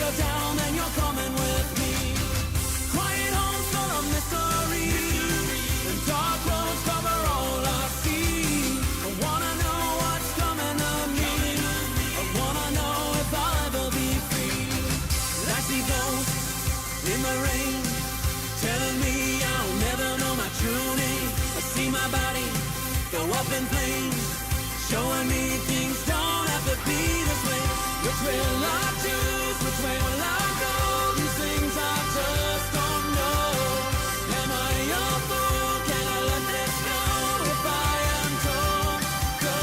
you're down, then you're coming with me. Quiet homes full of mystery, and dark roads cover all I see. I wanna know what's coming to me. I wanna know if I'll ever be free. I see ghosts in the rain, telling me I'll never know my true name. I see my body go up in flames, showing me things don't have to be this way. Which way will I choose? Which way will I go? These things I just don't know. Am I a fool? Can I let this go? If I am told, go.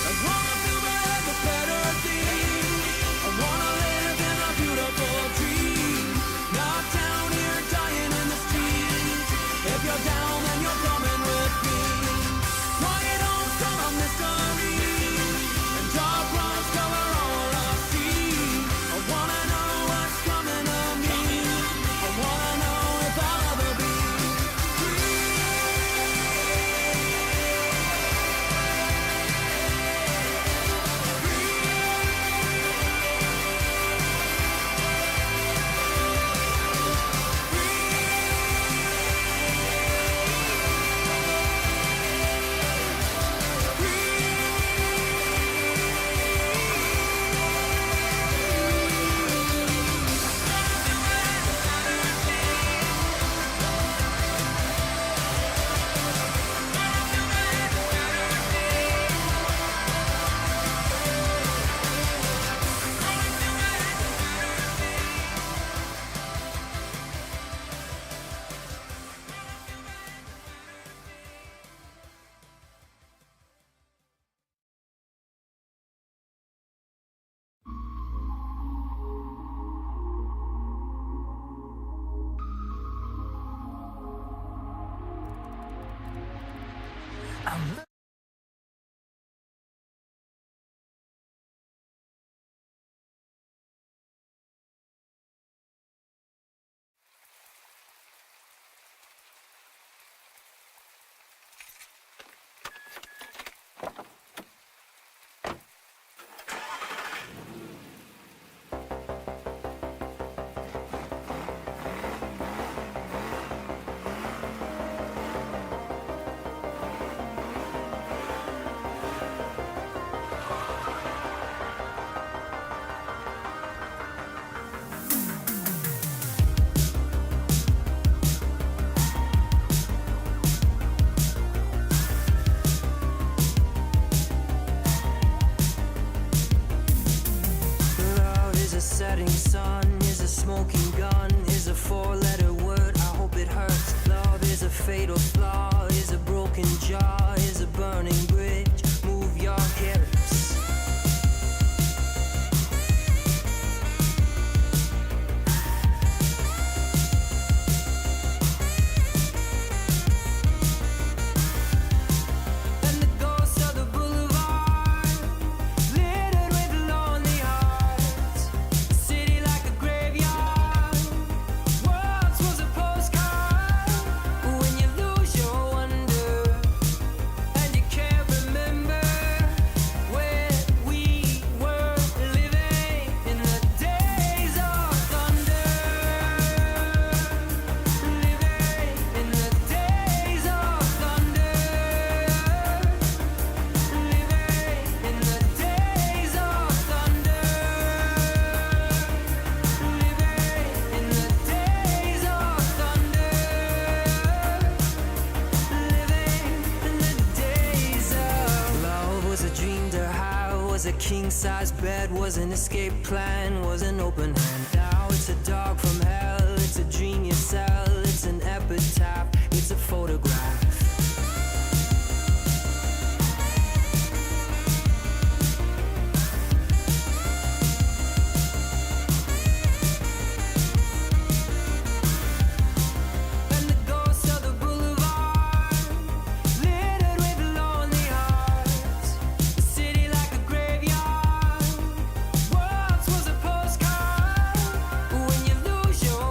I wanna feel better, the better things. I wanna live in a beautiful dream. Not down here dying in the streets. If you're down, then you're coming with me. Quiet homes full of mystery, and dark roads cover all I see. I wanna know what's coming to me. I wanna know if I'll ever be free. Love is a setting sun, is a smoking gun, is a four-letter word, I hope it hurts. Love is a fatal flaw, is a broken jaw, is a burning bridge, move your hips. And the ghosts of the boulevard, littered with lonely hearts. A city like a graveyard, once was a postcard. When you lose your wonder, and you can't remember where we were living in the days of thunder. Living in the days of thunder. Living in the days of thunder. Living in the days of thunder. Living in the days of love was a dream to have, was a king-size bed, was an escape plan, was an open hand. Now it's a dog from hell, it's a dream you sell, it's an epitaph, it's a photograph. And the ghosts of the boulevard, littered with lonely hearts. A city like a graveyard, once was a postcard. When you lose your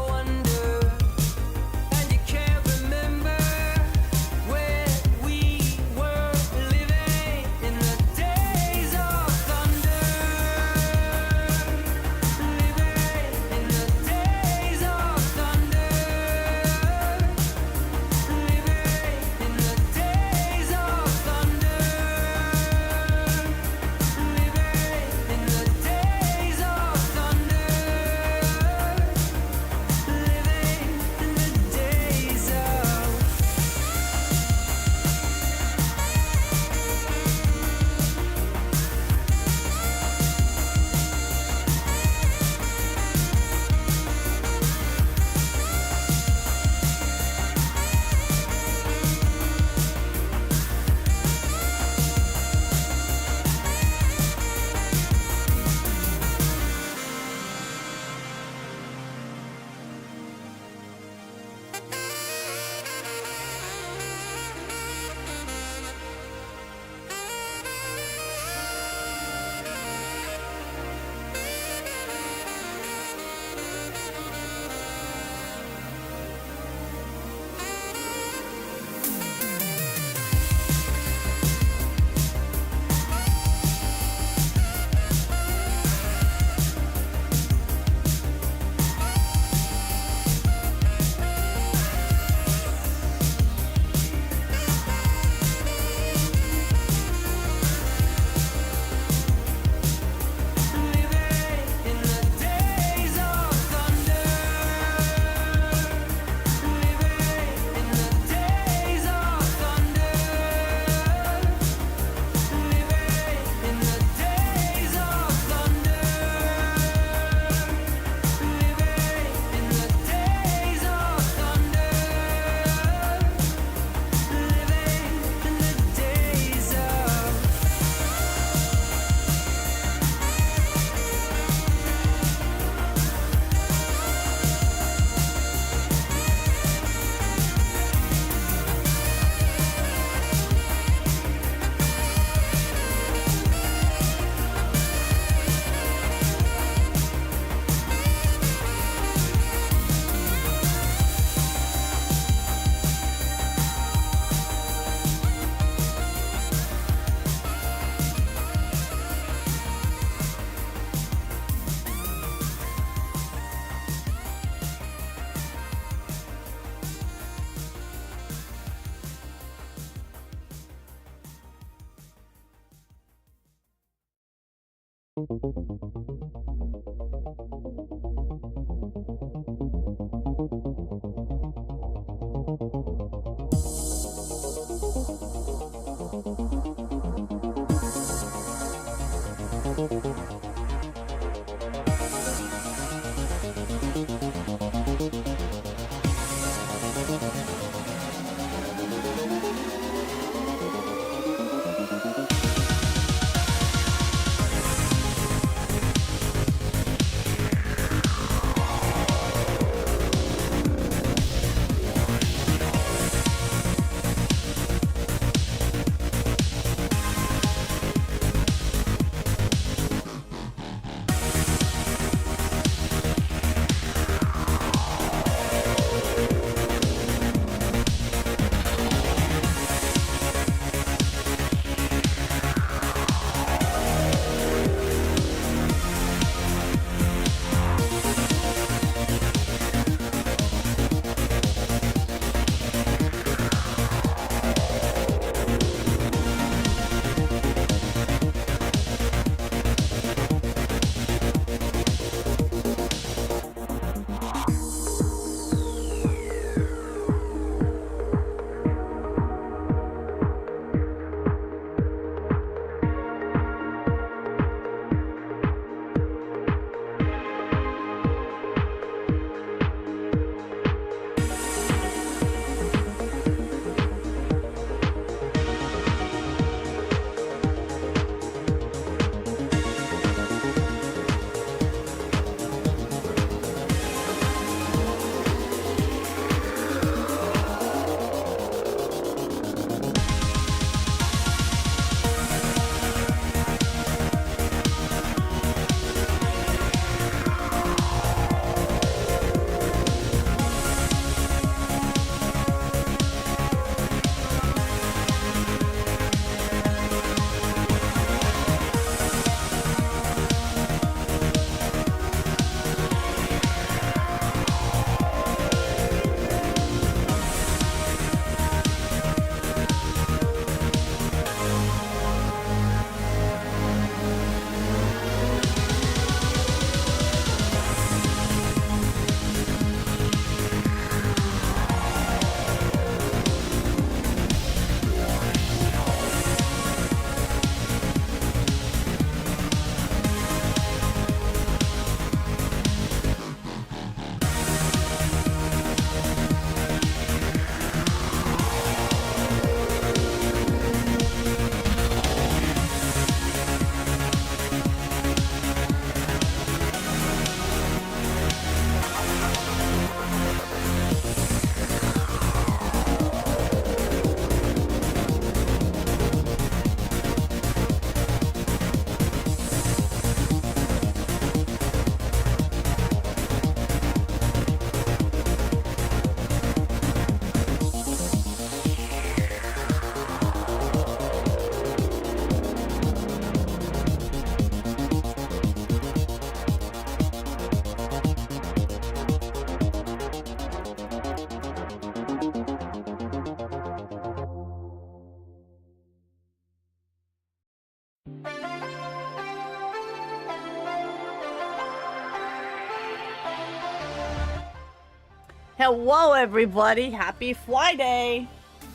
Hello, everybody. Happy Friday.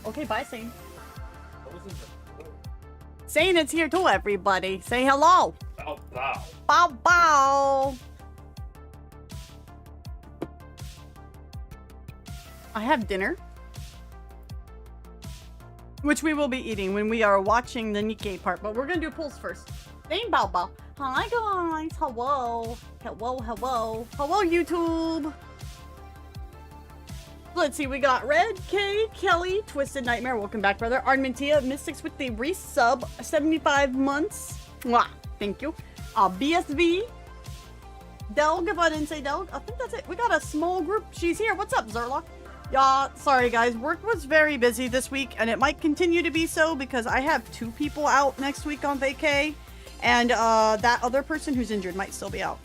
Okay, bye, Sane. Sane is here too, everybody. Say hello. Bow, bow. Bow, bow. I have dinner, which we will be eating when we are watching the NIKKE part, but we're gonna do pulls first. Sane, bow, bow. Hi, guys. Hello. Hello, hello. Hello, YouTube. Let's see, we got Red, K, Kelly, Twisted Nightmare, welcome back, brother. Armentia, Mystics with the resub, 75 months. Mwah, thank you. BSV, Delg, if I didn't say Delg, I think that's it. We got a small group. She's here. What's up, Zerlock? Yeah, sorry, guys. Work was very busy this week, and it might continue to be so because I have 2 people out next week on vacay, and that other person who's injured might still be out.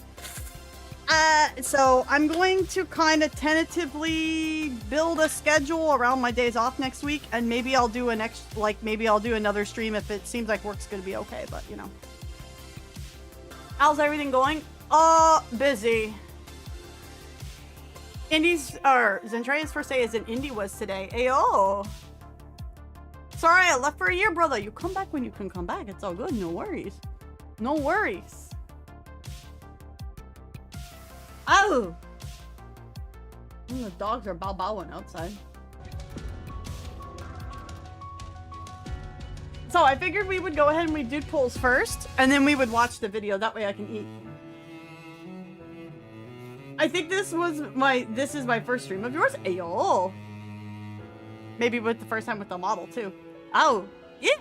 So I'm going to kind of tentatively build a schedule around my days off next week, and maybe I'll do maybe I'll do another stream if it seems like work's gonna be okay, but you know. How's everything going? Busy. Zentraya's first day as an indie was today. Ayo. Sorry, I left for a year, brother. You come back when you can come back. It's all good. No worries. No worries. Oh. The dogs are bow-bowing outside. So I figured we would go ahead and we'd do polls first, and then we would watch the video. That way I can eat. I think this is my first stream of yours. Ayo. Maybe with the first time with the model too. Oh, yeah.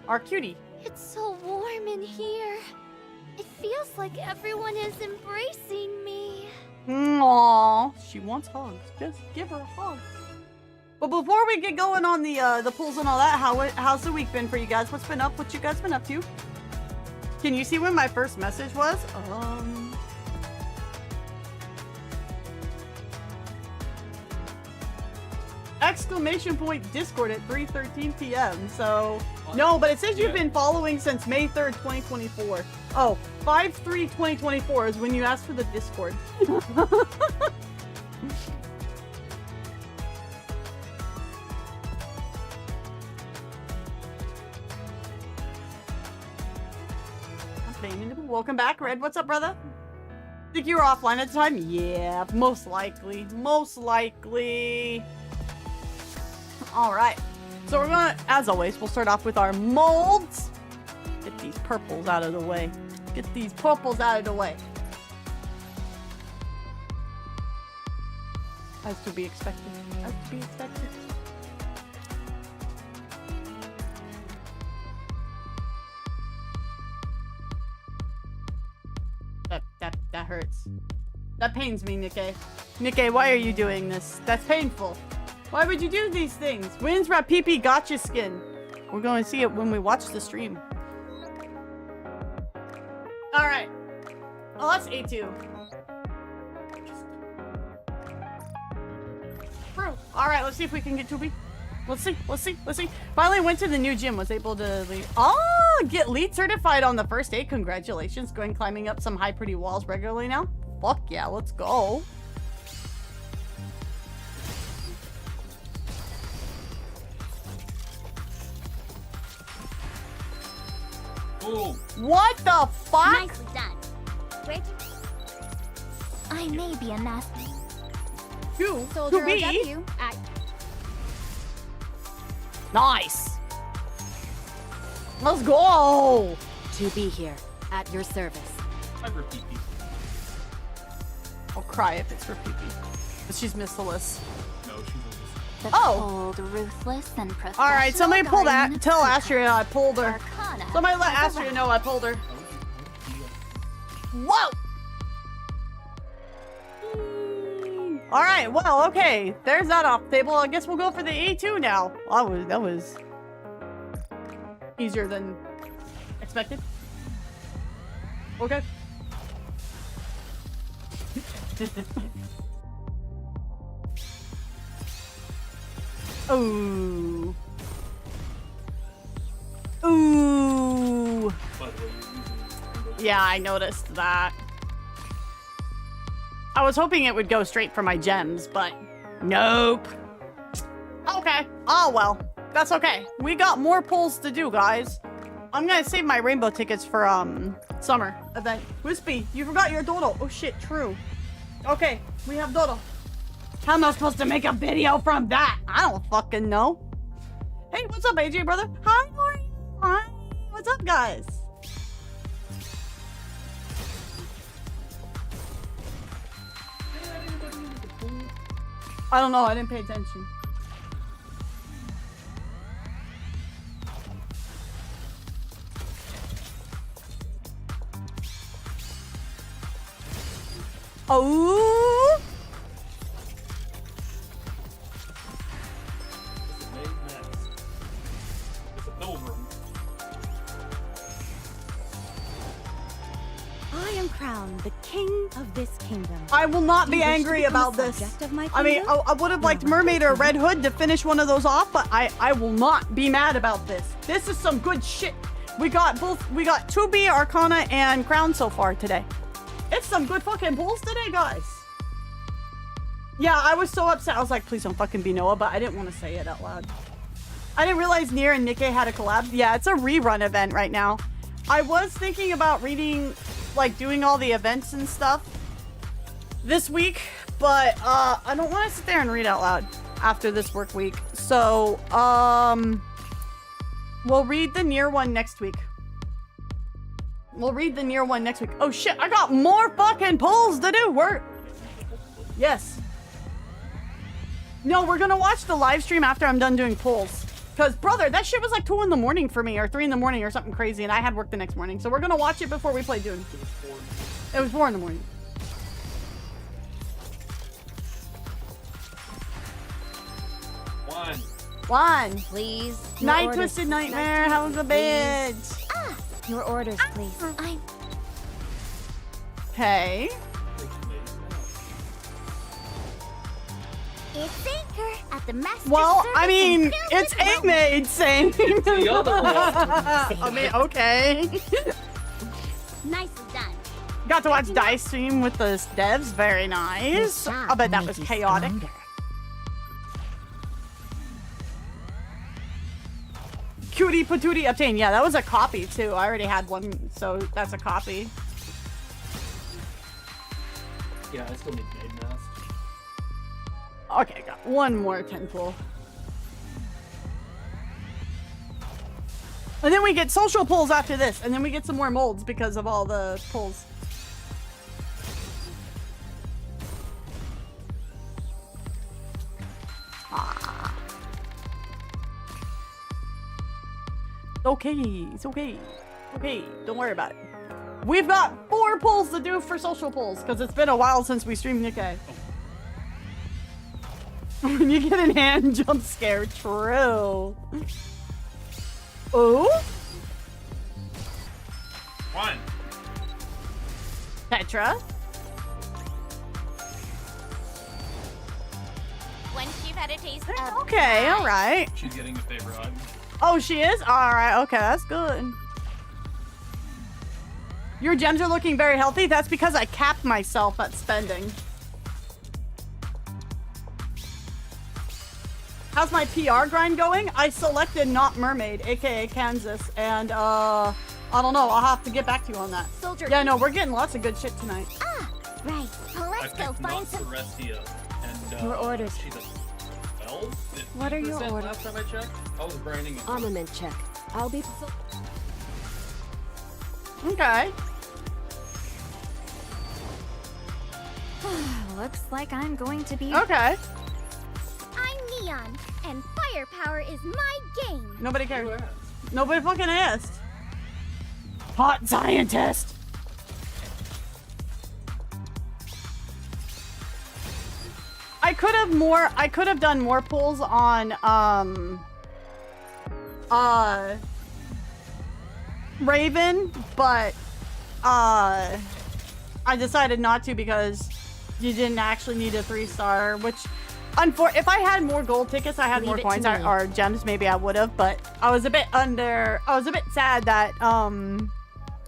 Our cutie. It's so warm in here. It feels like everyone is embracing me. Aww. She wants hugs. Just give her a hug. But before we get going on the polls and all that, how's the week been for you guys? What's been up? What you guys been up to? Can you see when my first message was? Exclamation point Discord at 3:13 p.m. So no, but it says you've been following since May 3rd, 2024. Oh, 5/3/2024 is when you asked for the Discord. Welcome back, Red. What's up, brother? Think you were offline at the time? Yeah, most likely. Most likely. Alright. So we're gonna, as always, we'll start off with our molds. Get these purples out of the way. Get these purples out of the way. As to be expected. As to be expected. That hurts. That pains me, NIKKE. NIKKE, why are you doing this? That's painful. Why would you do these things? Wins Rat PP gotcha skin. We're going to see it when we watch the stream. Alright. Oh, that's A2. Alright, let's see if we can get Tubi. Let's see. Finally went to the new gym, was able to lead. Oh, get lead certified on the first day. Congratulations. Going climbing up some high pretty walls regularly now. Fuck yeah, let's go. Ooh. What the fuck? Nicely done. Where'd you... I may be a master. Soldier OW at... Nice. Let's go. To be here, at your service. I'm for PP. I'll cry if it's for PP. But she's missiless. No, she's a The Oh. cold, ruthless, and professional. All right, somebody pull guardian that. of Tell Arcana. Astria I pulled her. Arcana Somebody let has Astria arrived. know I pulled her. Whoa. All right, well, okay. There's that off the table. I guess we'll go for the A2 now. That was easier than expected. Okay. Ooh. Ooh. By the way, you're using Yeah, I noticed that. I was hoping it would go straight for my gems, but nope. Okay. Oh, well. That's okay. We got more polls to do, guys. I'm gonna save my rainbow tickets for, summer event. Wispy, you forgot your dodo. Oh, shit, true. Okay, we have dodo. How am I supposed to make a video from that? I don't fucking know. Hey, what's up, AJ, brother? Hi, how are you? Hi. What's up, guys? I don't know. I didn't pay attention. Oh! It's a main mess. It's a pilgrim. I am crowned the king of this kingdom. I will not be You wish to angry become a about this. subject of my I mean, kingdom? I would have liked Mermaid or Red Hood to finish one of those off, but I will not be mad about this. This is some good shit. We got 2B, Arcana, and Crown so far today. It's some good fucking pulls today, guys. Yeah, I was so upset. I was like, please don't fucking be Noah, but I didn't want to say it out loud. I didn't realize Nier and NIKKE had a collab. Yeah, it's a rerun event right now. I was thinking about reading, like, doing all the events and stuff this week, but I don't want to sit there and read out loud after this work week. So, we'll read the Nier one next week. We'll read the Nier one next week. Oh shit, I got more fucking pulls to do. Yes. No, we're gonna watch the live stream after I'm done doing pulls. Cause brother, that shit was like 2 in the morning for me, or 3 in the morning or something crazy, and I had work the next morning. So we're gonna watch it before we play Dune. It was 4 in the morning. One. Please. Night Twisted Nightmare, how's the bed? Ah, your orders, please. I'm. Okay. It's Anchor at the master. Well, I service mean, and it's build a maid saying. The other one. I mean, okay. Nicely done. Got to watch Dice stream with the devs. Very nice. I bet that was chaotic. Cutie patootie obtain. Yeah, that was a copy too. I already had one, so that's a copy. Yeah, I still need maid mask. Okay, got one more 10 pull. And then we get social pulls after this, and then we get some more molds because of all the pulls. Ah. Okay, it's okay. Okay, don't worry about it. We've got 4 pulls to do for social pulls, because it's been a while since we streamed NIKKE. When you get an hand jump scare, true. Oh? One. Petra? Once you've had a taste of Okay, alright. She's getting a favorite item. Oh, she is? Alright, okay, that's good. Your gems are looking very healthy. That's because I capped myself at spending. How's my PR grind going? I selected Not Mermaid, aka Kansas, and I don't know. I'll have to get back to you on that. Soldier. Yeah, no, we're getting lots of good shit tonight. Ah, right. Well, I let's go picked find Not some. Celestia, and Your orders. she's a 12? What are your 15% orders? Last time I checked, I was grinding it. Armament check. I'll be. Okay. Looks like I'm going to be. Okay. I'm Neon, and firepower is my game. Nobody cares. Nobody fucking asked. Hot scientist. I could have done more pulls on Raven, but I decided not to because you didn't actually need a 3-star, which if I had more gold tickets, I had Leave more it coins to me. or gems, maybe I would have, but I was a bit sad that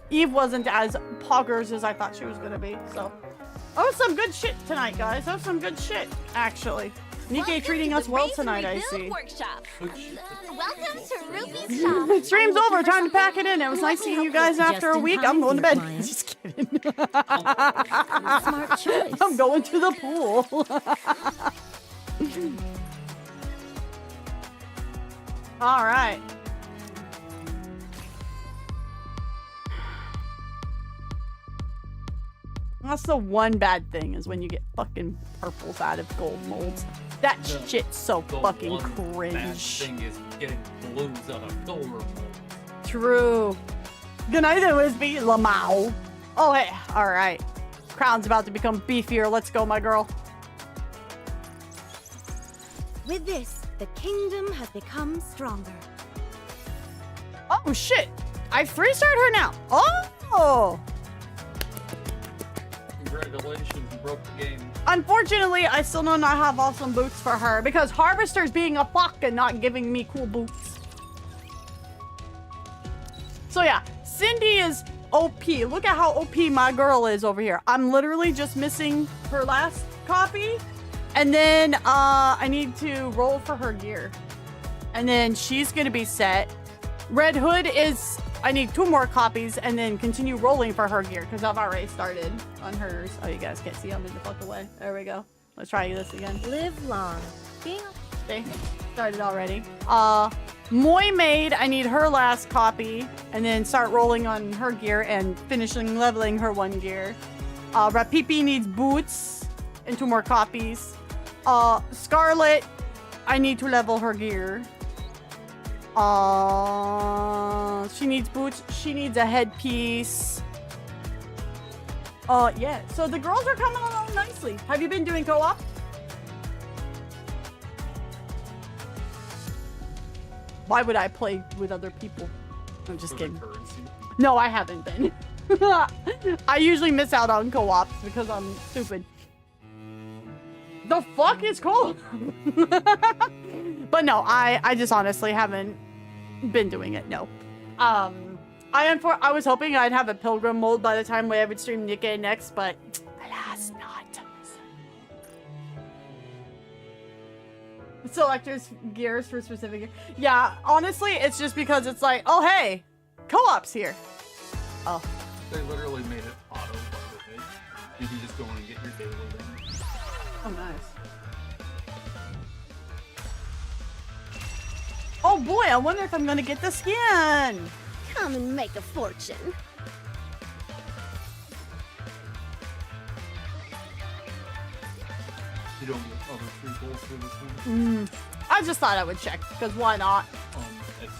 Eve wasn't as poggers as I thought she was gonna be. So that was some good shit tonight, guys. That was some good shit, actually. NIKKE treating us well tonight, I see. Workshop. Welcome to Ruby's Shop. Stream's over. Time to pack it in. It was nice seeing you guys after a week. I'm going to bed. Just kidding. Smart choice. I'm going to the pool. All right. That's the one bad thing is when you get fucking purples out of gold molds. That shit's so fucking Bad cringe. thing is getting blues out of silver mold. True. Good night, Wisby Lamau. Oh, hey. All right. Crown's about to become beefier. Let's go, my girl. With this, the kingdom has become stronger. Oh, shit. I 3-starred her now. Oh. Congratulations, you broke the game. Unfortunately, I still do not have awesome boots for her because Harvester's being a fuck and not giving me cool boots. So yeah, Cindy is OP. Look at how OP my girl is over here. I'm literally just missing her last copy. And then I need to roll for her gear. And then she's gonna be set. Red Hood is, I need 2 more copies and then continue rolling for her gear because I've already started on hers. Oh, you guys can't see, I'm in the fuck away. There we go. Let's try this again. Live long. Being Okay, started already. Moy Maid, I need her last copy and then start rolling on her gear and finishing leveling her 1 gear. Rapipi needs boots and 2 more copies. Scarlet, I need to level her gear. She needs boots. She needs a headpiece. Yeah. So the girls are coming along nicely. Have you been doing co-op? Why would I play with other people? I'm just kidding. No, I haven't been. I usually miss out on co-ops because I'm stupid. The fuck is cool? But no, I just honestly haven't been doing it. No. I was hoping I'd have a pilgrim mold by the time I would stream NIKKE next, but alas, not. Selectors gears for specific gear. Yeah, honestly, it's just because it's like, oh hey, co-op's here. Oh. They literally made it auto, by the way. You can just go in and get your daily damage. Oh, nice. Oh boy, I wonder if I'm gonna get the skin. come and make a fortune. You don't get other free goals for this one? I just thought I would check, because why not? It's...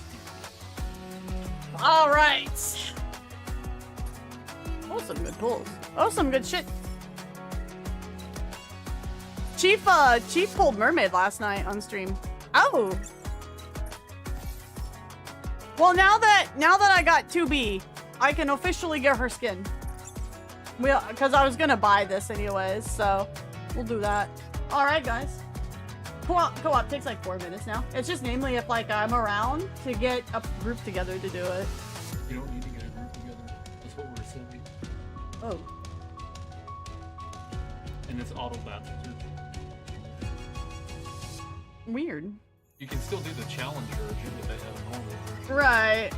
Alright. Oh, some good pulls. Oh, some good shit. Chief pulled Mermaid last night on stream. Oh. Well, now that I got 2B, I can officially get her skin. Because I was gonna buy this anyways, so we'll do that. All right, guys. Co-op takes like 4 minutes now. It's just namely if like I'm around to get a group together to do it. You don't need to get a group together. That's what we're saying. Oh. And it's auto battle too. Weird. You can still do the challenge version if they have normal version. Right.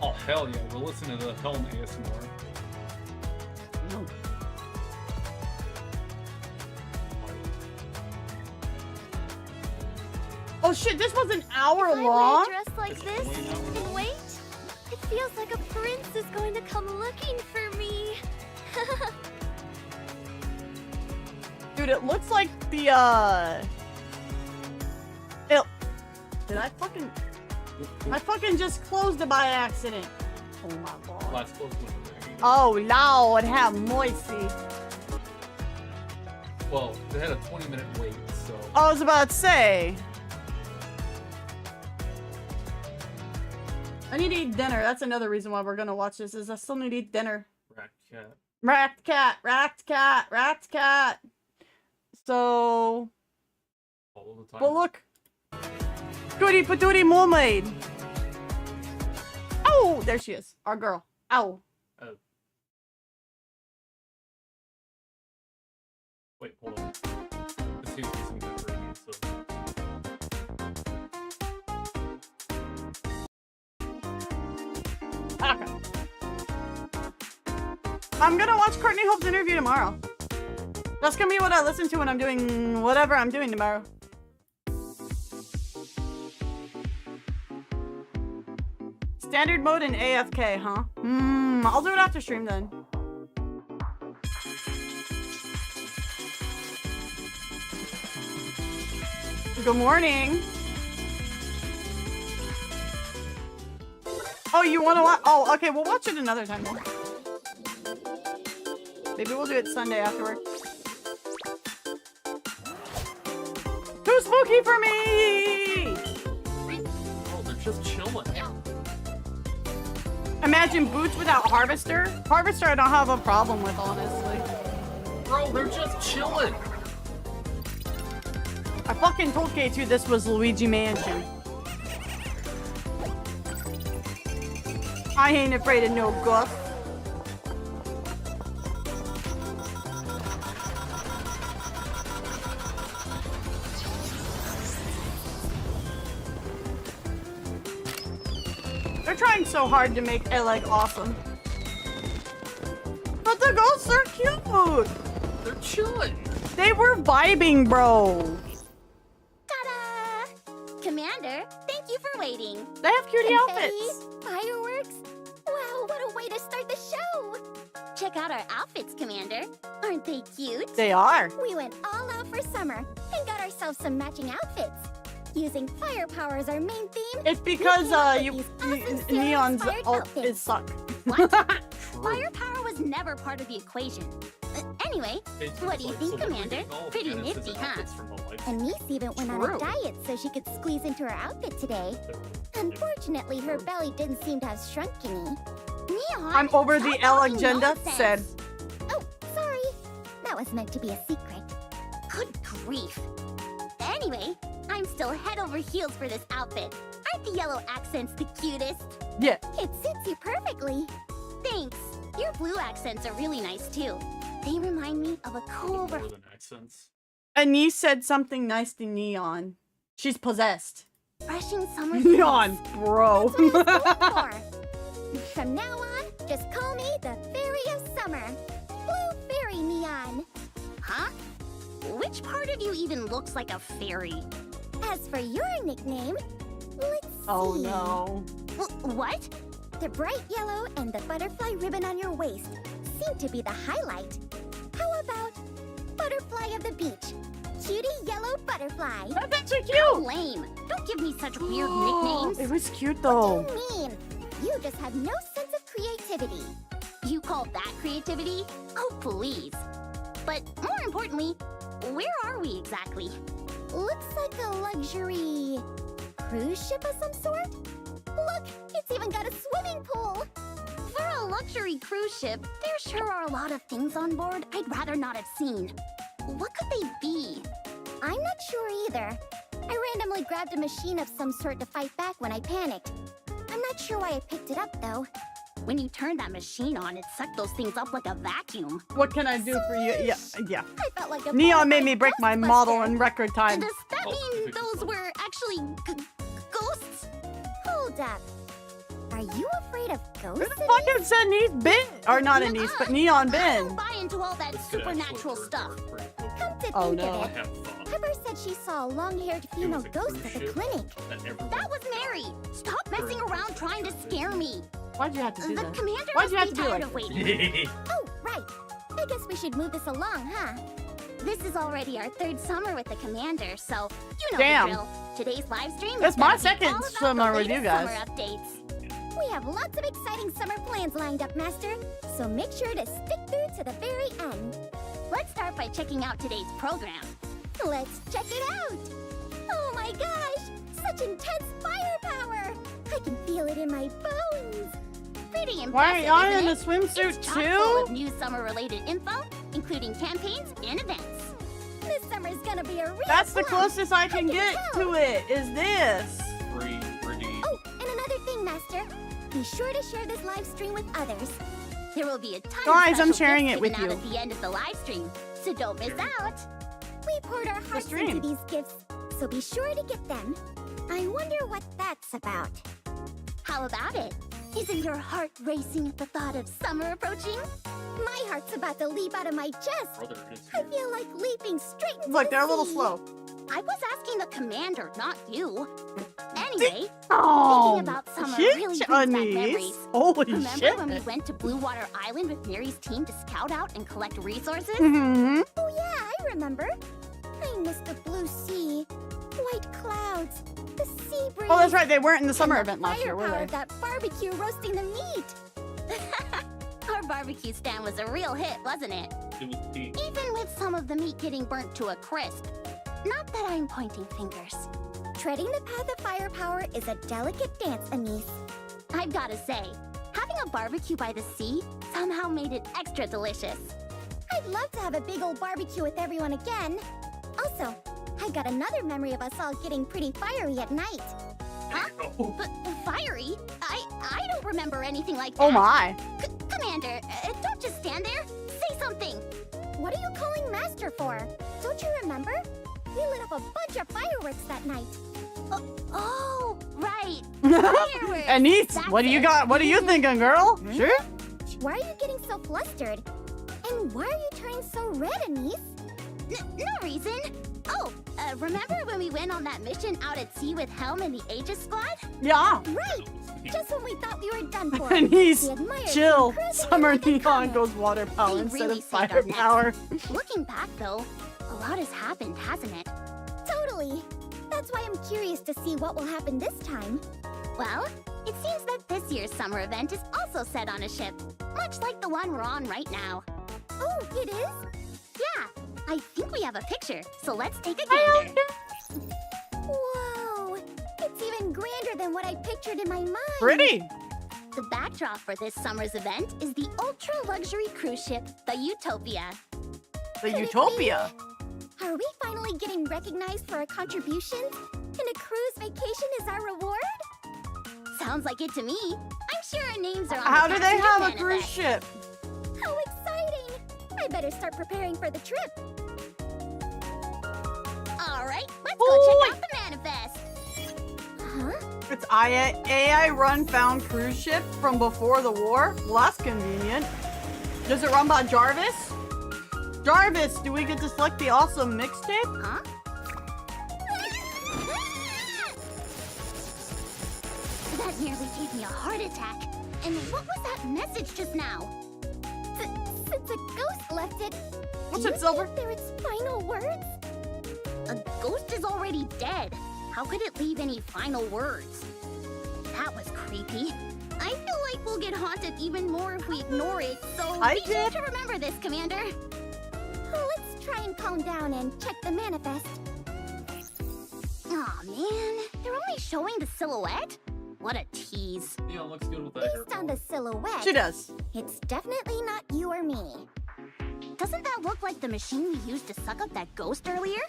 Oh hell yeah, we'll listen to the Helm ASMR. No. Oh shit, this was an hour If I long? wear a dress like this and wait, it feels like a prince is going to come looking for me. Dude, it looks like the Did I fucking just closed it by accident. Oh my god. Last close one there. Oh Lord, have mercy. Well, they had a 20-minute wait, so... I was about to say. I need to eat dinner. That's another reason why we're gonna watch this, is I still need to eat dinner. Rat cat. Rat cat. So... Follow the time. But look. Goody patootie mermaid. Oh, there she is. Our girl. Ow. Oh. Wait, hold on. Let's see if there's some good ratings, so... Okay. I'm gonna watch Courtney Hope's interview tomorrow. That's gonna be what I listen to when I'm doing whatever I'm doing tomorrow. Standard mode and AFK, huh? I'll do it after stream then. Good morning. Oh, you want to watch? Oh, okay, we'll watch it another time then. Maybe we'll do it Sunday afterward. Too spooky for me! Oh, they're just chilling. Imagine boots without Harvester. Harvester I don't have a problem with, honestly. Bro, they're just chilling. I fucking told K2 this was Luigi Mansion. I ain't afraid of no guff. They're trying so hard to make Eleg awesome. But the ghosts are cute! They're chilling. They were vibing, bro. Ta-da! Commander, thank you for waiting. They have cutie Confetti, outfits. fireworks. Wow, what a way to start the show! Check out our outfits, Commander. Aren't they cute? They are. We went all out for summer and got ourselves some matching outfits. Using firepower as our main theme. It's because we came up with these awesome Neon's Sarah-inspired ult outfits. is suck. What? True. Firepower was never part of the equation. Anyway, It's what do you like think, celebrity Commander? golf Pretty and it's nifty, his huh? outfits from the life And Niece even went on a True. diet so she could squeeze into her outfit today. Unfortunately, her belly didn't seem to have shrunk any. Neon, I'm over the stop L talking agenda, nonsense. said. Oh, sorry. That was meant to be a secret. Good grief. Anyway, I'm still head over heels for this outfit. Aren't the yellow accents the cutest? Yeah. It suits you perfectly. Thanks. Your blue accents are really nice too. They remind me of a cool more than accents. Anise said something nice to Neon. She's possessed. refreshing summer Neon, breeze. bro. That's what I was going for. From now on, just call me the Fairy of Summer. Blue Fairy Neon. Huh? Which part of you even looks like a fairy? As for your nickname, let's see. Oh no. What? The bright yellow and the butterfly ribbon on your waist seem to be the highlight. How about Butterfly of the Beach? Cutie yellow butterfly. That's actually How cute. lame. Don't give me such weird nicknames. It was cute What though. do you mean? You just have no sense of creativity. You call that creativity? Oh, please. But more importantly, where are we exactly? Looks like a luxury cruise ship of some sort. Look, it's even got a swimming pool. For a luxury cruise ship, there sure are a lot of things on board I'd rather not have seen. What could they be? I'm not sure either. I randomly grabbed a machine of some sort to fight back when I panicked. I'm not sure why I picked it up, though. When you turned that machine on, it sucked those things up like a vacuum. What can I do for you? Yeah. I felt like a Neon made bona me fide break my Ghostbuster. model in record time. Does that Oh, mean okay. those were actually ghosts? Hold up. Are you afraid of ghosts? Where the fuck has Anise been? Or not Anise, but Neon I been. don't buy into all that This could actually supernatural work stuff. for a cookie. Come to Oh, think no. of I it, have thought Pepper said she saw a long-haired female was a ghost cruise at the ship. clinic. that everyone That was Mary. Stop messing around trying to scare me. Why'd you have to do The that? commander Why'd must you have be to be tired like of waiting. Oh, right. I guess we should move this along, huh? This is already our third summer with the commander, so you know Damn. the drill. Today's live stream That's is my gonna be second all about summer the with you latest guys. Summer updates. We have lots of exciting summer plans lined up, Master, so make sure to stick through to the very end. Let's start by checking out today's program. Let's check it out. Oh my gosh, such intense firepower! I can feel it in my bones. Pretty impressive, Why are you in a isn't it? swimsuit It's chock full of too? new summer-related info, including campaigns and events. This summer's gonna be a real That's the blast. closest I can get to it, is this. pretty. Oh, and another thing, Master. Be sure to share this live stream with others. There will be a ton Guys, of I'm special sharing gifts it with given out you. at the end of the live stream, so don't miss out. We poured our hearts stream. into these gifts, so be sure to get them. I wonder what that's about. How about it? Isn't your heart racing at the thought of summer approaching? My heart's about to leap out of my chest. Brother is I feel like leaping straight into Look, the they're a little sea. slow. I was asking the commander, not you. Anyway, Oh, thinking about summer shit, really brings back Anise. memories. Holy Remember shit. when we went to Blue Water Island with Mary's team to scout out and collect resources? Mm-hmm. Oh yeah, I remember. I miss the blue sea, white clouds, the sea breeze. Oh, that's right. They weren't in the summer and the event last year, were firepower they? of that barbecue roasting the meat. Our barbecue stand was a real hit, wasn't it? It was peak. Even with some of the meat getting burnt to a crisp. Not that I'm pointing fingers. Treading the path of firepower is a delicate dance, Anise. I've gotta say, having a barbecue by the sea somehow made it extra delicious. I'd love to have a big old barbecue with everyone again. Also, I got another memory of us all getting pretty fiery at night. Huh? But fiery? I don't remember anything like that. Oh my. Commander, don't just stand there. Say something. What are you calling Master for? Don't you remember? We lit up a bunch of fireworks that night. Oh, right. Fireworks. Anise, That's what do you it. got? What are you thinking, girl? Sure? Why are you getting so flustered? And why are you turning so red, Anise? No reason. Oh, remember when we went on that mission out at sea with Helm and the Aegis Squad? Yeah. Right. Just when we thought we were done for. Anise, The admirers chill. came cruising Summer in like a neon comet. goes water power They instead really of saved our fire necks. power. Looking back, though, a lot has happened, hasn't it? Totally. That's why I'm curious to see what will happen this time. Well, it seems that this year's summer event is also set on a ship, much like the one we're on right now. Oh, it is? Yeah, I think we have a picture, so let's take a gander. Whoa, it's even grander than what I pictured in my mind. Pretty. The backdrop for this summer's event is the ultra-luxury cruise ship, the Utopia. The Could it Utopia. Are we finally getting recognized for our contributions? And a cruise vacation is our reward? Sounds like it to me. I'm sure our names are on How the do they passenger have a cruise manifest. ship? How exciting! I better start preparing for the trip. All right, let's go check out the manifest. Huh? It's AI run found cruise ship from before the war? Well, that's convenient. Does it run by Jarvis? Jarvis, do we get to select the awesome mixtape? Huh? That nearly gave me a heart attack. And what was that message just now? Since a ghost left it, What's do it, you Silver? think they're its final words? A ghost is already dead. How could it leave any final words? That was creepy. I feel like we'll get haunted even more if we ignore it, so I be sure did. to remember this, Commander. Let's try and calm down and check the manifest. Aw, man. They're only showing the silhouette? What a tease. Yeah, looks good with that hair. Based on the silhouette, She does. it's definitely not you or me. Doesn't that look like the machine we used to suck up that ghost earlier?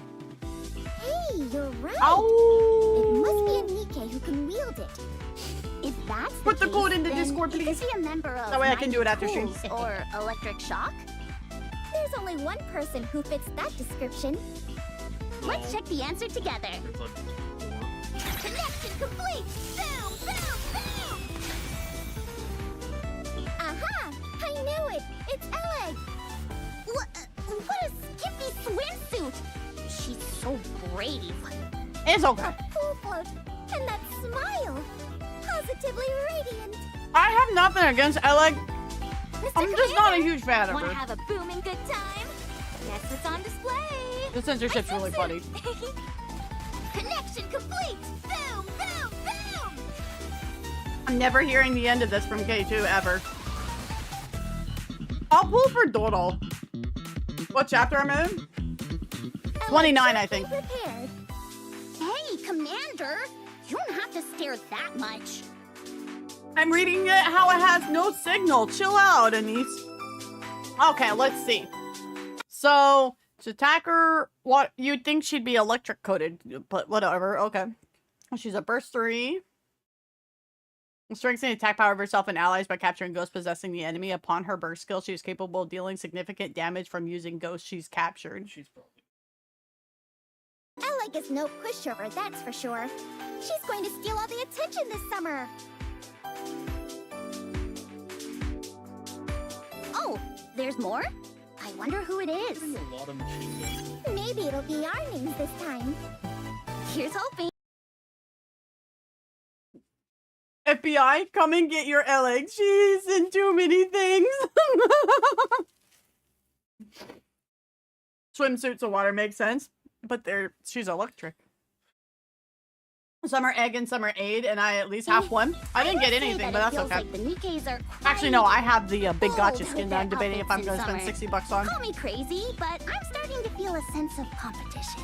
Hey, you're right. It Oh! must be a NIKKE who can wield it. If that's Put the case, code into then Discord, it please. could be a member of That way I can do it Mighty after stream. Pools or Electric Shock. There's only one person who fits that description. Let's check the answer together. It's like four. Connection complete! Boom, boom, boom! Aha! I knew it! It's Oleg! What a skimpy swimsuit! She's so brave. It's okay. A pool float, and that smile! Positively radiant! I have nothing against Oleg. Mr. I'm just not a Commander, huge fan of wanna her. have a booming good time? Guess it's on display! The censorship's really funny. Connection complete! Boom, boom, boom! I'm never hearing the end of this from K2 ever. I'll pull for Doodle. What chapter I'm in? 29, I think. Prepared. Hey, Commander! You don't have to stare that much. I'm reading it how it has no signal. Chill out, Anise. Okay, let's see. So, to attack her, what you'd think she'd be electric coated, but whatever. Okay. She's a burst 3. Strengthens the attack power of herself and allies by capturing ghosts possessing the enemy. Upon her burst skill, she is capable of dealing significant damage from using ghosts she's captured. She's probably. Alec is no pushover, that's for sure. She's going to steal all the attention this summer. Oh, there's more? I wonder who it is. There's a lot of machine guns. Maybe it'll be our names this time. Here's hoping. FBI, come and get your Alex. She's in too many things. Swimsuits of water makes sense, but she's electric. Some are egg and some are aid, and I at least have one. I didn't get would say anything, that but it that's feels okay. Like the Nikke's are Actually, no, I have the big gotcha Oh, skin that their I'm debating if I'm outfits going to in spend summer. $60 on. Call me crazy, but I'm starting to feel a sense of competition.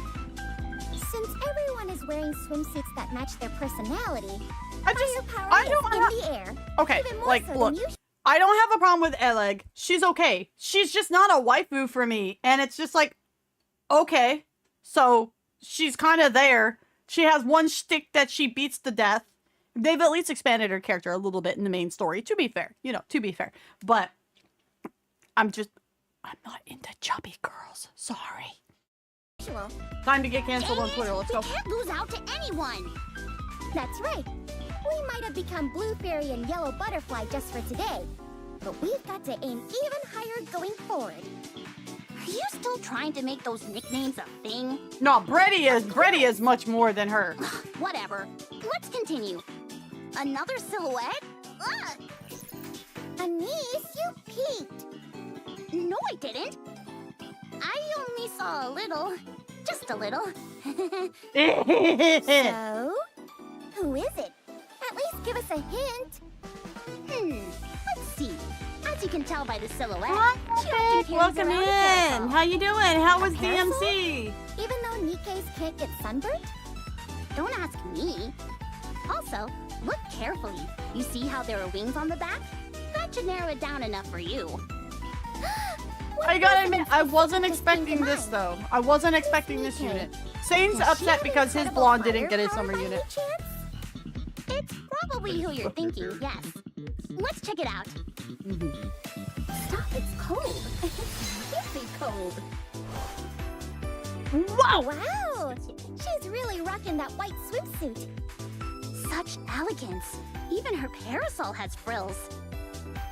Since everyone is wearing swimsuits that match their personality, I just, fire power I is don't in have, the air. okay, Even more like, so look, than usual. I don't have a problem with Eleg. She's okay. She's just not a waifu for me. And it's just like, okay, so she's kind of there. She has one shtick that she beats to death. they've at least expanded her character a little bit in the main story, to be fair. You know, to be fair. But I'm not into chubby girls. Sorry. Well, Time to get canceled on Twitter. Let's go. we can't lose out to anyone. That's right. We might have become Blue Fairy and Yellow Butterfly just for today, but we've got to aim even higher going forward. Are you still trying to make those nicknames a thing? No, Brady is much more than her. Whatever. Let's continue. Another silhouette? Ugh. Anise, you peeked. No, I didn't. I only saw a little. Just a little. So, who is it? At least give us a hint. Let's see. As you can tell by the silhouette, What? she often carries Welcome around a in. parasol. How you doing? How was Parasol? DMC? Even though Nikke's can't get sunburnt? Don't ask me. Also, look carefully. You see how there are wings on the back? That should narrow it down enough for you. I gotta admit, I wasn't expecting this though. I wasn't expecting this unit. Sane's Does she upset have because his incredible blonde didn't get his firepower summer by unit. any chance? It's probably who you're thinking, yes. Let's check it out. Stop, it's cold. It's really cold. Wow! Wow! She's really rocking that white swimsuit. Such elegance. Even her parasol has frills.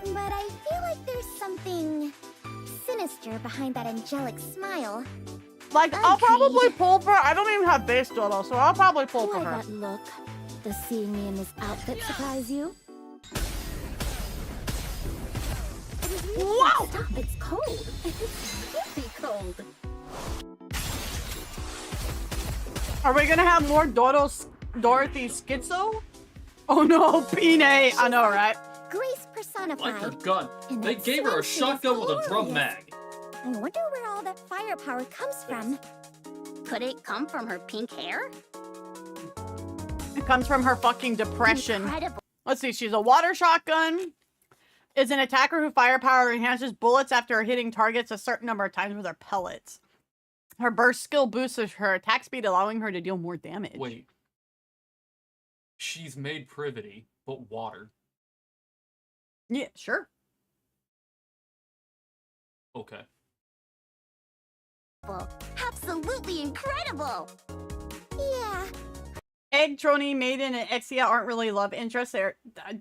But I feel like there's something sinister behind that angelic smile. Like, I'll Agreed. probably pull for. I don't even have base dodo, so I'll probably pull for Why her. that look? Does seeing me in this outfit surprise you? Wow! Stop, it's cold. It's really cold. Are we gonna have more Dorothy Schizo? Oh no, Pine! I know, right? Grace Like personified. her gun. And They that gave her a swimsuit is shotgun with a drum glorious. mag. I wonder where all that firepower comes from. Could it come from her pink hair? It comes from her fucking depression. Incredible. Let's see, she's a water shotgun. Is an attacker who firepower enhances bullets after hitting targets a certain number of times with her pellets. Her burst skill boosts her attack speed, allowing her to deal more damage. Wait. She's made privity, but water. Yeah, sure. Okay. Absolutely incredible. Yeah, Egg, Trony, Maiden, and Exia aren't really love interests.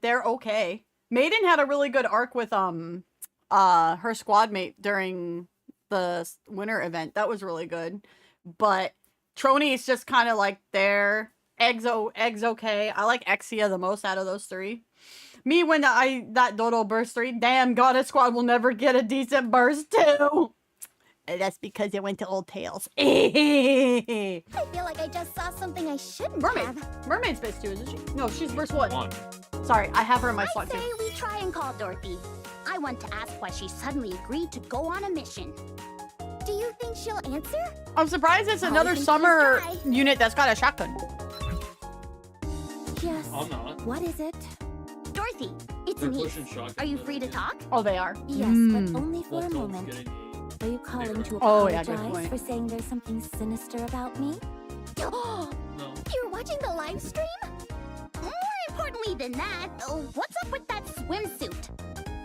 They're okay. Maiden had a really good arc with her squad mate during the winter event. That was really good. But Trony is just kind of like there. Egg's okay. I like Exia the most out of those three. Me, when that Dodo burst 3, damn, Goddess Squad will never get a decent burst 2. That's because it went to Old Tails. I feel like I just saw something I shouldn't Mermaid. have. Mermaid's base 2, isn't she? No, she's verse 1. One. Sorry, I have her in my I slot say too. we try and call Dorothy. I want to ask why she suddenly agreed to go on a mission. Do you think she'll answer? I'm surprised it's Well, another we can summer please try. unit that's got a shotgun. Yes. I'm not. What is it? Dorothy, it's They're me. pushing shotgun. Are you free to talk? Oh, they are. Yes, Mm. but only for Well, a Toad's moment. getting Are you calling to Oh, yeah, good apologize point. for saying there's something sinister about me? No. You're watching the live stream? More importantly than that, what's up with that swimsuit?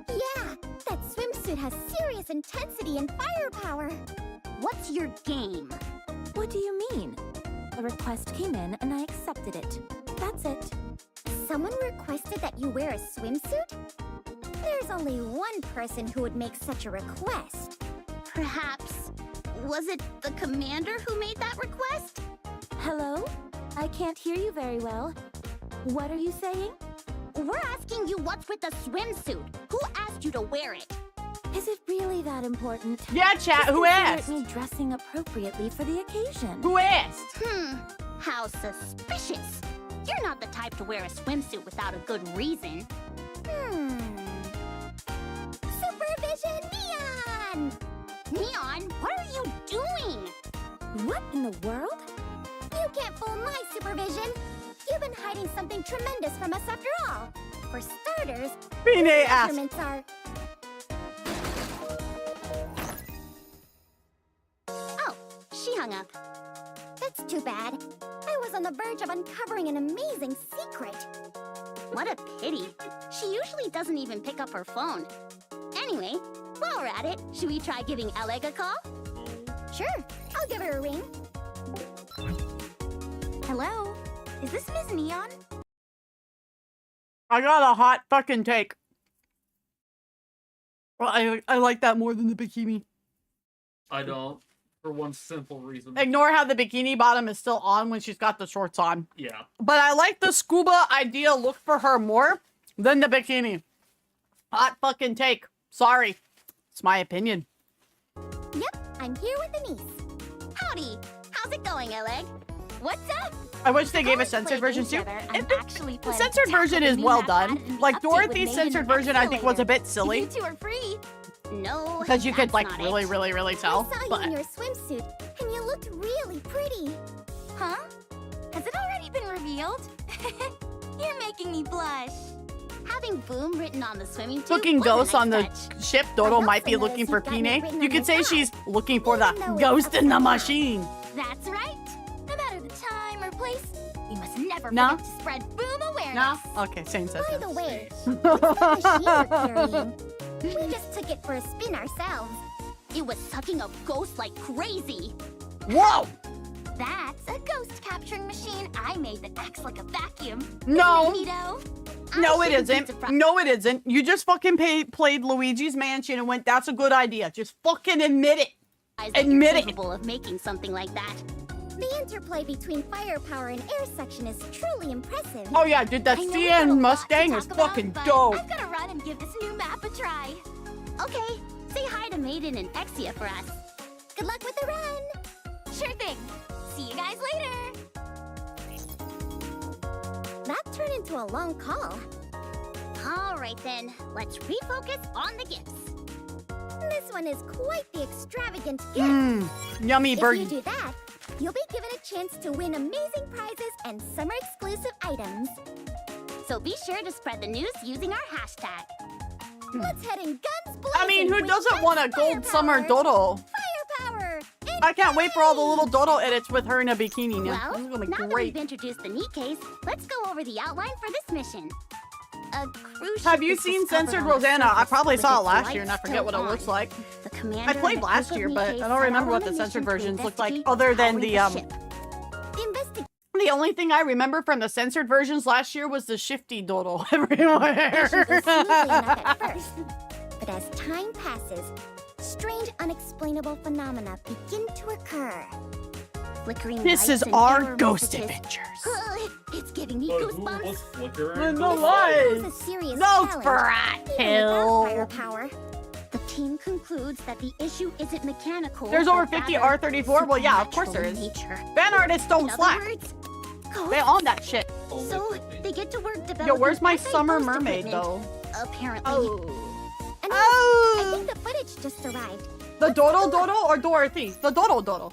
Yeah, that swimsuit has serious intensity and firepower. What's your game? What do you mean? A request came in and I accepted it. That's it. Someone requested that you wear a swimsuit? There's only one person who would make such a request. Perhaps, was it the commander who made that request? Hello? I can't hear you very well. What are you saying? We're asking you what's with the swimsuit. Who asked you to wear it? Is it really that important? Yeah, chat, who Consider asked? it me dressing appropriately for the occasion. Who asked? How suspicious. You're not the type to wear a swimsuit without a good reason. Supervision Neon! Neon, what are you doing? What in the world? You can't fool my supervision. You've been hiding something tremendous from us after all. For starters, Pine asked. measurements are... Oh, she hung up. That's too bad. I I was on the verge of uncovering an amazing secret. What a pity. She usually doesn't even pick up her phone. Anyway, while we're at it, should we try giving Oleg a call? Sure, I'll give her a ring. Hello? Is this Ms. Neon? I got a hot fucking take. Well, I like that more than the bikini. I don't. For one simple reason. Ignore how the bikini bottom is still on when she's got the shorts on. Yeah. But I like the scuba idea look for her more than the bikini. Hot fucking take. Sorry. It's my opinion. Yep, I'm here with Anise. Howdy. How's it going, Oleg? What's up? I wish they gave a Let's play censored version games too. together. I'm actually The planning censored to tackle version the is new well map done. added in the Like update Dorothy's with censored Made in version I think was a bit You silly. two are free. No, Because you could that's like not really, it. really I tell. saw you But in your swimsuit, and you looked really pretty. Huh? Has it already been revealed? You're making me blush. Having Boom written on the swimming tube looking was a ghosts nice on the touch. ship, Dodo also might be looking noticed for you've gotten it Pine. written You on could your say back. she's looking for the Even though it's ghost in the upside down. machine. That's right. No matter the time or place, we must never No. forget to spread Boom awareness. No? Okay, same says By that. the way, what's that machine you're carrying? We just took it for a spin ourselves. It was sucking up ghosts like crazy. Whoa! That's a ghost capturing machine I made that acts like a vacuum. No. Isn't it neato? No, I it shouldn't be isn't. surprised. No, it isn't. You just fucking played Luigi's Mansion and went, that's a good idea. Just fucking admit it. that you're Admit it. capable of making something like that. The interplay between firepower and air suction is truly impressive. Oh yeah, dude, that I know we've got a CN lot Mustang to is talk about, fucking but dope. I've gotta run and give this new map a try. Okay, say hi to Maiden and Exia for us. Good luck with the run. Sure thing. See you guys later. That turned into a long call. All right then, let's refocus on the gifts. This one is quite the extravagant gift. Mmm, yummy If you burger. do that, you'll be given a chance to win amazing prizes and summer-exclusive items. So be sure to spread the news using our hashtag. Let's head in guns blazing. I mean, who with doesn't want a Guns gold summer Firepower. dodo? Firepower! I can't wait for all the little dodo edits with her in a bikini now. Well, This is gonna now be that great. we've introduced the NIKKEs, let's go over the outline for this mission. A cruise Have ship you is seen discovered Censored on the Rosanna? I surface probably with saw it its last year and I lights forget still what it on. looks like. The commander I played and a last group of year, but NIKKEs I don't set remember out what on the a censored mission to versions look like, investigate other than howling the ship. The only thing I remember from the censored versions last year was the shifty doodle everywhere. Issues is smoothly enough at first, but as time passes, strange unexplainable phenomena begin to occur. Flickering This lights is and our error ghost messages. adventures. It's giving me Who goosebumps. was flickering? In the This lights. was a serious No challenge, brat even without kill. firepower. The team concludes that the issue isn't mechanical. There's over but 50 rather R34? Well, yeah, of course there is. supernatural in nature. Fan artists don't In other slack. words, They own that shit. so they get to work developing. Yo, where's my anti-ghost summer mermaid, equipment, though? Apparently. And I Oh! think the footage just arrived. The Dodo Dodo or Dorothy? The Dodo Dodo.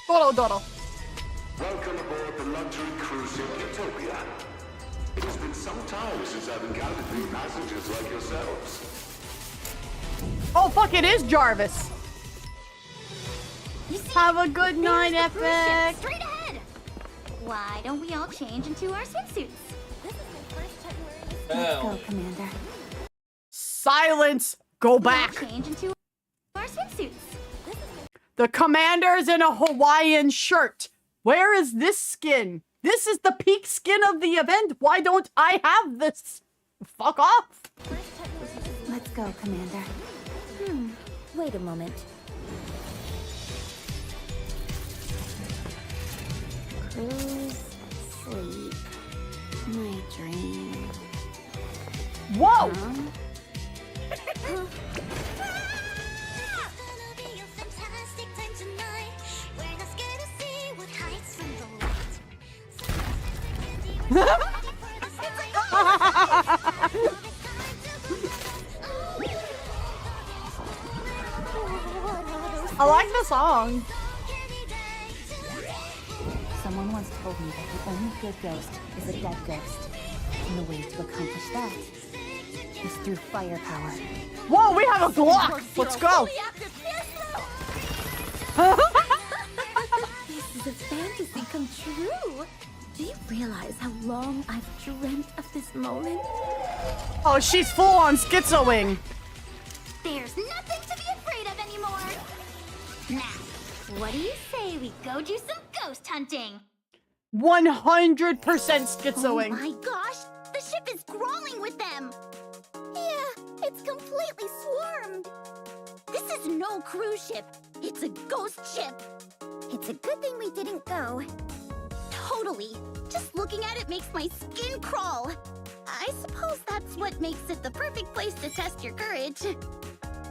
Dodo Dodo. Welcome aboard the luxury cruise ship Utopia. It has been some time since I've encountered new passengers like yourselves. Oh, fuck, it is Jarvis. You see, Have a good night, there's the cruise ship Epic. straight ahead. Why don't we all change into our swimsuits? Hell. Commander. Silence. Go back. Change into our swimsuits. The commander's in a Hawaiian shirt. Where is this skin? This is the peak skin of the event. Why don't I have this? Fuck off. Let's go, Commander. Wait a moment. Cruise, sleep, my dream. Whoa. I like the song. Someone once told me that the only good ghost is a dead ghost. And the way to accomplish that is through firepower. Whoa, we have a Glock. Let's go. This is is a fantasy come true. Do you realize how long I've dreamt of this moment? Oh, she's full on schizoing. There's nothing to be afraid of anymore. Now, what do you say we go do some ghost hunting? 100% Oh schizoing. my gosh, the ship is crawling with them. Yeah, it's completely swarmed. This is no cruise ship. It's a ghost ship. It's a good thing we didn't go. Totally. Just looking at it makes my skin crawl. I suppose that's what makes it the perfect place to test your courage.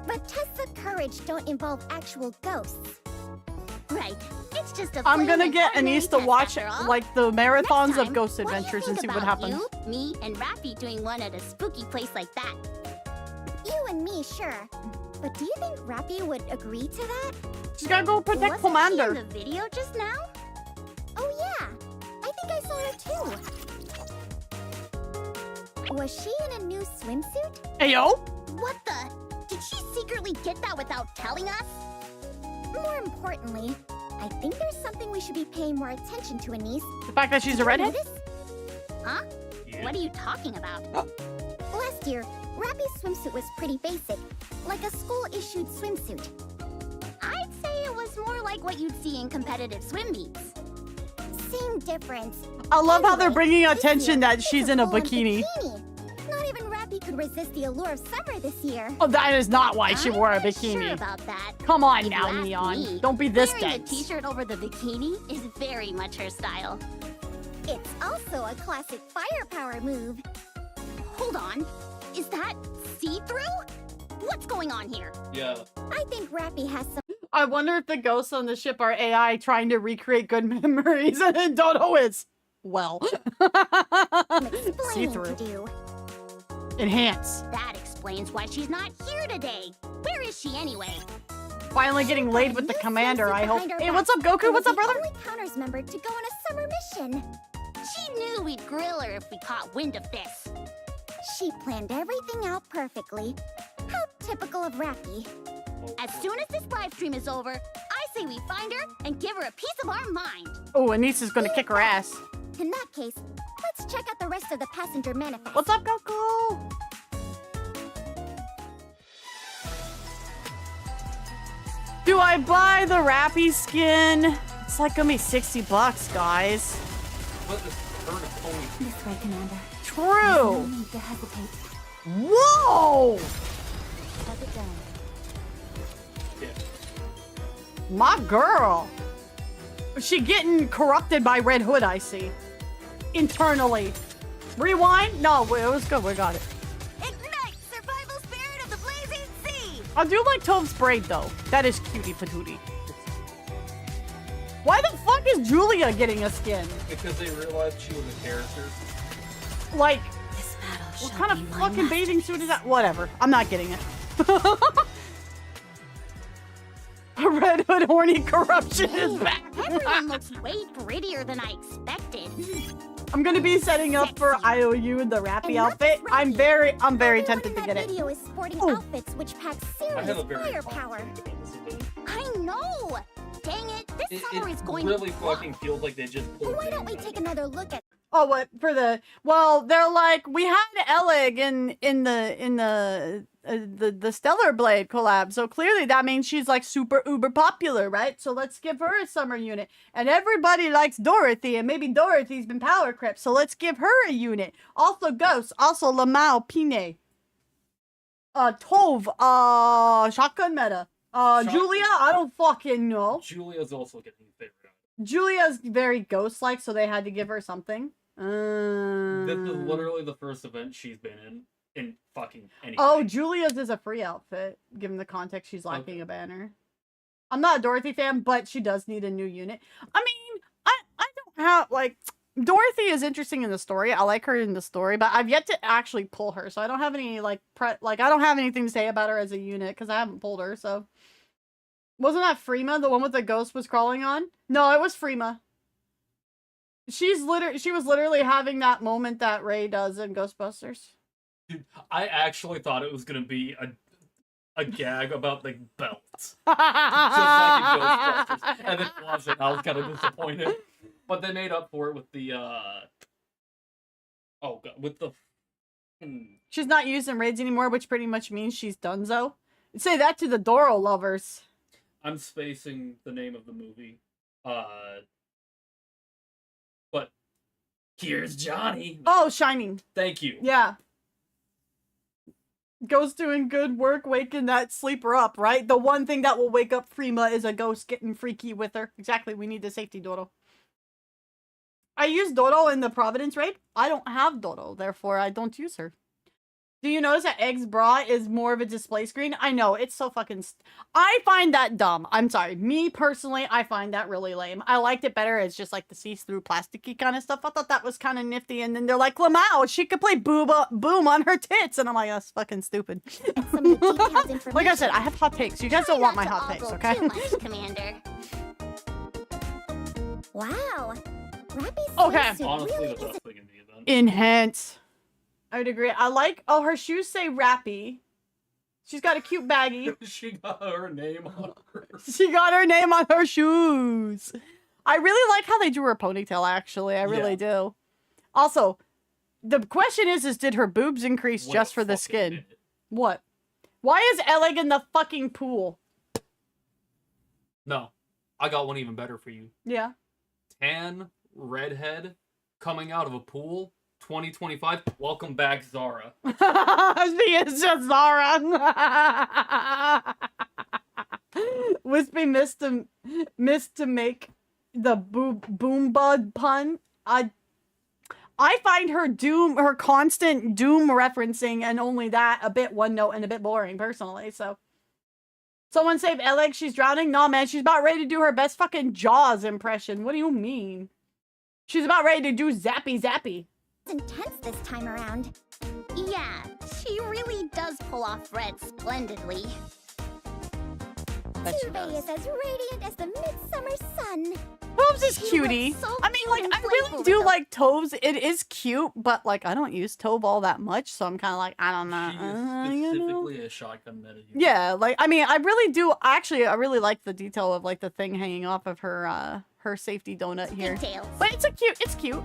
But tests of courage don't involve actual ghosts. Right. It's just a I'm plain gonna and get ordinary Anise to test watch after all. like the marathons Next of time, Ghost what do you Adventures and think see what about happens. You, me, and Rappy doing one at a spooky place like that. You and me, sure. But do you think Rappy would agree to that? She's gotta go protect Wasn't she Commander. in the video just now? Oh yeah, I think I saw her too. Was she in a new swimsuit? Hey yo! What the? Did she secretly get that without telling us? More importantly, I think there's something we should be paying more attention to, Anise. The fact that she's a redhead? Notice? Huh? Yeah. What are you talking about? Last year, Rappy's swimsuit was pretty basic, like a school-issued swimsuit. I'd say it was more like what you'd see in competitive swim meets. Same difference. I love how they're Anyway, bringing this attention year, that she's in a full-on bikini. Not even Rappy could resist the allure of summer this year. Oh, that is not why she wore a I'm not bikini. Sure about that. Come on If now, you ask Neon. me, Don't be this wearing dense. a t-shirt over the bikini is very much her style. It's also a classic firepower move. Hold on. Is that see-through? What's going on here? Yeah. I think Rappy has some I wonder if the ghosts on the ship are AI trying to recreate good memories and Dodo is, well, explaining see-through. to do. Enhance. That explains why she's not here today. Where is she anyway? Finally getting laid with the New commander, swimsuit I hope. behind her Hey, back what's up, Goku? and What's was up, brother? the only counters member to go on a summer mission. She knew we'd grill her if we caught wind of this. She planned everything out perfectly. How typical of Rappy. As soon as this live stream is over, I say we find her and give her a piece of our mind. Oh, Anise is gonna kick her ass. In that case, let's check out the rest of the passenger manifest. What's up, Goku? Do I buy the Rappy skin? It's like gonna be $60, guys. But this bird is only This way, Commander. No True. need to hesitate. Whoa! Shut it down. yeah. My girl. She getting corrupted by Red Hood, I see. Internally. Rewind? No, it was good. We got it. Ignite! Survival spirit of the blazing sea! I do like Tove's braid, though. That is cutie patootie. Why the fuck is Julia getting a skin? Because they realized she was a character. Like, This battle what shall kind be of my fucking bathing suit is that? Whatever. I'm not getting it. Red Hood horny corruption is back. Everyone looks way prettier than I expected. I'm gonna be setting up for IOU the Rappy And not outfit. just I'm Rappy. very Everyone tempted in to that get it. video is sporting Oh. outfits which pack I serious have a very firepower. I know! Dang it, this It summer is going really to fucking feels like they just pulled Why don't we things take out. another look at Oh, what for the? Well, they're like we had Ellig in the Stellar Blade collab, so clearly that means she's like super uber popular, right? So let's give her a summer unit, and everybody likes Dorothy, and maybe Dorothy's been power crept, so let's give her a unit. Also Ghost, also Lamau Pine, Tove, Shotgun Meta, Julia. I don't fucking know. Julia's also getting favorite out. Julia's very ghost-like, so they had to give her something. This is literally the first event she's been in fucking anything. Oh, Julia's is a free outfit, given the context she's lacking Okay. a banner. I'm not a Dorothy fan, but she does need a new unit. I mean, I don't have, like, Dorothy is interesting in the story. I like her in the story, but I've yet to actually pull her, so I don't have any, like, I don't have anything to say about her as a unit, because I haven't pulled her, so. Wasn't that Freema, the one with the ghost was crawling on? No, it was Freema. She was literally having that moment that Ray does in Ghostbusters. Dude, I actually thought it was gonna be a gag about the belt. Just like in Ghostbusters. And it wasn't. I was kind of disappointed. But they made up for it with the, oh, God, with the... She's not using raids anymore, which pretty much means she's donezo. Say that to the Doro lovers. I'm spacing the name of the movie. But here's Johnny. Oh, Shining. Thank you. Yeah. Ghost doing good work waking that sleeper up, right? The one thing that will wake up Frima is a ghost getting freaky with her. Exactly, we need the safety Dodo. I use Dodo in the Providence raid. I don't have Dodo, therefore I don't use her. Do you notice that Egg's bra is more of a display screen? I know, it's so fucking... I find that dumb. I'm sorry. Me, personally, I find that really lame. I liked it better as just like the see-through plasticky kind of stuff. I thought that was kind of nifty. And then they're like, Lamau, she could play boom on her tits. And I'm like, that's fucking stupid. Like I said, I have hot takes. You guys don't want my hot takes, okay? Too much, Commander. Wow. Rappy's Okay. swimsuit Honestly, really the is best thing in the event. Enhance. I would agree. I like... Oh, her shoes say Rappy. She's got a cute baggie. She got her name on her. She got her name on her shoes. I really like how they drew her ponytail, actually. I really do. Also, the question is did her boobs increase Wait just a for the fucking skin? minute. What? Why is Eleg in the fucking pool? No. I got one even better for you. Yeah. Tan, redhead, coming out of a pool, 2025. Welcome back, Zara. She is just Zara. Wispy missed to make the boom bud pun. I find her constant Doom referencing and only that a bit one note and a bit boring personally. So someone save Eleg, she's drowning. Nah, man, she's about ready to do her best fucking Jaws impression. What do you mean? She's about ready to do zappy zappy. intense this time around. Yeah, she really does pull off Red splendidly. Bet she Tuve does. is as radiant as the midsummer sun. Toves is She cutie. looks so I mean, like, cute and I really playful do with like Toves. It is cute, but, like, I don't use Tove all that much, so I'm kind of like, I don't know. She is you know? specifically a shotgun meta. Yeah, like, I mean, I really do. Actually, I really like the detail of, like, the thing hanging off of her, her safety donut here. Details. But it's it's cute.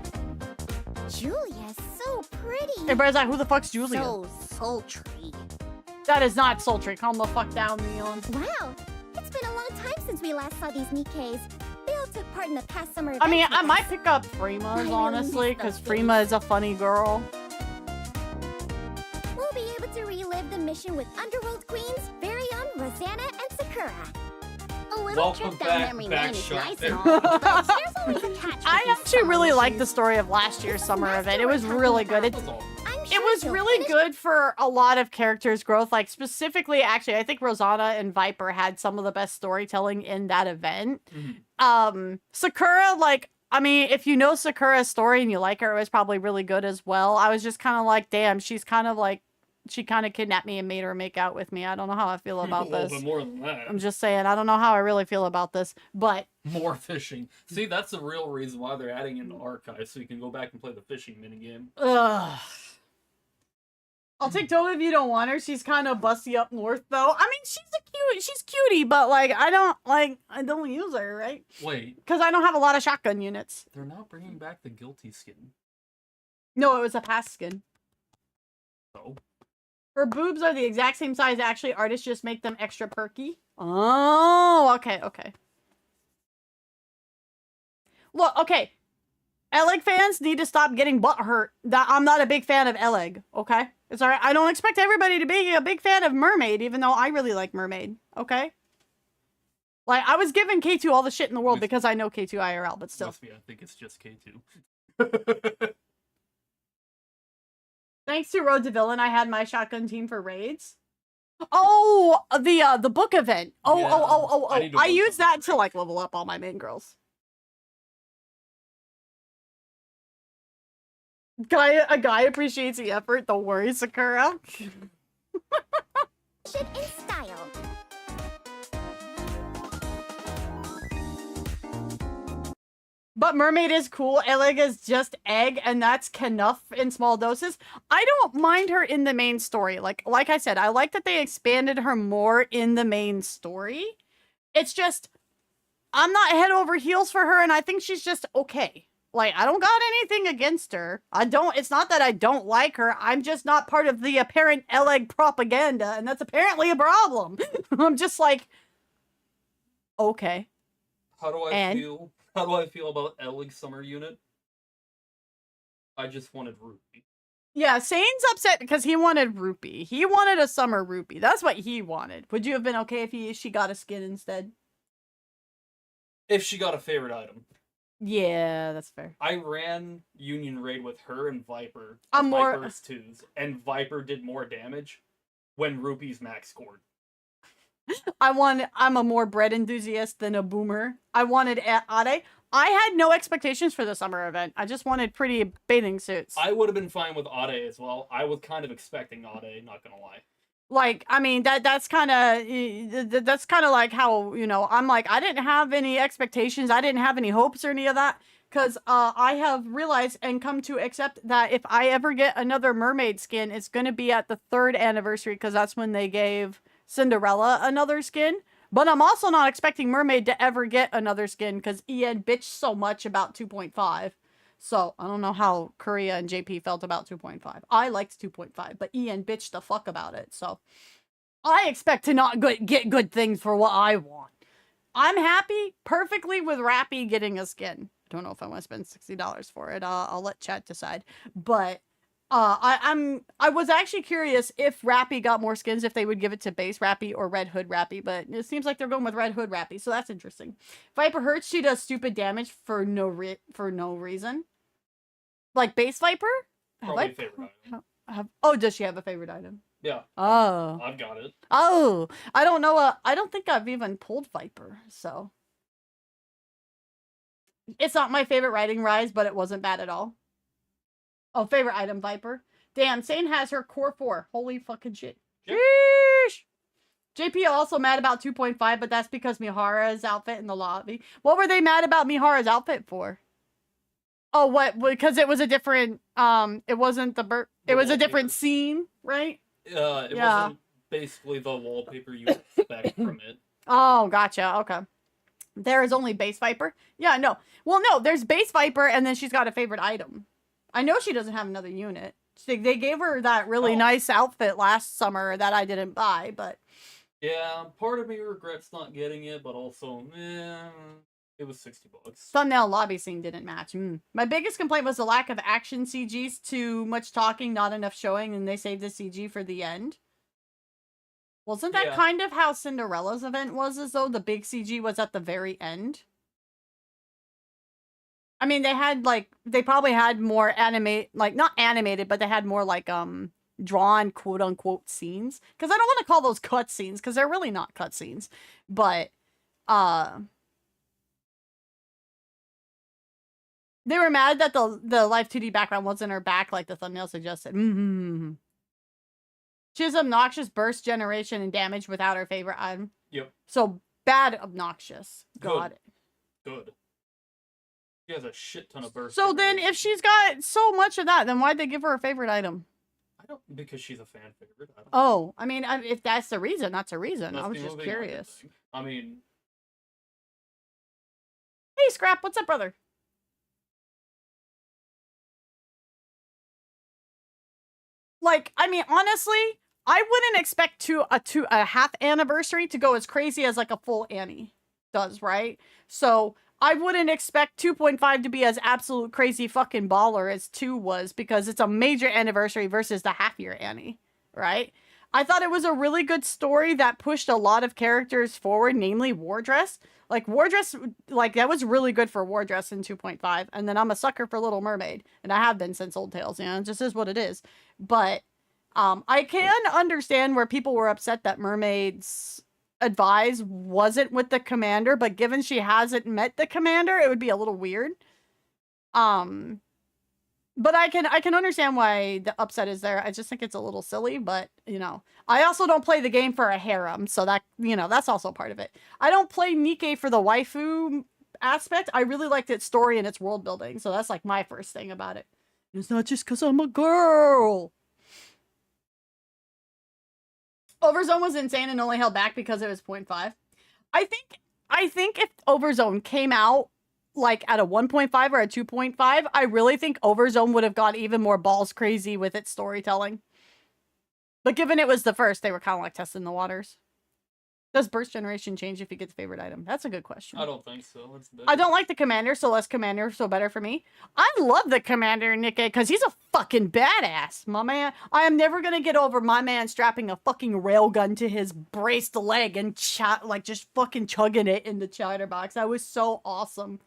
Julia's so pretty. Hey, Brad's like, who the fuck's Julia? So sultry. That is not sultry. Calm the fuck down, Neon. Wow, it's been a long time since we last saw these NIKKEs. They all took part in the past summer I mean, events I with might us. pick up Freema's, really honestly, miss because those Freema is a funny girl. We'll be able to relive the mission with Underworld Queens, very own Rosanna and Sakura. A little Welcome trip down back, memory back lane is shot nice there. and all, but there's always a catch with I these actually summer really like the missions. story of last year's summer event. It was Master really talking good. about. That's all. I'm It sure was she'll really finish good for a lot of characters' growth. Like, specifically, actually, I think Rosanna and Viper had some of the best storytelling in that event. Sakura, like, I mean, if you know Sakura's story and you like her, it was probably really good as well. I was just kind of like, damn, she's kind of like, she kind of kidnapped me and made her make out with me. I don't know how I feel about A little this. bit more than that. I'm just saying, I don't know how I really feel about this, but More fishing. See, that's the real reason why they're adding in the archive, so you can go back and play the fishing minigame. ugh. I'll take Tova if you don't want her. She's kind of busty up north, though. I mean, she's cutie, but like, I don't use her, right? Wait, Because I don't have a lot of shotgun units. they're not bringing back the guilty skin. No, it was a past skin. So, Her boobs are the exact same size. Actually, artists just make them extra perky. Oh, okay, okay. Look, okay. Eleg fans need to stop getting butthurt that I'm not a big fan of Eleg, okay? It's alright. I don't expect everybody to be a big fan of Mermaid, even though I really like Mermaid, okay? Like, I was giving K2 all the shit in the world because I know K2 IRL, but still. must be, I think it's just K2. Thanks to Road to Villain, I had my shotgun team for raids. Oh, the book event. Oh, Yeah, I need to I look used up that to, like, level up all my main girls. A guy appreciates the effort. Don't worry, Sakura. in style. But mermaid is cool. Eleg is just egg, and that's enough in small doses. I don't mind her in the main story. Like I said, I like that they expanded her more in the main story. It's just, I'm not head over heels for her, and I think she's just okay. Like, I don't got anything against her. It's not that I don't like her. I'm just not part of the apparent Eleg propaganda, and that's apparently a problem. I'm just like, okay. How do I feel? How do I feel about Eleg's summer unit? I just wanted Rupee. Yeah, Sane's upset because he wanted Rupee. He wanted a summer Rupee. That's what he wanted. Would you have been okay if she got a skin instead? If she got a favorite item. Yeah, that's fair. I ran Union Raid with her and Viper. Viper's 2s, and Viper did more damage when Rupee's max scored. I'm a more bread enthusiast than a boomer. I wanted Ade. I had no expectations for the summer event. I just wanted pretty bathing suits. I would have been fine with Ade as well. I was kind of expecting Ade, not gonna lie. Like, I mean, that's kind of like how, you know, I'm like, I didn't have any expectations. I didn't have any hopes or any of that. Because I have realized and come to accept that if I ever get another mermaid skin, it's going to be at the 3rd anniversary. Because that's when they gave Cinderella another skin. But I'm also not expecting Mermaid to ever get another skin. Because Ian bitched so much about 2.5. So, I don't know how Korea and JP felt about 2.5. I liked 2.5, but Ian bitched the fuck about it. So, I expect to not get good things for what I want. I'm happy perfectly with Rappy getting a skin. I don't know if I want to spend $60 for it. I'll let chat decide. But, I was actually curious if Rappy got more skins, if they would give it to base Rappy or Red Hood Rappy, but it seems like they're going with Red Hood Rappy, so that's interesting. Viper hurts, she does stupid damage for no reason. Like base Viper? Probably favorite item. Oh, does she have a favorite item? Yeah. Oh. I've got it. Oh. I don't know. I don't think I've even pulled Viper, so. It's not my favorite writing rise, but it wasn't bad at all. Oh, favorite item, Viper. Damn, Sane has her core 4. Holy fucking shit. Yep. Sheesh. JP also mad about 2.5, but that's because Mihara's outfit in the lobby. What were they mad about Mihara's outfit for? Oh, what? Because it was a different, it wasn't it was a different scene, right? It wasn't basically the wallpaper you expect from it. Oh, gotcha. Okay. There is only base Viper? Yeah, no. Well, no, there's base Viper, and then she's got a favorite item. I know she doesn't have another unit. They gave her that really nice outfit last summer that I didn't buy, but... Yeah, part of me regrets not getting it, but also, it was $60. Thumbnail lobby scene didn't match. My biggest complaint was the lack of action CGs. Too much talking, not enough showing, and they saved the CG for the end. Wasn't that kind of how Cinderella's event was, as though the big CG was at the very end? I mean, they probably had more not animated, but they had more drawn quote unquote scenes. Because I don't want to call those cut scenes, because they're really not cut scenes. But, they were mad that the live 2D background wasn't her back like the thumbnail suggested. She has obnoxious burst generation and damage without her favorite item. Yep. So bad obnoxious. Got it. Good. She has a shit ton of burst. So then if she's got so much of that, then why'd they give her a favorite item? Because she's a fan favorite. Oh, I mean, if that's the reason, that's a reason. That's I was just curious. I mean... Hey, Scrap, what's up, brother? Like, I mean, honestly, I wouldn't expect a half anniversary to go as crazy as like a full Annie does, right? So I wouldn't expect 2.5 to be as absolute crazy fucking baller as 2 was, because it's a major anniversary versus the half year Annie, right? I thought it was a really good story that pushed a lot of characters forward, namely Wardress. Like, Wardress, that was really good for Wardress in 2.5. And then I'm a sucker for Little Mermaid. And I have been since Old Tales, you know, it just is what it is. But, I can understand where people were upset that Mermaid's advise wasn't with the commander, but given she hasn't met the commander, it would be a little weird. But I can understand why the upset is there. I just think it's a little silly, but, you know. I also don't play the game for a harem, so that, you know, that's also part of it. I don't play NIKKE for the waifu aspect, I really liked its story and its world building. So that's like my first thing about it. It's not just because I'm a girl. Overzone was insane and only held back because it was 0.5. I think if Overzone came out like at a 1.5 or a 2.5, I really think Overzone would have got even more balls crazy with its storytelling. But given it was the first, they were kind of like testing the waters. Does burst generation change if you get the favorite item? That's a good question. I don't think so. I don't like the commander, so less commander, so better for me. I love the commander, NIKKE, because he's a fucking badass, my man. I am never going to get over my man strapping a fucking railgun to his braced leg and like just fucking chugging it in the chatterbox. That was so awesome.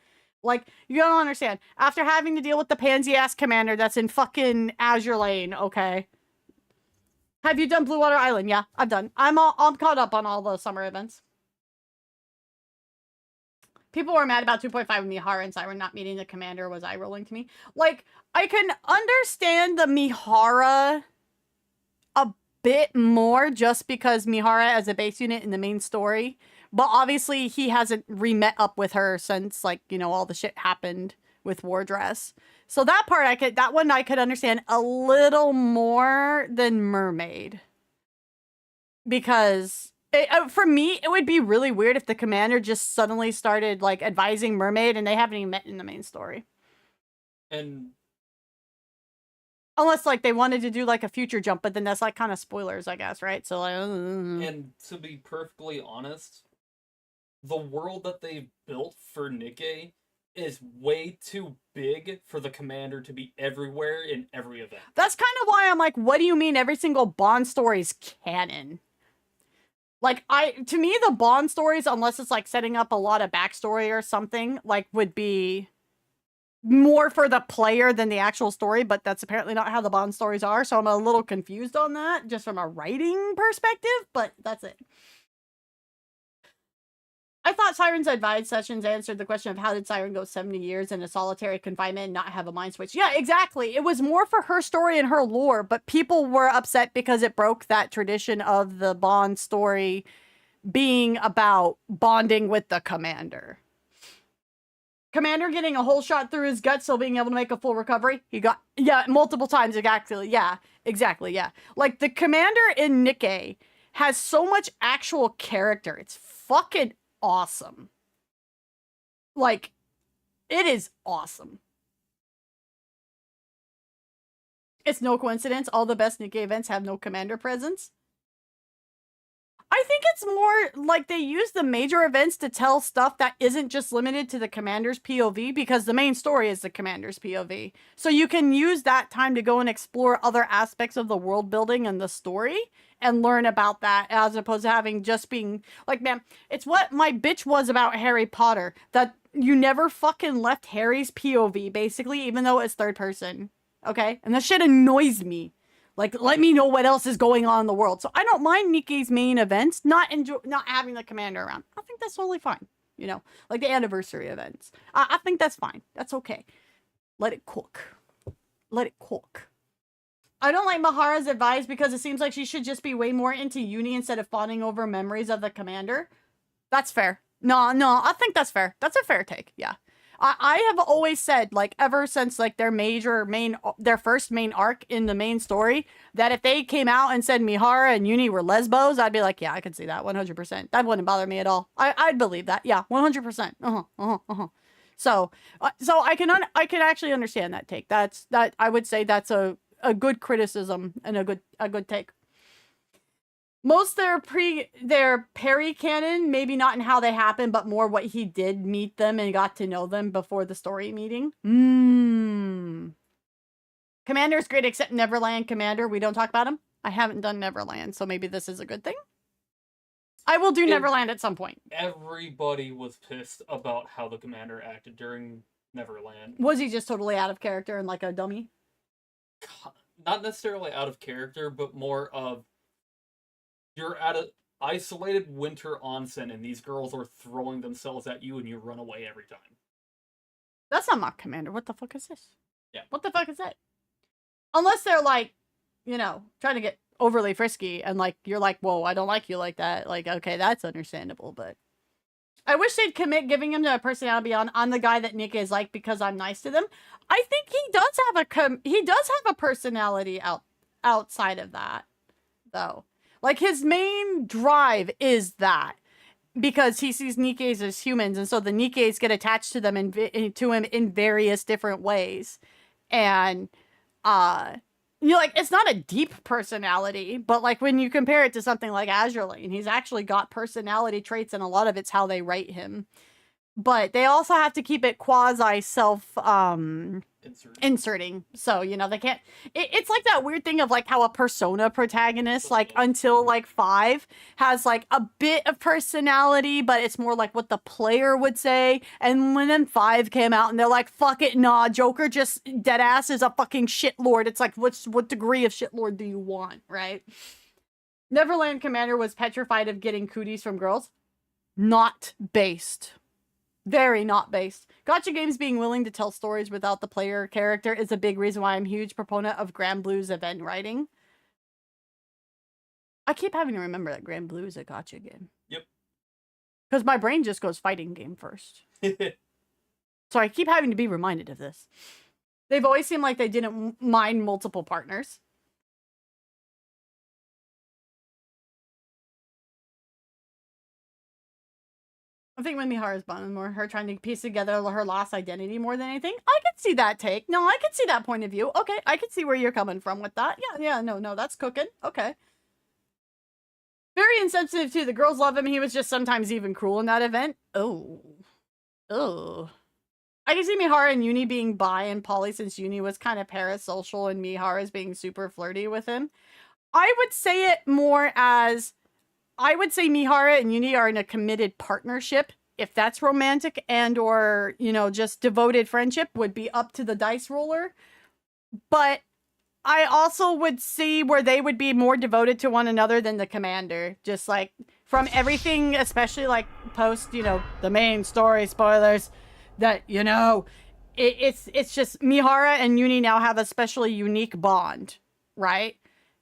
Like, you don't understand. After having to deal with the pansy-ass commander that's in fucking Azure Lane, okay? Have you done Blue Water Island? Yeah, I've done. I'm caught up on all the summer events. People were mad about 2.5 with Mihara and Siren not meeting the commander was eye-rolling to me. Like, I can understand the Mihara a bit more just because Mihara as a base unit in the main story. But obviously, he hasn't re-met up with her since, like, you know, all the shit happened with War Dress. So that part I could understand a little more than Mermaid. Because for me, it would be really weird if the commander just suddenly started like advising Mermaid and they haven't even met in the main story. And unless like they wanted to do like a future jump, but then that's like kind of spoilers, I guess, right? So like, and to be perfectly honest, the world that they've built for NIKKE is way too big for the commander to be everywhere in every event. That's kind of why I'm like, what do you mean every single Bond story is canon? Like, to me, the Bond stories, unless it's like setting up a lot of backstory or something, like would be more for the player than the actual story, but that's apparently not how the Bond stories are, so I'm a little confused on that, just from a writing perspective, but that's it. I thought Siren's advice sessions answered the question of how did Siren go 70 years in a solitary confinement and not have a mind switch. Yeah, exactly. It was more for her story and her lore, but people were upset because it broke that tradition of the Bond story being about bonding with the commander. Commander getting a hole shot through his gut, still being able to make a full recovery. He got, yeah, multiple times, exactly. Yeah, exactly, yeah. Like, the commander in NIKKE has so much actual character. It's fucking awesome. Like, it is awesome. It's no coincidence all the best NIKKE events have no commander presence. I think it's more like they use the major events to tell stuff that isn't just limited to the commander's POV, because the main story is the commander's POV. So you can use that time to go and explore other aspects of the world building and the story and learn about that, as opposed to having just being like, man, it's what my bitch was about Harry Potter, that you never fucking left Harry's POV, basically, even though it's third person. Okay? And that shit annoys me. Like, let me know what else is going on in the world. So I don't mind NIKKE's main events not having the commander around. I think that's totally fine. You know, like the anniversary events. I think that's fine. That's okay. Let it cook. Let it cook. I don't like Mihara's advice because it seems like she should just be way more into uni instead of fawning over memories of the commander. That's fair. No, I think that's fair. That's a fair take. Yeah. I have always said, like, ever since, like, their first main arc in the main story, that if they came out and said Mihara and Uni were lesbos, I'd be like, yeah, I could see that, 100%. That wouldn't bother me at all. I'd believe that. Yeah, 100%. So I can actually understand that take. I would say that's a good criticism and a good take. Most their Perry canon, maybe not in how they happened, but more what he did meet them and got to know them before the story meeting. Commander's great except Neverland Commander. We don't talk about him. I haven't done Neverland, so maybe this is a good thing. I will do Neverland at some point. Everybody was pissed about how the commander acted during Neverland. Was he just totally out of character and like a dummy? Not necessarily out of character, but more of, you're at an isolated winter onsen and these girls are throwing themselves at you and you run away every time. That's not my commander. What the fuck is this? Yeah. What the fuck is that? Unless they're like, you know, trying to get overly frisky and like, you're like, whoa, I don't like you like that. Like, okay, that's understandable, but I wish they'd commit giving him the personality on I'm the guy that Nick is like because I'm nice to them. I think he does have a personality outside of that, though. Like, his main drive is that. Because he sees Nikke's as humans, and so the Nikke's get attached to them to him in various different ways. And like, it's not a deep personality, but like when you compare it to something like Azurlane, he's actually got personality traits, and a lot of it's how they write him. But they also have to keep it quasi self inserting. So, you know, they can't it's like that weird thing of like how a Persona protagonist, like until like 5, has like a bit of personality, but it's more like what the player would say. And when then 5 came out and they're like, fuck it, nah, Joker just dead ass is a fucking shitlord. It's like, what degree of shitlord do you want, right? Neverland Commander was petrified of getting cooties from girls. Not based. Very not based. Gacha games being willing to tell stories without the player character is a big reason why I'm a huge proponent of Grand Blue's event writing. I keep having to remember that Grand Blue is a gacha game. Yep. Because my brain just goes fighting game first. So I keep having to be reminded of this. They've always seemed like they didn't mind multiple partners. I think when Mihara's bonding more, her trying to piece together her lost identity more than anything. I can see that take. No, I can see that point of view. Okay, I can see where you're coming from with that. Yeah, no, that's cooking. Okay. Very insensitive too. The girls love him. He was just sometimes even cruel in that event. Oh. I can see Mihara and Uni being bi and poly since Uni was kind of parasocial and Mihara's being super flirty with him. I would say it more as... I would say Mihara and Uni are in a committed partnership. If that's romantic and or, you know, just devoted friendship would be up to the dice roller. But I also would see where they would be more devoted to one another than the commander. Just like from everything, especially like post, you know, the main story spoilers that, you know, it's just Mihara and Uni now have a especially unique bond, right?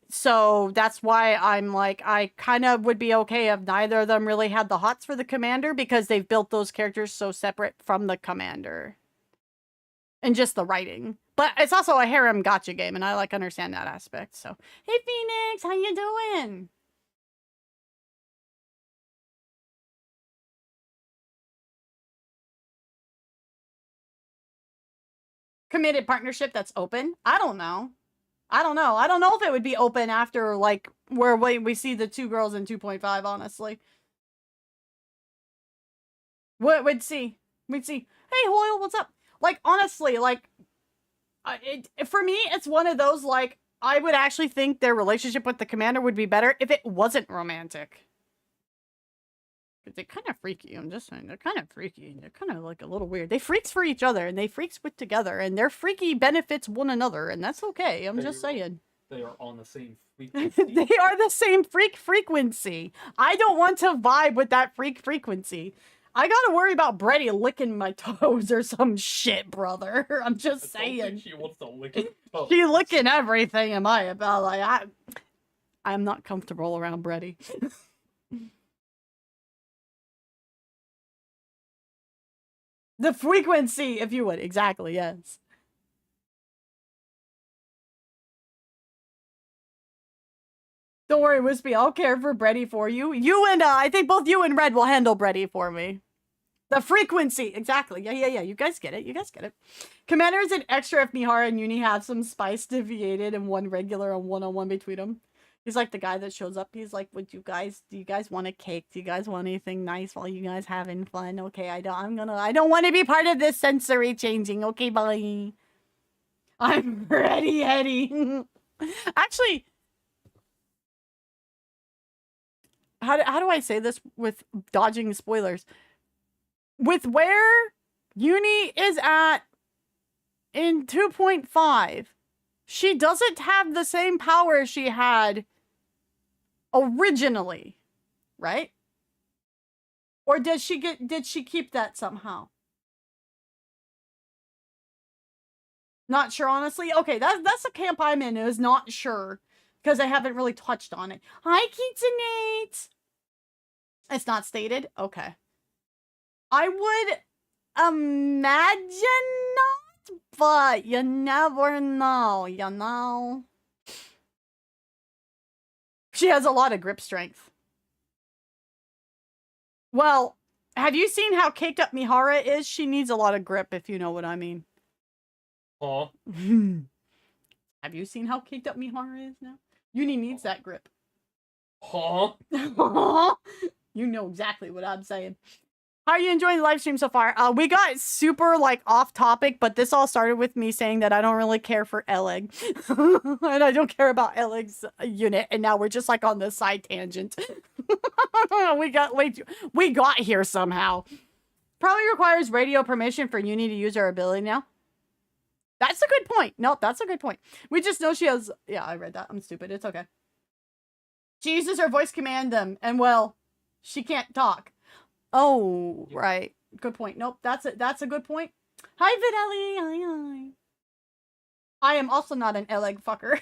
So that's why I'm like, I kind of would be okay if neither of them really had the hots for the commander because they've built those characters so separate from the commander. And just the writing. But it's also a harem gacha game, and I like understand that aspect. So, hey Phoenix, how you doing? Committed partnership that's open? I don't know. I don't know if it would be open after, like, where we see the 2 girls in 2.5, honestly. We'd see. Hey, Hoyle, what's up? Like, honestly, like, for me, it's one of those, like, I would actually think their relationship with the commander would be better if it wasn't romantic. They're kind of freaky, I'm just saying. They're kind of freaky. They're kind of, like, a little weird. They freaks for each other, and they freaks with together, and their freaky benefits one another, and that's okay. I'm just saying. They are on the same frequency. They are the same frequency. I don't want to vibe with that frequency. I gotta worry about Bretty licking my toes or some shit, brother. I'm just saying. Don't think she wants to lick your toes. She licking everything, am I about? Like, I'm not comfortable around Bretty. The frequency, if you would. Exactly, yes. Don't worry, Wispy. I'll care for Bretty for you. You and, I think both you and Red will handle Bretty for me. The frequency. Exactly. Yeah. You guys get it. Commander is an extra if Mihara and Uni have some spice deviated and one regular and one-on-one between them. He's like the guy that shows up. He's like, do you guys want a cake? Do you guys want anything nice while you guys having fun? Okay, I don't want to be part of this sensory changing. Okay, bye. I'm ready, Eddie. Actually, how do I say this with dodging spoilers? With where Uni is at in 2.5, she doesn't have the same power she had originally, right? Or did she keep that somehow? Not sure, honestly. Okay, that's the camp I'm in, is not sure. Because I haven't really touched on it. Hi, Kitsunate! It's not stated? Okay. I would imagine not, but you never know, you know? She has a lot of grip strength. Well, have you seen how caked up Mihara is? She needs a lot of grip, if you know what I mean. Huh? Have you seen how caked up Mihara is now? Uni needs that grip. Huh? You know exactly what I'm saying. How are you enjoying the live stream so far? We got super like off topic, but this all started with me saying that I don't really care for Eleg. And I don't care about Eleg's unit, and now we're just like on this side tangent. we got here somehow. Probably requires radio permission for Uni to use her ability now. That's a good point. No, that's a good point. We just know she has... Yeah, I read that. I'm stupid. It's okay. She uses her voice command them, and well, she can't talk. Oh, right. Good point. Nope, that's a good point. Hi, Videli. Hi. I am also not an Eleg fucker.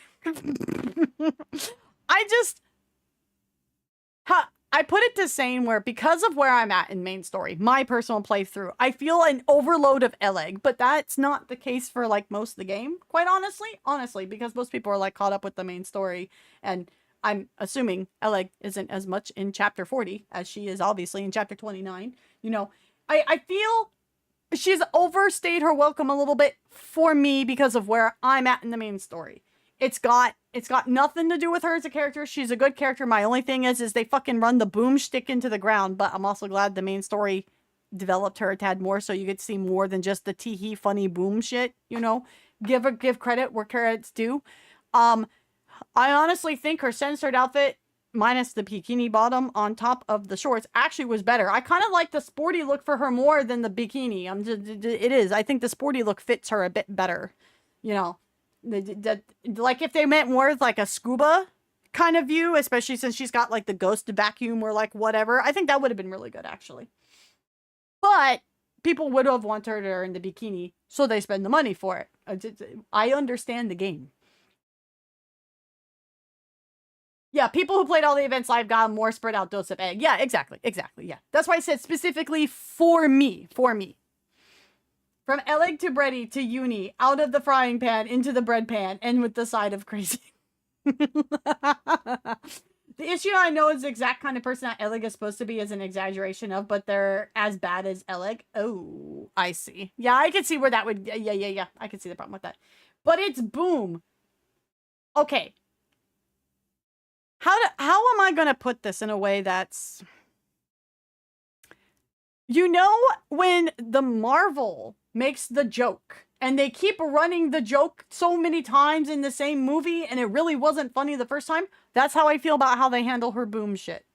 I put it to saying where, because of where I'm at in main story, my personal playthrough, I feel an overload of Eleg, but that's not the case for like most of the game, quite honestly, because most people are like caught up with the main story, and I'm assuming Eleg isn't as much in chapter 40 as she is obviously in chapter 29. You know, I feel she's overstayed her welcome a little bit for me because of where I'm at in the main story. It's got nothing to do with her as a character. She's a good character. My only thing is they fucking run the boomstick into the ground, but I'm also glad the main story developed her a tad more so you get to see more than just the tee-hee funny boom shit, you know? Give credit where credit's due. I honestly think her censored outfit, minus the bikini bottom on top of the shorts, actually was better. I kind of like the sporty look for her more than the bikini. It is. I think the sporty look fits her a bit better. You know, like if they meant more like a scuba kind of view, especially since she's got like the ghost vacuum or like whatever. I think that would have been really good actually. But people would have wanted her in the bikini, so they spend the money for it. I understand the game. Yeah, people who played all the events live got a more spread out dose of egg. Yeah, exactly, yeah. That's why I said specifically for me. From Eleg to Bready to Uni, out of the frying pan into the bread pan, and with the side of crazy. The issue I know is the exact kind of person that Eleg is supposed to be is an exaggeration of, but they're as bad as Eleg. Oh, I see. Yeah, I can see where that would... Yeah. I can see the problem with that. But it's boom. Okay. How am I going to put this in a way that's... You know when the Marvel makes the joke, and they keep running the joke so many times in the same movie, and it really wasn't funny the first time? That's how I feel about how they handle her boom shit.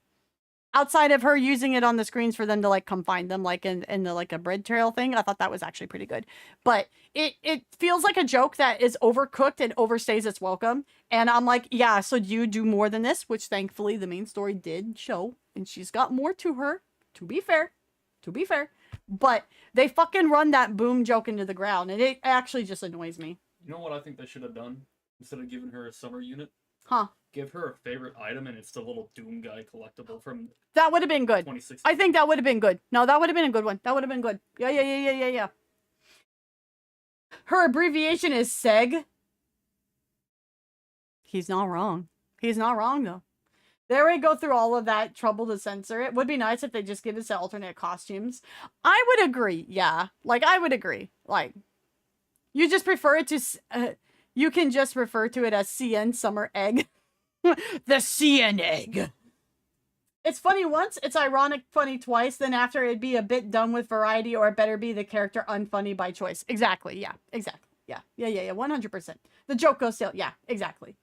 Outside of her using it on the screens for them to, like, come find them, like, in the, like, a bread trail thing, I thought that was actually pretty good. But it feels like a joke that is overcooked and overstays its welcome. And I'm like, yeah, so you do more than this, which thankfully the main story did show. And she's got more to her, to be fair. But they fucking run that boom joke into the ground, and it actually just annoys me. You know what I think they should have done? Instead of giving her a summer unit? Huh. Give her a favorite item, and it's the little Doom guy collectible from... That would have been good. 2016. I think that would have been good. No, that would have been a good one. That would have been good. Yeah. Her abbreviation is SEG. He's not wrong. He's not wrong, though. There we go through all of that trouble to censor it. Would be nice if they just give us alternate costumes. I would agree, yeah. Like, I would agree. Like, you just prefer it to... you can just refer to it as CN Summer Egg. The CN Egg. It's funny once, it's ironic funny twice, then after it'd be a bit dumb with variety, or it better be the character unfunny by choice. Exactly, yeah. Exactly. Yeah, 100%. The joke goes still, yeah, exactly.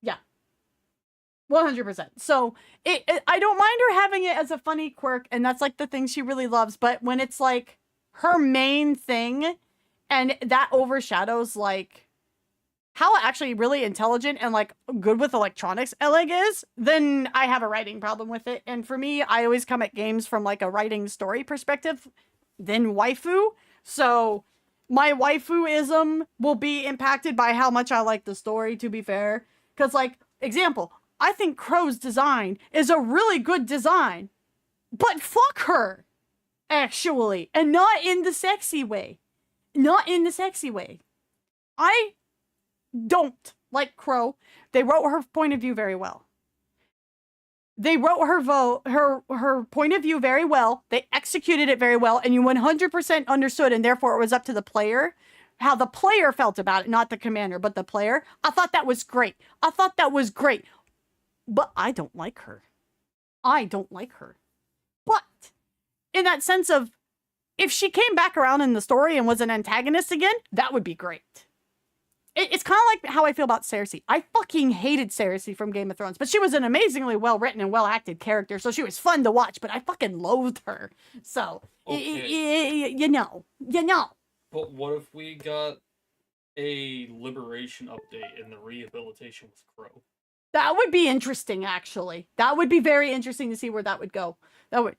Yeah. 100%. So I don't mind her having it as a funny quirk, and that's like the thing she really loves. But when it's like her main thing, and that overshadows like how actually really intelligent and like good with electronics Eleg is, then I have a writing problem with it. And for me, I always come at games from like a writing story perspective, then waifu. So my waifuism will be impacted by how much I like the story, to be fair. Because like, example, I think Crow's design is a really good design, but fuck her. actually, and not in the sexy way. Not in the sexy way. I don't like Crow. They wrote her point of view very well. They wrote her point of view very well. They executed it very well, and you 100% understood, and therefore it was up to the player how the player felt about it, not the commander, but the player. I thought that was great. I thought that was great. But I don't like her. I don't like her. But in that sense of, if she came back around in the story and was an antagonist again, that would be great. It's kind of like how I feel about Cersei. I fucking hated Cersei from Game of Thrones, but she was an amazingly well-written and well-acted character, so she was fun to watch, but I fucking loathed her. So, Okay. you know. But what if we got a liberation update and the rehabilitation was Crow? That would be interesting, actually. That would be very interesting to see where that would go. That would...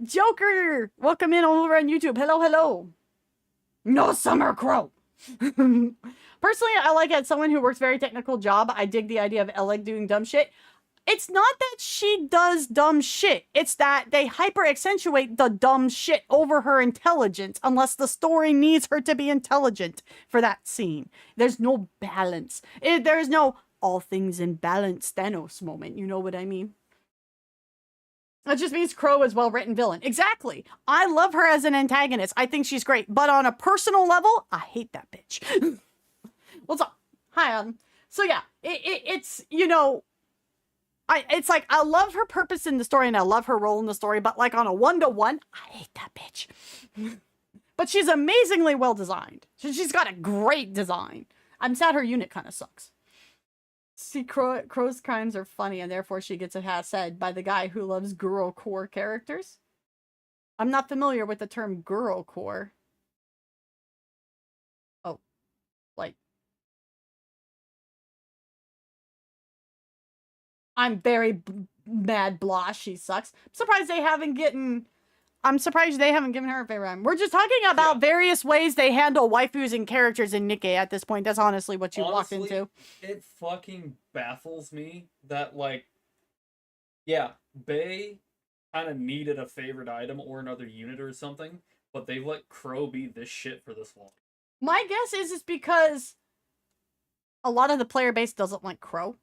Joker! Welcome in over on YouTube. Hello, hello. No Summer Crow! Personally, I like it as someone who works very technical job. I dig the idea of Eleg doing dumb shit. It's not that she does dumb shit. It's that they hyper accentuate the dumb shit over her intelligence unless the story needs her to be intelligent for that scene. There's no balance. There's no all things in balance Thanos moment. You know what I mean? That just means Crow is well-written villain. Exactly. I love her as an antagonist. I think she's great. But on a personal level, I hate that bitch. What's up? Hi, so yeah, it's, you know, it's like, I love her purpose in the story and I love her role in the story, but like on a 1-to-1, I hate that bitch. But she's amazingly well-designed. She's got a great design. I'm sad her unit kind of sucks. See, Crow's crimes are funny, and therefore she gets a hat said by the guy who loves girl core characters. I'm not familiar with the term girl core. Oh, like... I'm very mad blah, she sucks. I'm surprised they haven't given her a favorite. We're just talking about various ways they handle waifus and characters in NIKKE at this point. That's honestly what you walked into. It fucking baffles me that, like, yeah, Bae kind of needed a favorite item or another unit or something, but they let Crow be this shit for this long. My guess is it's because a lot of the player base doesn't like Crow.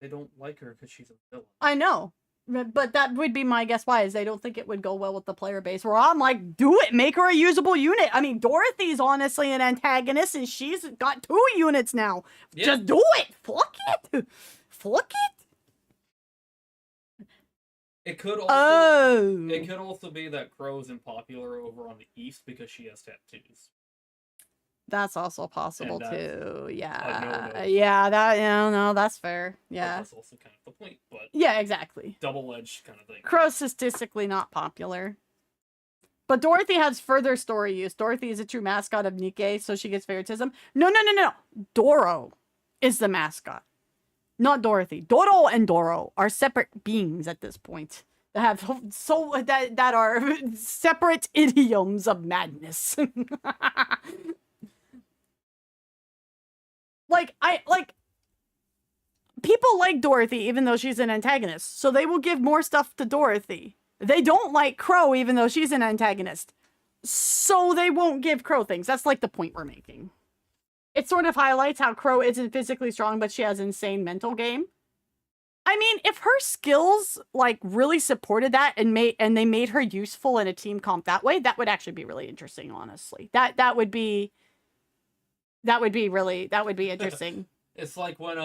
They don't like her because she's a villain. I know. But that would be my guess why, is they don't think it would go well with the player base. Where I'm like, do it, make her a usable unit. I mean, Dorothy's honestly an antagonist, and she's got 2 units now. Yeah. Just do it! Fuck it! Fuck it! It could also be that Crow's unpopular over on the East because she has tattoos. That's also possible too. Yeah. No. Yeah, that's fair. Yeah. That's also kind of the point, but yeah, exactly. Double-edged kind of thing. Crow's statistically not popular. But Dorothy has further story use. Dorothy is a true mascot of NIKKE, so she gets favoritism. No. Doro is the mascot. Not Dorothy. Doro and Doro are separate beings at this point. That have that are separate idioms of madness. People like Dorothy even though she's an antagonist, so they will give more stuff to Dorothy. They don't like Crow even though she's an antagonist, so they won't give Crow things. That's like the point we're making. It sort of highlights how Crow isn't physically strong, but she has insane mental game. I mean, if her skills like really supported that and they made her useful in a team comp that way, that would actually be really interesting, honestly. That would be interesting. It's like when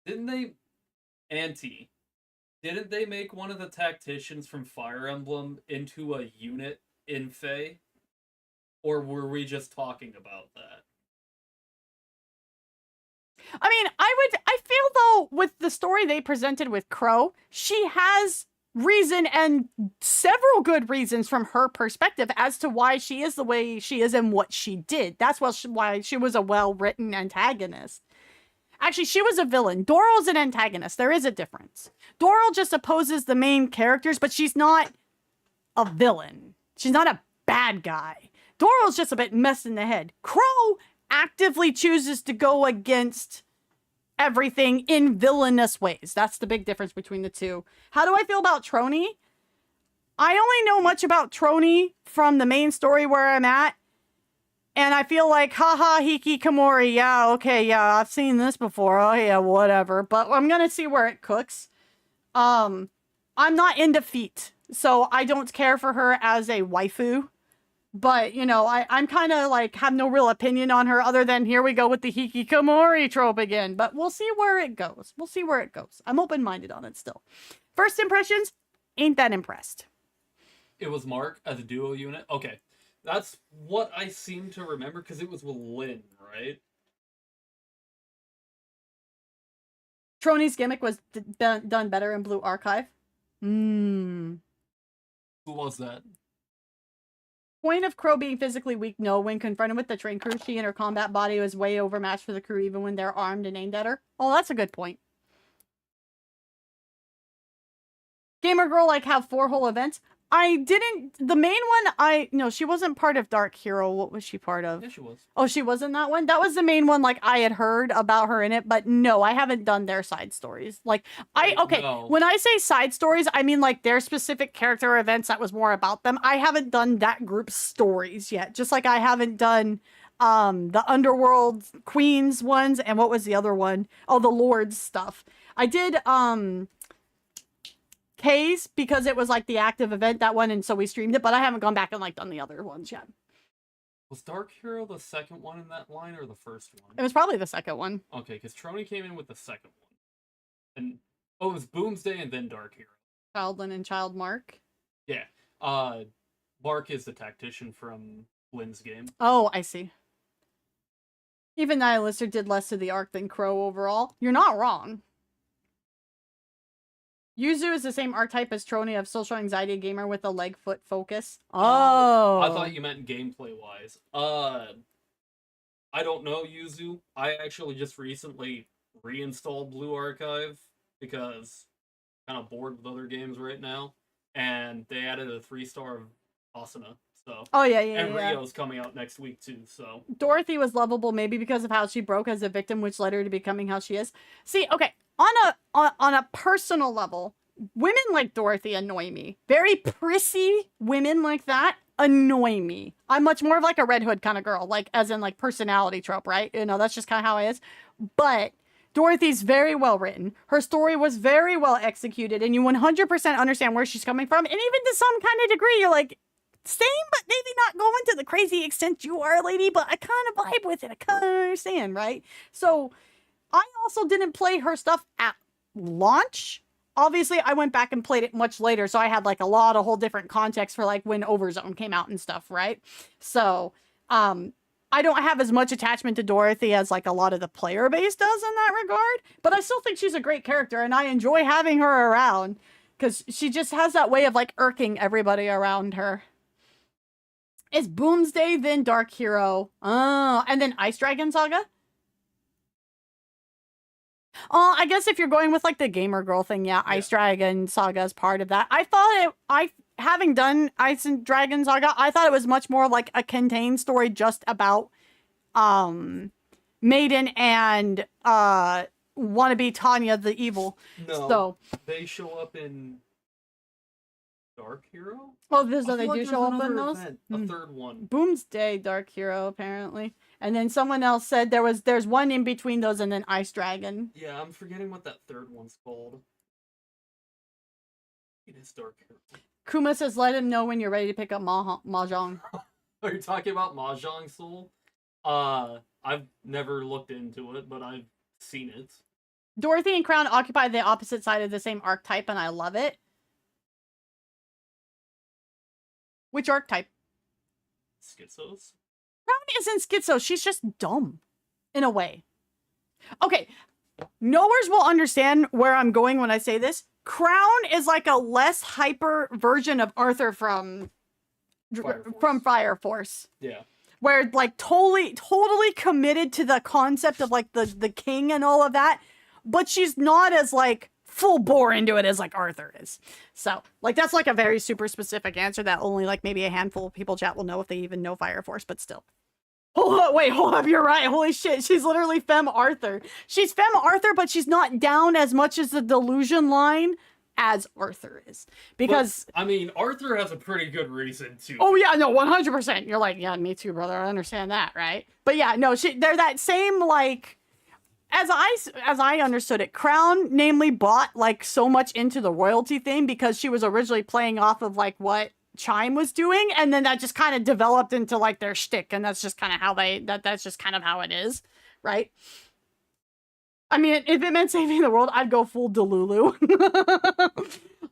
didn't they make one of the tacticians from Fire Emblem into a unit in Fae? Or were we just talking about that? I mean, I feel though with the story they presented with Crow, she has reason and several good reasons from her perspective as to why she is the way she is and what she did. That's why she was a well-written antagonist. Actually, she was a villain. Doro's an antagonist. There is a difference. Doro just opposes the main characters, but she's not a villain. She's not a bad guy. Doro's just a bit messed in the head. Crow actively chooses to go against everything in villainous ways. That's the big difference between the two. How do I feel about Trony? I only know much about Trony from the main story where I'm at. And I feel like, haha, hikikomori, yeah, okay, yeah, I've seen this before, oh yeah, whatever. But I'm gonna see where it cooks. I'm not into feet, so I don't care for her as a waifu. But, you know, I'm kind of like, have no real opinion on her other than here we go with the hikikomori trope again. But we'll see where it goes. We'll see where it goes. I'm open-minded on it still. First impressions, ain't that impressed. It was Mark as a duo unit? Okay. That's what I seem to remember, because it was with Lynn, right? Trony's gimmick was done better in Blue Archive. Who was that? Point of Crow being physically weak, no. When confronted with the train crew, she and her combat body was way overmatched for the crew, even when they're armed and aimed at her. Oh, that's a good point. Gamer Girl, like, have 4 whole events. I didn't... The main one, no, she wasn't part of Dark Hero. What was she part of? Yeah, she was. Oh, she was in that one? That was the main one, like, I had heard about her in it, but no, I haven't done their side stories. Like, okay, no. When I say side stories, I mean, like, their specific character events that was more about them. I haven't done that group's stories yet, just like I haven't done, the Underworld Queens ones, and what was the other one? Oh, the Lords stuff. I did, K's because it was like the active event, that one, and so we streamed it, but I haven't gone back and like done the other ones yet. Was Dark Hero the second one in that line or the first one? It was probably the second one. Okay, because Trony came in with the second one. And it was Boomsday and then Dark Hero. Child Lynn and Child Mark. Yeah. Mark is the tactician from Lynn's game. Oh, I see. Even Nihilister did less to the arc than Crow overall. You're not wrong. Yuzu is the same archetype as Trony of social anxiety gamer with a leg-foot focus. Oh. I thought you meant gameplay-wise. I don't know Yuzu. I actually just recently reinstalled Blue Archive because I'm kind of bored with other games right now. And they added a 3-star Asuna. So. Oh, yeah. And Rio's coming out next week, too, so. Dorothy was lovable maybe because of how she broke as a victim, which led her to becoming how she is. See, okay. On a personal level, women like Dorothy annoy me. Very prissy women like that annoy me. I'm much more of like a Red Hood kind of girl, like as in like personality trope, right? You know, that's just kind of how I is. But Dorothy's very well written. Her story was very well executed, and you 100% understand where she's coming from. And even to some kind of degree, you're like, same, but maybe not going to the crazy extent you are, lady, but I kind of vibe with it. I kind of understand, right? So I also didn't play her stuff at launch. Obviously, I went back and played it much later, so I had like a whole different context for like when Overzone came out and stuff, right? So, I don't have as much attachment to Dorothy as like a lot of the player base does in that regard, but I still think she's a great character, and I enjoy having her around because she just has that way of like irking everybody around her. It's Boomsday, then Dark Hero, and then Ice Dragon Saga. I guess if you're going with like the gamer girl thing, yeah, Ice Dragon Saga is part of that. I thought having done Ice and Dragon Saga, I thought it was much more like a contained story just about Maiden and wannabe Tanya the evil. No, so they show up in Dark Hero? Oh, so they do show up in those? A third one. Boomsday Dark Hero, apparently. And then someone else said there's one in between those and then Ice Dragon. Yeah, I'm forgetting what that third one's called. It is Dark Hero. Kuma says, let him know when you're ready to pick up Mahjong. Are you talking about Mahjong Soul? I've never looked into it, but I've seen it. Dorothy and Crown occupy the opposite side of the same archetype, and I love it. Which archetype? Schizos? Crown isn't schizo. She's just dumb. In a way. Okay. Knowers will understand where I'm going when I say this. Crown is like a less hyper version of Arthur from Fire Force. Yeah. Where like totally committed to the concept of like the king and all of that. But she's not as like full bore into it as like Arthur is. So like that's like a very super specific answer that only like maybe a handful of people chat will know if they even know Fire Force, but still. Hold up, you're right. Holy shit, she's literally Femme Arthur. She's Femme Arthur, but she's not down as much as the Delusion line as Arthur is. Because But, I mean, Arthur has a pretty good reason to. oh yeah, no, 100%. You're like, yeah, me too, brother. I understand that, right? But yeah, no, they're that same, like, as I understood it, Crown namely bought like so much into the royalty thing because she was originally playing off of like what Chime was doing, and then that just kind of developed into like their shtick, and that's just kind of how that's just kind of how it is, right? I mean, if it meant saving the world, I'd go full Delulu.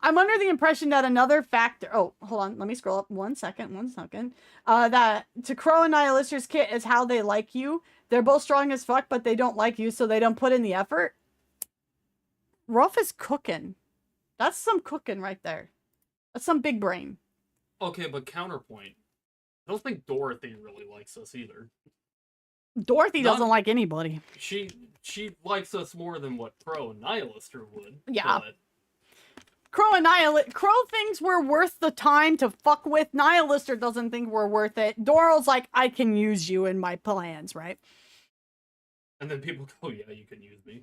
I'm under the impression that another factor... Oh, hold on. Let me scroll up one second. That to Crow and Nihilister's kit is how they like you. They're both strong as fuck, but they don't like you, so they don't put in the effort. Ruff is cooking. That's some cooking right there. That's some big brain. Okay, but counterpoint. I don't think Dorothy really likes us either. Dorothy doesn't like anybody. She likes us more than what Crow and Nihilister would. Yeah. But... Crow thinks we're worth the time to fuck with. Nihilister doesn't think we're worth it. Doro's like, I can use you in my plans, right? And then people go, yeah, you can use me.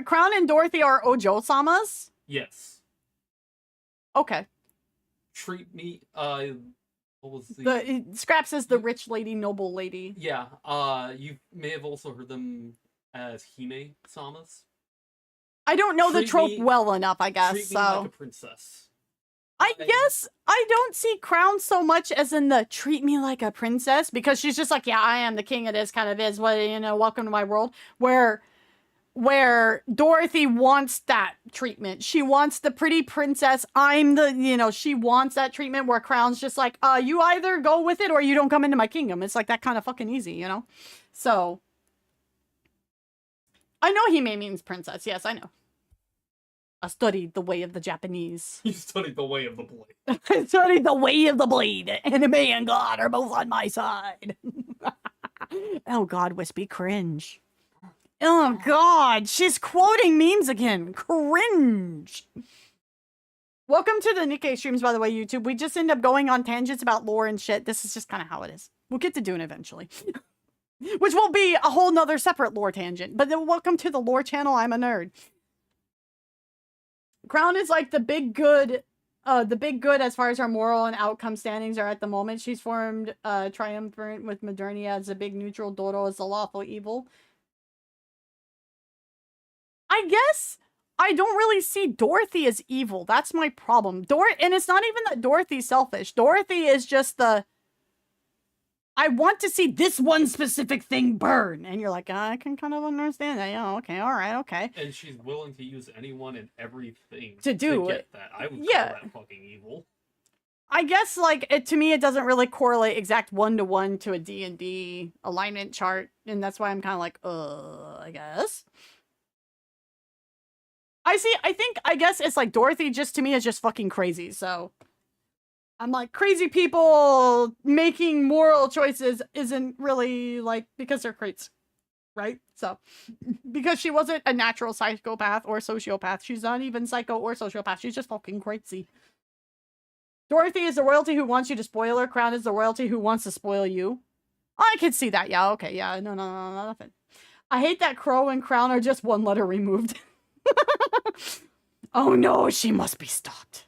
Crown and Dorothy are Ojo-samas? Yes. Okay. Treat me, what was the... Scraps is the rich lady, noble lady. Yeah, you may have also heard them as Hime-samas. I don't know the trope well enough, I guess, Treat me so... like a princess. I guess I don't see Crown so much as in the treat me like a princess, because she's just like, yeah, I am the king of this kind of is, what, you know, welcome to my world, where Dorothy wants that treatment. She wants the pretty princess. I'm the, you know, she wants that treatment, where Crown's just like, you either go with it or you don't come into my kingdom. It's like that kind of fucking easy, you know? So, I know Hime means princess. Yes, I know. I studied the way of the Japanese. You studied the way of the blade. I studied the way of the blade. Anime and God are both on my side. Oh God, Wispy, cringe. Oh God, she's quoting memes again. Cringe. Welcome to the NIKKE streams, by the way, YouTube. We just end up going on tangents about lore and shit. This is just kind of how it is. We'll get to Dune eventually. Which will be a whole nother separate lore tangent. But then welcome to the lore channel. I'm a nerd. Crown is like the big good as far as her moral and outcome standings are at the moment. She's formed triumvirate with Modernia as a big neutral. Doro is the lawful evil. I guess I don't really see Dorothy as evil. That's my problem. And it's not even that Dorothy's selfish. Dorothy is just the, I want to see this one specific thing burn. And you're like, I can kind of understand that. Yeah, okay, all right, okay. And she's willing to use anyone and everything to do to it. Get that. I would call that fucking evil. I guess, like, to me, it doesn't really correlate exact one-to-one to a D&D alignment chart. And that's why I'm kind of like, I guess. I guess it's like Dorothy just, to me, is just fucking crazy, so... I'm like, crazy people making moral choices isn't really, like, because they're crates, right? So, because she wasn't a natural psychopath or sociopath. She's not even psycho or sociopath. She's just fucking crazy. Dorothy is the royalty who wants you to spoil her. Crown is the royalty who wants to spoil you. I could see that. Yeah, okay. Yeah, no, nothing. I hate that Crow and Crown are just one letter removed. Oh no, she must be stopped.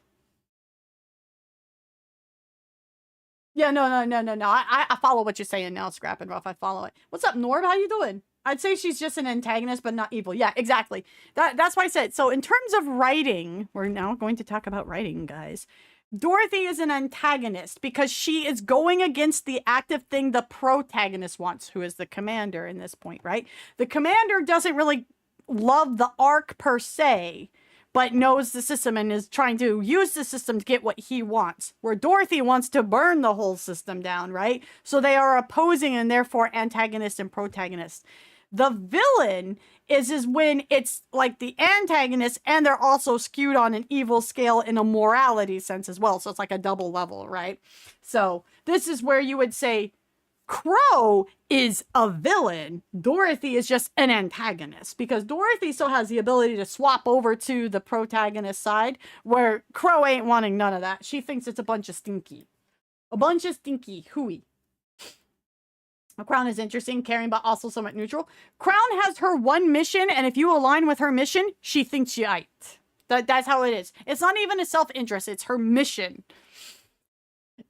Yeah, no. I follow what you're saying now, Scrap and Ruff. I follow it. What's up, Norb? How you doing? I'd say she's just an antagonist, but not evil. Yeah, exactly. That's why I said. So in terms of writing, we're now going to talk about writing, guys. Dorothy is an antagonist because she is going against the active thing the protagonist wants, who is the commander in this point, right? The commander doesn't really love the arc per se, but knows the system and is trying to use the system to get what he wants. Where Dorothy wants to burn the whole system down, right? So they are opposing and therefore antagonist and protagonist. The villain is when it's like the antagonist and they're also skewed on an evil scale in a morality sense as well. So it's like a double level, right? So this is where you would say Crow is a villain. Dorothy is just an antagonist because Dorothy still has the ability to swap over to the protagonist side where Crow ain't wanting none of that. She thinks it's a bunch of stinky. A bunch of stinky hooey. Crown is interesting, caring, but also somewhat neutral. Crown has her one mission, and if you align with her mission, she thinks you aight. That's how it is. It's not even a self-interest. It's her mission.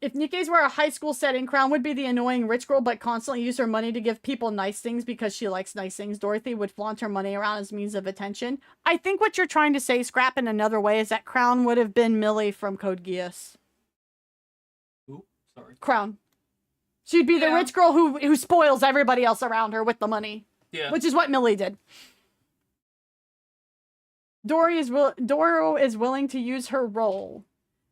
If Nikke's were a high school setting, Crown would be the annoying rich girl, but constantly use her money to give people nice things because she likes nice things. Dorothy would flaunt her money around as means of attention. I think what you're trying to say, Scrap, in another way, is that Crown would have been Millie from Code Geass. Ooh, sorry. Crown. She'd be the rich girl who spoils everybody else around her with the money. Yeah. Which is what Millie did. Doro is willing to use her role,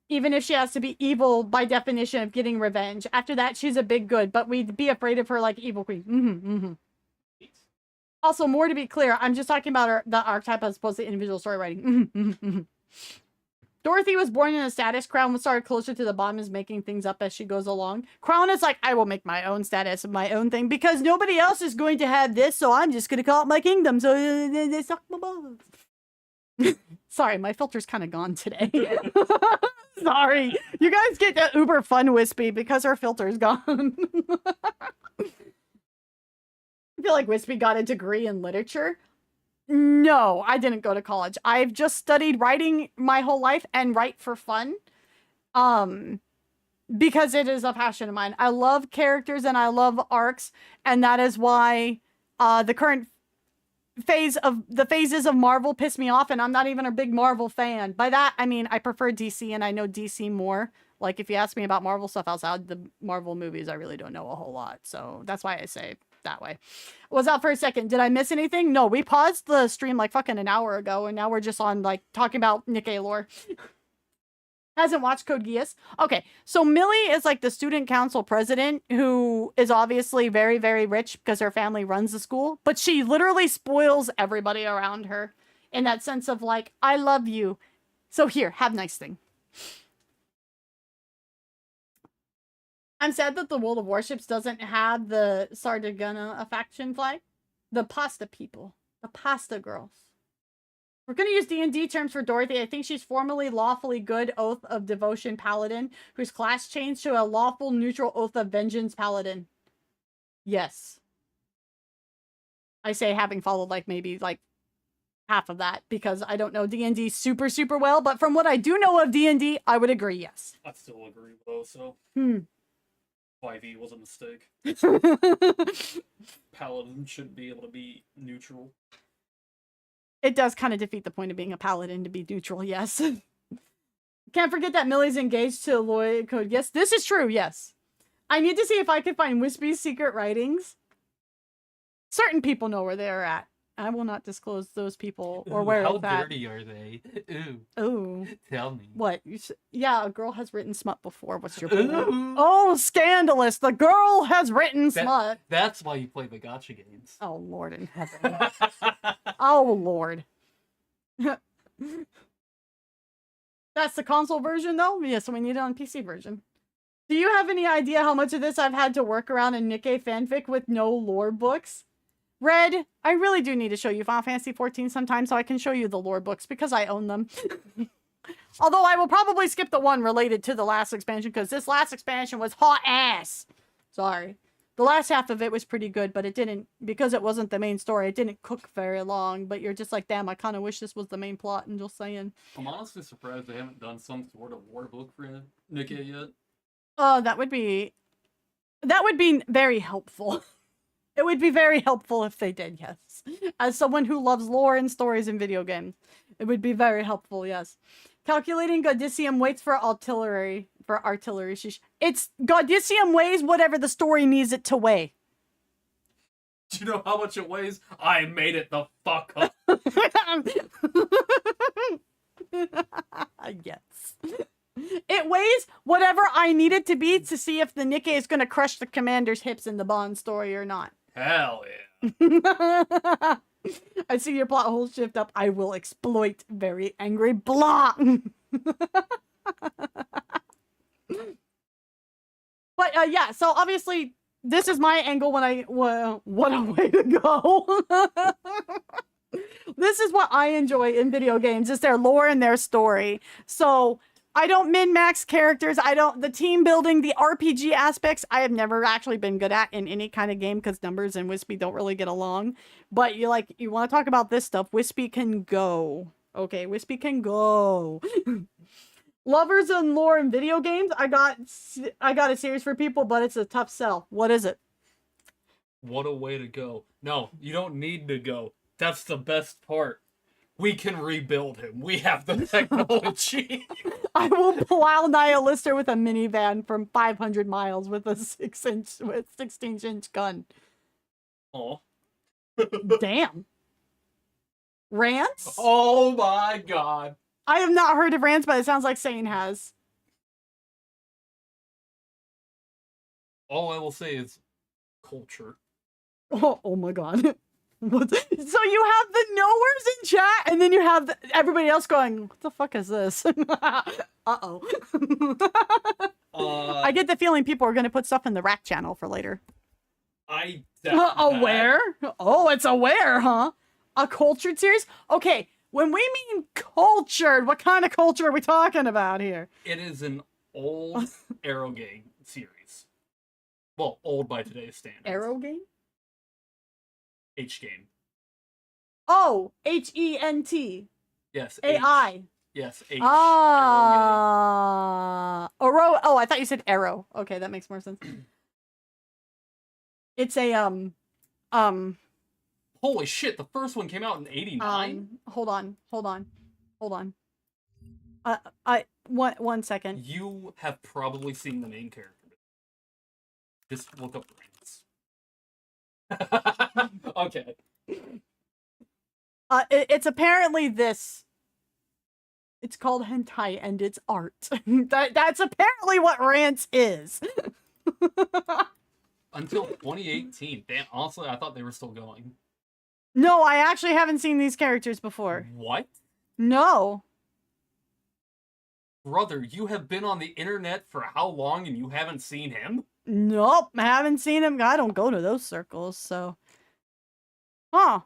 even if she has to be evil by definition of getting revenge. After that, she's a big good, but we'd be afraid of her like evil queen. Also, more to be clear, I'm just talking about the archetype as opposed to individual story writing. Dorothy was born in a status. Crown was started closer to the bottom, is making things up as she goes along. Crown is like, I will make my own status, my own thing, because nobody else is going to have this, so I'm just going to call it my kingdom. So they suck my balls. Sorry, my filter's kind of gone today. Sorry. You guys get that uber fun Wispy because her filter's gone. I feel like Wispy got a degree in literature. No, I didn't go to college. I've just studied writing my whole life and write for fun. Because it is a passion of mine. I love characters and I love arcs, and that is why the current phases of Marvel piss me off, and I'm not even a big Marvel fan. By that, I mean I prefer DC, and I know DC more. Like, if you ask me about Marvel stuff outside the Marvel movies, I really don't know a whole lot. So that's why I say that way. Was out for a second. Did I miss anything? No, we paused the stream like fucking an hour ago, and now we're just on, like, talking about NIKKE lore. Hasn't watched Code Geass. Okay, so Millie is like the student council president who is obviously very, very rich because her family runs the school, but she literally spoils everybody around her in that sense of like, I love you, so here, have nice thing. I'm sad that the World of Warships doesn't have the Sardegana faction flag. The pasta people. The pasta girls. We're going to use D&D terms for Dorothy. I think she's formerly lawfully good Oath of Devotion Paladin, whose class changed to a lawful neutral Oath of Vengeance Paladin. Yes. I say having followed like maybe like half of that because I don't know D&D super, super well, but from what I do know of D&D, I would agree, yes. I still agree though, so 5e was a mistake. Paladin should be able to be neutral. It does kind of defeat the point of being a paladin to be neutral, yes. Can't forget that Millie's engaged to Lloyd Code. Yes, this is true, yes. I need to see if I can find Wispy's secret writings. Certain people know where they're at. I will not disclose those people or where How it's at. dirty are they? Ooh. Ooh. Tell me. What? Yeah, a girl has written smut before. What's your Ooh. point? Oh, scandalous. The girl has written smut. That's why you play the gacha games. Oh, Lord in heaven. Oh, Lord. That's the console version, though? Yes, so we need it on PC version. Do you have any idea how much of this I've had to work around in NIKKE fanfic with no lore books? Red, I really do need to show you Final Fantasy XIV sometime so I can show you the lore books because I own them. Although I will probably skip the one related to the last expansion because this last expansion was hot ass. Sorry. The last half of it was pretty good, but it didn't, because it wasn't the main story, it didn't cook very long, but you're just like, damn, I kind of wish this was the main plot, and just saying. I'm honestly surprised they haven't done some sort of war book for NIKKE yet. Oh, that would be very helpful. It would be very helpful if they did, yes. As someone who loves lore and stories in video games, it would be very helpful, yes. Calculating Godicium waits for artillery. It's Godicium weighs whatever the story needs it to weigh. Do you know how much it weighs? I made it the fuck up. Yes. It weighs whatever I need it to be to see if the NIKKE is going to crush the commander's hips in the Bond story or not. Hell yeah. I see your plot holes shift up. I will exploit very angry blah. But yeah, so obviously this is my angle when what a way to go. This is what I enjoy in video games, is their lore and their story. So I don't min-max characters. The team building, the RPG aspects, I have never actually been good at in any kind of game because Numbers and Wispy don't really get along. But you want to talk about this stuff, Wispy can go. Okay, Wispy can go. Lovers and lore in video games. I got a series for people, but it's a tough sell. What is it? What a way to go. No, you don't need to go. That's the best part. We can rebuild him. We have the technology. I will plow Nihilister with a minivan from 500 miles with a 16-inch gun. Oh. Damn. Rance? Oh my god. I have not heard of Rance, but it sounds like Sane has. All I will say is culture. Oh my god. What? So you have the knowers in chat, and then you have everybody else going, what the fuck is this? Uh-oh. I get the feeling people are going to put stuff in the rack channel for later. I doubt Aware? Oh, it's aware, huh? A cultured series? Okay, when we mean cultured, what kind of culture are we talking about here? It is an old Arrow game series. Well, old by today's standards. Arrow game? H game. Oh, H-E-N-T. Yes. A-I. H. Yes, H. Ah. Arrow. Oh, I thought you said arrow. Okay, that makes more sense. It's a, Holy shit, the first one came out in 89? Hold on. One second. You have probably seen the main character. Just look up Rance. Okay. It's apparently this. It's called hentai and it's art. That's apparently what Rance is. Until 2018. Damn, honestly, I thought they were still going. No, I actually haven't seen these characters before. What? No. Brother, you have been on the internet for how long and you haven't seen him? Nope, I haven't seen him. I don't go to those circles, so. Huh.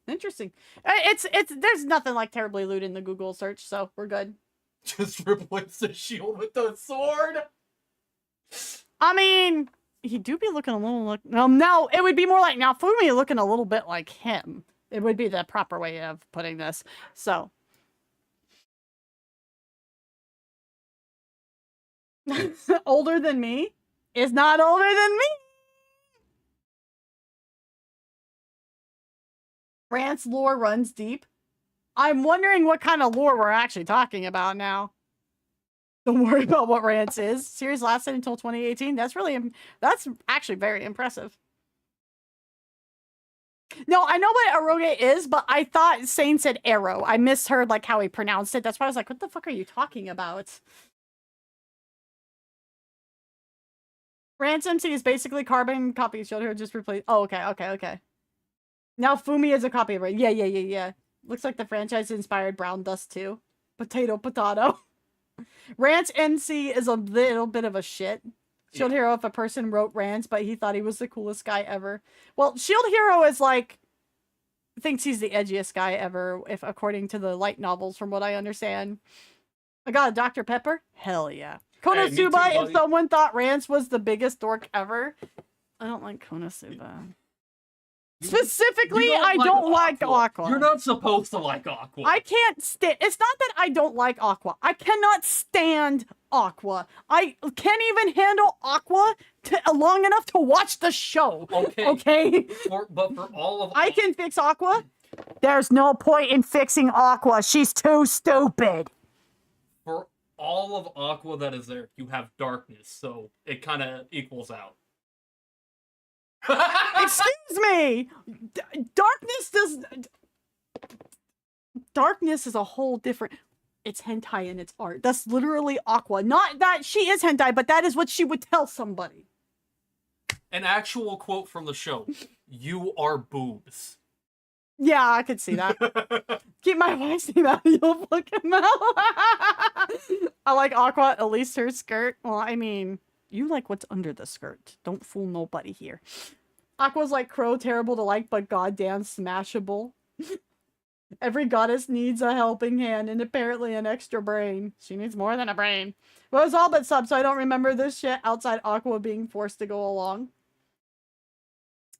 Interesting. There's nothing like terribly lewd in the Google search, so we're good. Just replace the shield with the sword? I mean, he do be looking a little like... No, it would be more like now Fumi looking a little bit like him. It would be the proper way of putting this. So. Older than me is not older than me. Rance lore runs deep. I'm wondering what kind of lore we're actually talking about now. Don't worry about what Rance is. Series lasted until 2018. That's actually very impressive. No, I know what eroge is, but I thought Sane said arrow. I misheard like how he pronounced it. That's why I was like, what the fuck are you talking about? Rance MC is basically carbon copy. Shield Hero just replaced. Oh, okay. Now Fumi is a copy of it. Yeah. Looks like the franchise inspired Brown Dust too. Potato. Rance MC is a little bit of a shit. Shield Hero, if a person wrote Rance, but he thought he was the coolest guy ever. Well, Shield Hero is like, thinks he's the edgiest guy ever, if according to the light novels, from what I understand. I got a Dr. Pepper? Hell yeah. Konosuba, if someone thought Rance was the biggest dork ever. I don't like Konosuba. Specifically, I don't like Aqua. You're not supposed to like Aqua. I can't stand... It's not that I don't like Aqua. I cannot stand Aqua. I can't even handle Aqua long enough to watch the show. Okay? But for all of... I can fix Aqua. There's no point in fixing Aqua. She's too stupid. For all of Aqua that is there, you have darkness, so it kind of equals out. Excuse me! Darkness is a whole different... It's hentai and it's art. That's literally Aqua. Not that she is hentai, but that is what she would tell somebody. An actual quote from the show. You are boobs. Yeah, I could see that. Keep my wife's name out of your fucking mouth. I like Aqua, at least her skirt. Well, I mean... You like what's under the skirt. Don't fool nobody here. Aqua's like Crow, terrible to like, but goddamn smashable. Every goddess needs a helping hand and apparently an extra brain. She needs more than a brain. Well, it's all but sub, so I don't remember this shit outside Aqua being forced to go along.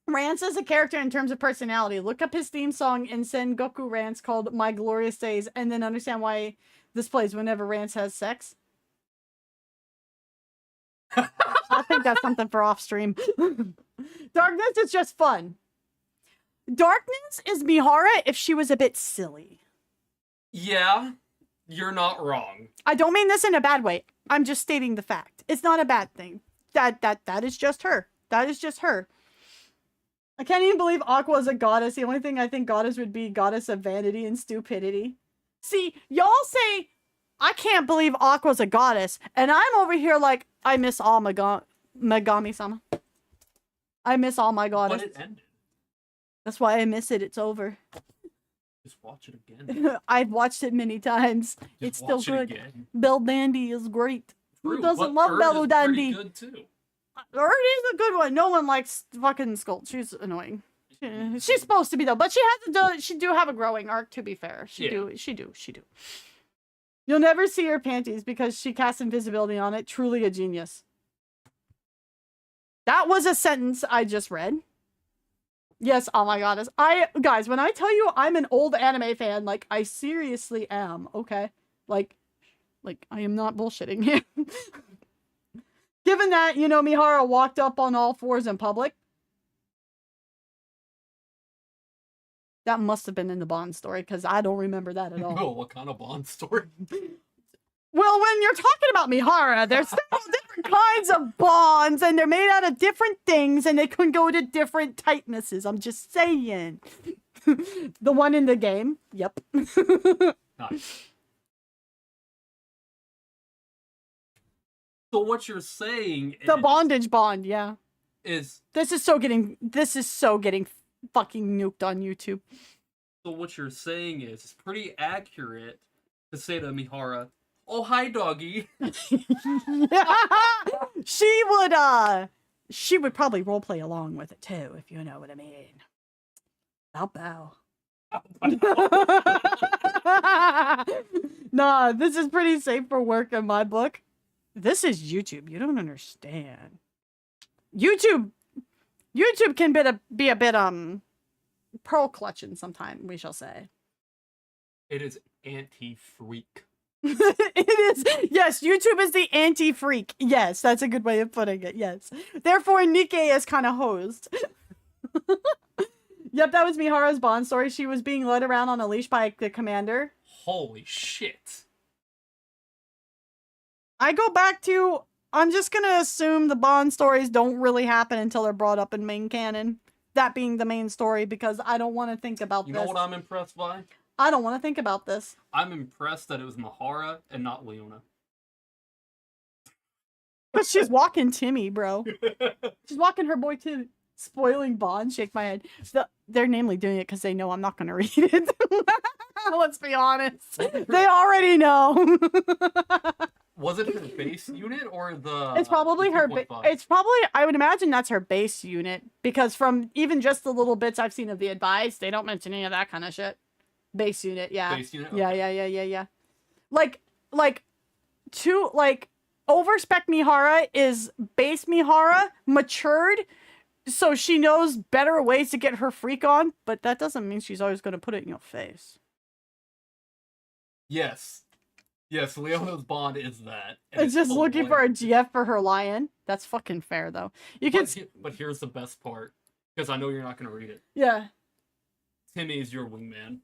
Rance is a character in terms of personality. Look up his theme song in Sengoku Rance called My Glorious Days and then understand why this plays whenever Rance has sex. I think that's something for off stream. Darkness is just fun. Darkness is Mihara if she was a bit silly. Yeah, you're not wrong. I don't mean this in a bad way. I'm just stating the fact. It's not a bad thing. That is just her. That is just her. I can't even believe Aqua is a goddess. The only thing I think goddess would be goddess of vanity and stupidity. See, y'all say, I can't believe Aqua's a goddess. And I'm over here like, I miss all Megami-sama. I miss all my goddess. But it ended. That's why I miss it. It's over. Just watch it again. I've watched it many times. Just It's still watch it good. again. Bell Dandy is great. Who True, doesn't but love Erd Bello is Dandy? pretty good too. Erd is a good one. No one likes fucking Skull. She's annoying. She's supposed to be though, but she has to. She do have a growing arc. To be fair, she do. You'll never see her panties because she casts invisibility on it. Truly a genius. That was a sentence I just read. Yes, oh my god. Guys, when I tell you I'm an old anime fan, like I seriously am. Okay, like I am not bullshitting here. Given that, you know, Mihara walked up on all fours in public. That must have been in the Bond story, because I don't remember that at all. Oh, what kind of Bond story? Well, when you're talking about Mihara, there's several different kinds of bonds, and they're made out of different things, and they can go to different tightnesses. I'm just saying. The one in the game. Yep. Nice. So what you're saying The bondage bond, yeah. is This is so getting fucking nuked on YouTube. so what you're saying is it's pretty accurate to say to Mihara, "Oh hi doggy." She would probably roleplay along with it too, if you know what I mean. Bow bow. Nah, this is pretty safe for work in my book. This is YouTube. You don't understand. YouTube can be a bit pearl clutching sometime, we shall say. It is anti-freak. It is. Yes, YouTube is the anti-freak. Yes, that's a good way of putting it. Yes. Therefore, NIKKE is kind of hosed. Yep, that was Mihara's Bond story. She was being led around on a leash by the commander. Holy shit. I go back to, I'm just going to assume the Bond stories don't really happen until they're brought up in main canon. That being the main story, because I don't want to think about You this. know what I'm impressed by? I don't want to think about this. I'm impressed that it was Mihara and not Leona. But she's walking Timmy, bro. She's walking her boy Timmy. Spoiling Bond. Shake my head. They're namely doing it because they know I'm not going to read it. Let's be honest. They already know. Was it her base unit or the? It's probably the her. 2.5? It's probably. I would imagine that's her base unit, because from even just the little bits I've seen of the advice, they don't mention any of that kind of shit. Base unit, yeah. Base unit? Yeah, Okay. yeah. Like overspec Mihara is base Mihara matured, so she knows better ways to get her freak on, but that doesn't mean she's always going to put it in your face. Yes, Leona's Bond is that. And It's just looking for a hilarious. GF for her lion. That's fucking fair, though. You can, But here's the best part, because I know you're not gonna read it. yeah. Timmy is your wingman.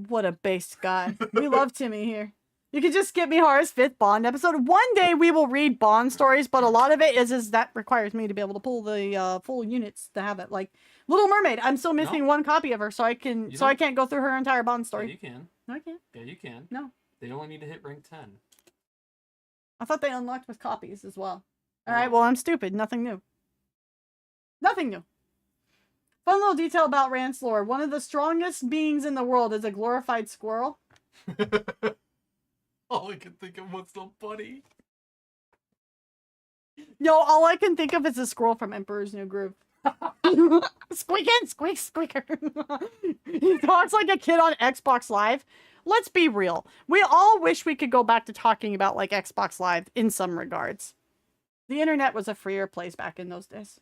What a base guy. We love Timmy here. You can just skip Mihara's 5th Bond episode. One day we will read Bond stories, but a lot of it is that requires me to be able to pull the full units to have it. Like Little Mermaid, I'm still missing one copy of her, so I can't go through her entire Bond Yeah, story. you can. No, I can't. Yeah, you can. No. They only need to hit rank 10. I thought they unlocked with copies as well. Alright, well, I'm stupid. Nothing new. Nothing new. Fun little detail about Rance lore. One of the strongest beings in the world is a glorified squirrel. All I can think of was so funny. No, all I can think of is a squirrel from Emperor's New Groove. Squeaking, squeak, squeaker. He talks like a kid on Xbox Live. Let's be real. We all wish we could go back to talking about like Xbox Live in some regards. The internet was a freer place back in those days.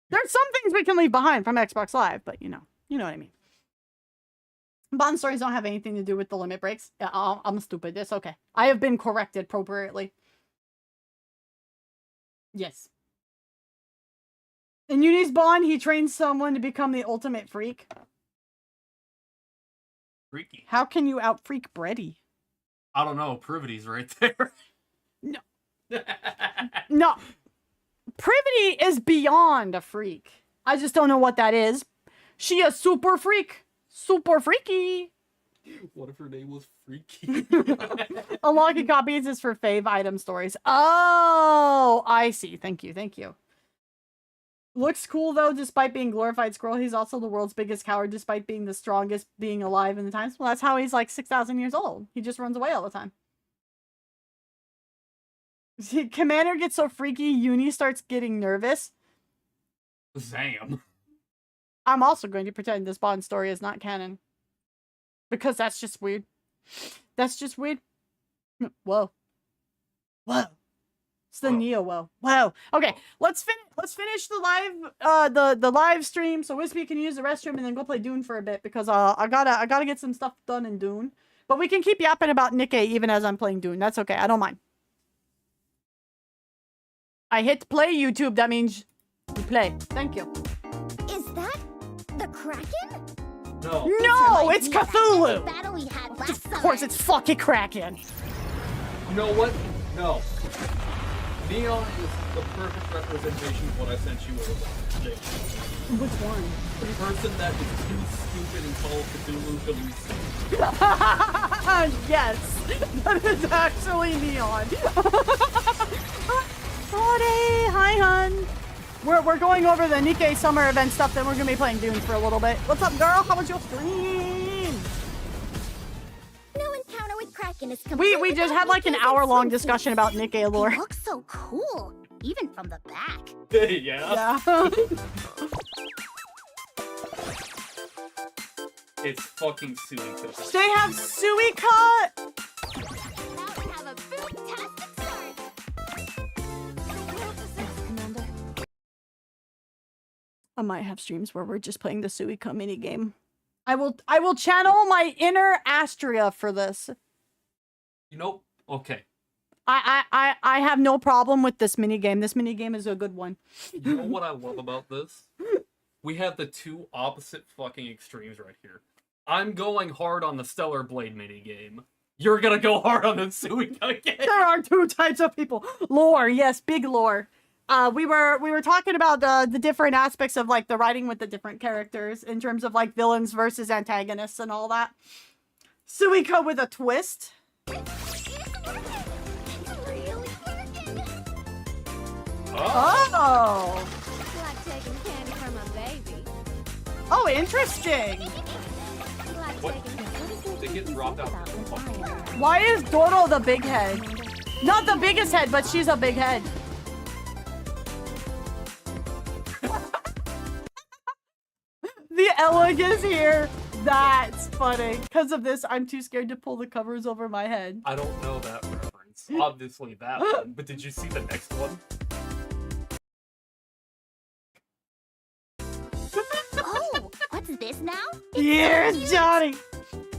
There's some things we can leave behind from Xbox Live, but you know what I mean. Bond stories don't have anything to do with the limit breaks. Yeah, I'm stupid. It's okay. I have been corrected appropriately. Yes. In Uni's Bond, he trains someone to become the ultimate freak. Freaky. How can you out-freak Brady? I don't know. Privity's right there. No. No. Privity is beyond a freak. I just don't know what that is. She a super freak. Super freaky. What if her name was Freaky? Unlocking copies is for fave item stories. Oh, I see. Thank you. Thank you. Looks cool, though, despite being glorified squirrel. He's also the world's biggest coward, despite being the strongest being alive in the times. Well, that's how he's like 6,000 years old. He just runs away all the time. See, Commander gets so freaky, Uni starts getting nervous. Zam. I'm also going to pretend this Bond story is not canon. Because that's just weird. That's just weird. Whoa. Whoa. It's the Neo whoa. Whoa. Okay, let's finish the live the live stream so Wispy can use the restroom and then go play Dune for a bit because I gotta get some stuff done in Dune. But we can keep yapping about NIKKE even as I'm playing Dune. That's okay. I don't mind. I hit play YouTube. That means you play. Thank you. Is that the Kraken? No. No, it's Reminds me of that Cthulhu. epic battle we had last Of course, it's fucking Kraken. You know what? No. Neon is the perfect representation of what I sent you over. Which one? The person that is too stupid and Call of Cthulhu believes. Yes, that is actually Neon. Howdy, hi, hun. We're going over the NIKKE summer event stuff, then we're gonna be playing Dune for a little bit. What's up, girl? How was your stream? No encounter with Kraken is We just had like an hour-long discussion about NIKKE lore. It looks so cool, even from the back. Yeah. Yeah. It's fucking Suika. They have Suika. Now we have a fantastic start. Commander. I might have streams where we're just playing the Suika minigame. I will channel my inner Astria for this. You know, okay. I have no problem with this minigame. This minigame is a good one. You know what I love about this? We have the two opposite fucking extremes right here. I'm going hard on the Stellar Blade minigame. You're gonna go hard on the Suika game. There are two types of people. Lore, yes, big lore. We were talking about the different aspects of like the writing with the different characters in terms of like villains versus antagonists and all that. Suika with a twist. Oh. Like taking candy from a baby. Oh, interesting. What? They get dropped out. Why is Doro the big head? Not the biggest head, but she's a big head. The Eleg is here. That's funny. Because of this, I'm too scared to pull the covers over my head. I don't know that reference. Obviously that one, but did you see the next one? Oh, what's this now? Here's Johnny.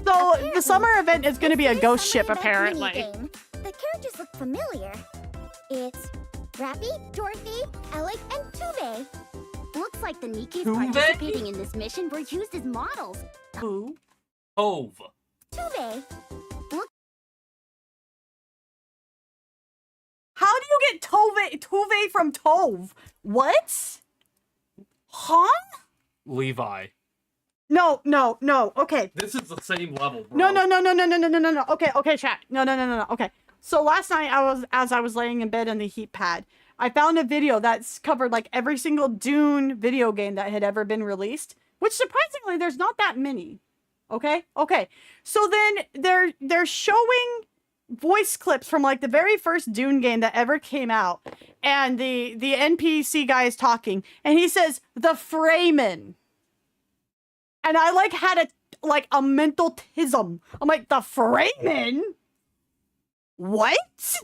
So the summer event is going to be a ghost ship, Summer event apparently. minigame. The characters look familiar. It's Rappy, Dorothy, Alec, and Tube. Looks like the NIKKEs Tuve? participating in this mission were used as models. Who? Hove. Tube. How do you get Tuve from Tove? What? Huh? Levi. No. Okay. This is the same level, bro. No. Okay, chat. No. Okay. So last night as I was laying in bed on the heat pad, I found a video that's covered like every single Dune video game that had ever been released, which surprisingly there's not that many. Okay. So then they're showing voice clips from like the very first Dune game that ever came out, and the NPC guy is talking, and he says the Fremen. And I like had a mental tism. I'm like, the Fremen? What?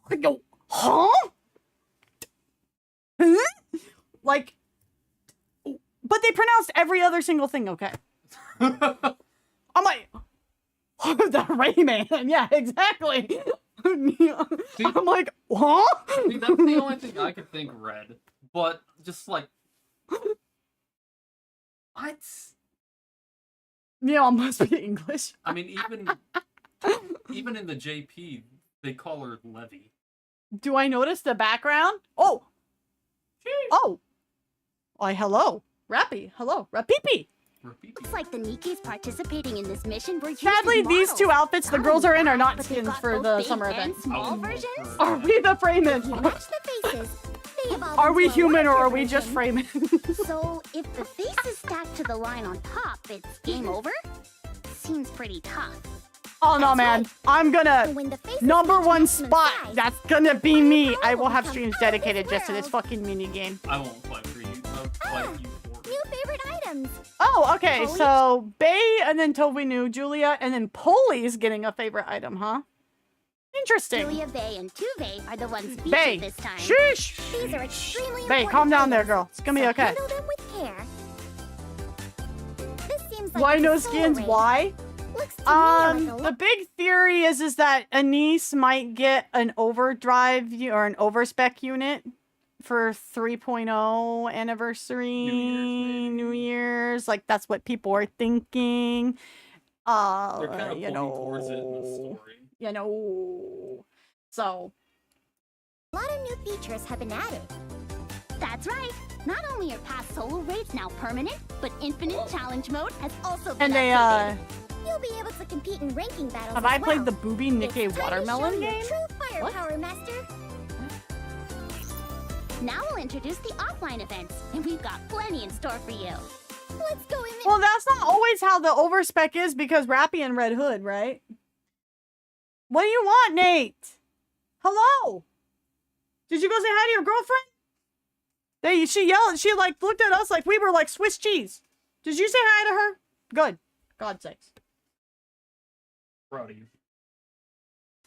I go, huh? Like, But they pronounced every other single thing okay. I'm like, the Rayman. Yeah, exactly. I'm like, huh? See, that's the only thing I could think read. But just like, what? Yeah, it must be English. I mean, even in the JP, they call her Levy. Do I notice the background? Oh. Oh. Why, hello. Rappy. Hello. Rapipi. Looks like the NIKKE's participating in this mission. We're Sadly, these two outfits the girls are in are not But they've skins got for both the big summer and event. small versions? Are we the Freeman? Match the faces. They evolve Are we into a human or larger are we just version. Freeman? So, if the face is stacked to the line on top, it's game over? Seems pretty tough. Oh no, man. I'm gonna When the faces number reach one maximum spot. size, That's gonna be me. I will will have become streams out of this dedicated just to this world. fucking mini game. I won't fight for you. I'll fight you for new favorite items. Oh, okay. Polly? So Bay and then Toby knew Julia and then Polly's getting a favorite item, huh? Interesting. Julia, Bay, and Tuve are the ones Bay. featured this time. Sheesh. These are extremely Bay, important calm down there, items, girl. It's gonna be so okay. handle them with care. This seems like Why it's no a soul skins? raid. Why? Looks to me like a The big theory is that Anise might get an overdrive or an overspec unit for 3.0 anniversary, New Year's. Like that's what people are thinking. They're kind of You pointing know, towards it in the story. you know. So A lot of new features have been added. That's right. Not only are past solo raids now permanent, but infinite challenge mode has also been and they updated. You'll be able to compete in ranking battles have as I played the well. Booby It's Nikkei time to watermelon show your game? True What? firepower, master. Now we'll introduce the offline events, and we've got plenty in store for you. Let's go in. Well, that's not always how the overspec is because Rappy and Red Hood, right? What do you want, Nate? Hello? Did you go say hi to your girlfriend? She yelled, she like looked at us like we were like Swiss cheese. Did you say hi to her? Good. God's sakes. Proud of you.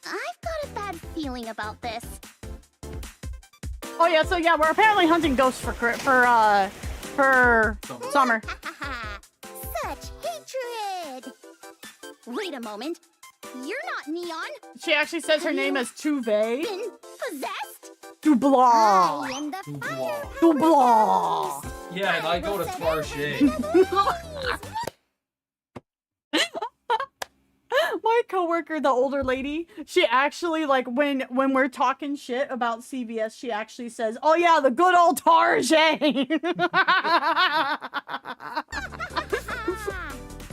I've got a bad feeling about this. Oh yeah, so yeah, we're apparently hunting ghosts for summer. Such hatred. Wait a moment. You're not Neon. She actually says her name is Tuve Been possessed? Dubois. I am the Dubois. Dubois. Yeah, and I go to Target. My coworker, the older lady, she actually like when we're talking shit about CVS, she actually says, "Oh yeah, the good old Target."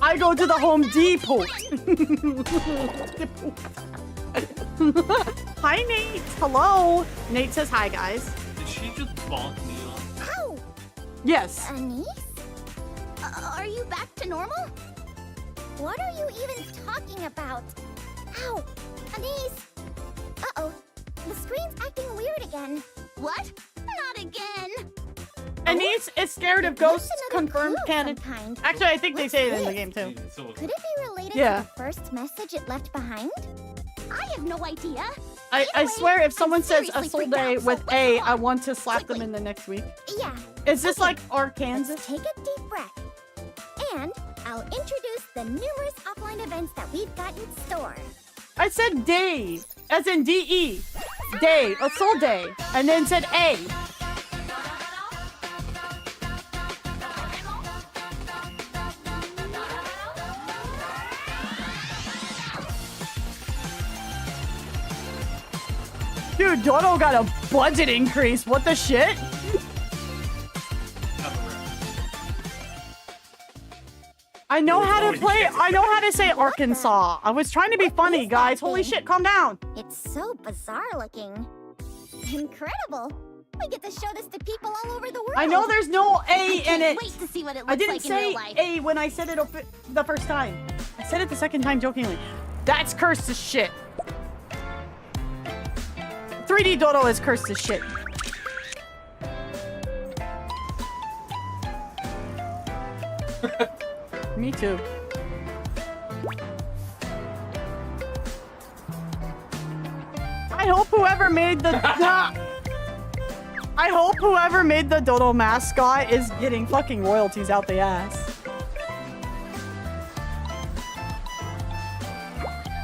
I go to the Home Depot. Hi, Nate. Hello. Nate says hi, guys. Did she just bonk Neon? Ow! Yes. Anise? Are you back to normal? What are you even talking about? Ow! Anise! Uh-oh. The screen's acting weird again. What? Not again. Anise is scared of ghosts. What's another Confirmed clue of canon. some kind? Actually, I think they What's say it in the this? game too. So Could it be related Yeah. to the first message it left behind? I have no idea. I Anyway, swear, if someone I'm says a seriously soul freaked day out, so with let's A, move I on. want to slap them Quickly. in the next week. Yeah. Is this Okay. like Arkansas? Let's take a deep breath. And I'll introduce the numerous offline events that we've got in store. I said day, as in D-E. Day, a soul day. And then said A. Dude, Dodo got a budget increase. What the shit? I know how to play. I know how to say Arkansas. I was trying to be funny, guys. Holy shit, calm down. It's so bizarre looking. Incredible. We get to show this to people all over the world. I know there's no A in Can't it. wait to see what it looks I didn't like in say real life. A when I said it the first time. I said it the second time jokingly. That's cursed as shit. 3D Dodo is cursed as shit. Me too. I hope whoever made the... I hope whoever made the Dodo mascot is getting fucking royalties out the ass.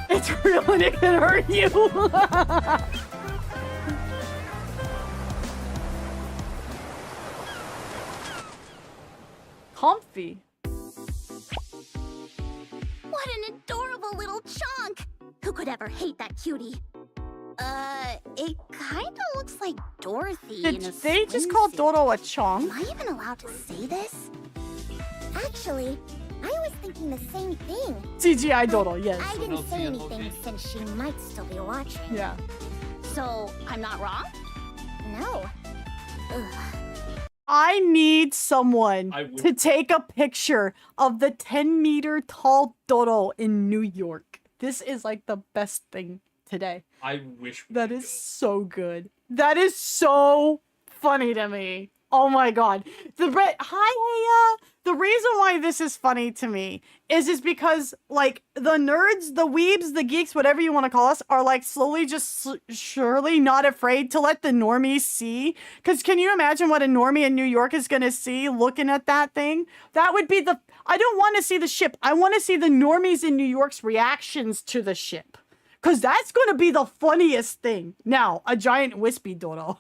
It's real and it can hurt you. Comfy. What an adorable little chunk! Who could ever hate that cutie? It kinda looks like Dorothy Did in a they just call swimsuit. Dodo a chonk? Am I even allowed to say this? Actually, I was thinking the same thing. CGI Dodo, yes. I didn't else say you anything okay? since she might still be watching. Yeah. So, I'm not wrong? No. I need someone I would- to take a picture of the 10-meter tall Dodo in New York. This is like the best thing today. I wish we That could is go. so good. That is so funny to me. Oh my god. Hi, Aya. The reason why this is funny to me is because like the nerds, the weebs, the geeks, whatever you want to call us, are like slowly just surely not afraid to let the normies see. Because can you imagine what a normie in New York is going to see looking at that thing? That would be the... I don't want to see the ship. I want to see the normies in New York's reactions to the ship. Because that's going to be the funniest thing. Now, a giant wispy dodo.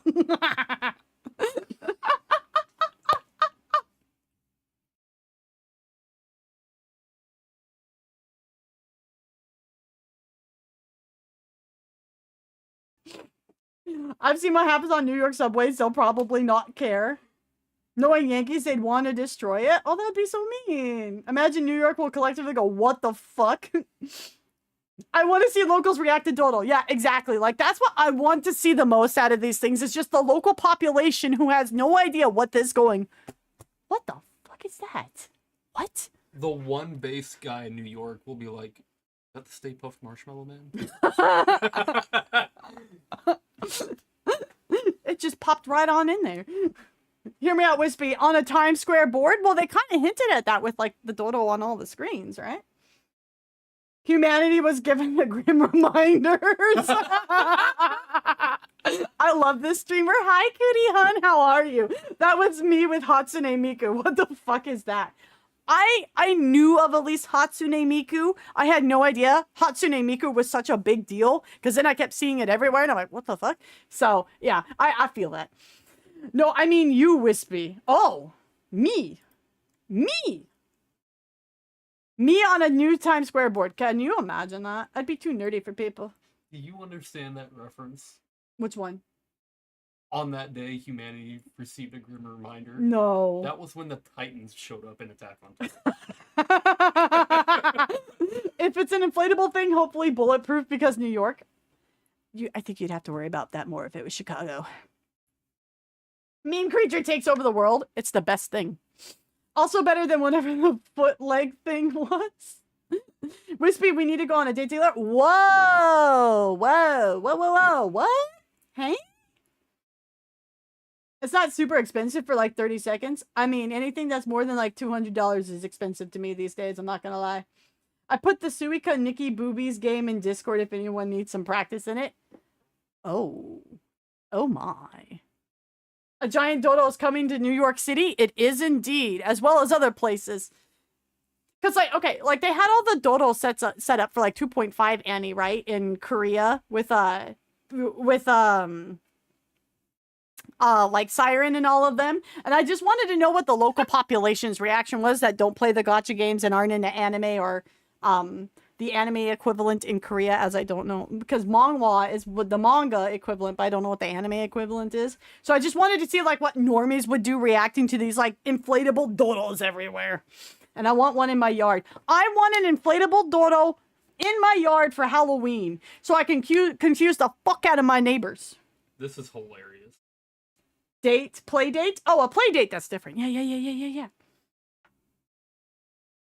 I've seen what happens on New York subways. They'll probably not care. Knowing Yankees, they'd want to destroy it. Oh, that'd be so mean. Imagine New York will collectively go, what the fuck? I want to see locals react to Dodo. Yeah, exactly. Like, that's what I want to see the most out of these things. It's just the local population who has no idea what this going. What the fuck is that? What? The one base guy in New York will be like, is that the Stay Puft Marshmallow Man? It just popped right on in there. Hear me out, Wispy. On a Times Square board? Well, they kind of hinted at that with, like, the Dodo on all the screens, right? Humanity was given the grim reminders. I love this streamer. Hi, Cutie Hun. How are you? That was me with Hatsune Miku. What the fuck is that? I knew of at least Hatsune Miku. I had no idea Hatsune Miku was such a big deal because then I kept seeing it everywhere and I'm like, what the fuck? So, yeah, I feel that. No, I mean you, Wispy. Oh, me. Me. Me on a new Times Square board. Can you imagine that? I'd be too nerdy for people. Do you understand that reference? Which one? On that day, humanity received a grim reminder. No. That was when the Titans showed up in Attack on Titan. If it's an inflatable thing, hopefully bulletproof because New York. I think you'd have to worry about that more if it was Chicago. Meme creature takes over the world. It's the best thing. Also better than whatever the foot leg thing was. Wispy, we need to go on a date together. Whoa! Whoa! Whoa! Whoa! Whoa! What? Hey? It's not super expensive for like 30 seconds. I mean, anything that's more than like $200 is expensive to me these days. I'm not gonna lie. I put the Suika Nikki Boobies game in Discord if anyone needs some practice in it. Oh. Oh my. A giant dodo is coming to New York City? It is indeed, as well as other places. Because, like, okay, like, they had all the dodo set up for, like, 2.5 Annie, right? In Korea with like, Siren and all of them. And I just wanted to know what the local population's reaction was that don't play the gacha games and aren't into anime or, the anime equivalent in Korea, as I don't know, because manhwa is what the manga equivalent, but I don't know what the anime equivalent is. So I just wanted to see like what normies would do reacting to these like inflatable dodos everywhere. And I want one in my yard. I want an inflatable dodo in my yard for Halloween so I can confuse the fuck out of my neighbors. This is hilarious. Play date? Oh, a play date. That's different. Yeah.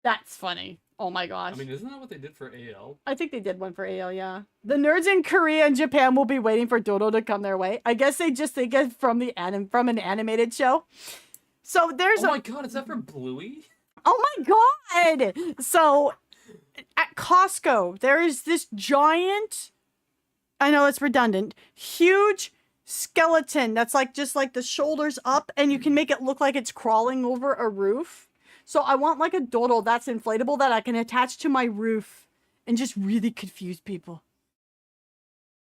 That's funny. Oh my gosh. I mean, isn't that what they did for AL? I think they did one for AL, yeah. The nerds in Korea and Japan will be waiting for Dodo to come their way. I guess they just think it from an animated show. So there's Oh my god, is that for Bluey? Oh my god! So at Costco, there is this giant, I know it's redundant, huge skeleton that's like just like the shoulders up, and you can make it look like it's crawling over a roof. So I want like a doodle that's inflatable that I can attach to my roof and just really confuse people.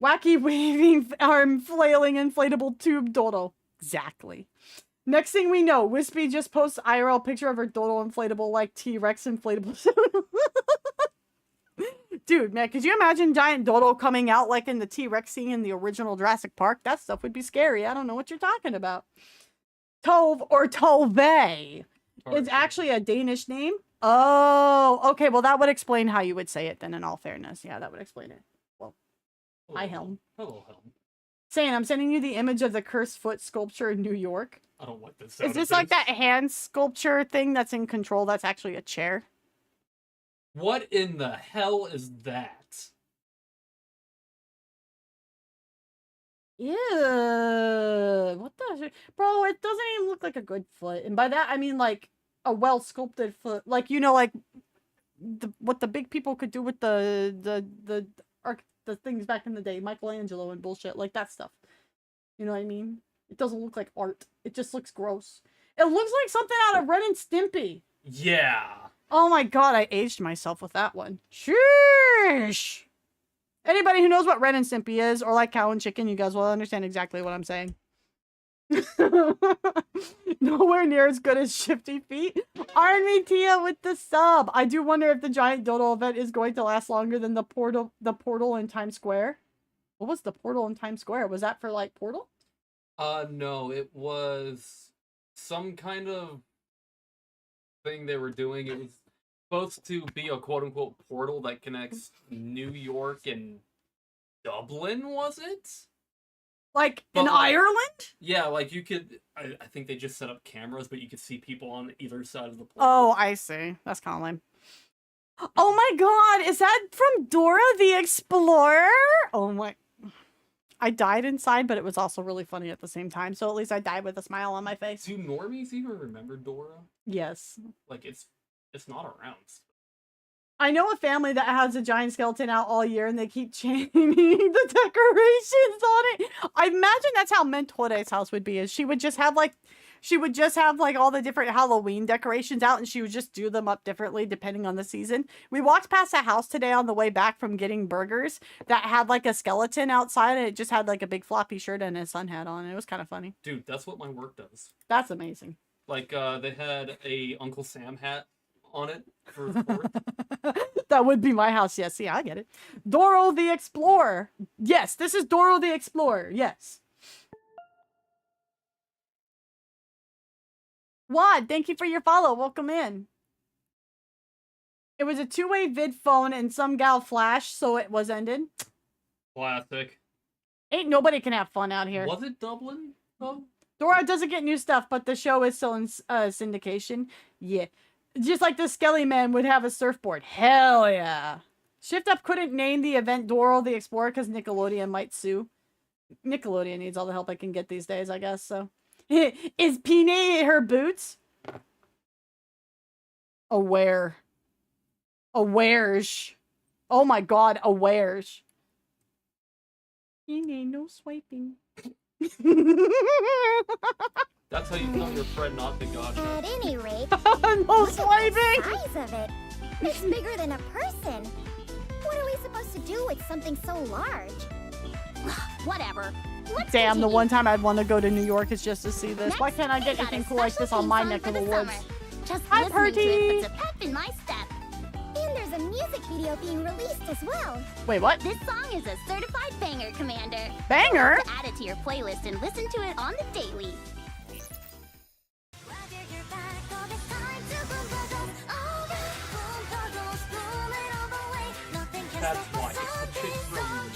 Wacky waving arm flailing inflatable tube doodle. Exactly. Next thing we know, Wispy just posts IRL picture of her doodle inflatable like T-Rex inflatable. Dude, man, could you imagine giant doodle coming out like in the T-Rex scene in the original Jurassic Park? That stuff would be scary. I don't know what you're talking about. Tove or Tove. It's actually a Danish name. Oh, okay. Well, that would explain how you would say it then, in all fairness. Yeah, that would explain it. Well, hi, Helm. Hello, Helm. Saying, I'm sending you the image of the cursed foot sculpture in New York. I don't like this. Is this like that hand sculpture thing that's in Control that's actually a chair? What in the hell is that? Ew. What the... Bro, it doesn't even look like a good foot. And by that, I mean, like, a well-sculpted foot. Like, you know, like, what the big people could do with the things back in the day. Michelangelo and bullshit. Like, that stuff. You know what I mean? It doesn't look like art. It just looks gross. It looks like something out of Ren and Stimpy. Yeah. Oh my god, I aged myself with that one. Sheesh. Anybody who knows what Ren and Stimpy is, or like Cow and Chicken, you guys will understand exactly what I'm saying. Nowhere near as good as Shifty Feet. Army Tia with the sub. I do wonder if the giant doodle event is going to last longer than the portal in Times Square. What was the portal in Times Square? Was that for like Portal? No, it was some kind of thing they were doing. It was supposed to be a quote-unquote portal that connects New York and Dublin, was it? Like in Ireland? Yeah, like you could... I think they just set up cameras, but you could see people on either side of the portal. Oh, I see. That's kind of lame. Oh my god, is that from Dora the Explorer? Oh my... I died inside, but it was also really funny at the same time, so at least I died with a smile on my face. Do normies even remember Dora? Yes. Like, it's not around. I know a family that has a giant skeleton out all year, and they keep changing the decorations on it. I imagine that's how Mentore's house would be, is she would just have, like, all the different Halloween decorations out, and she would just do them up differently depending on the season. We walked past a house today on the way back from getting burgers that had, like, a skeleton outside, and it just had, like, a big floppy shirt and a sun hat on. It was kind of funny. Dude, that's what my work does. That's amazing. Like, they had a Uncle Sam hat on it for the 4th. That would be my house, yes. Yeah, I get it. Doro the Explorer. Yes, this is Doro the Explorer. Yes. Wad, thank you for your follow. Welcome in. It was a two-way vid phone and some gal flashed, so it was ended. Classic. Ain't nobody can have fun out here. Was it Dublin, though? Dora doesn't get new stuff, but the show is still in syndication. Yeah. Just like the Skelly Man would have a surfboard. Hell yeah. Shift Up couldn't name the event Doro the Explorer because Nickelodeon might sue. Nickelodeon needs all the help I can get these days, I guess, so. Is Pine her boots? Aware. Awares. Oh my god, awares. Pine, no swiping. That's how you tell your friend not to gotcha. At any rate, No look at swiping! the size of it. It's bigger than a person. What are we supposed to do with something so large? Whatever. Let's Damn, the continue. one time I'd want to go to New York is just to see this. Why Next, can't I we get got a anything cool like special this on theme my song neck for of the the woods? summer. Just Hi, listening to it Purdy. puts a pep in my step. And there's a music video being released as well. Wait, what? This song is a certified banger, Commander. Banger? Add it to your playlist and listen to it on the daily. That's why. It's the chick from,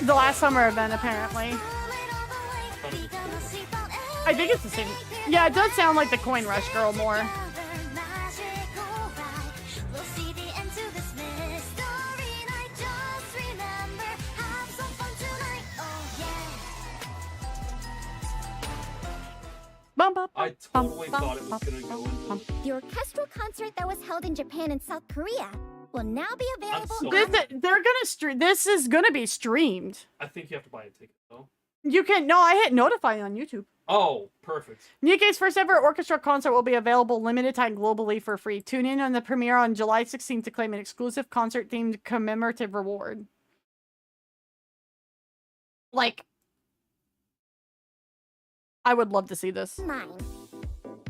The last summer event, apparently. I think it's the same. Yeah, it does sound like the Coin Rush girl more. Bum, bum, I bum, totally bum, thought it was bum, gonna go bum, bum. The orchestral concert that was held in Japan and South Korea will now be available. so- They're gonna stream. This is gonna be streamed. I think you have to buy a ticket, though. You can, no, I hit notify on YouTube. Oh, perfect. NIKKE's first ever orchestra concert will be available limited time globally for free. Tune in on the premiere on July 16th to claim an exclusive concert-themed commemorative reward. Like, I would love to see this. Mine.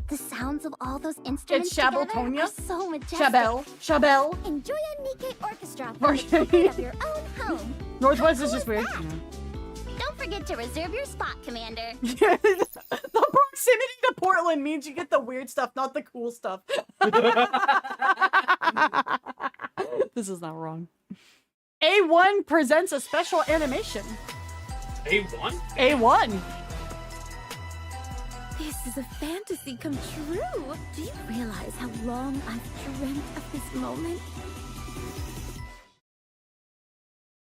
The sounds of all those instruments It's together Shabotonia? are so majestic. Shabelle. Enjoy a NIKKE orchestra Okay. from the comfort of your own home. Northwest How is cool just weird. that? Don't forget to reserve your spot, Commander. The proximity to Portland means you get the weird stuff, not the cool stuff. This is not wrong. A1 presents a special animation. A1? A1. This is a fantasy come true. Do you realize how long I've dreamt of this moment?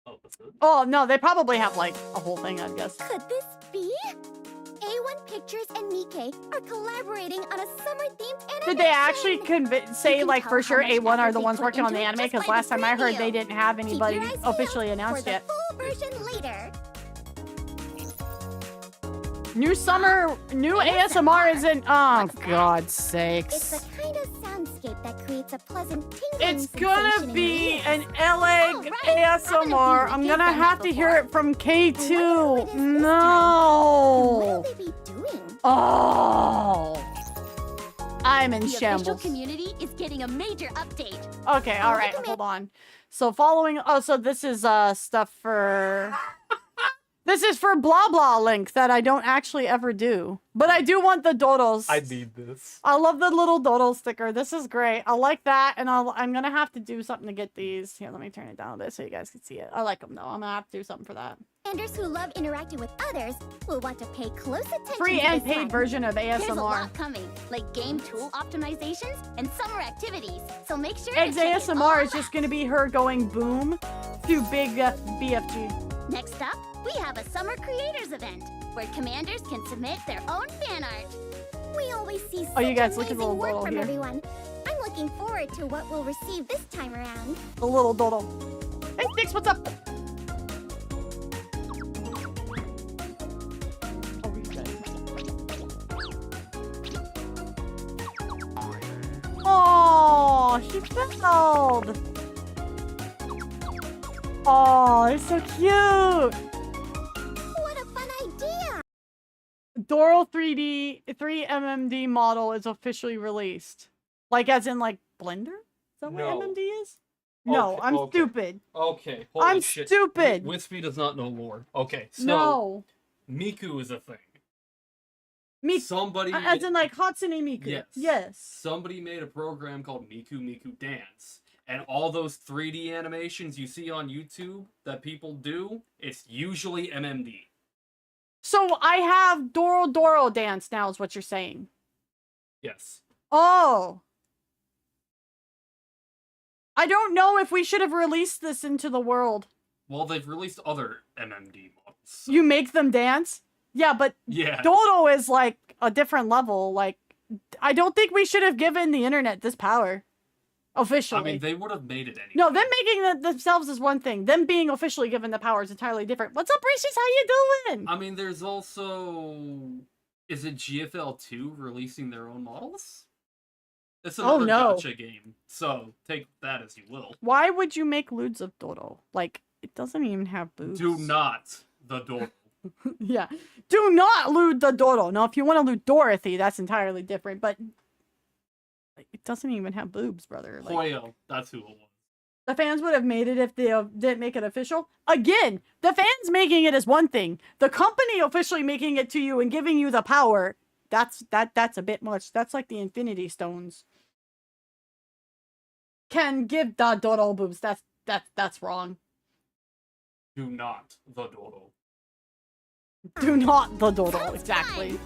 Oh, that's it. Oh, no, they probably have, like, a whole thing, I guess. Could this be? A1 Pictures and NIKKE are collaborating on a summer-themed animation. Did they actually say, can like, tell for how sure much A1 are effort the they ones put working on the into it anime? just Because by last the time I heard preview. they didn't have Keep anybody your eyes officially peeled announced for the yet. full version later. New ASMR isn't. Oh, What's that? God's It's sakes. the kind of soundscape that creates a pleasant tingling It's gonna sensation in be your an ears. LA right. ASMR. I'm gonna have to hear it from Wonder who it is K2. this time. And No. what will they be doing? Oh. I'm in The official shambles. community is getting a major update. Okay, all right, hold on. So following, oh, so this is stuff for. This is for blah blah link that I don't actually ever do, but I do want the doodles. I need this. I love the little doodle sticker. This is great. I like that, and I'm gonna have to do something to get these. Here, let me turn it down a bit so you guys can see it. I like them though. I'm gonna have to do something for that. Commanders who love interacting with others will want to pay close attention Free to and this paid one. version of There's a ASMR. lot coming, like game tool optimizations and summer activities. So make sure Eggs to check it all ASMR is out. just gonna be her going boom to big BFG. Next up, we have a summer creators event where commanders can submit their own fan art. We always see Oh, you such guys, look at the amazing little work doodle from here. everyone. I'm looking forward to what we'll receive this time around. The little doodle. Hey, Sticks, what's up? Oh, she fell. Oh, it's so cute. What a fun idea! Doral 3MMD model is officially released. Like, as in, like, Blender? Is that No. what MMD is? No, Okay, I'm okay. stupid. Okay, holy I'm shit. stupid. Wispy does not know lore. Okay, so No. Miku is a thing. Miku. Somebody As in, like, Hatsune Miku. Yes. Yes. Somebody made a program called Miku Miku Dance. And all those 3D animations you see on YouTube that people do, it's usually MMD. So I have Doro dance now is what you're saying. Yes. Oh. I don't know if we should have released this into the world. Well, they've released other MMD models. So You make them dance? Yeah, but yeah. Dodo is like a different level. Like, I don't think we should have given the internet this power. Officially. I mean, they would have made it anyway. No, them making it themselves is one thing. Them being officially given the power is entirely different. What's up, Reese's? How you doing? I mean, there's also... Is it GFL2 releasing their own models? It's another no. gacha game, so take that as you will. Why would you make lewds of Dodo? Like, it doesn't even have boobs. Do not the door. Yeah. Do not lewd the Dodo. Now, if you want to lewd Dorothy, that's entirely different, but like, it doesn't even have boobs, brother. Like, Hoyo, that's who it was. the fans would have made it if they didn't make it official. Again, the fans making it is one thing. The company officially making it to you and giving you the power, that's a bit much. That's like the Infinity Stones. Can give the Dodo boobs. That's wrong. Do not the dodo. Do not the Dodo, Sounds exactly.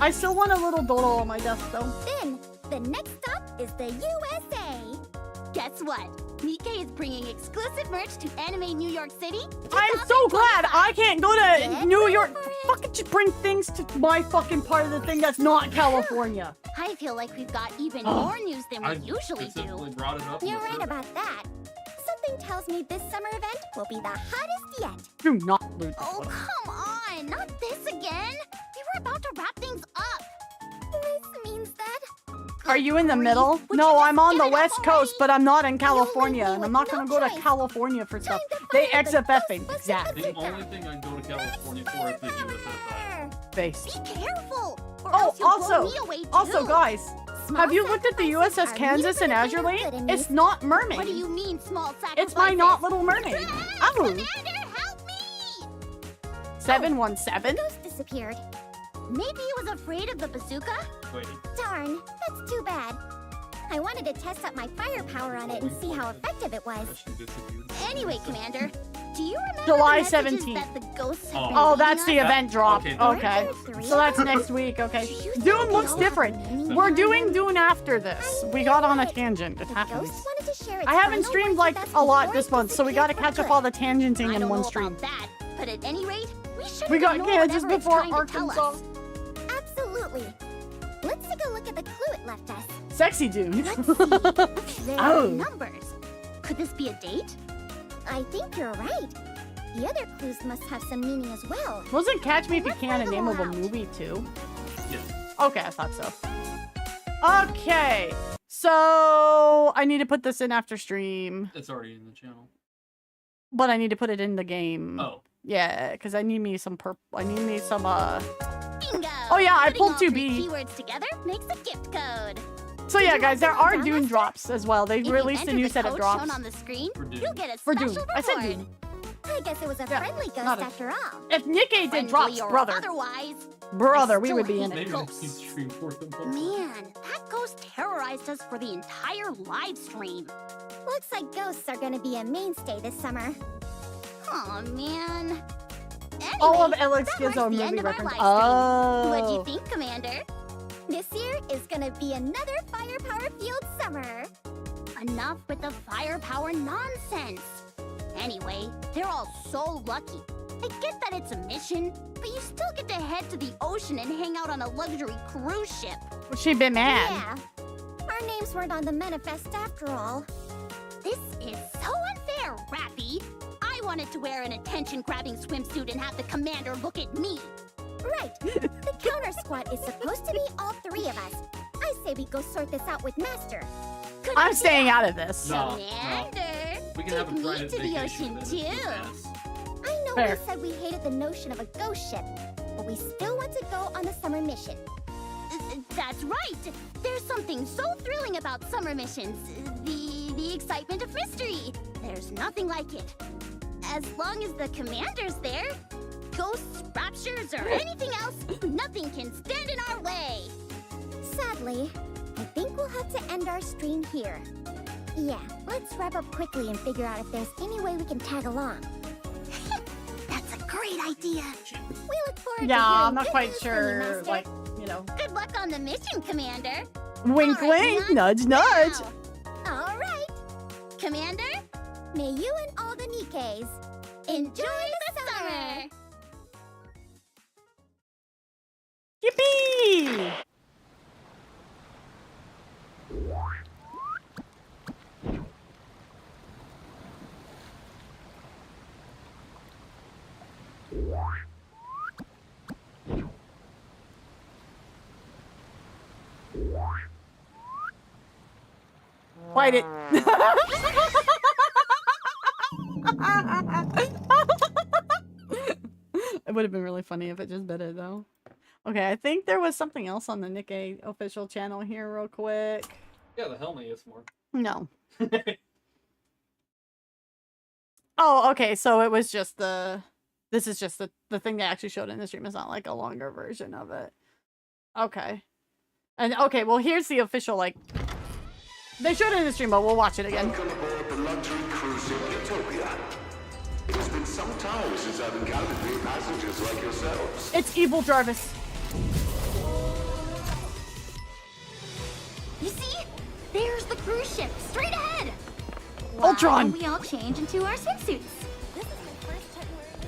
I still want a little Dodo on my desk though. Then, the next stop is the USA. Guess what? NIKKE is bringing exclusive merch to Anime New York City. I'm so glad I can't go to Get New ready York. for it. Fucking just bring things to my fucking part of the thing that's not California. I feel like we've got even Oh. more news than we I usually specifically do. brought it up. in You're the right survey. about that. Something tells me this summer event will be the hottest yet. Do not lose. Oh, come on! Not this again! We were about to wrap things up! This means that Are you in the grief, middle? would you No, just I'm on get the it West up Coast, but I'm not in leave California, me and I'm with not no gonna go to choice. California for stuff. Time to They fire the XFFing. Ghostbusters Exactly. The only thing I can go to California for is the USS. Face. Be careful! Or Oh, else you'll also, blow me away too. also, guys, Small have you looked at the sacrifices USS are Kansas and neither Azure good Lane? nor good It's not What do mermaid. you mean, small sacrifices? It's my not Little Mermaid. Oh, Commander, help me! 717. Ghost disappeared. Maybe he was afraid of the bazooka? Wait, Darn, that's too bad. I wanted to test out my firepower on it and see how effective it was. she disappeared. Anyway, Commander, do you remember July the messages 17th. that the ghosts have Oh. been Oh, leaving that's the us? event drop. Okay. Okay. So that's next week, okay. Dune looks different. We're doing Dune after this. We got on a tangent. It The happens. ghost wanted to share its I haven't final streamed words like with us a lot before this it month, so we gotta disappeared catch up for all good. the tangenting I in don't one know stream. about that, but at any rate, we shouldn't We got ignore Kansas whatever it's before trying to tell Arkansas. us. Absolutely. Let's take a look at the clue it left us. Sexy Dune. Let's see. There are Oh. numbers. Could this be a date? I think you're right. The other clues must have some meaning as well. Wasn't Catch Me If You Let's Can a find name them of a all out. movie too? Yes. Okay, I thought so. Okay, so I need to put this in after stream, It's already in the channel. but I need to put it in the game. Oh. Yeah, because I need me some I need me some Bingo! Oh, yeah, I Putting pulled all 2B. three keywords together makes a gift code. So yeah, guys, there are Down Dune list? drops as well. They If you released a enter new the set of code drops. shown on the screen, For Dune. you'll get a For special Dune. reward. I said Dune. I guess it was a Yeah, friendly ghost not a- after all. If NIKKE did Friendly drops, or brother, Otherwise, brother, we still would be in hate it. Maybe Ghosts. next stream for them. man, that ghost terrorized us for the entire live stream. Looks like ghosts are gonna be a mainstay this summer. Oh man. Anyway, All of Alex that gives marks our the end movie of our reference. live stream. What'd Oh. you think, Commander? This year is gonna be another firepower-fueled summer. Enough with the firepower nonsense. Anyway, they're all so lucky. I get that it's a mission, but you still get to head to the ocean and hang out on a luxury cruise ship. She been mad. Yeah. Our names weren't on the manifest after all. This is so unfair, Rappy. I wanted to wear an attention-grabbing swimsuit and have the commander look at me. Right. The counter squad is supposed to be all three of us. I say we go sort this out with Master. Good I'm idea. staying out of this. No. Commander, We can take have a me private to the vacation ocean then. too. Yes. I know Fair. we said we hated the notion of a ghost ship, but we still want to go on the summer mission. That's right. There's something so thrilling about summer missions. The excitement of mystery. There's nothing like it. As long as the commander's there, ghosts, raptures, or anything else, nothing can stand in our way. Sadly, I think we'll have to end our stream here. Yeah, let's wrap up quickly and figure out if there's any way we can tag along. That's a great idea. We look forward to Yeah, hearing I'm not good quite news from you, sure. Master. Like, you know, Good luck on the mission, Commander. wink, All right, wink, nudge, nudge. now. All right. Commander, May you and all the Nikkes enjoy the summer. Yippee! Fight it. It would have been really funny if it just bit it though. Okay, I think there was something else on the NIKKE official channel here real quick. Yeah, the Helmet is more. No. Oh, okay, so it was just the... This is just the thing they actually showed in the stream. It's not like a longer version of it. Okay. And okay, well here's the official, like... They showed it in the stream, but we'll watch it again. Welcome aboard the luxury cruise ship Utopia. It has been some time since I've encountered new passengers like yourselves. It's Evil Jarvis. You see? There's the cruise ship, straight ahead. Ultron! And we all change into our swimsuits.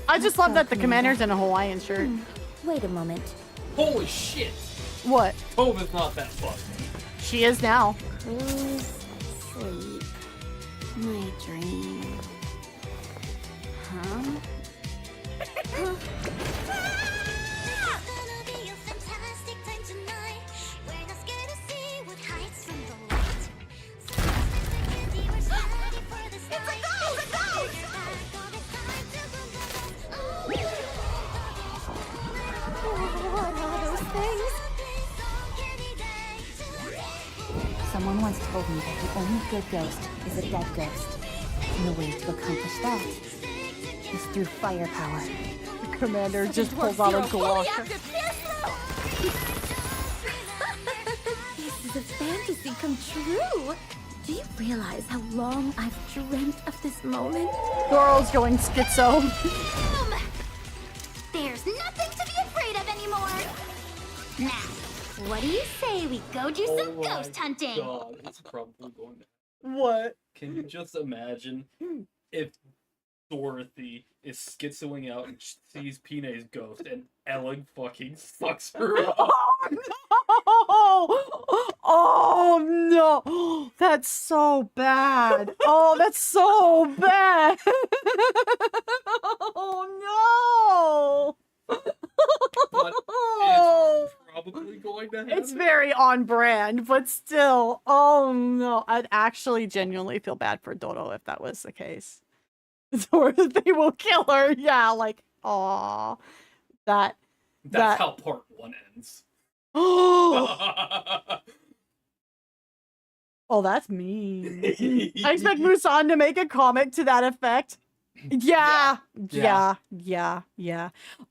I just love that the commander's in a Hawaiian shirt. Wait a moment. Holy shit! What? Tove is not that fucked. She is now. Cruise sleep. My dream. Huh? What are those things? Someone once told me that the only good ghost is a dead ghost. And the way to accomplish that is through firepower. The commander just pulls out a Glock. This is a fantasy come true. Do you realize how long I've dreamt of this moment? Girl's going schizo. Boom! There's nothing to be afraid of anymore. Now, what do you say we go do some Oh my ghost hunting? God, it's probably going to. What? Can you just imagine if Dorothy is schizoing out and sees Pine's ghost and Ellen fucking fucks her up? Oh no! That's so bad. Oh, that's so bad. Oh no! But it's probably going to happen. It's very on brand, but still. Oh no! I'd actually genuinely feel bad for Dodo if that was the case. Dorothy will kill her. Yeah, like, aw, That's that- how part 1 ends. Oh, that's mean. I expect Musan to make a comment to that effect. Yeah.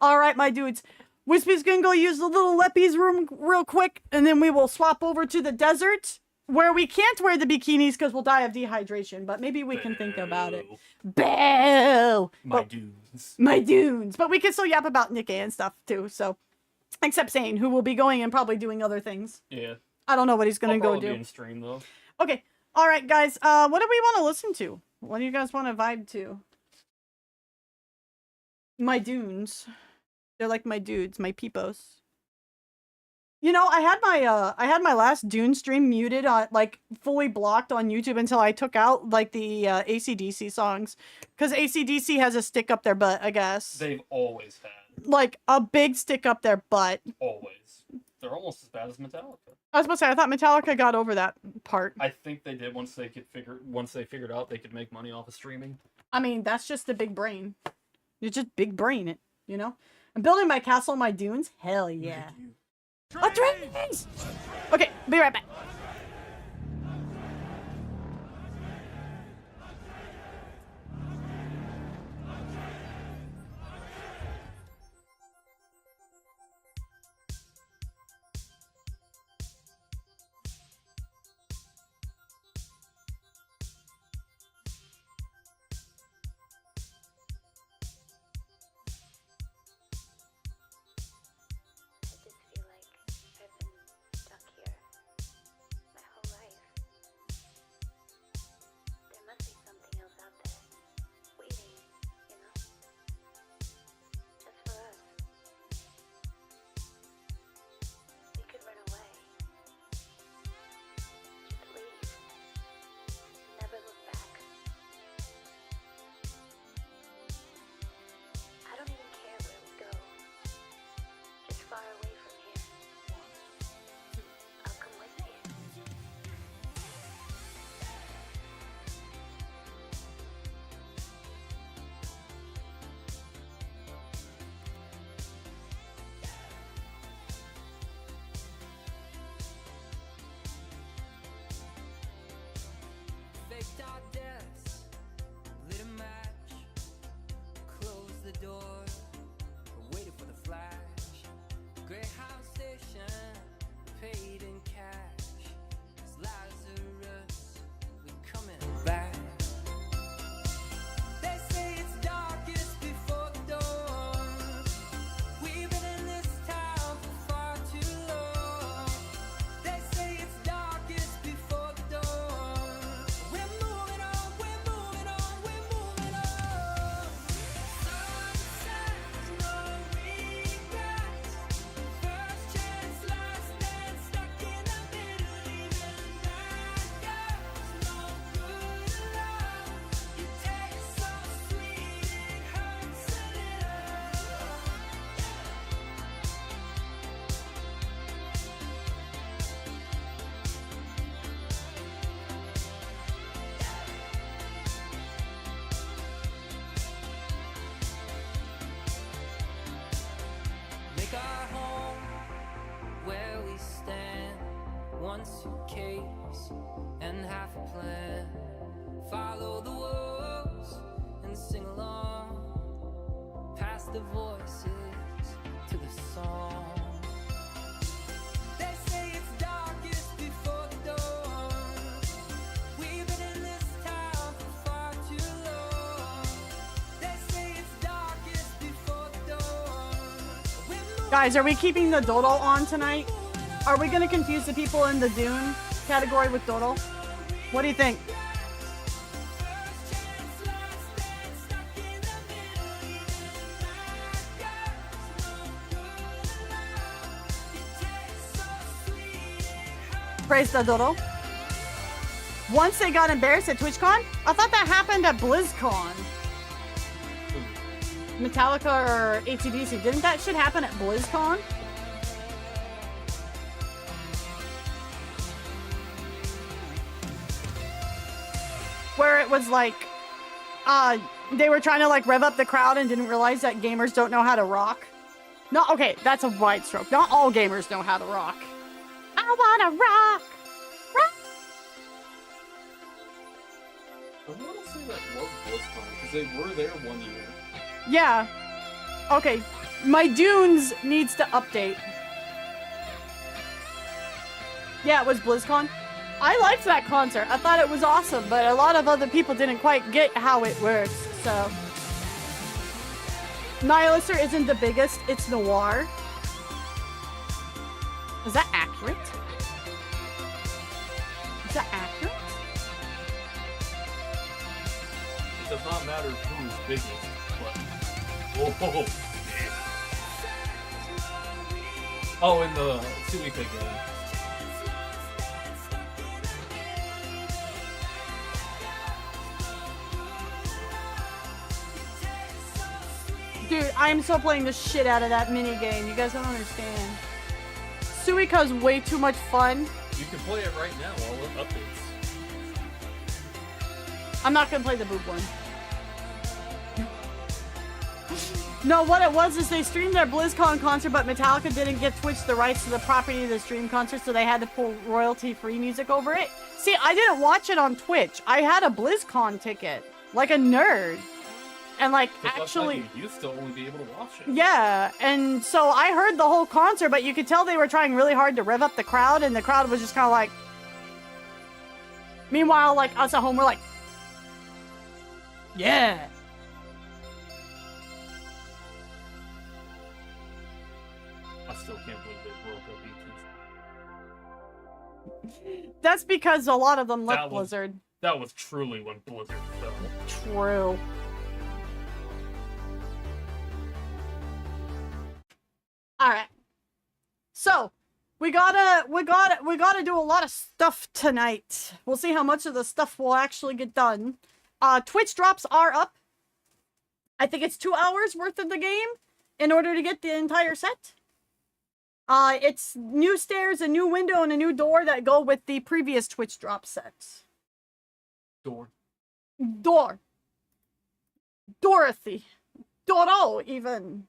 All right, my dudes. Wispy's gonna go use the little Leppy's room real quick, and then we will swap over to the desert, where we can't wear the bikinis because we'll die of dehydration, but maybe we can think about it. Boo! My dudes. My dudes. But we can still yap about NIKKE and stuff, too, so... Except Sane, who will be going and probably doing other things. Yeah. I don't know what he's gonna I'll go probably do. be in stream though. Okay. All right, guys. What do we want to listen to? What do you guys want to vibe to? My dunes. They're like my dudes, my peepos. You know, I had my last Dune stream muted on, like, fully blocked on YouTube until I took out, like, the AC/DC songs, because AC/DC has a stick up their butt, I guess. They've always had. Like a big stick up their butt. Always. They're almost as bad as Metallica. I was about to say, I thought Metallica got over that part. I think they did once they figured out they could make money off of streaming. I mean, that's just the big brain. You just big brain it, you know? I'm building my castle on my dunes. Hell yeah. Atreides! Okay, be right back. I just feel like I've been stuck here got home where we stand. One suitcase and half a plan. Follow the wolves and sing along. Past the voices to the song. They say it's darkest before the dawn. We've been in this town for far too long. They say it's darkest before the dawn. Guys, are we keeping the Dodo on tonight? Are we gonna confuse the people in the Dune category with Dodo? What do you think? Praise the Dodo. Once they got embarrassed at TwitchCon? I thought that happened at BlizzCon. Metallica or AC/DC. Didn't that shit happen at BlizzCon? Where it was like, they were trying to like rev up the crowd and didn't realize that gamers don't know how to rock. No, okay, that's a wide stroke. Not all gamers know how to rock. I wanna rock! Rock! I want to say that was BlizzCon, because they were there 1 year. Yeah. Okay, my Dunes needs to update. Yeah, it was BlizzCon. I liked that concert. I thought it was awesome, but a lot of other people didn't quite get how it works, so. Nihilister isn't the biggest, it's Noir. Is that accurate? Is that accurate? It does not matter who's biggest, but... Oh, damn. Oh, in the Suicide game. Dude, I am still playing the shit out of that mini game. You guys don't understand. Suiko's way too much fun. You can play it right now while it updates. I'm not gonna play the boob one. No, what it was is they streamed their BlizzCon concert, but Metallica didn't give Twitch the rights to the property of the stream concert, so they had to pull royalty-free music over it. See, I didn't watch it on Twitch. I had a BlizzCon ticket, like a nerd. And like, actually, you used to only be able to watch it. yeah, and so I heard the whole concert, but you could tell they were trying really hard to rev up the crowd, and the crowd was just kind of like... Meanwhile, like, us at home, we're like... Yeah! I still can't believe they broke up ETs. That's because a lot of them left That was- Blizzard. That was truly when Blizzard fell. True. Alright. So, we gotta do a lot of stuff tonight. We'll see how much of the stuff will actually get done. Twitch drops are up. I think it's 2 hours worth of the game in order to get the entire set. It's new stairs, a new window, and a new door that go with the previous Twitch drop sets. Door. Dorothy. Doro, even.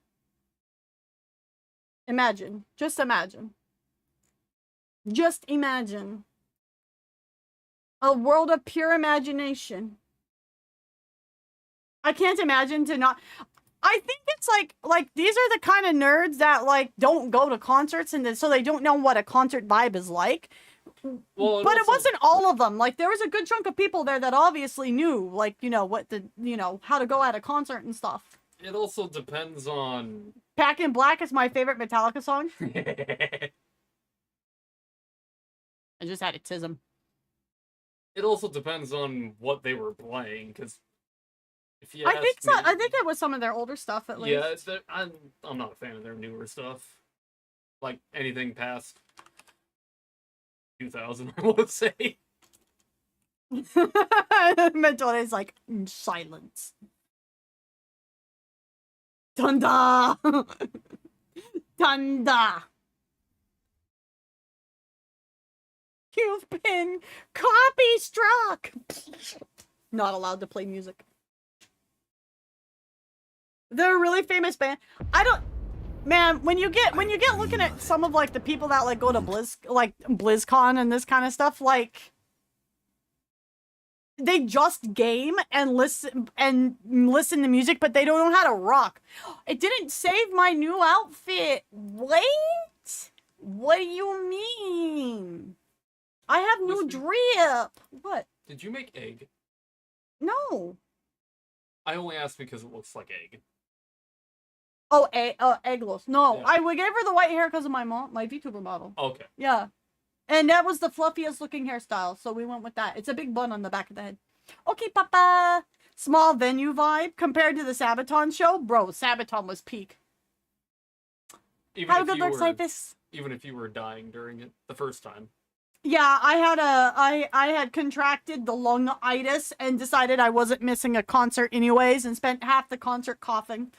Imagine. Just imagine. Just imagine. A world of pure imagination. I can't imagine to not... I think it's like these are the kind of nerds that like don't go to concerts and so they don't know what a concert vibe is like. Well, But it wasn't all of them. Like there was a good chunk of people there that obviously knew, like, you know, what the, you know, how to go at a concert and stuff. It also depends on... Back in Black is my favorite Metallica song. It I just had a tism. also depends on what they were playing, because if you I ask think so. me- I think it was some of their older stuff at least. Yeah, I'm not a fan of their newer stuff. Like anything past 2000, I would say. Mentor is like silence. Thunder. Thunder. You've been copy struck. Not allowed to play music. They're a really famous band. I don't... Man, when you get looking at some of like the people that like go to BlizzCon and this kind of stuff, like they just game and listen to music, but they don't know how to rock. It didn't save my new outfit. Wait, what do you mean? I have new drip. What? Did you make egg? No. I only asked because it looks like egg. Oh, eggless. No, Yeah. I would give her the white hair because of my VTuber model. Okay. Yeah. And that was the fluffiest looking hairstyle, so we went with that. It's a big bun on the back of the head. Okay, papa. Small venue vibe compared to the Sabaton show. Bro, Sabaton was peak. Even Have a if good you look, were, Cyphus. even if you were dying during it the first time. Yeah, I had contracted the lungitis and decided I wasn't missing a concert anyways and spent half the concert coughing.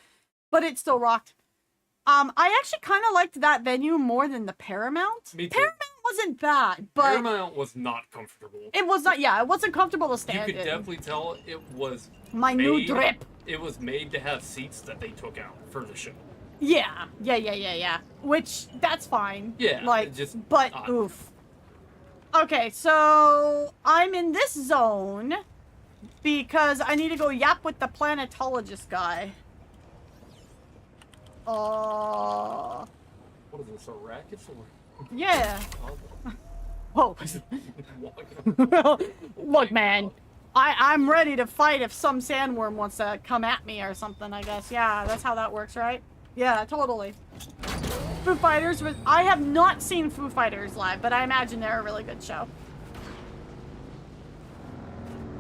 But it still rocked. I actually kind of liked that venue more than the Paramount. Me too. Paramount wasn't bad, but Paramount was not comfortable. it was not. Yeah, it wasn't comfortable to You stand could in. definitely tell it was My new made- drip. It was made to have seats that they took out for the show. Yeah. Which that's fine. Yeah, Like, it just but odd. oof. Okay, so I'm in this zone because I need to go yap with the planetologist guy. What is this, a racket? Yeah. Oh, Whoa. Look, man. I'm ready to fight if some sandworm wants to come at me or something, I guess. Yeah, that's how that works, right? Yeah, totally. Foo Fighters was... I have not seen Foo Fighters live, but I imagine they're a really good show.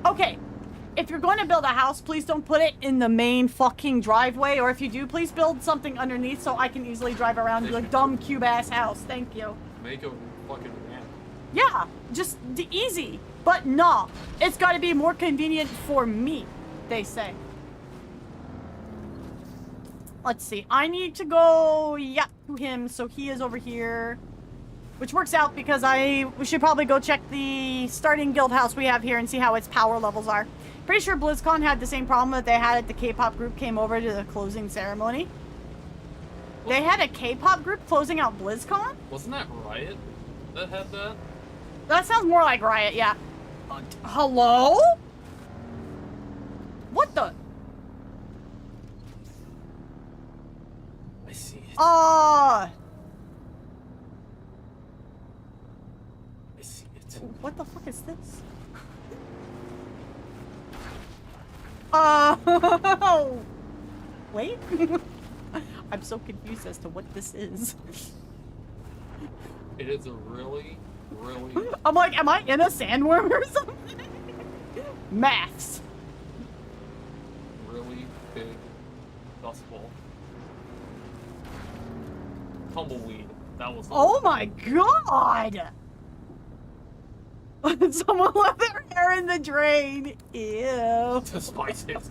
Okay. If you're going to build a house, please don't put it in the main fucking driveway. Or if you do, please build something underneath so I can easily drive around your dumb cube-ass house. Thank you. Make a fucking ramp. Yeah, just easy. But no, it's got to be more convenient for me, they say. Let's see. I need to go to him, so he is over here. Which works out because we should probably go check the starting guild house we have here and see how its power levels are. Pretty sure BlizzCon had the same problem that they had at the K-pop group came over to the closing ceremony. They had a K-pop group closing out BlizzCon? Wasn't that Riot that had that? That sounds more like Riot, yeah. Hello? What the? I see it. I see it. What the fuck is this? Wait. I'm so confused as to what this is. It is a really... I'm like, am I in a sandworm or something? Maths. really big dust ball. Tumbleweed. That was... Oh my god! Someone left their hair in the drain. Ew. To spice it.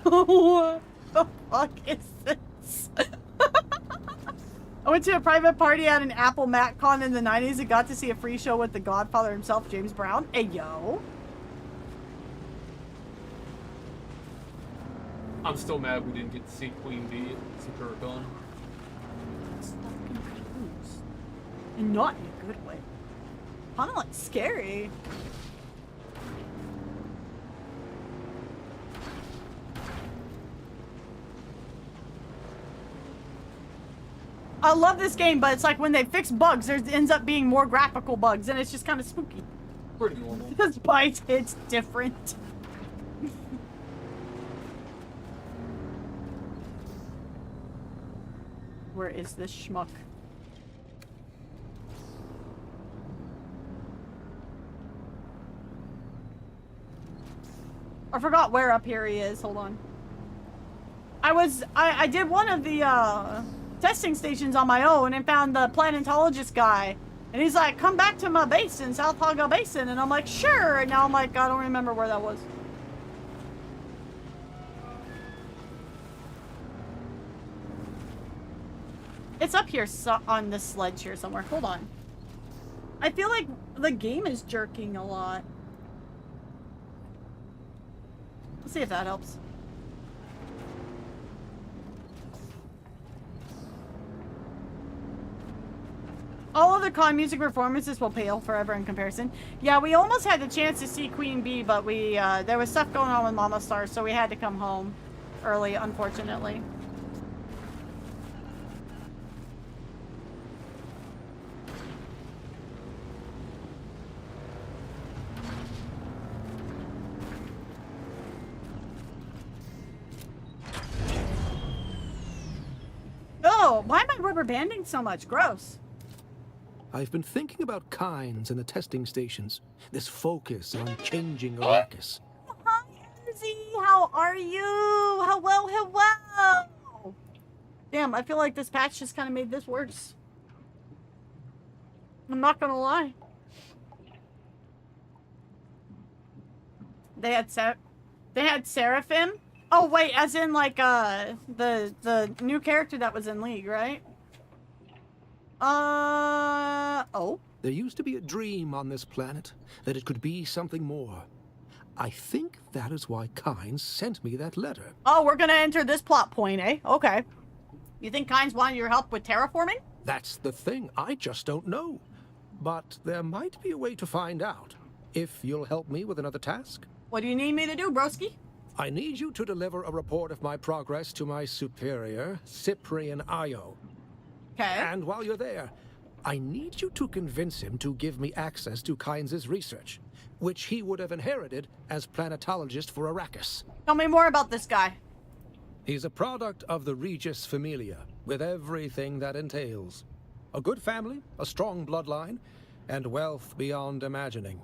What the fuck is this? I went to a private party at an Apple MacCon in the 90s and got to see a free show with the Godfather himself, James Brown. Hey, yo. I'm still mad we didn't get to see Queen Bee at SakuraCon. It's fucking confused. And not in a good way. Kinda like scary. I love this game, but it's like when they fix bugs, there ends up being more graphical bugs, and it's just kind of spooky. Pretty normal. Despite it's different. Where is this schmuck? I forgot where up here he is. Hold on. I did one of the testing stations on my own and found the planetologist guy. And he's like, come back to my base in South Haga Basin. And I'm like, sure. And now I'm like, I don't remember where that was. It's up here on this sledge here somewhere. Hold on. I feel like the game is jerking a lot. Let's see if that helps. All other con music performances will pale forever in comparison. Yeah, we almost had the chance to see Queen Bee, but we there was stuff going on with Mama Star, so we had to come home early, unfortunately. Oh, why am I rubber banding so much? Gross. I've been thinking about kinds and the testing stations. This focus on changing Arrakis. Hi, Izzy. How are you? Hello, hello. Damn, I feel like this patch just kind of made this worse. I'm not gonna lie. They had Seraphim. Oh wait, as in like the new character that was in League, right? Oh. There used to be a dream on this planet that it could be something more. I think that is why Kynes sent me that letter. Oh, we're gonna enter this plot point, eh? Okay. You think Kynes wanted your help with terraforming? That's the thing. I just don't know. But there might be a way to find out. If you'll help me with another task. What do you need me to do, broski? I need you to deliver a report of my progress to my superior, Cyprian Io. Okay. And while you're there, I need you to convince him to give me access to Kynes' research, which he would have inherited as planetologist for Arrakis. Tell me more about this guy. He's a product of the Regis Familia, with everything that entails. A good family, a strong bloodline, and wealth beyond imagining.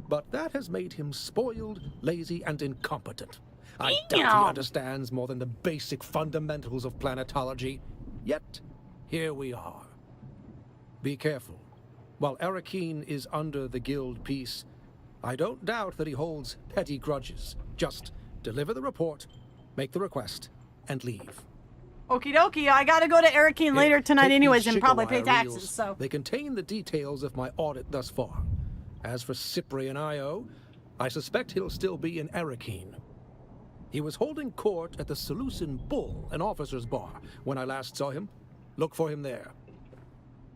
But that has made him spoiled, lazy, and incompetent. I doubt he understands more than the basic fundamentals of planetology. Yet, here we are. Be careful. While Arrakeen is under the guild peace, I don't doubt that he holds petty grudges. Just deliver the report, make the request, and leave. Okie dokie, I gotta go to Arrakeen later tonight Take anyways these and probably Shigawire pay taxes, reels. so... They contain the details of my audit thus far. As for Cyprian Io, I suspect he'll still be in Arrakeen. He was holding court at the Seleucid Bull, an officer's bar, when I last saw him. Look for him there.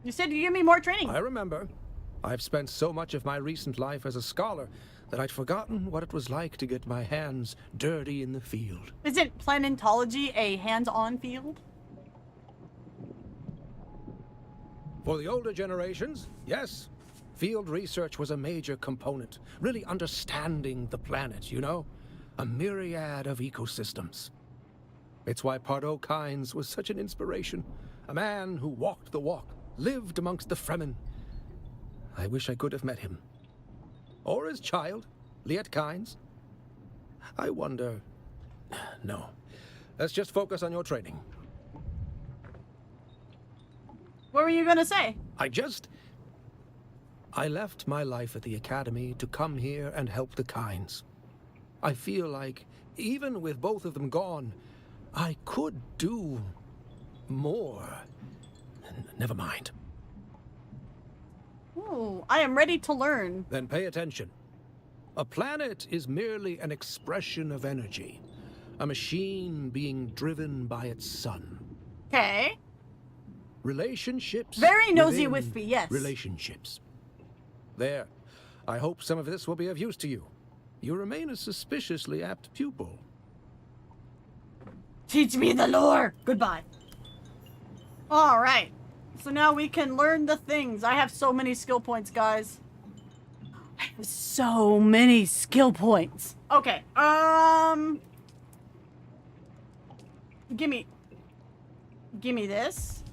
You said you'd give me more training. I remember. I've spent so much of my recent life as a scholar that I'd forgotten what it was like to get my hands dirty in the field. Isn't planetology a hands-on field? For the older generations, yes. Field research was a major component, really understanding the planet, you know? A myriad of ecosystems. It's why Pardo Kynes was such an inspiration. A man who walked the walk, lived amongst the Fremen. I wish I could have met him. Or his child, Liet Kynes. I wonder... No. Let's just focus on your training. What were you gonna say? I left my life at the Academy to come here and help the Kynes. I feel like, even with both of them gone, I could do more. Never mind. Ooh, I am ready to learn. Then pay attention. A planet is merely an expression of energy. A machine being driven by its sun. Okay. Relationships. Very nosy within with me, yes. Relationships. There. I hope some of this will be of use to you. You remain a suspiciously apt pupil. Teach me the lore. Goodbye. All right. So now we can learn the things. I have so many skill points, guys. I have so many skill points. Okay. Gimme this.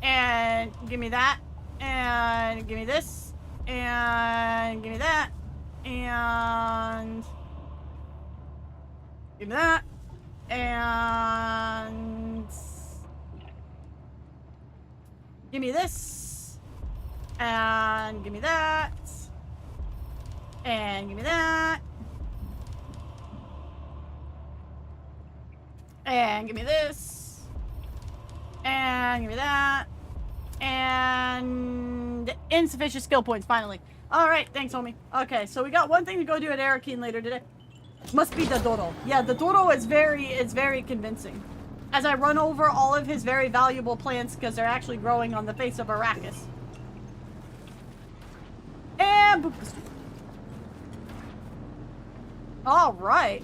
And give me that. And give me this. And give me that. And give me that. And give me this. And give me that. And give me that. And give me this. And give me that. And insufficient skill points, finally. Alright, thanks, homie. Okay, so we got one thing to go do at Arrakeen later today. Must be the Doro. Yeah, the Doro is very convincing. as I run over all of his very valuable plants because they're actually growing on the face of Arrakis. And boop the street. All right.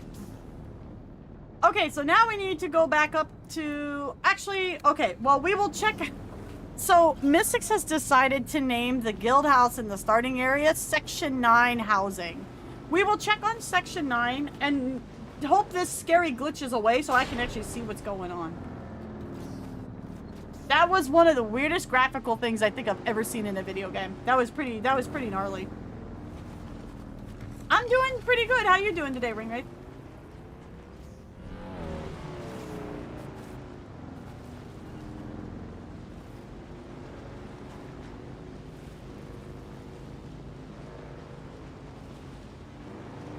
Okay, so now we need to go back up to... Actually, okay, well, we will check... So, Mystics has decided to name the guild house in the starting area Section 9 housing. We will check on Section 9 and hope this scary glitch is away so I can actually see what's going on. That was one of the weirdest graphical things I think I've ever seen in a video game. That was pretty gnarly. I'm doing pretty good. How you doing today, Ringwraith?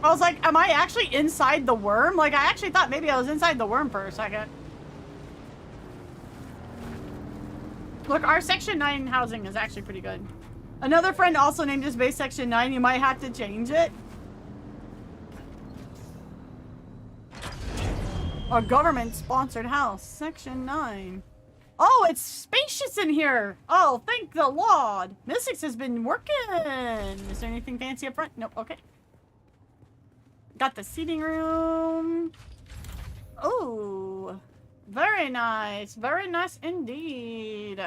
I was like, am I actually inside the worm? Like, I actually thought maybe I was inside the worm for a second. Look, our Section 9 housing is actually pretty good. Another friend also named his base Section 9. You might have to change it. A government-sponsored house. Section 9. Oh, it's spacious in here. Oh, thank the Lord. Mystics has been working. Is there anything fancy up front? Nope. Okay. Got the seating room. Oh, very nice. Very nice indeed.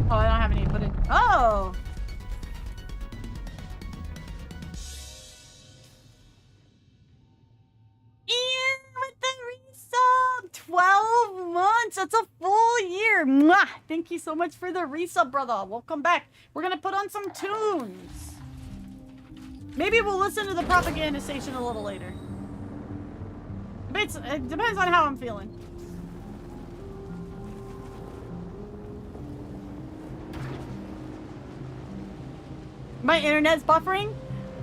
Oh, I don't have any footage. Oh! Ian with the resub! 12 months! That's a full year! Mwah! Thank you so much for the resub, brother. Welcome back. We're gonna put on some tunes. Maybe we'll listen to the propaganda station a little later. It depends on how I'm feeling. My internet's buffering?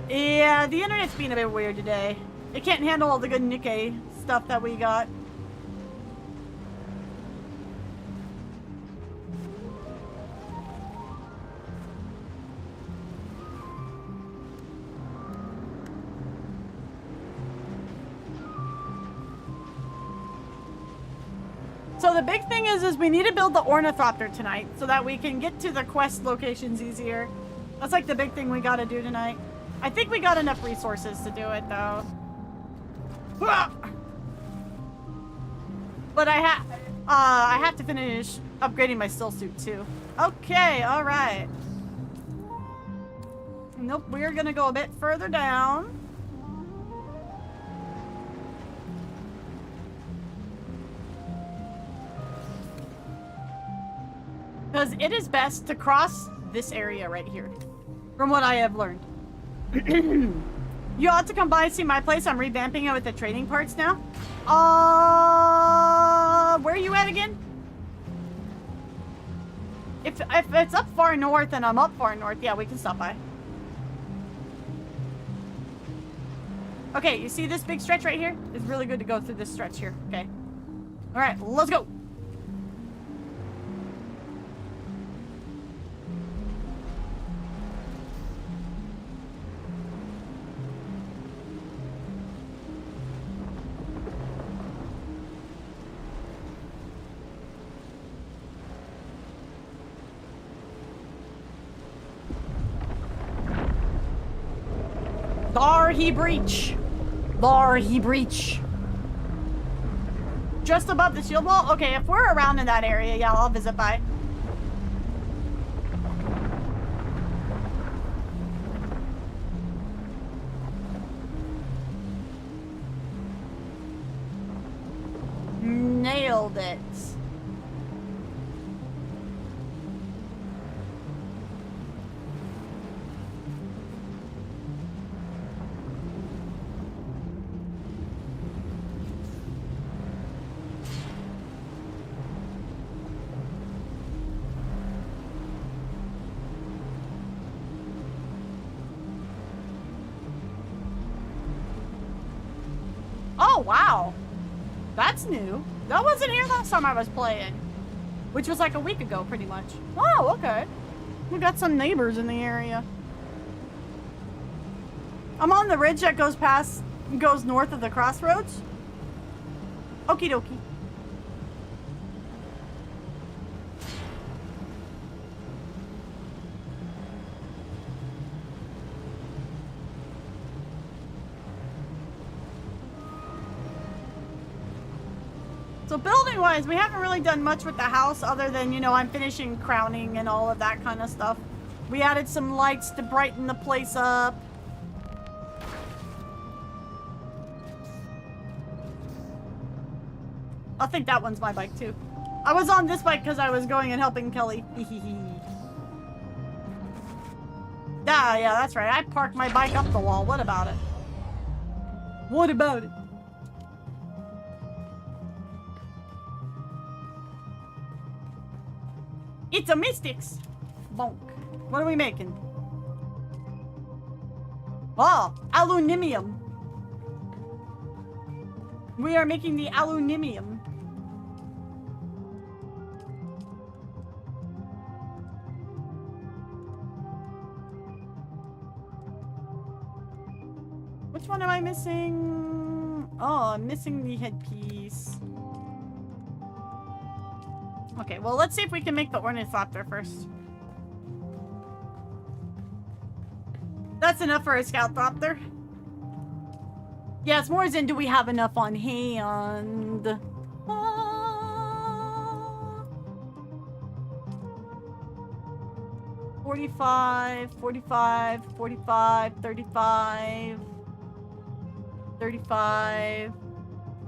Yeah, the internet's being a bit weird today. It can't handle all the good NIKKE stuff that we got. So the big thing is we need to build the ornithopter tonight so that we can get to the quest locations easier. That's like the big thing we gotta do tonight. I think we got enough resources to do it though. But I have to finish upgrading my still suit too. Okay, alright. Nope, we're gonna go a bit further down. Because it is best to cross this area right here. From what I have learned. You ought to come by and see my place. I'm revamping it with the trading parts now. Where are you at again? If it's up far north and I'm up far north, yeah, we can stop by. Okay, you see this big stretch right here? It's really good to go through this stretch here. Okay. Alright, let's go. There he breach. There he breach. Just above the shield wall? Okay, if we're around in that area, yeah, I'll visit by. Nailed it. wow. That's new. That wasn't here last time I was playing. Which was like a week ago, pretty much. Oh, okay. We got some neighbors in the area. I'm on the ridge that goes north of the crossroads. Okie dokie. So building-wise, we haven't really done much with the house other than, you know, I'm finishing crowning and all of that kind of stuff. We added some lights to brighten the place up. I think that one's my bike too. I was on this bike because I was going and helping Kelly. Yeah, that's right. I parked my bike up the wall. What about it? What about it? It's a Mystics! Bonk. What are we making? Oh, aluminium. We are making the aluminium. Which one am I missing? Oh, I'm missing the headpiece. Okay, well, let's see if we can make the ornithopter first. That's enough for a scoutopter. Yeah, it's more as in, do we have enough on hand? 45, 45, 45, 35, 35.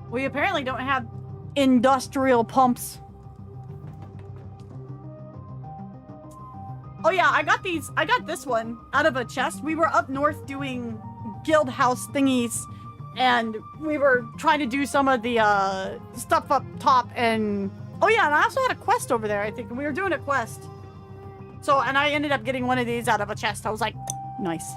We apparently don't have industrial pumps. Oh yeah, I got this one out of a chest. We were up north doing guild house thingies, and we were trying to do some of the stuff up top, and oh yeah, and I also had a quest over there, I think, and we were doing a quest. So, and I ended up getting one of these out of a chest. I was like, nice.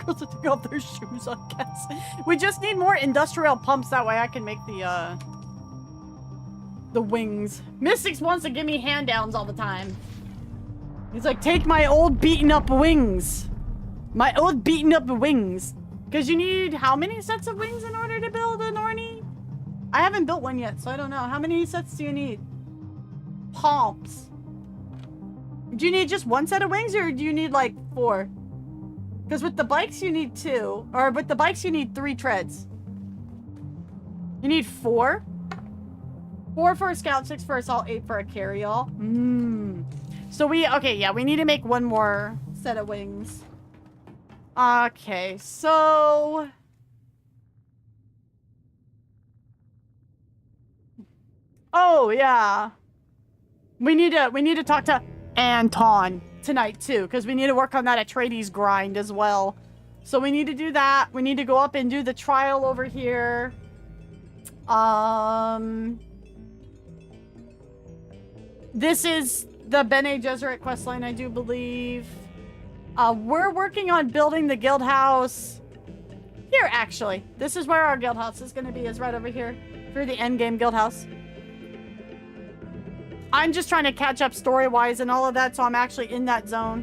Girls to take off their shoes, I guess. We just need more industrial pumps, that way I can make the wings. Mystics wants to give me hand-downs all the time. He's like, take my old beaten up wings. My old beaten up wings. Because you need how many sets of wings in order to build an Orny? I haven't built one yet, so I don't know. How many sets do you need? Pumps. Do you need just one set of wings, or do you need like 4? Because with the bikes you need 2. Or with the bikes you need 3 treads. You need 4? 4 for a scout, 6 for assault, 8 for a carry-all. So okay, yeah, we need to make one more set of wings. Okay, so... Oh, yeah. We need to talk to Anton tonight too, because we need to work on that Atreides grind as well. So we need to do that. We need to go up and do the trial over here. This is the Bene Gesserit questline, I do believe. We're working on building the guild house here, actually. This is where our guild house is going to be, is right over here for the endgame guild house. I'm just trying to catch up story-wise and all of that, so I'm actually in that zone.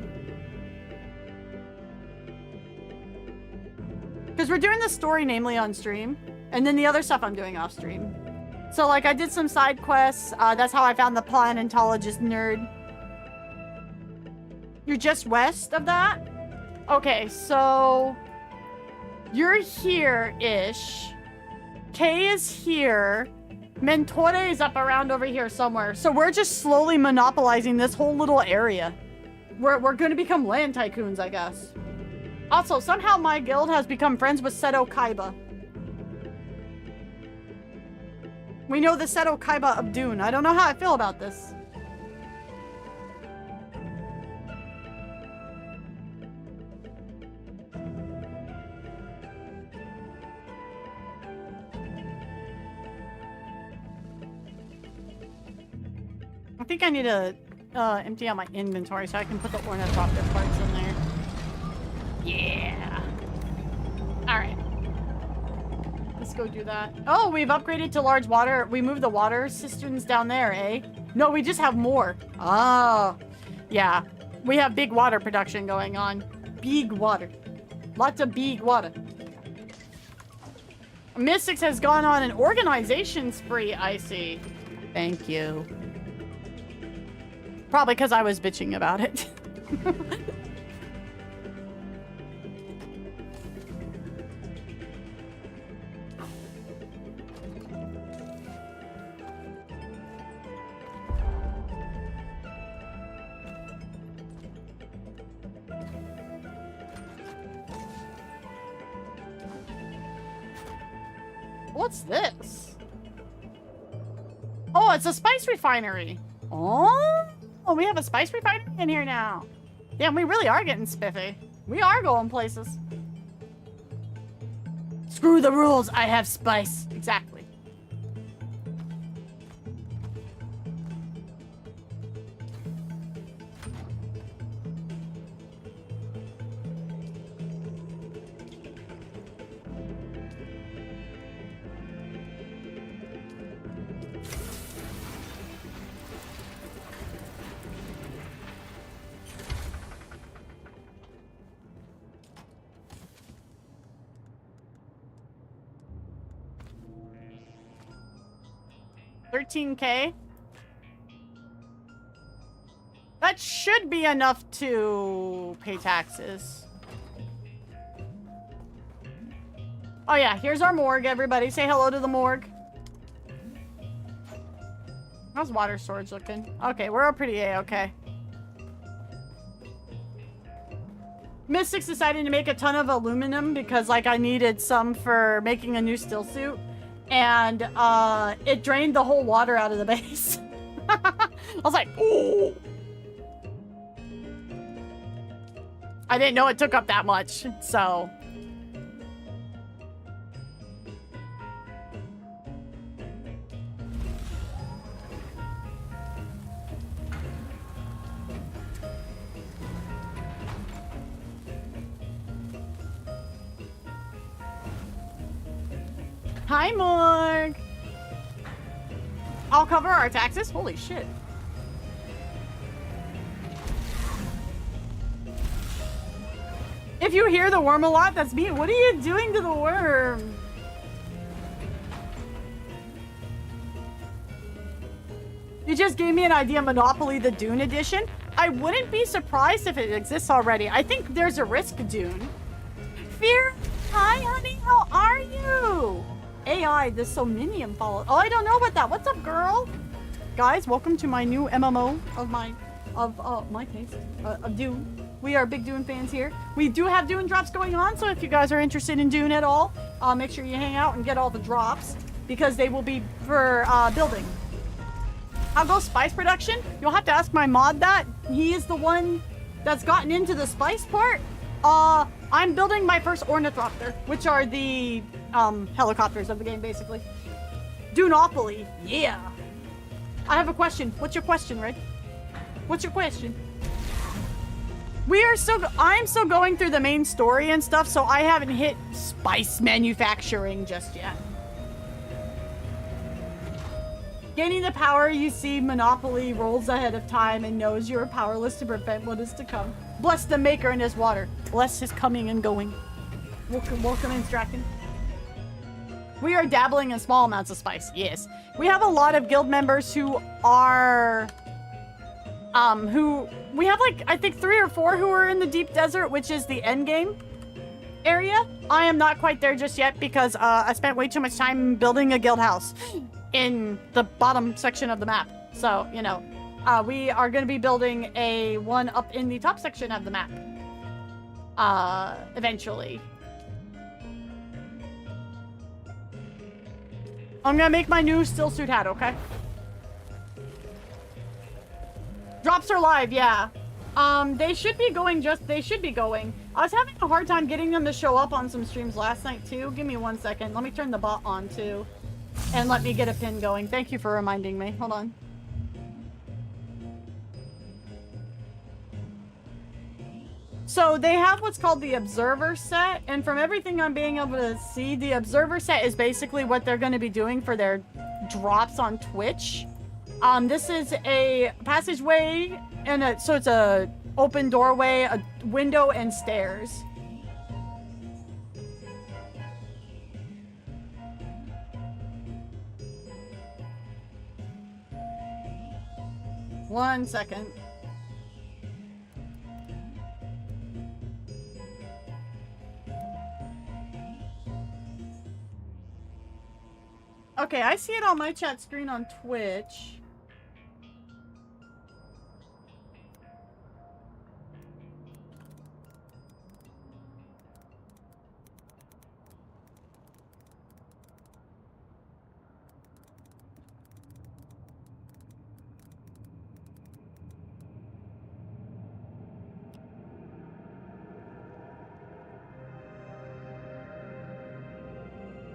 Because we're doing the story, namely, on stream. And then the other stuff I'm doing off stream. So, like, I did some side quests. That's how I found the paleontologist nerd. You're just west of that? Okay, so... You're here-ish. Kay is here. Mentore is up around over here somewhere. So we're just slowly monopolizing this whole little area. We're going to become land tycoons, I guess. Also, somehow my guild has become friends with Seto Kaiba. We know the Seto Kaiba of Dune. I don't know how I feel about this. think I need to empty out my inventory so I can put the ornithopter parts in there. Yeah. All right. Let's go do that. Oh, we've upgraded to large water. We moved the water cisterns down there, eh? No, we just have more. Oh, yeah. We have big water production going on. Big water. Lots of big water. Mystics has gone on an organization spree, I see. Thank you. Probably because I was bitching about it. What's this? Oh, it's a spice refinery. Oh, we have a spice refinery in here now. Damn, we really are getting spiffy. We are going places. Screw the rules. I have spice. Exactly. $13K. That should be enough to pay taxes. Oh yeah, here's our morgue, everybody. Say hello to the morgue. How's water storage looking? Okay, we're all pretty A-okay. Mystics decided to make a ton of aluminum because, like, I needed some for making a new still suit. And it drained the whole water out of the base. I was like, ooh. I didn't know it took up that much, so. Hi, Morg. I'll cover our taxes. Holy shit. If you hear the worm a lot, that's me. What are you doing to the worm? You just gave me an idea, Monopoly the Dune edition. I wouldn't be surprised if it exists already. I think there's a risk, Dune. Fear, hi, honey. How are you? AI, the Somnium follow. Oh, I don't know about that. What's up, girl? Guys, welcome to my new MMO of my taste of Dune. We are big Dune fans here. We do have Dune drops going on, so if you guys are interested in Dune at all, make sure you hang out and get all the drops because they will be for building. How goes spice production? You'll have to ask my mod that. He is the one that's gotten into the spice part. I'm building my first ornithopter, which are the helicopters of the game, basically. Duneopoly, yeah. I have a question. What's your question, Red? What's your question? I'm still going through the main story and stuff, so I haven't hit spice manufacturing just yet. Gaining the power, you see Monopoly rolls ahead of time and knows you are powerless to prevent what is to come. Bless the maker and his water. Bless his coming and going. Welcome in, Straken. We are dabbling in small amounts of spice, yes. We have a lot of guild members who are... we have like, I think 3 or 4 who are in the deep desert, which is the end game area. I am not quite there just yet because I spent way too much time building a guild house in the bottom section of the map. So, you know, we are going to be building a one up in the top section of the map eventually. I'm going to make my new still suit hat, okay? Drops are live, yeah. They should be going they should be going. I was having a hard time getting them to show up on some streams last night, too. Give me 1 second. Let me turn the bot on, too. And let me get a pin going. Thank you for reminding me. Hold on. So they have what's called the Observer set, and from everything I'm being able to see, the Observer set is basically what they're going to be doing for their drops on Twitch. This is a passageway, and so it's a open doorway, a window, and stairs. One second. Okay, I see it on my chat screen on Twitch.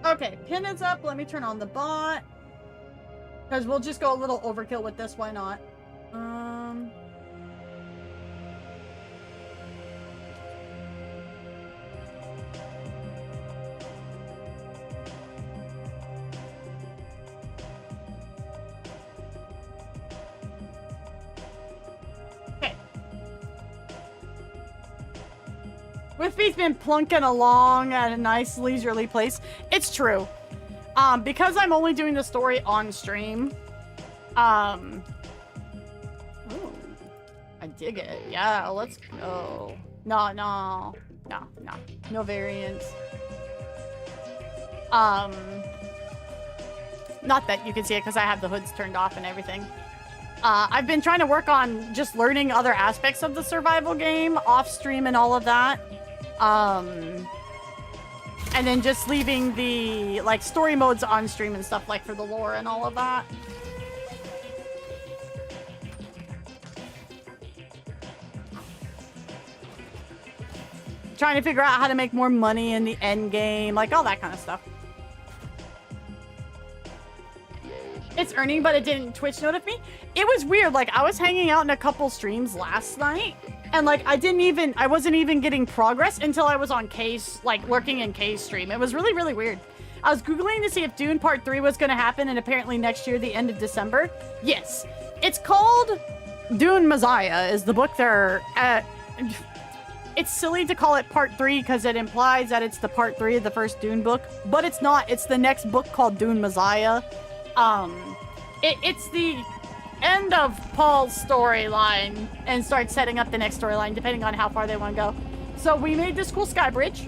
Okay, pin is up. Let me turn on the bot. Because we'll just go a little overkill with this. Why not? Okay. Whiffy's been plunking along at a nice leisurely pace. It's true. Because I'm only doing the story on stream. Ooh, I dig it. Yeah, let's go. No variants. Not that you can see it because I have the hoods turned off and everything. I've been trying to work on just learning other aspects of the survival game off stream and all of that. And then just leaving the, like, story modes on stream and stuff, like, for the lore and all of that. Trying to figure out how to make more money in the end game, like, all that kind of stuff. It's earning, but it didn't Twitch notify me. It was weird, like, I was hanging out in a couple streams last night. And, like, I wasn't even getting progress until I was on Kay's, like, lurking in Kay's stream. It was really, really weird. I was Googling to see if Dune Part 3 was going to happen, and apparently next year, the end of December. Yes. It's called Dune Messiah, is the book they're at. It's silly to call it Part 3 because it implies that it's the Part 3 of the first Dune book. But it's not. It's the next book called Dune Messiah. It's the end of Paul's storyline and start setting up the next storyline depending on how far they want to go. So we made this cool sky bridge,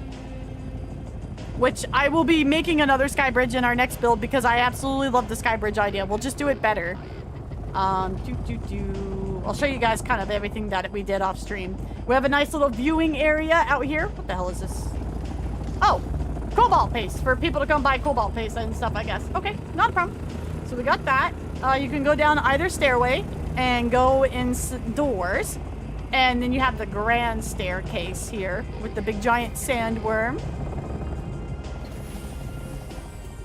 which I will be making another sky bridge in our next build because I absolutely love the sky bridge idea. We'll just do it better. I'll show you guys kind of everything that we did off stream. We have a nice little viewing area out here. What the hell is this? Oh, cobalt paste for people to come buy cobalt paste and stuff, I guess. Okay, not a problem. So we got that. You can go down either stairway and go indoors. And then you have the grand staircase here with the big giant sandworm.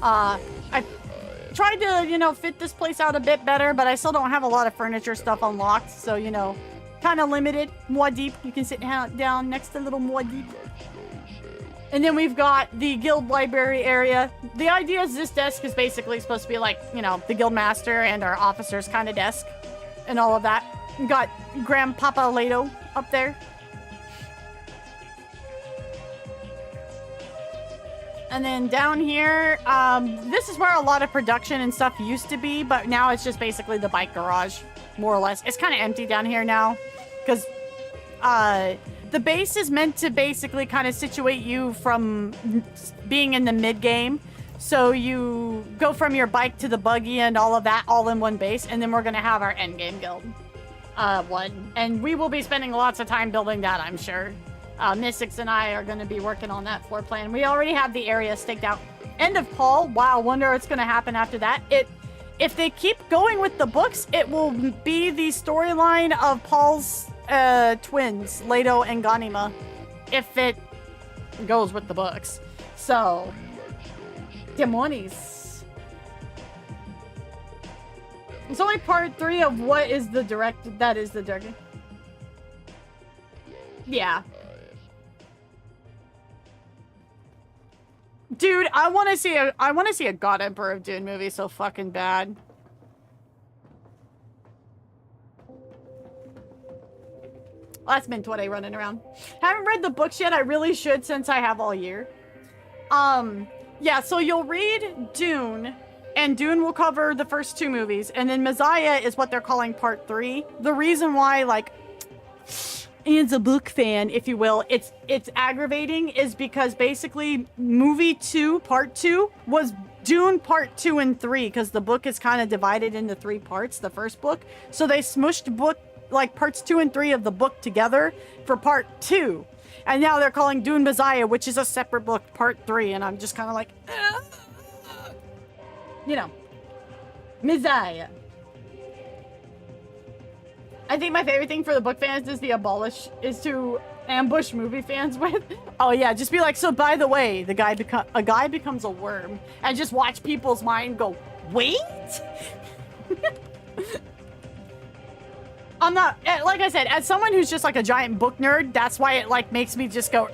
I tried to, you know, fit this place out a bit better, but I still don't have a lot of furniture stuff unlocked. So, you know, kind of limited. Maud'dib. You can sit down next to little Maud'dib. And then we've got the guild library area. The idea is this desk is basically supposed to be like, you know, the guild master and our officers kind of desk and all of that. We've got Grandpapa Leto up there. And then down here, this is where a lot of production and stuff used to be, but now it's just basically the bike garage, more or less. It's kind of empty down here now because the base is meant to basically kind of situate you from being in the mid-game. So you go from your bike to the buggy and all of that all in one base, and then we're going to have our endgame guild one. And we will be spending lots of time building that, I'm sure. Mystics and I are going to be working on that floor plan. We already have the area staked out. End of Paul. Wow, wonder what's going to happen after that. If they keep going with the books, it will be the storyline of Paul's twins, Leto and Ganima, if it goes with the books. So, demonies. It's only part 3 of what is the direct. That is the direct. Yeah. Dude, I want to see a God Emperor of Dune movie so fucking bad. That's been 20 running around. Haven't read the books yet. I really should since I have all year. Yeah, so you'll read Dune, and Dune will cover the first 2 movies, and then Messiah is what they're calling part 3. The reason why, like, as a book fan, if you will, it's aggravating is because basically movie 2, part 2, was Dune part 2 and 3, because the book is kind of divided into 3 parts, the first book. So they smushed book, like, parts 2 and 3 of the book together for part 2. And now they're calling Dune Messiah, which is a separate book, part 3, and I'm just kind of like, you know, Messiah. I think my favorite thing for the book fans is to ambush movie fans with. Oh yeah, just be like, so by the way, a guy becomes a worm, and just watch people's mind go, wait? I'm not, like I said, as someone who's just like a giant book nerd, that's why it like makes me just go,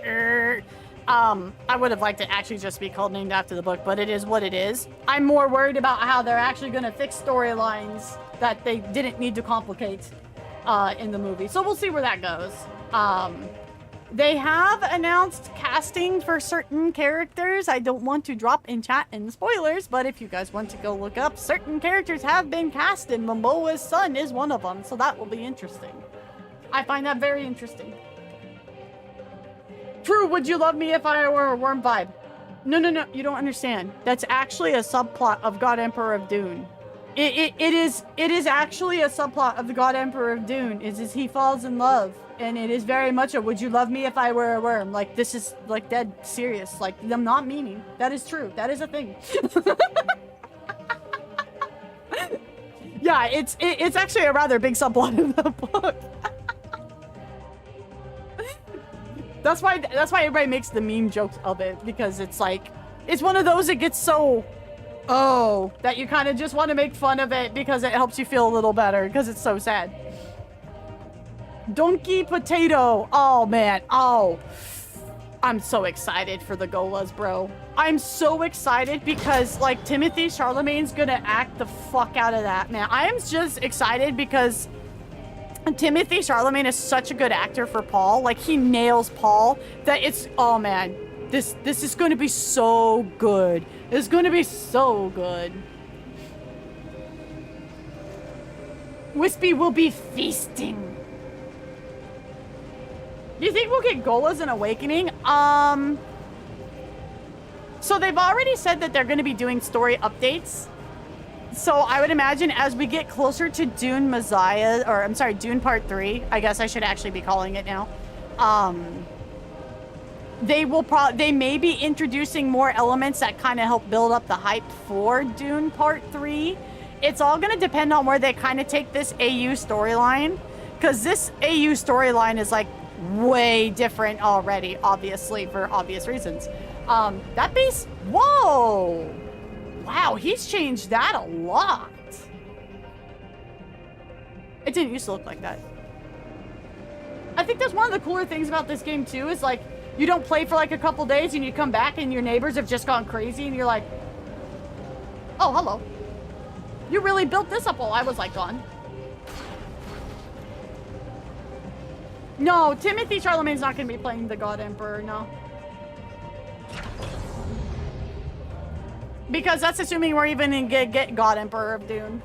I would have liked to actually just be named after the book, but it is what it is. I'm more worried about how they're actually going to fix storylines that they didn't need to complicate in the movie. So we'll see where that goes. They have announced casting for certain characters. I don't want to drop in chat in the spoilers, but if you guys want to go look up, certain characters have been cast, and Momoa's son is one of them, so that will be interesting. I find that very interesting. True, would you love me if I were a worm vibe? No, you don't understand. That's actually a subplot of God Emperor of Dune. It is actually a subplot of the God Emperor of Dune, is he falls in love. And it is very much a would you love me if I were a worm? Like, this is like dead serious. Like, I'm not meaning. That is true. That is a thing. Yeah, it's actually a rather big subplot in the book. That's why everybody makes the meme jokes of it, because it's like, it's one of those that gets so that you kind of just want to make fun of it because it helps you feel a little better because it's so sad. Donkey Potato. Oh man. Oh, I'm so excited for the Golas, bro. I'm so excited because like Timothy Charlemagne's gonna act the fuck out of that, man. I am just excited because Timothy Charlemagne is such a good actor for Paul. Like, he nails Paul that it's, oh man, this is going to be so good. It's going to be so good. Wispy will be feasting. Do you think we'll get Golas in Awakening? So they've already said that they're going to be doing story updates. So I would imagine as we get closer to Dune Messiah, or I'm sorry, Dune Part 3, I guess I should actually be calling it now. They may be introducing more elements that kind of help build up the hype for Dune Part 3. It's all going to depend on where they kind of take this AU storyline, because this AU storyline is like way different already, obviously, for obvious reasons. That base, whoa! Wow, he's changed that a lot. It didn't used to look like that. I think that's one of the cooler things about this game too, is like, you don't play for like a couple days and you come back and your neighbors have just gone crazy and you're like, oh, hello. You really built this up while I was like gone. No, Timothy Charlemagne's not going to be playing the God Emperor, no. Because that's assuming we're even going to get God Emperor of Dune.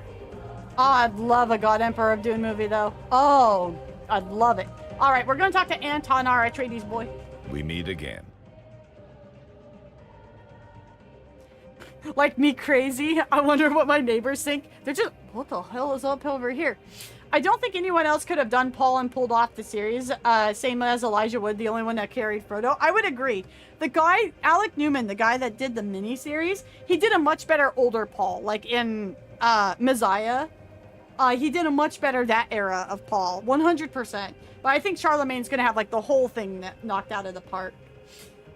Oh, I'd love a God Emperor of Dune movie, though. Oh, I'd love it. All right, we're going to talk to Anton, our Atreides boy. We meet again. Like me crazy? I wonder what my neighbors think. They're just, what the hell is up over here? I don't think anyone else could have done Paul and pulled off the series. Same as Elijah Wood, the only one that carried Frodo. I would agree. The guy, Alec Newman, the guy that did the miniseries, he did a much better older Paul. Like in Messiah, he did a much better that era of Paul, 100%. But I think Charlemagne's gonna have like the whole thing knocked out of the park.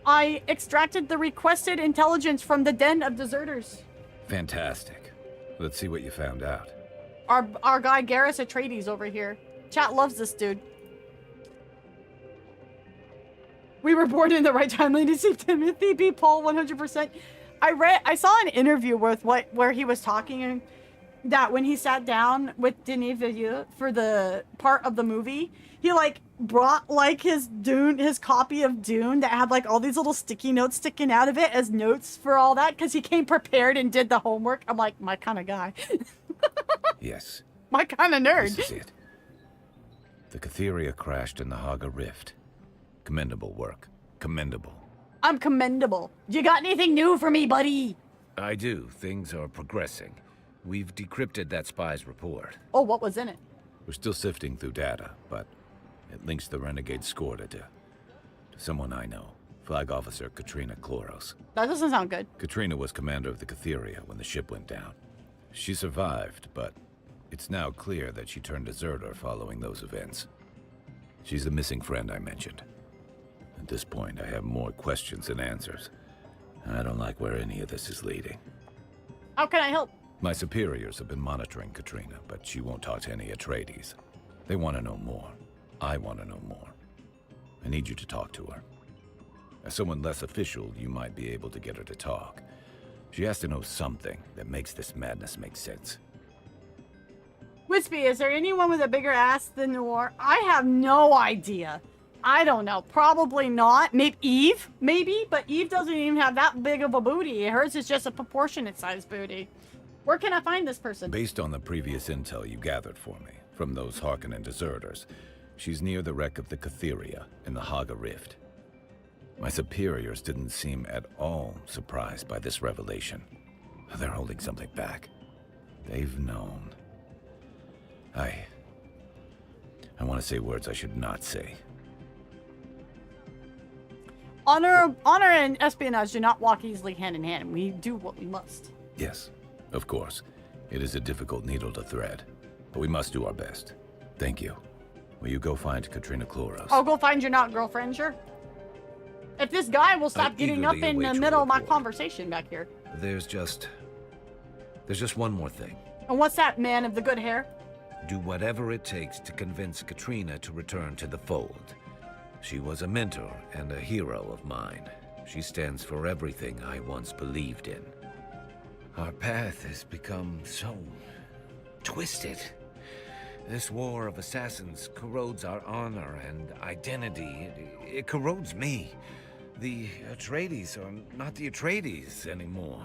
I extracted the requested intelligence from the Den of Deserters. Fantastic. Let's see what you found out. Our guy Garrus Atreides over here. Chat loves this dude. We were born in the right timeline to see Timothy B. Paul 100%. I saw an interview where he was talking that when he sat down with Denis Villeneuve for the part of the movie, he like brought like his copy of Dune that had like all these little sticky notes sticking out of it as notes for all that because he came prepared and did the homework. I'm like, my kind of guy. Yes. My kind of nerd. This is it. The Catheria crashed in the Haga Rift. Commendable work. Commendable. I'm commendable. You got anything new for me, buddy? I do. Things are progressing. We've decrypted that spy's report. Oh, what was in it? We're still sifting through data, but it links the renegade Skorda to someone I know. Flag Officer Katrina Kloros. That doesn't sound good. Katrina was commander of the Catheria when the ship went down. She survived, but it's now clear that she turned deserter following those events. She's the missing friend I mentioned. At this point, I have more questions than answers. I don't like where any of this is leading. How can I help? My superiors have been monitoring Katrina, but she won't talk to any Atreides. They want to know more. I want to know more. I need you to talk to her. As someone less official, you might be able to get her to talk. She has to know something that makes this madness make sense. Wispy, is there anyone with a bigger ass than Noir? I have no idea. I don't know. Probably not. Maybe Eve? Maybe? But Eve doesn't even have that big of a booty. Hers is just a proportionate size booty. Where can I find this person? Based on the previous intel you gathered for me, from those Harkonnen deserters, she's near the wreck of the Catheria in the Haga Rift. My superiors didn't seem at all surprised by this revelation. They're holding something back. They've known. I want to say words I should not say. Honor and espionage do not walk easily hand in hand. We do what we must. Yes, of course. It is a difficult needle to thread, but we must do our best. Thank you. Will you go find Katrina Kloros? I'll go find your not girlfriend, sure. If this guy will stop getting up in the middle of my conversation back here. There's just one more thing. And what's that, man of the good hair? Do whatever it takes to convince Katrina to return to the fold. She was a mentor and a hero of mine. She stands for everything I once believed in. Our path has become so twisted. This war of assassins corrodes our honor and identity. It corrodes me. The Atreides are not the Atreides anymore.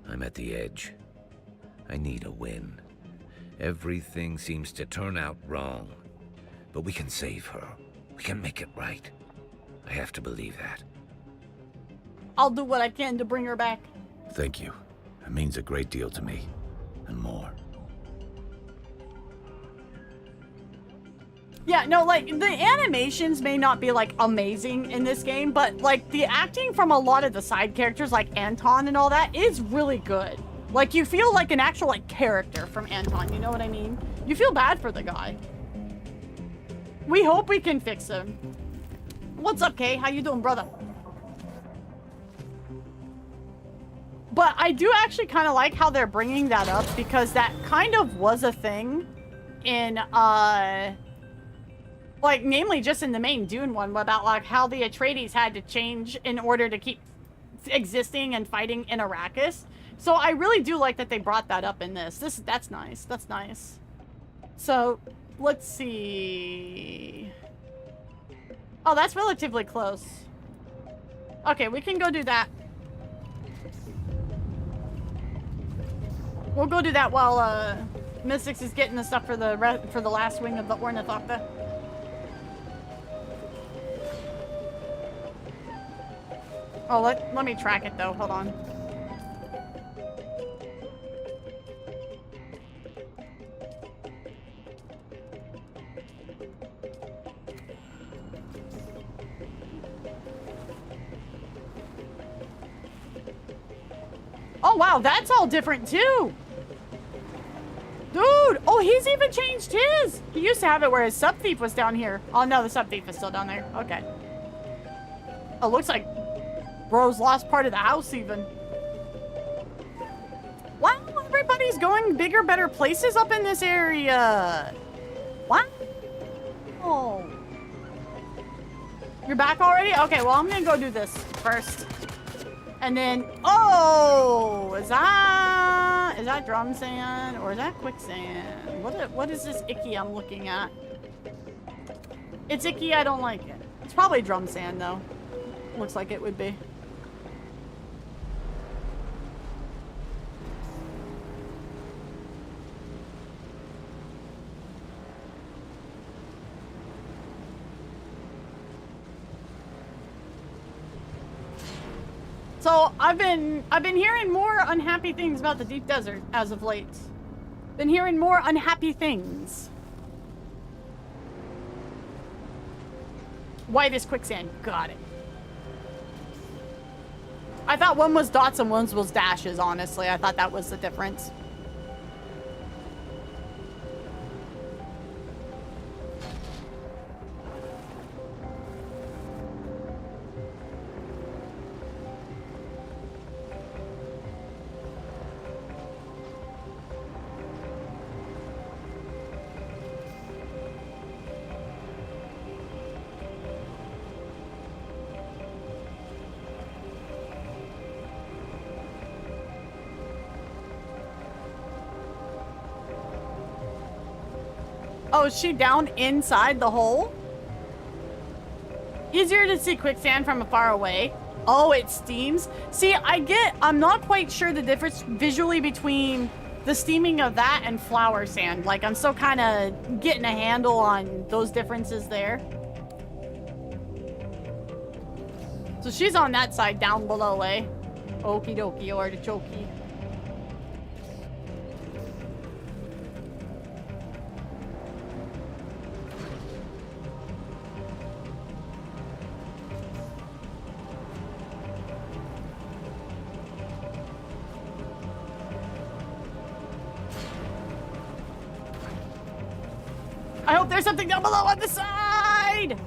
I'm at the edge. I need a win. Everything seems to turn out wrong. But we can save her. We can make it right. I have to believe that. I'll do what I can to bring her back. Thank you. It means a great deal to me. And more. Yeah, no, like, the animations may not be, like, amazing in this game, but, like, the acting from a lot of the side characters, like Anton and all that, is really good. Like, you feel like an actual, like, character from Anton, you know what I mean? You feel bad for the guy. We hope we can fix him. What's up, Kay? How you doing, brother? But I do actually kind of like how they're bringing that up, because that kind of was a thing in, like, namely just in the main Dune one, about, like, how the Atreides had to change in order to keep existing and fighting in Arrakis. So I really do like that they brought that up in this. That's nice. That's nice. So, let's see. Oh, that's relatively close. Okay, we can go do that. We'll go do that while, Mystics is getting the stuff for the last wing of the Ornithopter. Oh, let me track it though. Hold on. Oh wow, that's all different too. Dude, oh, he's even changed his. He used to have it where his sub thief was down here. Oh no, the sub thief is still down there. Okay. Oh, looks like bro's lost part of the house even. Wow, everybody's going bigger, better places up in this area. Wow. Oh. You're back already? Okay, well, I'm gonna go do this first. And then, oh, is that drum sand or is that quicksand? What is this icky I'm looking at? It's icky, I don't like it. It's probably drum sand though. Looks like it would be. So I've been hearing more unhappy things about the deep desert as of late. Been hearing more unhappy things. White is quicksand. Got it. I thought one was dots and one was dashes, honestly. I thought that was the difference. Oh, is she down inside the hole? Easier to see quicksand from afar away. Oh, it steams. See, I'm not quite sure the difference visually between the steaming of that and flower sand. Like, I'm still kind of getting a handle on those differences there. So she's on that side down below, eh? Okie dokie, artichokey. I hope there's something down below on the side!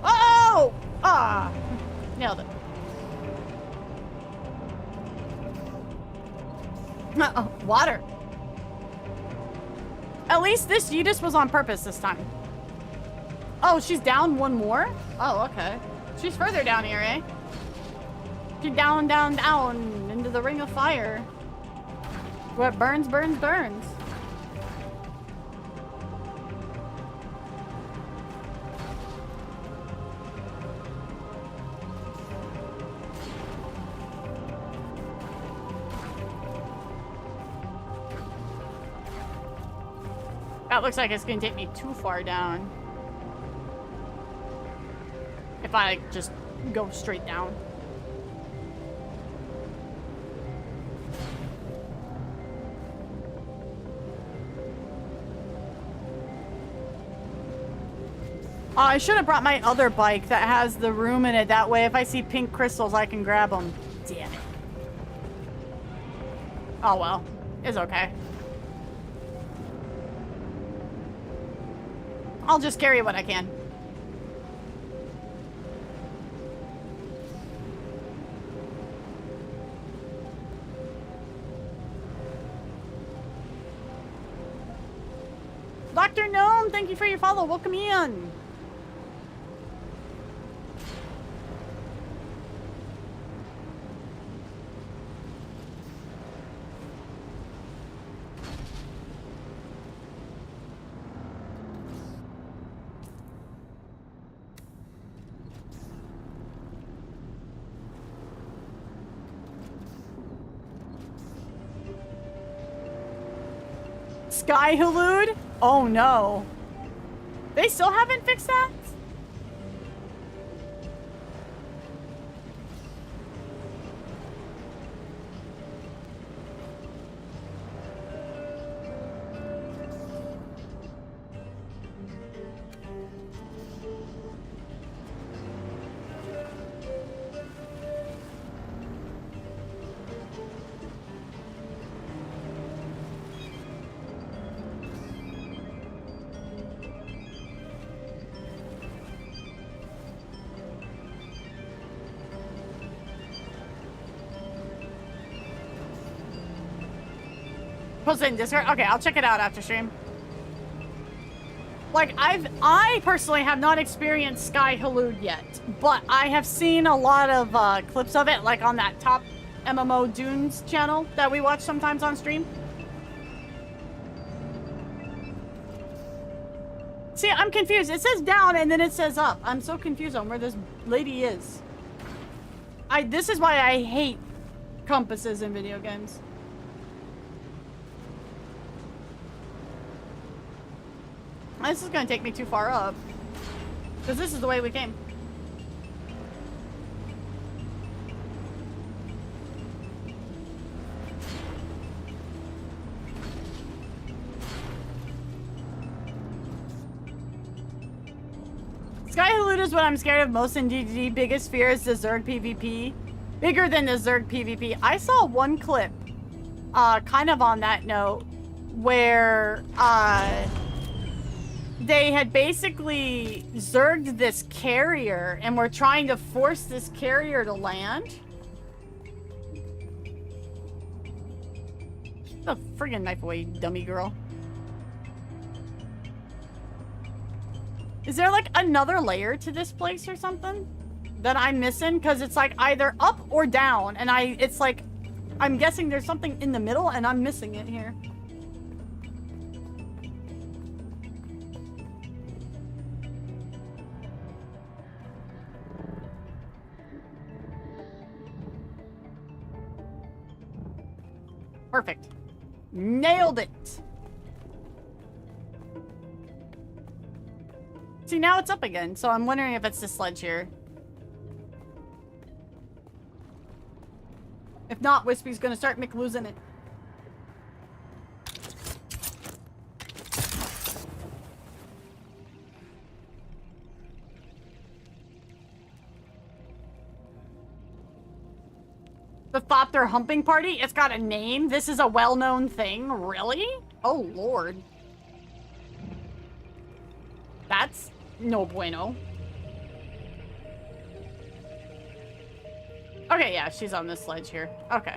Oh! Ah! Nailed it. Uh-oh, water. At least this Yeetus was on purpose this time. Oh, she's down one more? Oh, okay. She's further down here, eh? She's down, down, down into the ring of fire. What burns, burns, burns. That looks like it's gonna take me too far down. If I just go straight down. I should have brought my other bike that has the room in it. That way, if I see pink crystals, I can grab them. Damn it. Oh well. It's okay. I'll just carry what I can. Dr. Gnome, thank you for your follow. Welcome in. Sky Halud? Oh no. They still haven't fixed that? Post it in Discord? Okay, I'll check it out after stream. Like, I personally have not experienced Sky Halud yet, but I have seen a lot of clips of it, like on that top MMO Dunes channel that we watch sometimes on stream. See, I'm confused. It says down and then it says up. I'm so confused on where this lady is. This is why I hate compasses in video games. This is gonna take me too far up. Because this is the way we came. Sky Halud is what I'm scared of most in DDD. Biggest fear is the Zerg PvP. Bigger than the Zerg PvP. I saw one clip, kind of on that note, where, they had basically zerged this carrier and were trying to force this carrier to land. The friggin' knife away, you dummy girl. Is there like another layer to this place or something that I'm missing? Because it's like either up or down, and it's like, I'm guessing there's something in the middle and I'm missing it here. Perfect. Nailed it. See, now it's up again, so I'm wondering if it's this sledge here. If not, Wispy's gonna start losing it. The Thopter humping party? It's got a name? This is a well-known thing? Really? Oh, Lord. That's no bueno. Okay, yeah, she's on this sledge here. Okay.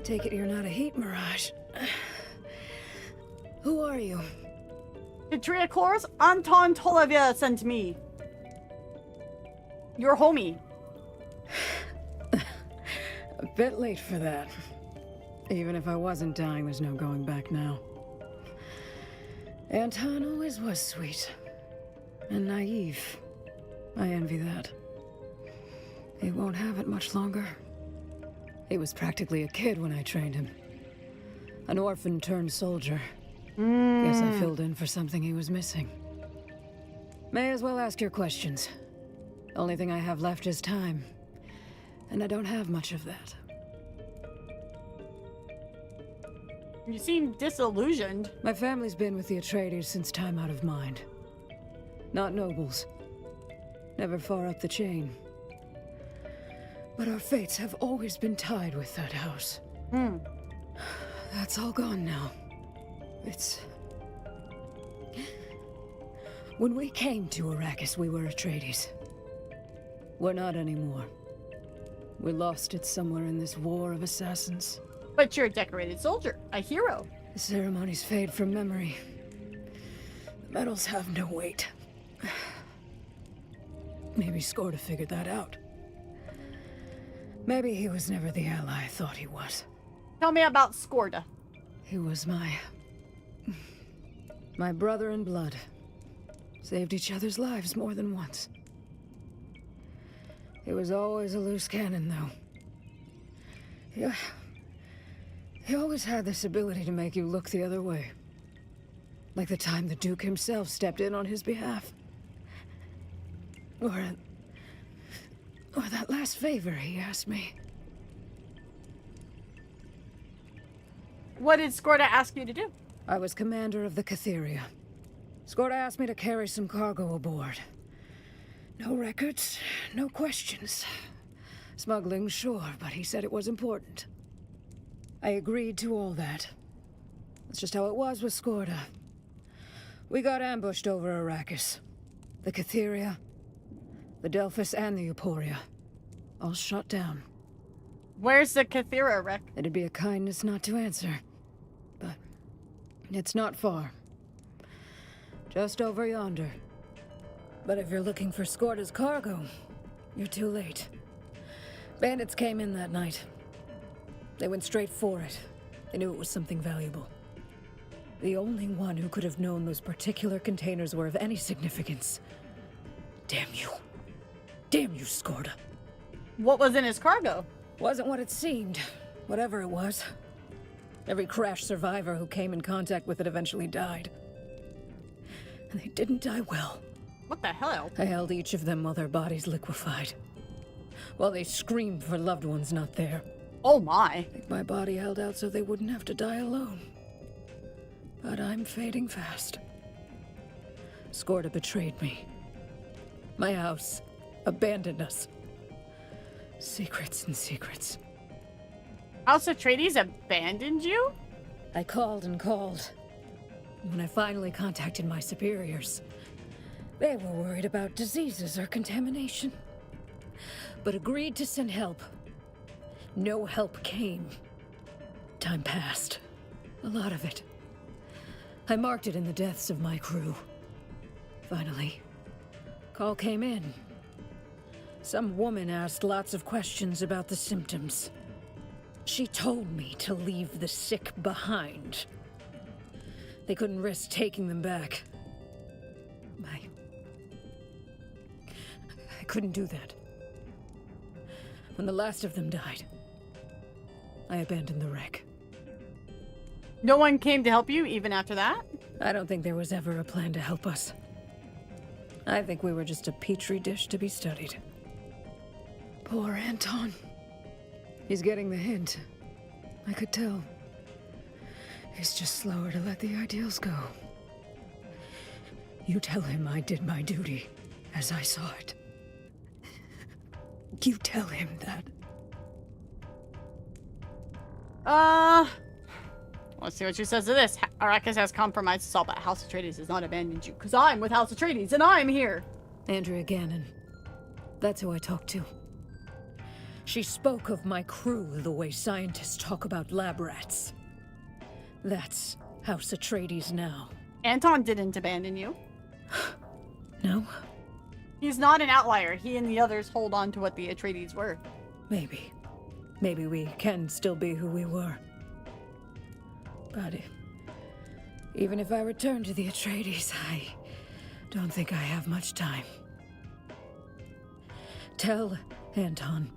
Take it you're not a heat mirage. Who are you? Patriarchors Anton Tolavia sent me. Your homie. A bit late for that. Even if I wasn't dying, there's no going back now. Anton always was sweet. And naive. I envy that. He won't have it much longer. He was practically a kid when I trained him. An orphan turned soldier. Guess I filled in for something he was missing. May as well ask your questions. Only thing I have left is time. And I don't have much of that. You seem disillusioned. My family's been with the Atreides since time out of mind. Not nobles. Never far up the chain. But our fates have always been tied with that house. That's all gone now. It's... When we came to Arrakis, we were Atreides. We're not anymore. We lost it somewhere in this war of assassins. But you're a decorated soldier, a hero. The ceremonies fade from memory. The medals have no weight. Maybe Skorda figured that out. Maybe he was never the ally I thought he was. Tell me about Skorda. He was my brother in blood. Saved each other's lives more than once. He was always a loose cannon, though. He always had this ability to make you look the other way. Like the time the Duke himself stepped in on his behalf. Or that last favor he asked me. What did Skorda ask you to do? I was commander of the Catheria. Skorda asked me to carry some cargo aboard. No records, no questions. Smuggling, sure, but he said it was important. I agreed to all that. That's just how it was with Skorda. We got ambushed over Arrakis. The Catheria, the Delphus, and the Euphoria. All shot down. Where's the Kathira wreck? It'd be a kindness not to answer. But it's not far. Just over yonder. But if you're looking for Skorda's cargo, you're too late. Bandits came in that night. They went straight for it. They knew it was something valuable. The only one who could have known those particular containers were of any significance. Damn you. Damn you, Skorda. What was in his cargo? Wasn't what it seemed. Whatever it was. Every crash survivor who came in contact with it eventually died. And they didn't die well. What the hell? I held each of them while their bodies liquefied. While they screamed for loved ones not there. Oh my. I think my body held out so they wouldn't have to die alone. But I'm fading fast. Skorda betrayed me. My house abandoned us. Secrets and secrets. House Atreides abandoned you? I called and called. When I finally contacted my superiors, they were worried about diseases or contamination, but agreed to send help. No help came. Time passed. A lot of it. I marked it in the deaths of my crew. Finally, call came in. Some woman asked lots of questions about the symptoms. She told me to leave the sick behind. They couldn't risk taking them back. I couldn't do that. When the last of them died, I abandoned the wreck. No one came to help you even after that? I don't think there was ever a plan to help us. I think we were just a petri dish to be studied. Poor Anton. He's getting the hint. I could tell. He's just slower to let the ideals go. You tell him I did my duty, as I saw it. You tell him that. Let's see what she says to this. Arrakis has compromised us all, but House Atreides has not abandoned you, because I'm with House Atreides, and I'm here. Andrea Gannon. That's who I talked to. She spoke of my crew the way scientists talk about lab rats. That's House Atreides now. Anton didn't abandon you. No? He's not an outlier. He and the others hold on to what the Atreides were. Maybe. Maybe we can still be who we were. But even if I return to the Atreides, I don't think I have much time. Tell Anton.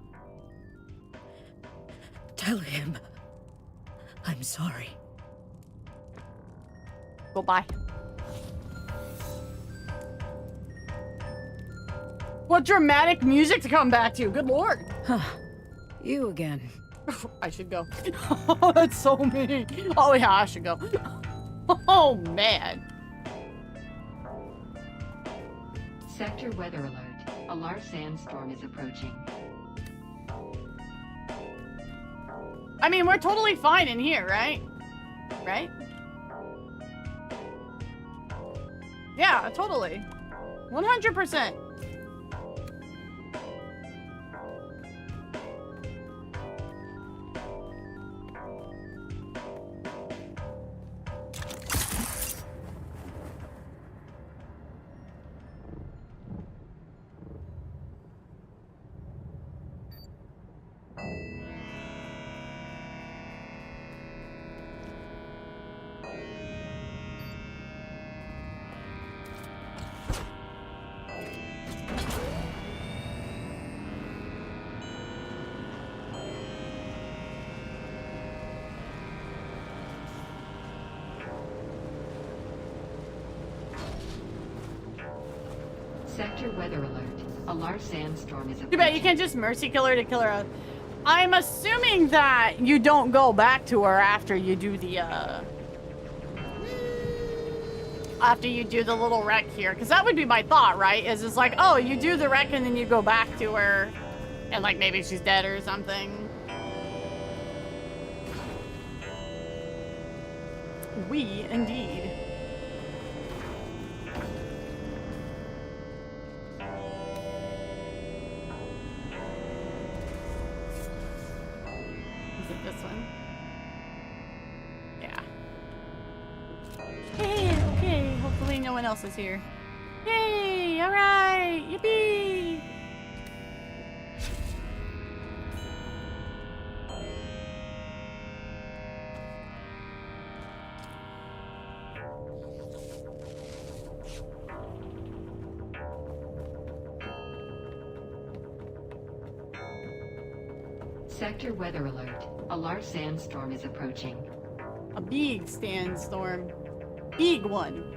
Tell him I'm sorry. Goodbye. What dramatic music to come back to. Good lord. Huh. You again. I should go. Oh, that's so mean. Oh yeah, I should go. Oh man. Sector weather alert. A large sandstorm is approaching. I mean, we're totally fine in here, right? Right? Yeah, totally. 100%. Sector weather alert. A large sandstorm is approaching. Too bad you can't just mercy kill her to kill her. I'm assuming that you don't go back to her after you do the little wreck here, because that would be my thought, right? Is it's like, oh, you do the wreck and then you go back to her, and like maybe she's dead or something. We indeed. exit this one. Yeah. Hey, okay. Hopefully no one else is here. Yay! Alright! Yippee! Sector weather alert. A large sandstorm is approaching. A big sandstorm. Big one.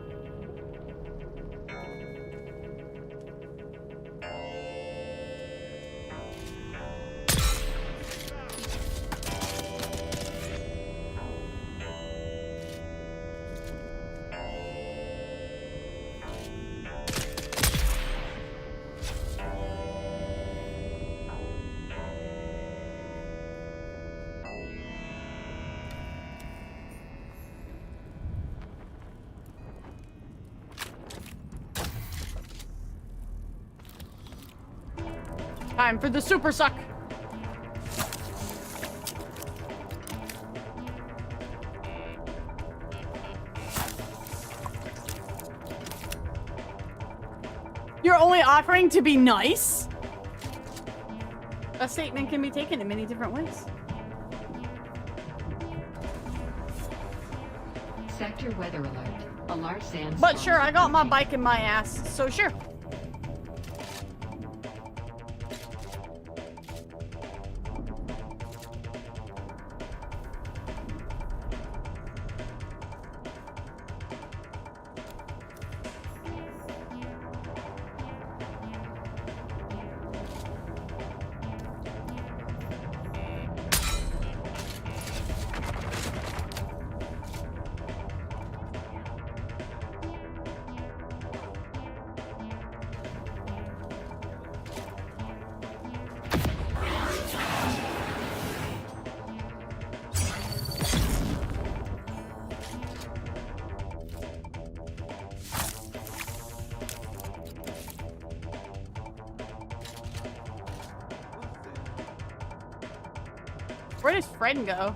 Time for the super suck. You're only offering to be nice? A statement can be taken in many different ways. Sector weather alert. A large sandstorm. But sure, I got my bike in my ass, so sure. Where does Fred go?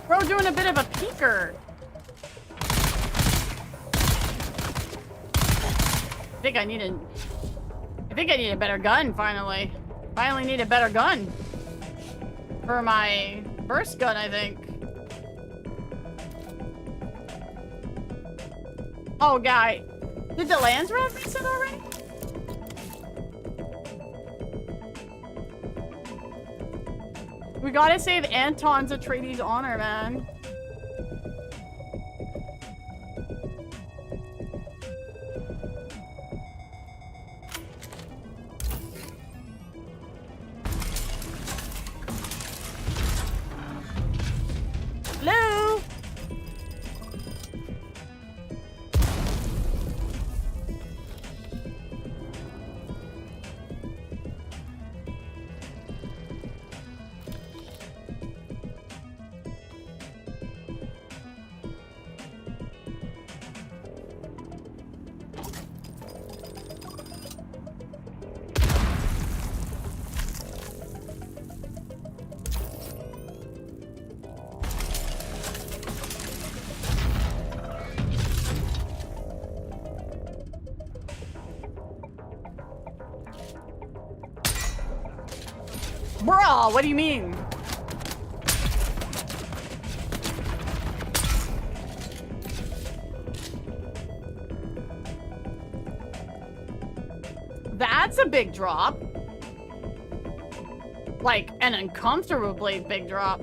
Bro, doing a bit of a peeker. I think I need a better gun, finally. Finally need a better gun. For my first gun, I think. Oh, guy. Did the lands rev reset already? We gotta save Anton's Atreides honor, man. Hello? Bruh, what do you mean? That's a big drop. Like, an uncomfortably big drop.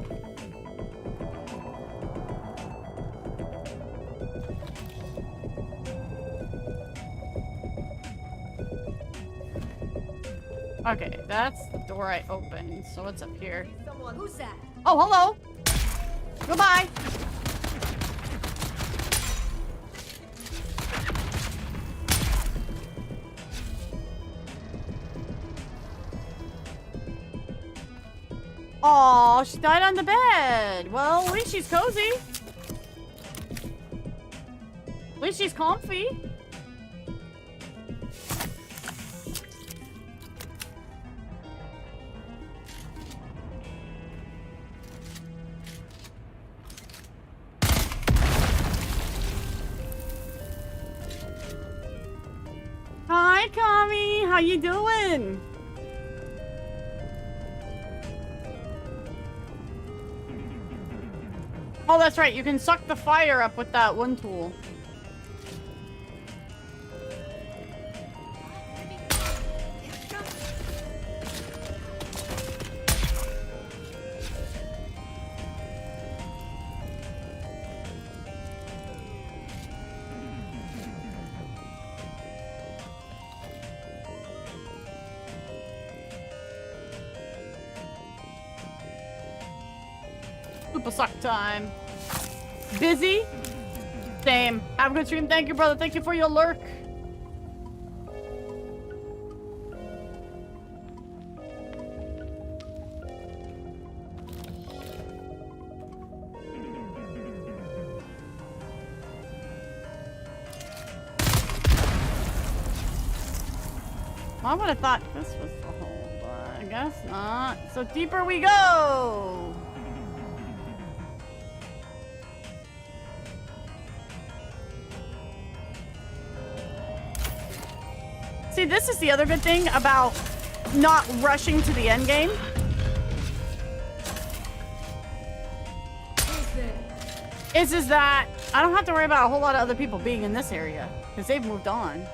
Okay, that's the door I opened. So what's up here? Someone, who's that? Oh, hello. Goodbye. Aw, she died on the bed. Well, at least she's cozy. At least she's comfy. Hi, Kami. How you doing? Oh, that's right. You can suck the fire up with that one tool. Super suck time. Busy? Same. Have a good stream. Thank you, brother. Thank you for your lurk. I would have thought this was the hole, but I guess not. So deeper we go! See, this is the other good thing about not rushing to the end game. Is that I don't have to worry about a whole lot of other people being in this area because they've moved on.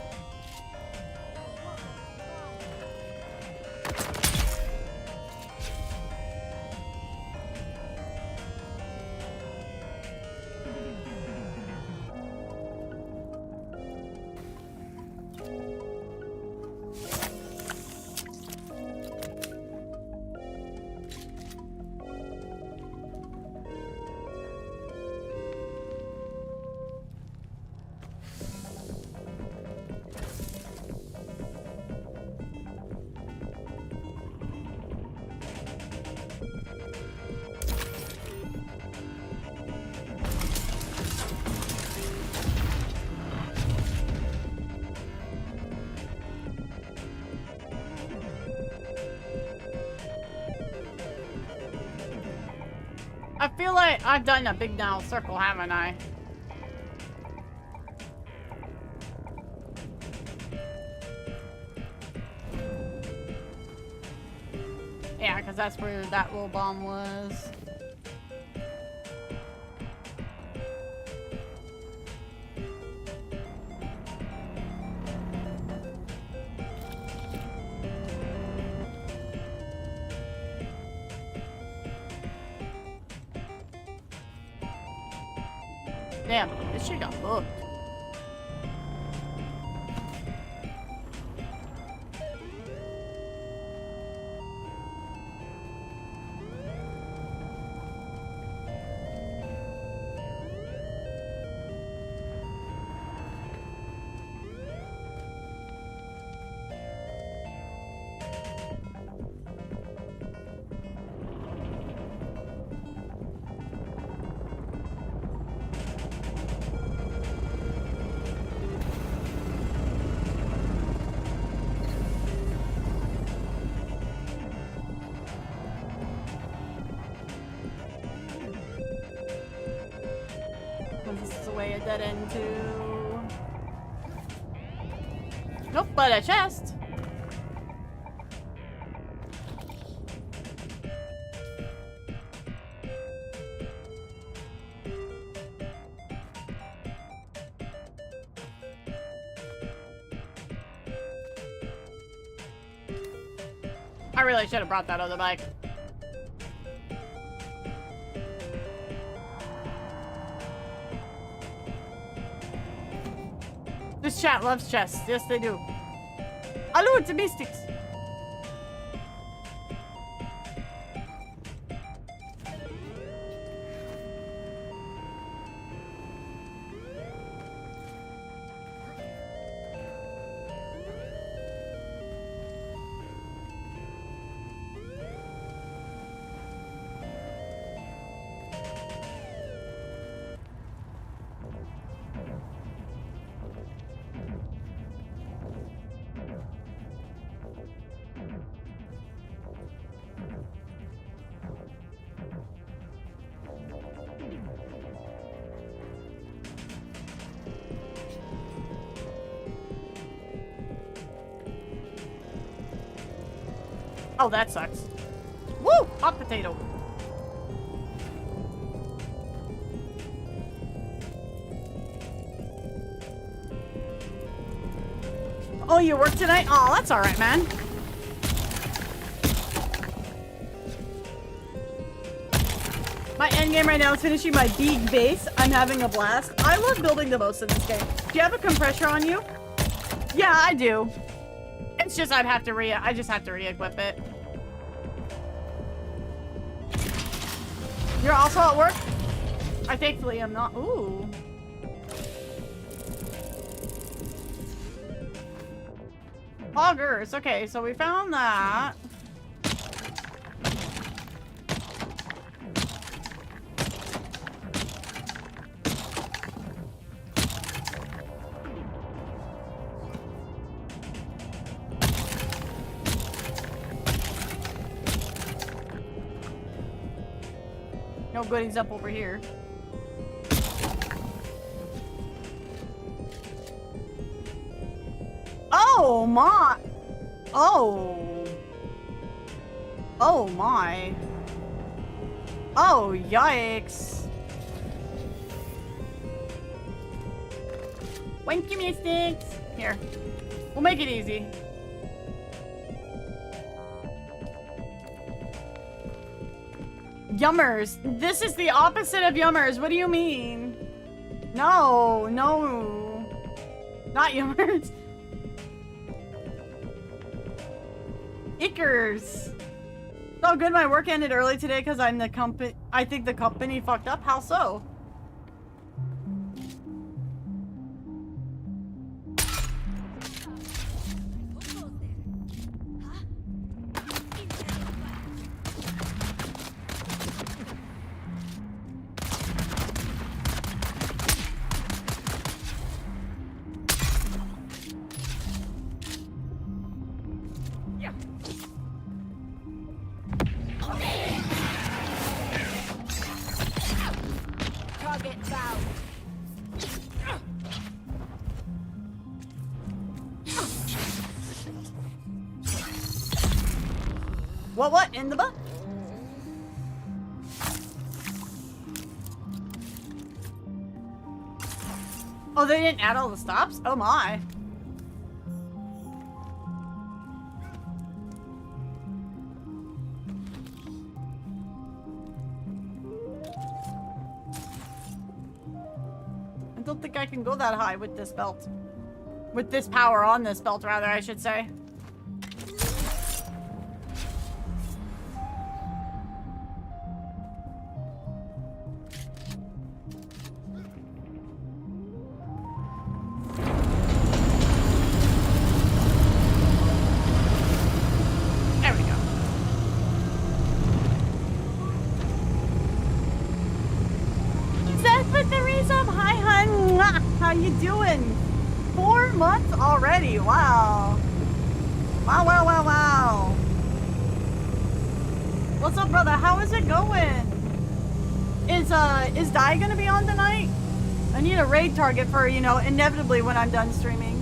I feel like I've done a big now circle, haven't I? Yeah, because that's where that little bomb was. Damn, this shit got booked. That into nope, but a chest. I really should have brought that other bike. This chat loves chests. Yes, they do. Hello, it's the Mystics. Oh, that sucks. Woo! Hot potato. Oh, you work tonight? Oh, that's alright, man. My endgame right now is finishing my big base. I'm having a blast. I love building the most in this game. Do you have a compressor on you? Yeah, I do. It's just I just have to re-equip it. You're also at work? I thankfully am not. Ooh. Augers. Okay, so we found that. No goodies up over here. Oh my! Oh. Oh my. Oh yikes. Winky me sticks. Here. We'll make it easy. Yummers. This is the opposite of yummers. What do you mean? No, no. Not yummers. Ickers. Oh good, my work ended early today because I'm the company. I think the company fucked up. How so? What? In the butt? Oh, they didn't add all the stops? Oh my. I don't think I can go that high with this belt. With this power on this belt, rather, I should say. How you doing? 4 months already. Wow. Wow, wow, wow, wow. What's up, brother? How is it going? Is Dai gonna be on tonight? I need a raid target for, you know, inevitably when I'm done streaming.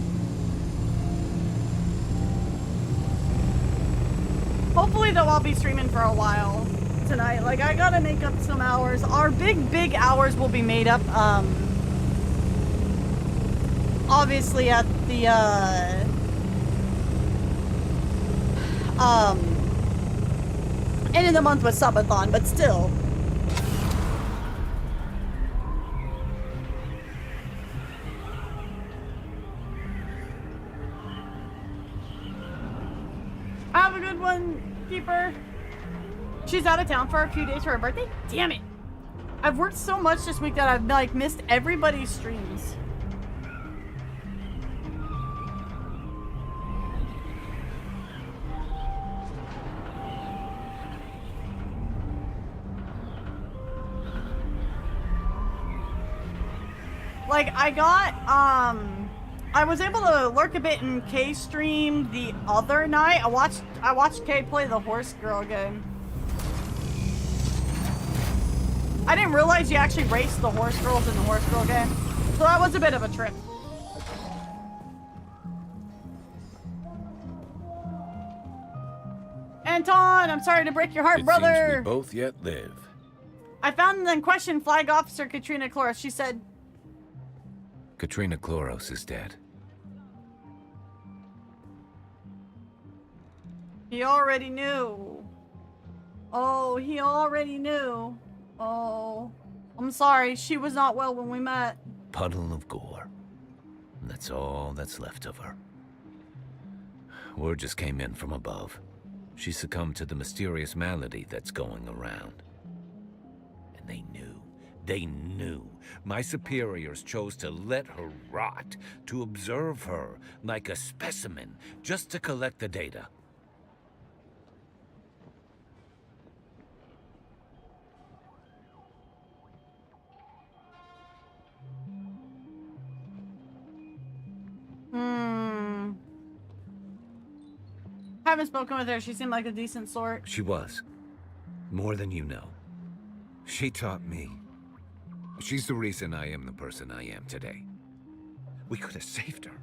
Hopefully though I'll be streaming for a while tonight. Like I gotta make up some hours. Our big hours will be made up, obviously at the, end of the month with subathon, but still. Have a good one, Keeper. She's out of town for a few days for her birthday? Damn it. I've worked so much this week that I've like missed everybody's streams. Like, I was able to lurk a bit in Kay's stream the other night. I watched Kay play the horse girl game. I didn't realize you actually raced the horse girls in the horse girl game. So that was a bit of a trip. Anton, I'm sorry to break your heart, It brother. seems we both yet live. I found the question Flag Officer Katrina Chloros. She said, Katrina Chloros is dead. he already knew. Oh, he already knew. Oh, I'm sorry. She was not well when we met. Puddle of gore. That's all that's left of her. Word just came in from above. She succumbed to the mysterious malady that's going around. And they knew. They knew. My superiors chose to let her rot, to observe her like a specimen, just to collect the data. Haven't spoken with her. She seemed like a decent sort. She was. More than you know. She taught me. She's the reason I am the person I am today. We could have saved her.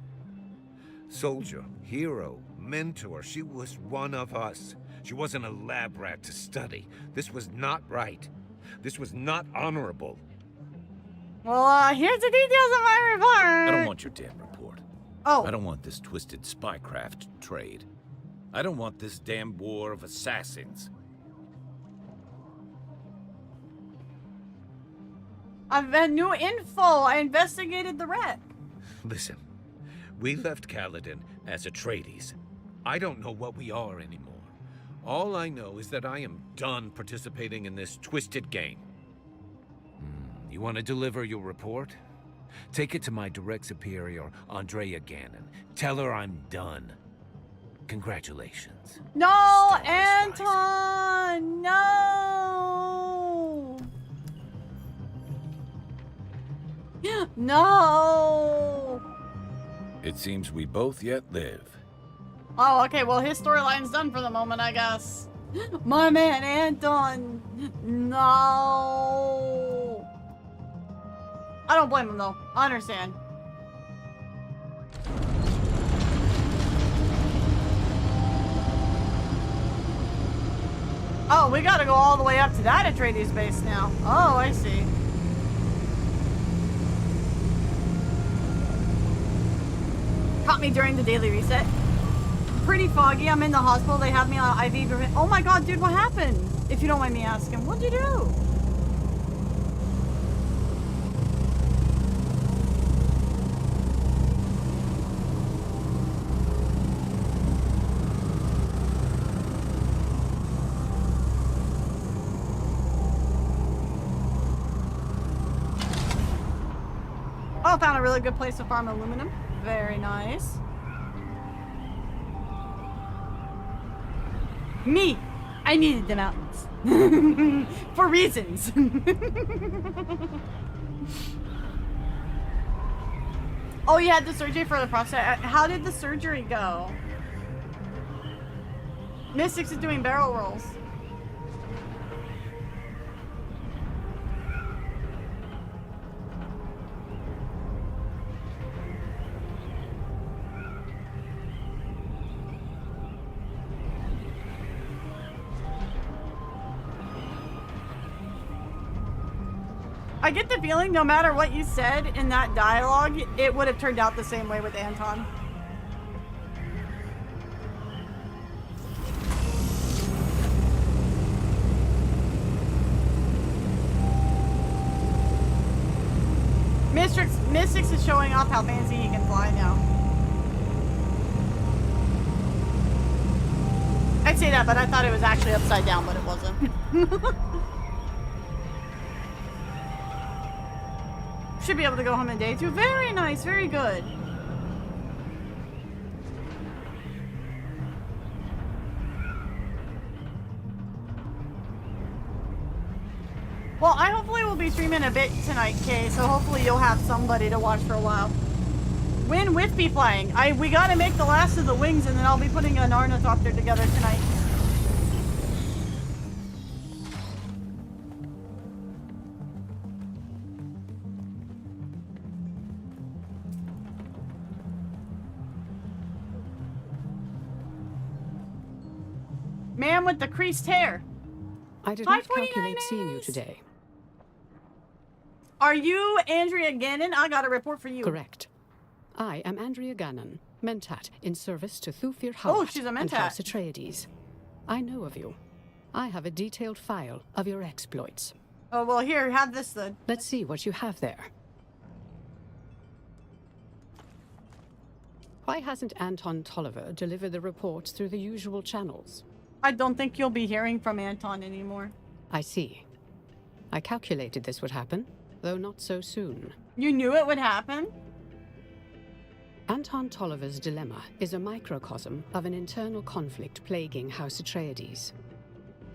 Soldier, hero, mentor. She was one of us. She wasn't a lab rat to study. This was not right. This was not honorable. Well, here's the details of my report. I don't want your damn report. Oh. I don't want this twisted spycraft trade. I don't want this damn war of assassins. I've had new info. I investigated the wreck. Listen, we left Caladan as Atreides. I don't know what we are anymore. All I know is that I am done participating in this twisted game. You want to deliver your report? Take it to my direct superior, Andrea Gannon. Tell her I'm done. Congratulations. No, Anton! No! No! It seems we both yet live. Oh, okay, well, his storyline's done for the moment, I guess. My man, Anton! No! I don't blame him, though. I understand. Oh, we gotta go all the way up to that Atreides base now. Oh, I see. Caught me during the daily reset. Pretty foggy. I'm in the hospital. They have me on IV. Oh my god, dude, what happened? If you don't mind me asking, what'd you do? Oh, found a really good place to farm aluminum. Very nice. Me! I needed the mountains. For reasons. Oh, you had the surgery for the prostate. How did the surgery go? Mystics is doing barrel rolls. I get the feeling no matter what you said in that dialogue, it would have turned out the same way with Anton. Mystics is showing off how fancy he can fly now. I'd say that, but I thought it was actually upside down, but it wasn't. Should be able to go home in day 2. Very nice, very good. Well, I hopefully will be streaming a bit tonight, Kay, so hopefully you'll have somebody to watch for a while. When with be flying? We gotta make the last of the wings and then I'll be putting an ornithopter together tonight. Man with the creased hair. I did Hi, not calculate 49ers. seeing you today. Are you Andrea Gannon? I got a report for you. Correct. I am Andrea Gannon, Mentat, in service to Thufir Hawat she's a and Mentat. House Atreides. I know of you. I have a detailed file of your exploits. Oh, well, here, have this then. Let's see what you have there. Why hasn't Anton Tolliver delivered the reports through the usual channels? I don't think you'll be hearing from Anton anymore. I see. I calculated this would happen, though not so soon. You knew it would happen? Anton Tolliver's dilemma is a microcosm of an internal conflict plaguing House Atreides.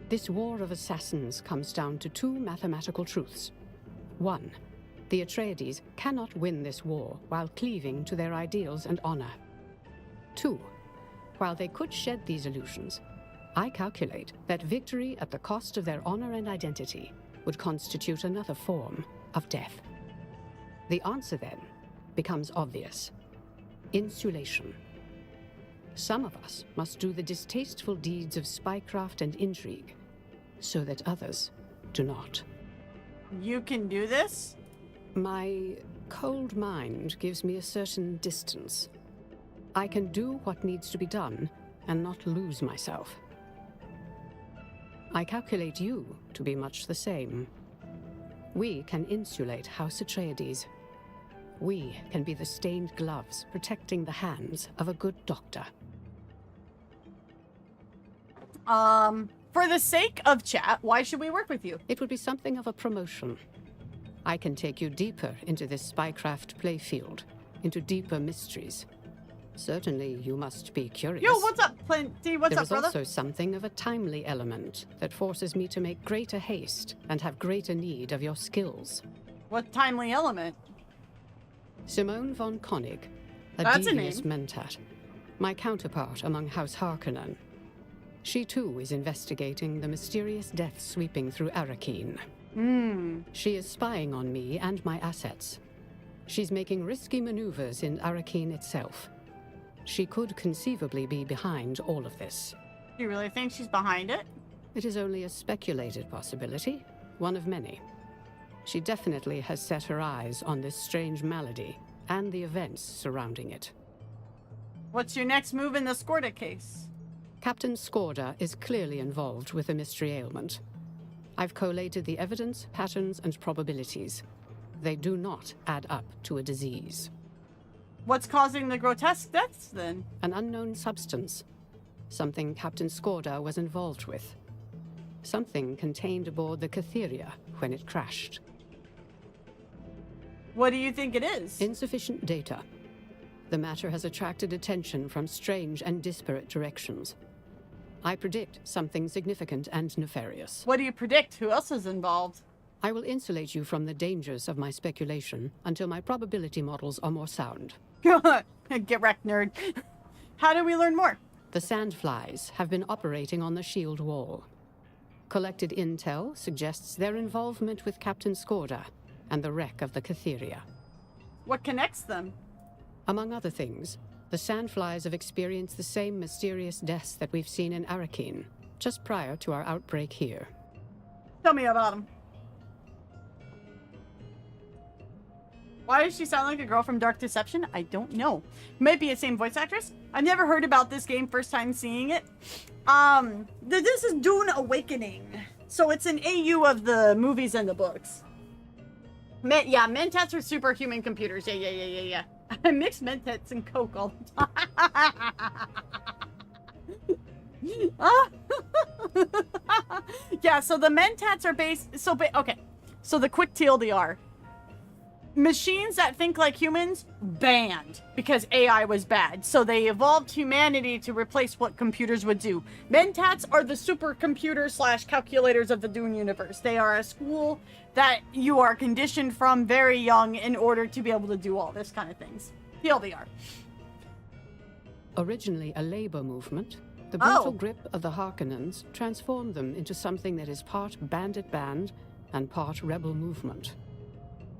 This war of assassins comes down to two mathematical truths. One, the Atreides cannot win this war while cleaving to their ideals and honor. Two, while they could shed these illusions, I calculate that victory at the cost of their honor and identity would constitute another form of death. The answer, then, becomes obvious. Insulation. Some of us must do the distasteful deeds of spycraft and intrigue, so that others do not. You can do this? My cold mind gives me a certain distance. I can do what needs to be done and not lose myself. I calculate you to be much the same. We can insulate House Atreides. We can be the stained gloves protecting the hands of a good doctor. For the sake of chat, why should we work with you? It would be something of a promotion. I can take you deeper into this spycraft playfield, into deeper mysteries. Certainly, you must be curious. Yo, what's up, Plenty? What's up, brother? There is also something of a timely element that forces me to make greater haste and have greater need of your skills. What timely element? Simone von Koenig, a That's a devious name. mentat, my counterpart among House Harkonnen. She too is investigating the mysterious death sweeping through Arrakeen. She is spying on me and my assets. She's making risky maneuvers in Arrakeen itself. She could conceivably be behind all of this. Do you really think she's behind it? It is only a speculated possibility, one of many. She definitely has set her eyes on this strange malady and the events surrounding it. What's your next move in the Skorda case? Captain Skorda is clearly involved with the mystery ailment. I've collated the evidence, patterns, and probabilities. They do not add up to a disease. What's causing the grotesque deaths, then? An unknown substance. Something Captain Skorda was involved with. Something contained aboard the Catheria when it crashed. What do you think it is? Insufficient data. The matter has attracted attention from strange and disparate directions. I predict something significant and nefarious. What do you predict? Who else is involved? I will insulate you from the dangers of my speculation until my probability models are more sound. Get wrecked, nerd. How do we learn more? The Sandflies have been operating on the shield wall. Collected intel suggests their involvement with Captain Skorda and the wreck of the Catheria. What connects them? Among other things, the Sandflies have experienced the same mysterious deaths that we've seen in Arrakeen, just prior to our outbreak here. Tell me about them. Why does she sound like a girl from Dark Deception? I don't know. Might be the same voice actress. I've never heard about this game, first time seeing it. This is Dune Awakening. So it's an AU of the movies and the books. Mentats are superhuman computers. Yeah. I mix Mentats and Coke all the time. Yeah, so the Mentats are based... okay. So the quick TLDR. Machines that think like humans, banned. Because AI was bad. So they evolved humanity to replace what computers would do. Mentats are the supercomputers / calculators of the Dune universe. They are a school that you are conditioned from very young in order to be able to do all this kind of things. TLDR. Originally a labor movement, the brutal grip of the Harkonnens transformed them into something that is part bandit band and part rebel movement.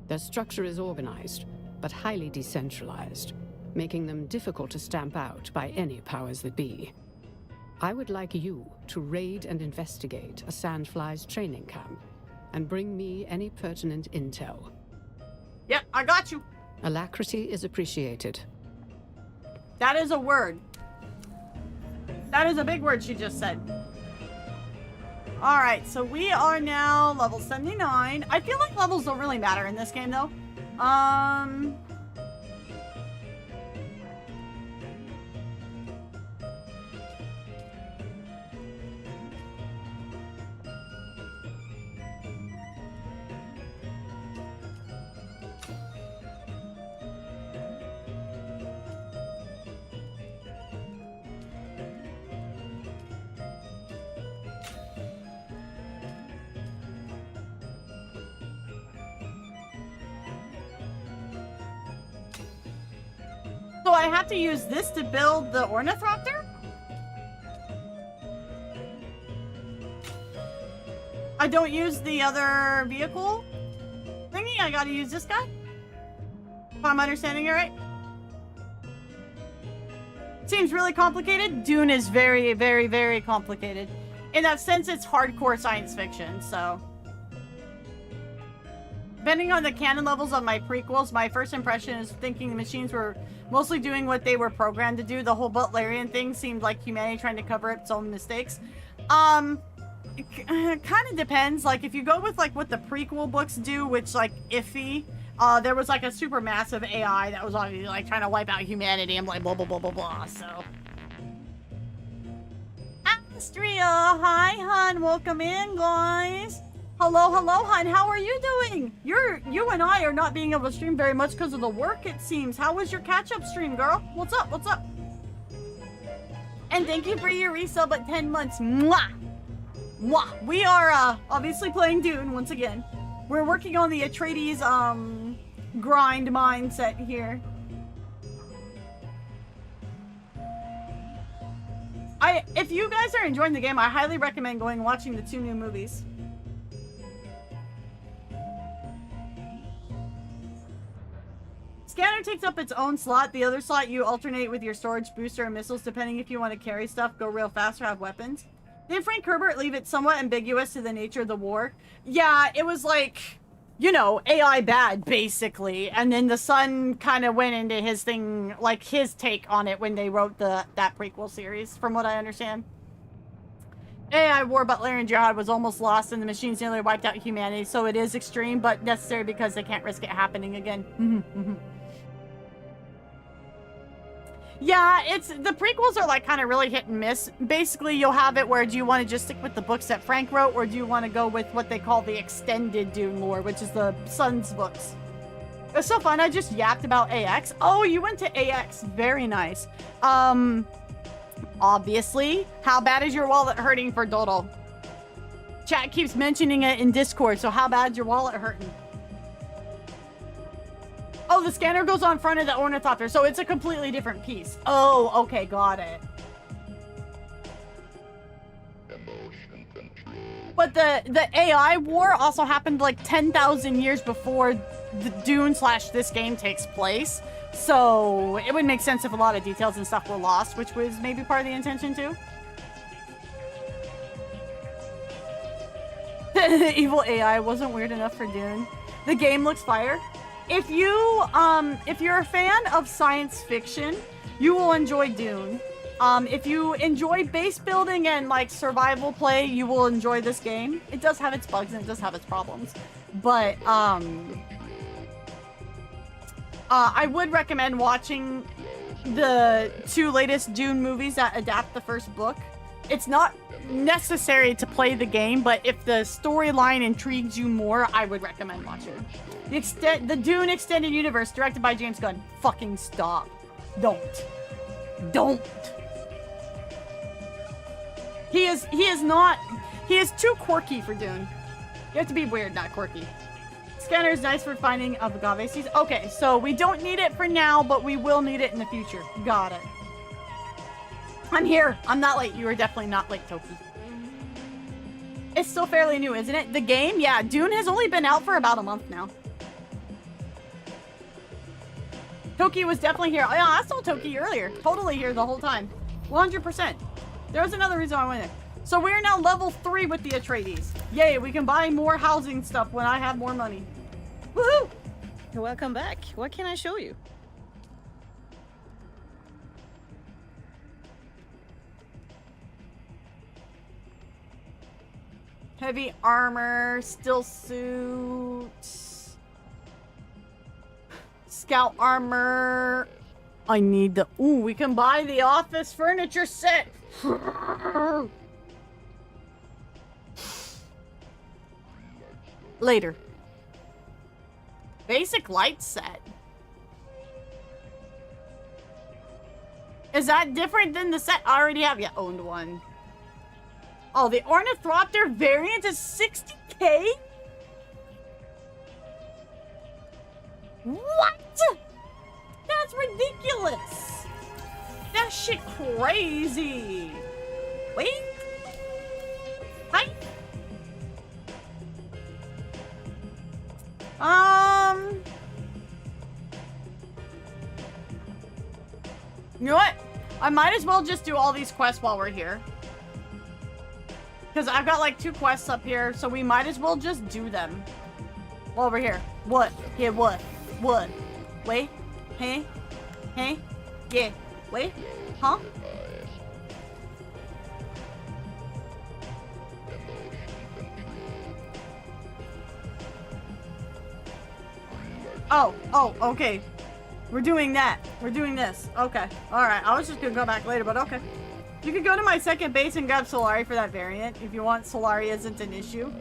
Their structure is organized, but highly decentralized, making them difficult to stamp out by any powers that be. I would like you to raid and investigate a Sandflies training camp and bring me any pertinent intel. Yep, I got you. Alacrity is appreciated. That is a word. That is a big word she just said. Alright, so we are now level 79. I feel like levels don't really matter in this game, though. So I have to use this to build the ornithopter? I don't use the other vehicle thingy? I gotta use this guy? If I'm understanding it right? Seems really complicated. Dune is very, very, very complicated. In that sense, it's hardcore science fiction, so... Depending on the canon levels of my prequels, my first impression is thinking the machines were mostly doing what they were programmed to do. The whole Butlerian thing seemed like humanity trying to cover its own mistakes. It kind of depends. Like, if you go with, like, what the prequel books do, which, like, iffy, there was, like, a super massive AI that was, obviously, like, trying to wipe out humanity and, like, blah, blah, blah, blah, blah, so... Astria! Hi, hun! Welcome in, guys! Hello, hello, hun. How are you doing? You and I are not being able to stream very much because of the work, it seems. How was your catch-up stream, girl? What's up? What's up? And thank you for your resub at 10 months. Mwah! Mwah! We are, obviously playing Dune once again. We're working on the Atreides, grind mindset here. If you guys are enjoying the game, I highly recommend going and watching the 2 new movies. Scanner takes up its own slot. The other slot you alternate with your storage booster and missiles depending if you want to carry stuff, go real fast, or have weapons. Did Frank Herbert leave it somewhat ambiguous to the nature of the war? Yeah, it was like, you know, AI bad, basically. And then the son kind of went into his thing, like his take on it when they wrote that prequel series, from what I understand. AI war Butlerian Jihad was almost lost and the machines nearly wiped out humanity, so it is extreme, but necessary because they can't risk it happening again. Yeah, the prequels are like kind of really hit and miss. Basically, you'll have it where do you want to just stick with the books that Frank wrote, or do you want to go with what they call the extended Dune lore, which is the son's books. It's so fun. I just yapped about AX. Oh, you went to AX. Very nice. Obviously, how bad is your wallet hurting for Dodo? Chat keeps mentioning it in Discord, so how bad is your wallet hurting? Oh, the scanner goes on front of the ornithopter, so it's a completely different piece. Oh, okay, got it. But the AI war also happened like 10,000 years before the Dune / this game takes place. So it would make sense if a lot of details and stuff were lost, which was maybe part of the intention too. The evil AI wasn't weird enough for Dune. The game looks fire. If you're a fan of science fiction, you will enjoy Dune. If you enjoy base building and like survival play, you will enjoy this game. It does have its bugs and it does have its problems, but I would recommend watching the 2 latest Dune movies that adapt the first book. It's not necessary to play the game, but if the storyline intrigues you more, I would recommend watching. The Dune Extended Universe, directed by James Gunn. Fucking stop. Don't. He is too quirky for Dune. You have to be weird, not quirky. Scanner is nice for finding agave seeds. Okay, so we don't need it for now, but we will need it in the future. Got it. I'm here. I'm not late. You are definitely not late, Toki. It's still fairly new, isn't it? The game? Yeah, Dune has only been out for about a month now. Toki was definitely here. Oh, yeah, I saw Toki earlier. Totally here the whole time. 100%. There was another reason I went there. So we're now level 3 with the Atreides. Yay, we can buy more housing stuff when I have more money. Woohoo! Welcome back. What can I show you? Heavy armor, still suit, scout armor. I need the, ooh, we can buy the office furniture set. Later. Basic light set. Is that different than the set I already have? Yeah, owned one. Oh, the Ornithopter variant is 60K? What? That's ridiculous. That shit crazy. Wait. Hi. You know what? I might as well just do all these quests while we're here. Because I've got like 2 quests up here, so we might as well just do them while we're here. What? Yeah, what? What? Wait? Hey? Hey? Yeah. Wait? Huh? Oh, okay. We're doing that. We're doing this. Okay. Alright, I was just gonna go back later, but okay. You could go to my second base and grab Solari for that variant if you want. Solari isn't an issue.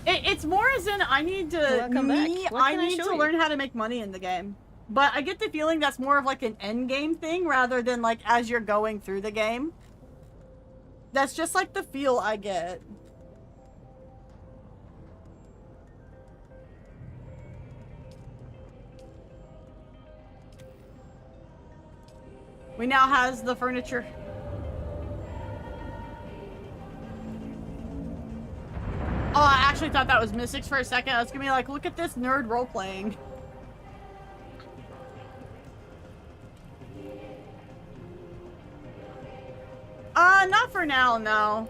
It's more as in I need to I need to learn how to make money in the game. But I get the feeling that's more of like an end game thing rather than like as you're going through the game. That's just like the feel I get. We now has the furniture. Oh, I actually thought that was Mystics for a second. I was gonna be like, look at this nerd role-playing. Not for now, no.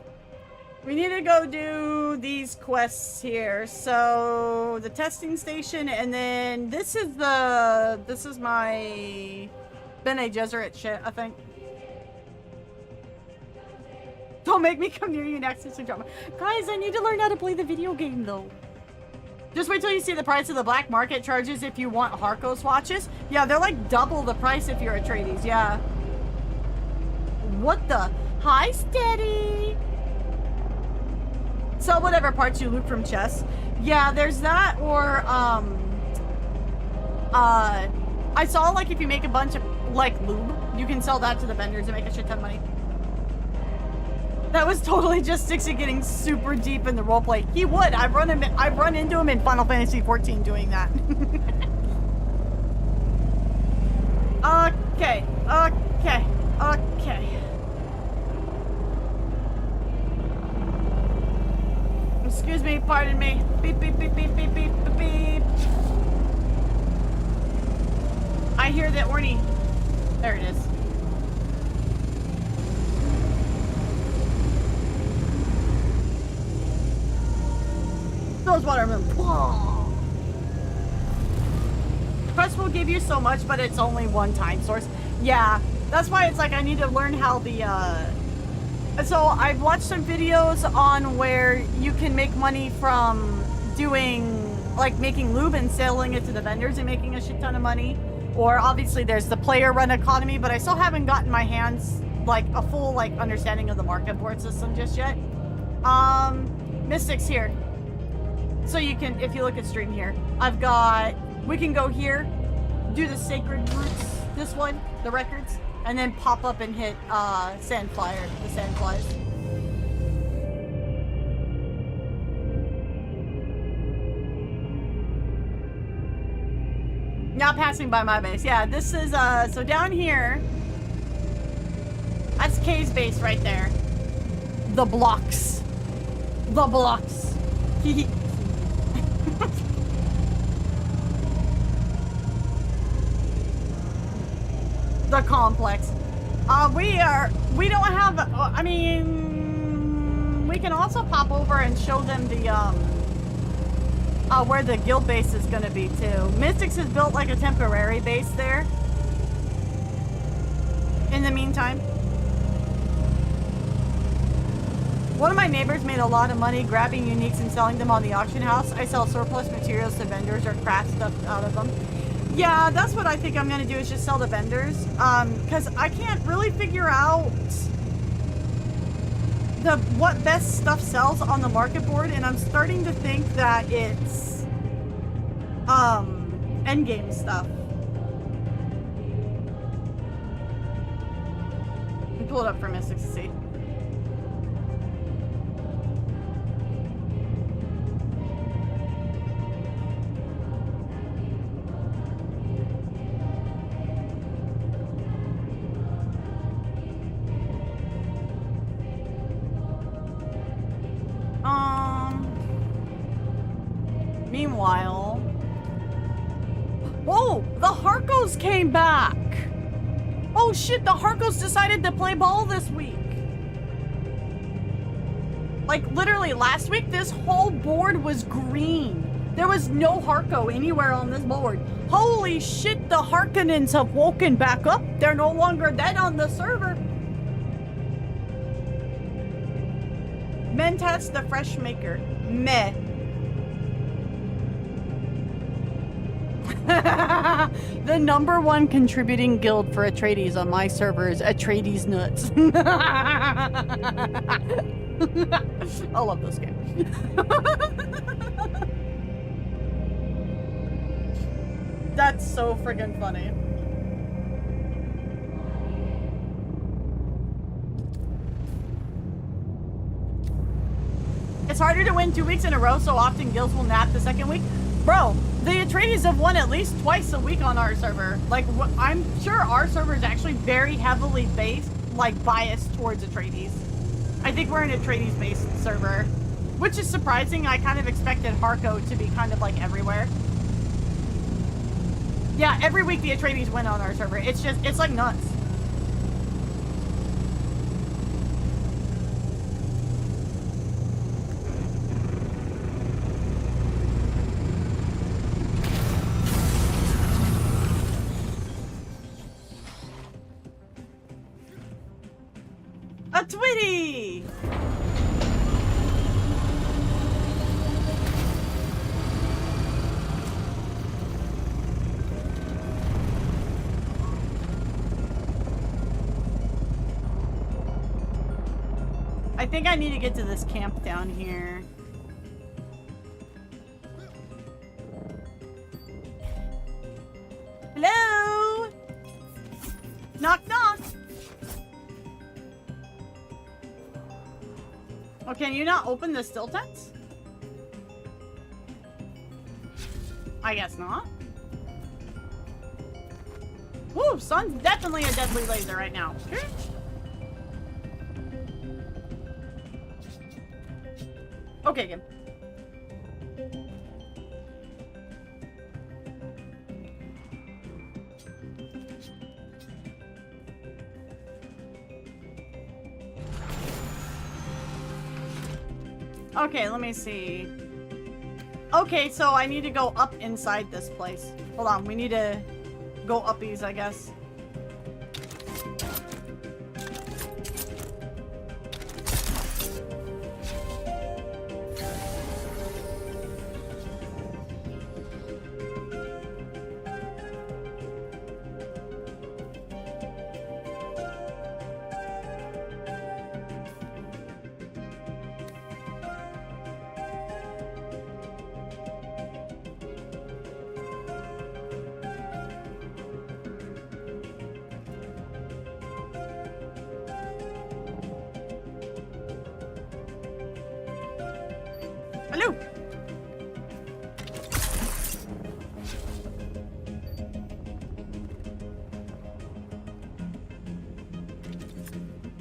We need to go do these quests here. So, the testing station, and then this is my Bene Gesserit shit, I think. Don't make me come near you next to some drama. Guys, I need to learn how to play the video game, though. Just wait till you see the price of the black market charges if you want Harco swatches. Yeah, they're like double the price if you're Atreides, yeah. What the? Hi, Steady! Sell whatever parts you loot from chests. Yeah, there's that, or, I saw, like, if you make a bunch of, like, lube, you can sell that to the vendors and make a shit ton of money. That was totally just Stixie getting super deep in the roleplay. He would. I've run into him in Final Fantasy XIV doing that. Okay. Excuse me, pardon me. Beep, beep, beep, beep, beep, beep, beep, beep. I hear that Orny. There it is. Those watermelon. Quest will give you so much, but it's only one time source. Yeah, that's why it's like I need to learn how the, So I've watched some videos on where you can make money from doing, like, making lube and selling it to the vendors and making a shit ton of money. Or obviously there's the player-run economy, but I still haven't gotten my hands, like, a full, like, understanding of the market board system just yet. Mystics here. So you can, if you look at stream here, I've got, we can go here, do the sacred roots, this one, the records, and then pop up and hit Sandflyer, the Sandflies. Not passing by my base. Yeah, this is, so down here, that's Kay's base right there. The blocks. The blocks. The complex. We don't have, I mean, we can also pop over and show them the, where the guild base is gonna be too. Mystics has built like a temporary base there. In the meantime. One of my neighbors made a lot of money grabbing uniques and selling them on the auction house. I sell surplus materials to vendors or craft stuff out of them. Yeah, that's what I think I'm gonna do, is just sell to vendors. Because I can't really figure out what best stuff sells on the market board, and I'm starting to think that it's endgame stuff. Let me pull it up for Mystics to see. Meanwhile... Whoa! The Harkos came back! Oh shit, the Harkos decided to play ball this week! Like, literally, last week, this whole board was green. There was no Harko anywhere on this board. Holy shit, the Harkonnens have woken back up. They're no longer dead on the server. Mentats the Fresh Maker. Meh. The #1 contributing guild for Atreides on my server is Atreides Nuts. I love this game. That's so friggin' funny. It's harder to win 2 weeks in a row, so often guilds will nap the second week. Bro, the Atreides have won at least twice a week on our server. Like, I'm sure our server is actually very heavily based, like, biased towards Atreides. I think we're an Atreides-based server, which is surprising. I kind of expected Harko to be kind of, like, everywhere. Yeah, every week the Atreides win on our server. It's just, it's like nuts. A Twitty! I think I need to get to this camp down here. Hello? Knock, knock. Oh, can you not open the still tents? I guess not. Woo, sun's definitely a deadly laser right now. Okay, good. Okay, let me see. Okay, so I need to go up inside this place. Hold on, we need to go uppies, I guess. Hello.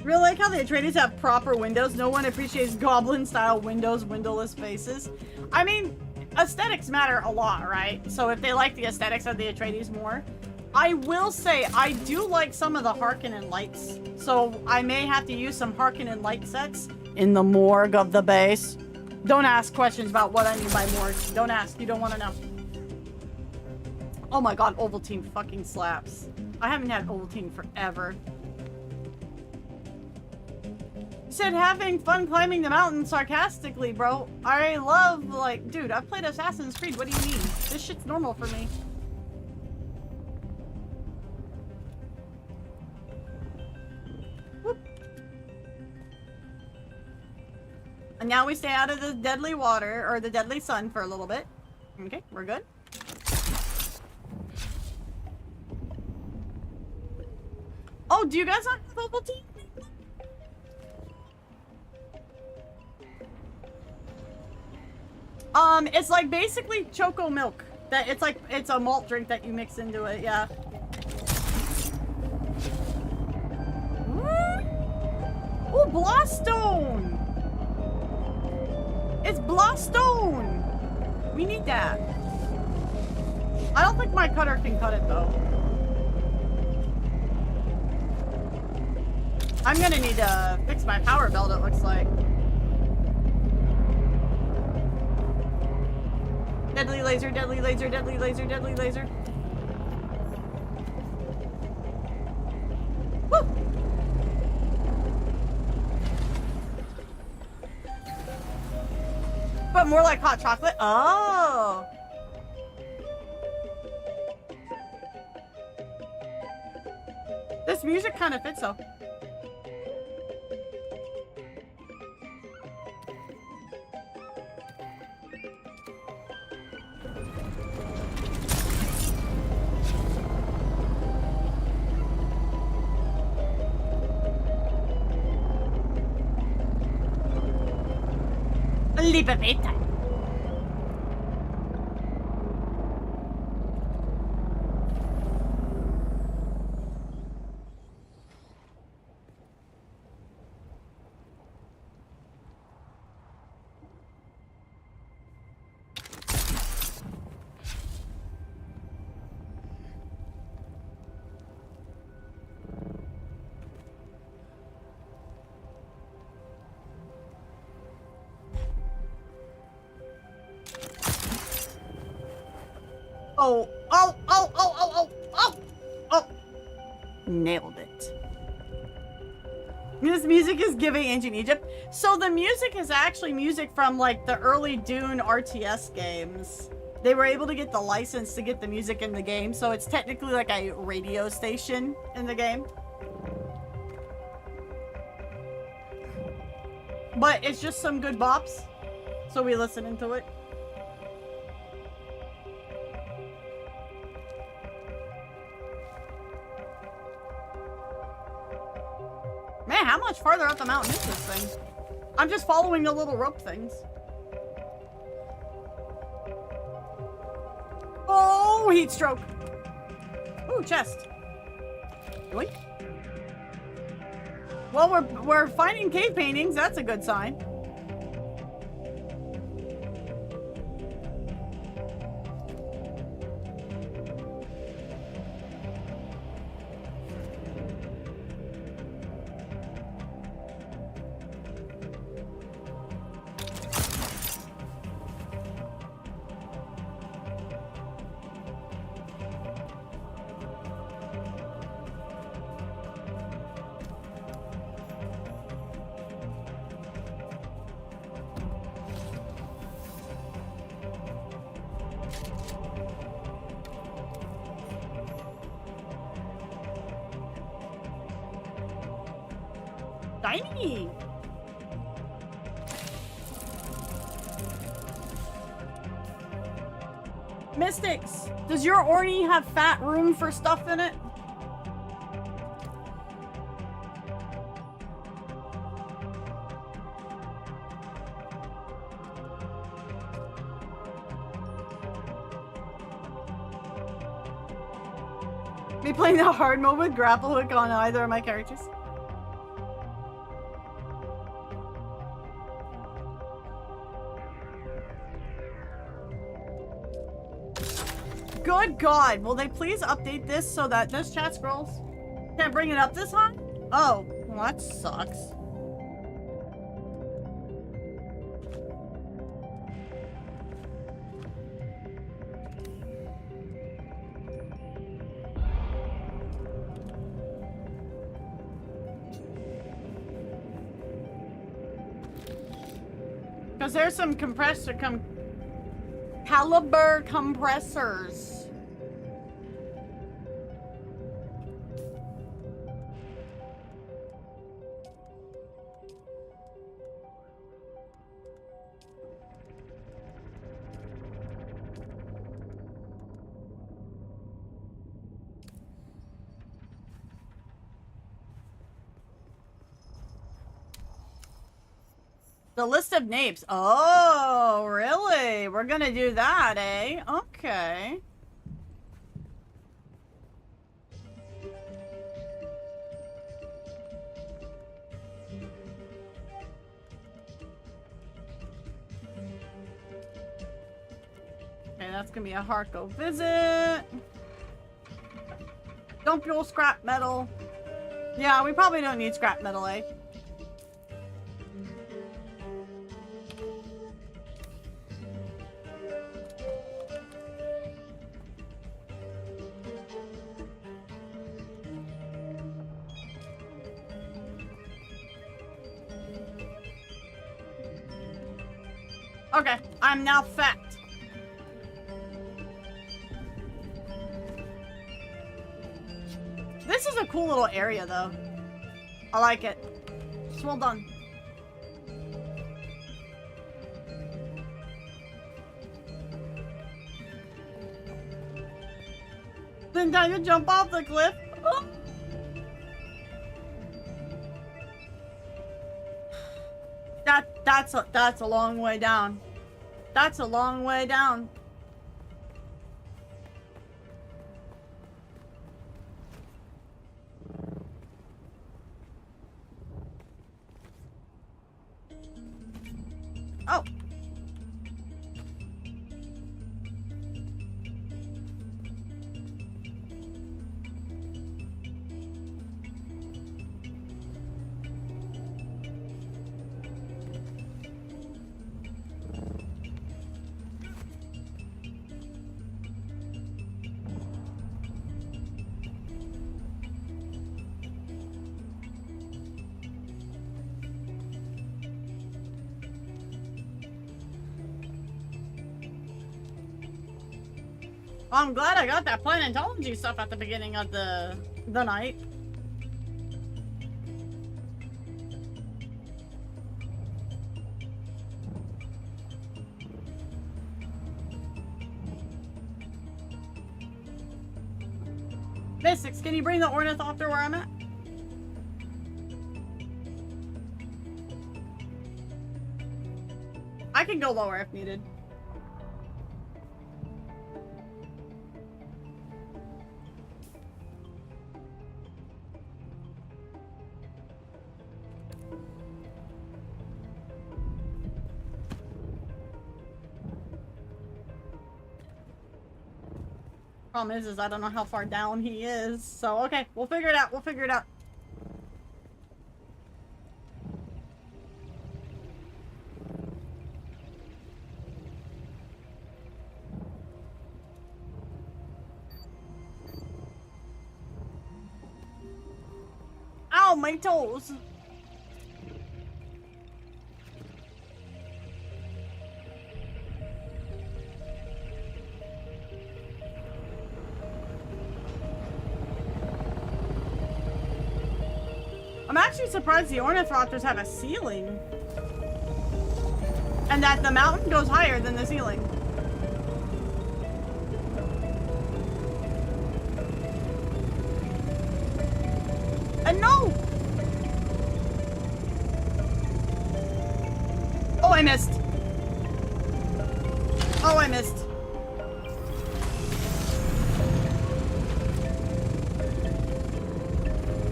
Really like how the Atreides have proper windows. No one appreciates goblin-style windows, windowless faces. I mean, aesthetics matter a lot, right? So if they like the aesthetics of the Atreides more, I will say, I do like some of the Harkonnen lights. So I may have to use some Harkonnen light sets in the morgue of the base. Don't ask questions about what I mean by morgue. Don't ask. You don't want to know. Oh my god, Ovaltine fucking slaps. I haven't had Ovaltine forever. You said having fun climbing the mountain sarcastically, bro. I love, like, dude, I've played Assassin's Creed. What do you mean? This shit's normal for me. Whoop. And now we stay out of the deadly water, or the deadly sun for a little bit. Okay, we're good. Oh, do you guys not have Ovaltine? It's like basically choco milk. That it's a malt drink that you mix into it, yeah. Oh, Blastone! It's Blastone! We need that. I don't think my cutter can cut it though. I'm gonna need to fix my power belt, it looks like. Deadly laser, deadly laser, deadly laser, deadly laser. Woo! But more like hot chocolate. Oh! This music kind of fits though. Leap of faith time. Oh, oh, oh, oh, oh, oh, oh, oh. Nailed it. This music is giving ancient Egypt. So the music is actually music from like the early Dune RTS games. They were able to get the license to get the music in the game. So it's technically like a radio station in the game. But it's just some good bops. So we listen into it. Man, how much farther up the mountain is this thing? I'm just following the little rope things. Oh, heat stroke. Ooh, chest. Yoink. Well, we're finding cave paintings. That's a good sign. Tiny. Mystics, does your Orny have fat room for stuff in it? Be playing the hard mode with grapple hook on either of my characters. Good God. Will they please update this so that this chat scrolls can't bring it up this high? Oh, well, that sucks. Because there's some caliber compressors. The list of names. Oh, really? We're gonna do that, eh? Okay. Okay, that's gonna be a Harko visit. Dump your scrap metal. Yeah, we probably don't need scrap metal, eh? Okay, I'm now fat. This is a cool little area, though. I like it. It's well done. Then time to jump off the cliff. Oh. That's a long way down. That's a long way down. Oh. I'm glad I got that planetology stuff at the beginning of the night. Mystics, can you bring the ornithopter where I'm at? I can go lower if needed. Problem is I don't know how far down he is. So, okay, we'll figure it out. We'll figure it out. Ow, my toes. I'm actually surprised the ornithopters have a ceiling. And that the mountain goes higher than the ceiling. And no! Oh, I missed. Oh, I missed.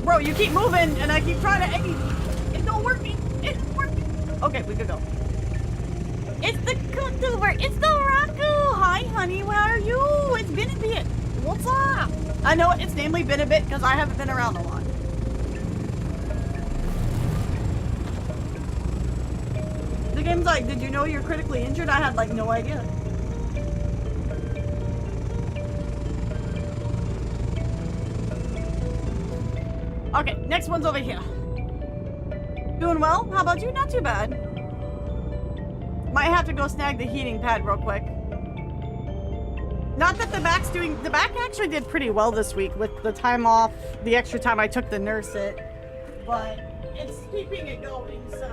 Bro, you keep moving, and I keep trying to aim. It's not working. It's not working. Okay, we could go. It's the vtuber. It's the Raku. Hi, honey. Where are you? It's been a bit. What's up? I know it's namely been a bit because I haven't been around a lot. The game's like, did you know you're critically injured? I had like no idea. Okay, next one's over here. Doing well? How about you? Not too bad. Might have to go snag the heating pad real quick. Not that the back actually did pretty well this week with the time off, the extra time I took to nurse it. But it's keeping it going, so.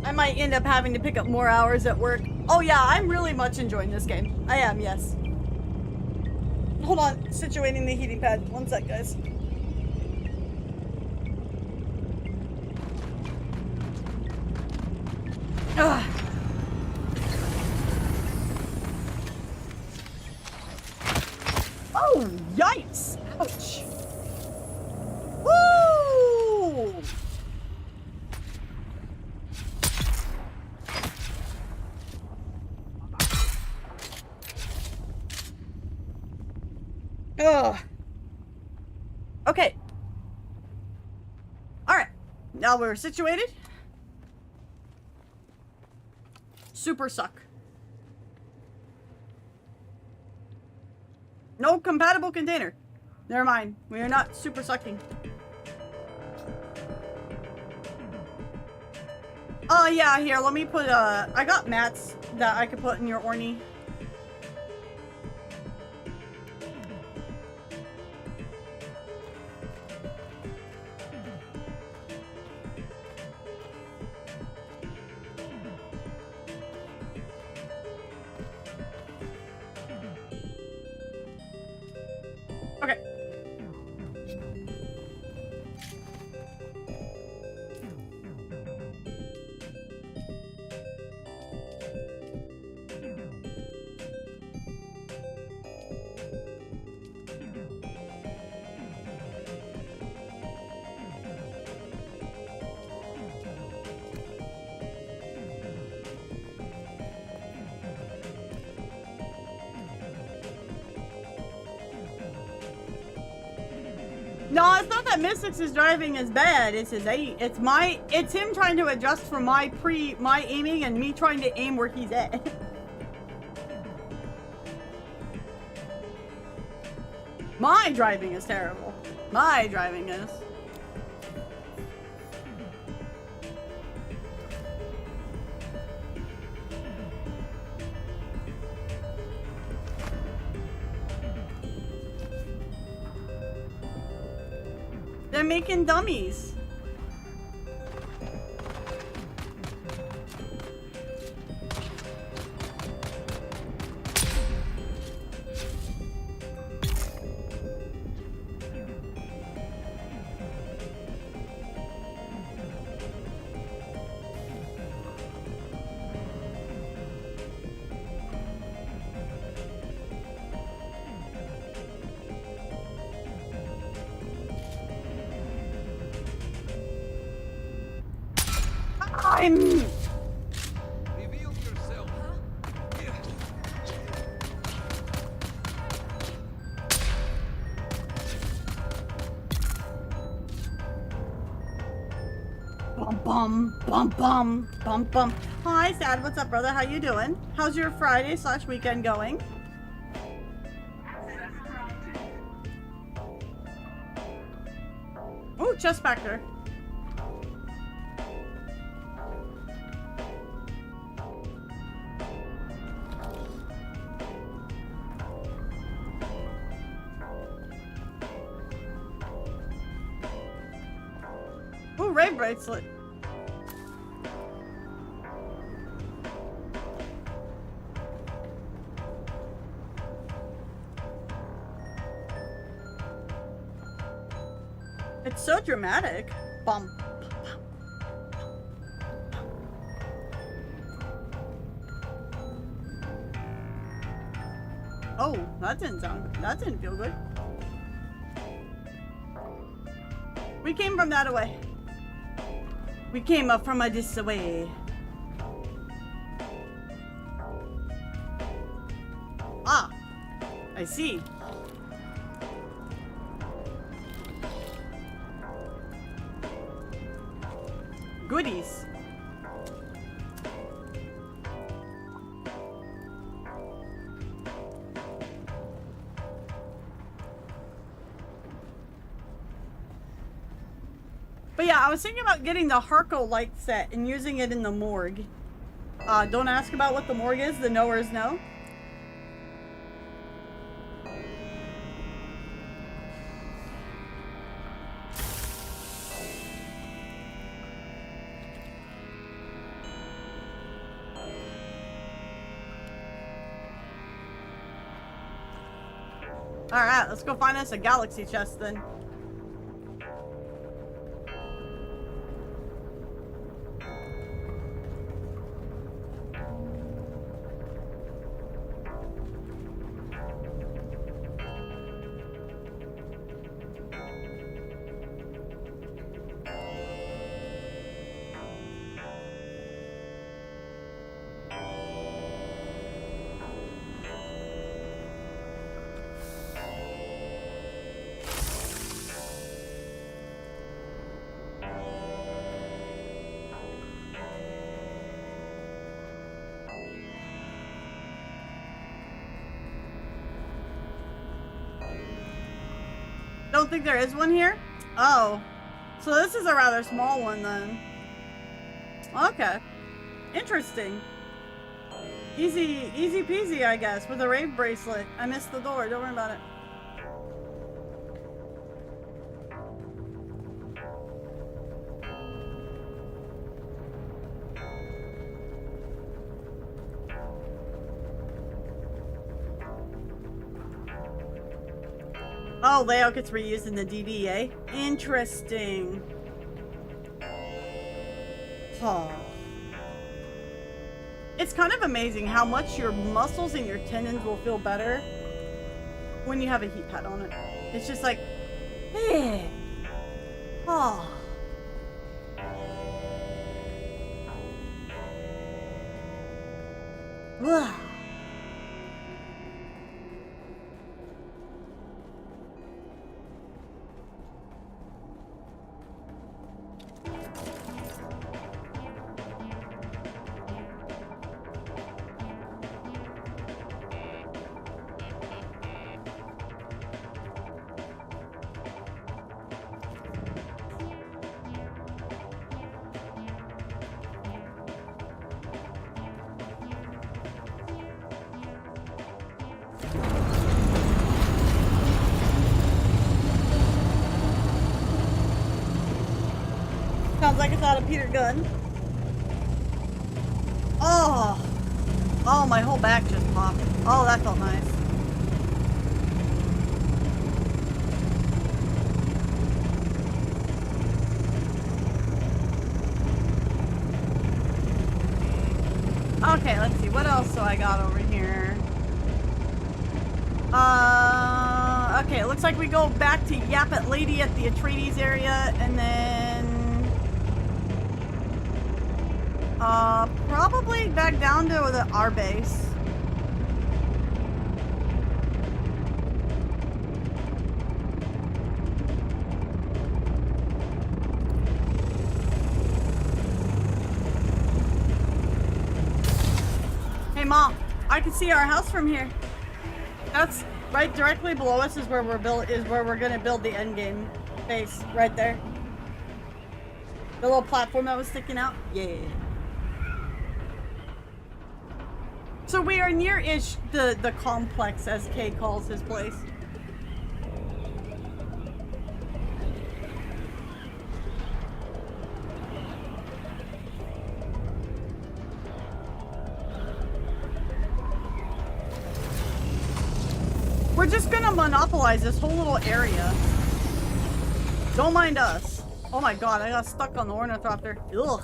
I might end up having to pick up more hours at work. Oh yeah, I'm really much enjoying this game. I am, yes. Hold on, situating the heating pad. One sec, guys. Ugh. Oh, yikes! Ouch! Woo! Ugh. Okay. Alright. Now we're situated. Super suck. No compatible container. Never mind. We are not super sucking. Oh yeah, here, let me put I got mats that I could put in your Orny. Okay. No, it's not that Mystics is driving as bad. It's his aim. It's him trying to adjust for my aiming and me trying to aim where he's at. My driving is terrible. My driving is. They're making dummies. Reveal yourself. Bum bum bum bum bum bum. Hi, Sad. What's up, brother? How you doing? How's your Friday/weekend going? Ooh, chest factor. Ooh, ray bracelet. It's so dramatic. Bum. Oh, that didn't sound good. That didn't feel good. We came from that away. We came up from a this away. Ah, I see. Goodies. But yeah, I was thinking about getting the Harko light set and using it in the morgue. Don't ask about what the morgue is, the knowers know. Alright, let's go find us a galaxy chest then. Don't think there is one here? Oh. So this is a rather small one then. Okay. Interesting. Easy peasy, I guess, with a rave bracelet. I missed the door, don't worry about it. Oh, layout gets reused in the DDA. Interesting. Huh. It's kind of amazing how much your muscles and your tendons will feel better when you have a heat pad on it. It's just like, hey. Oh. Wow. Sounds like it's out of Peter Gunn. Oh! Oh, my whole back just popped. Oh, that felt nice. Okay, let's see. What else do I got over here? Okay, it looks like we go back to Yapet Lady at the Atreides area, and then probably back down to our base. Hey Mom, I can see our house from here. That's right directly below us is where we're gonna build the endgame base, right there. The little platform that was sticking out. Yeah. So we are near-ish the complex, as Kay calls his place. We're just gonna monopolize this whole little area. Don't mind us. Oh my god, I got stuck on the ornithopter. Ugh.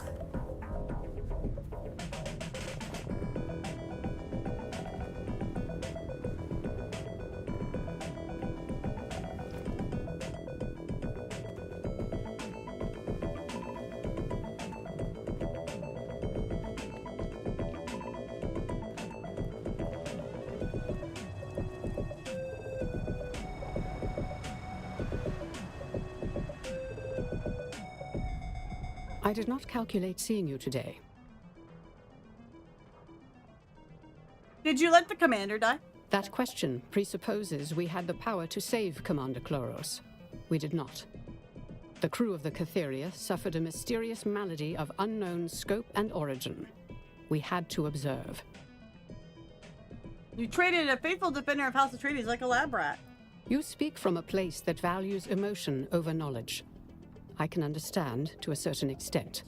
I did not calculate seeing you today. Did you let the commander die? That question presupposes we had the power to save Commander Kloros. We did not. The crew of the Catheria suffered a mysterious malady of unknown scope and origin. We had to observe. You traded a faithful defender of House Atreides like a lab rat. You speak from a place that values emotion over knowledge. I can understand to a certain extent.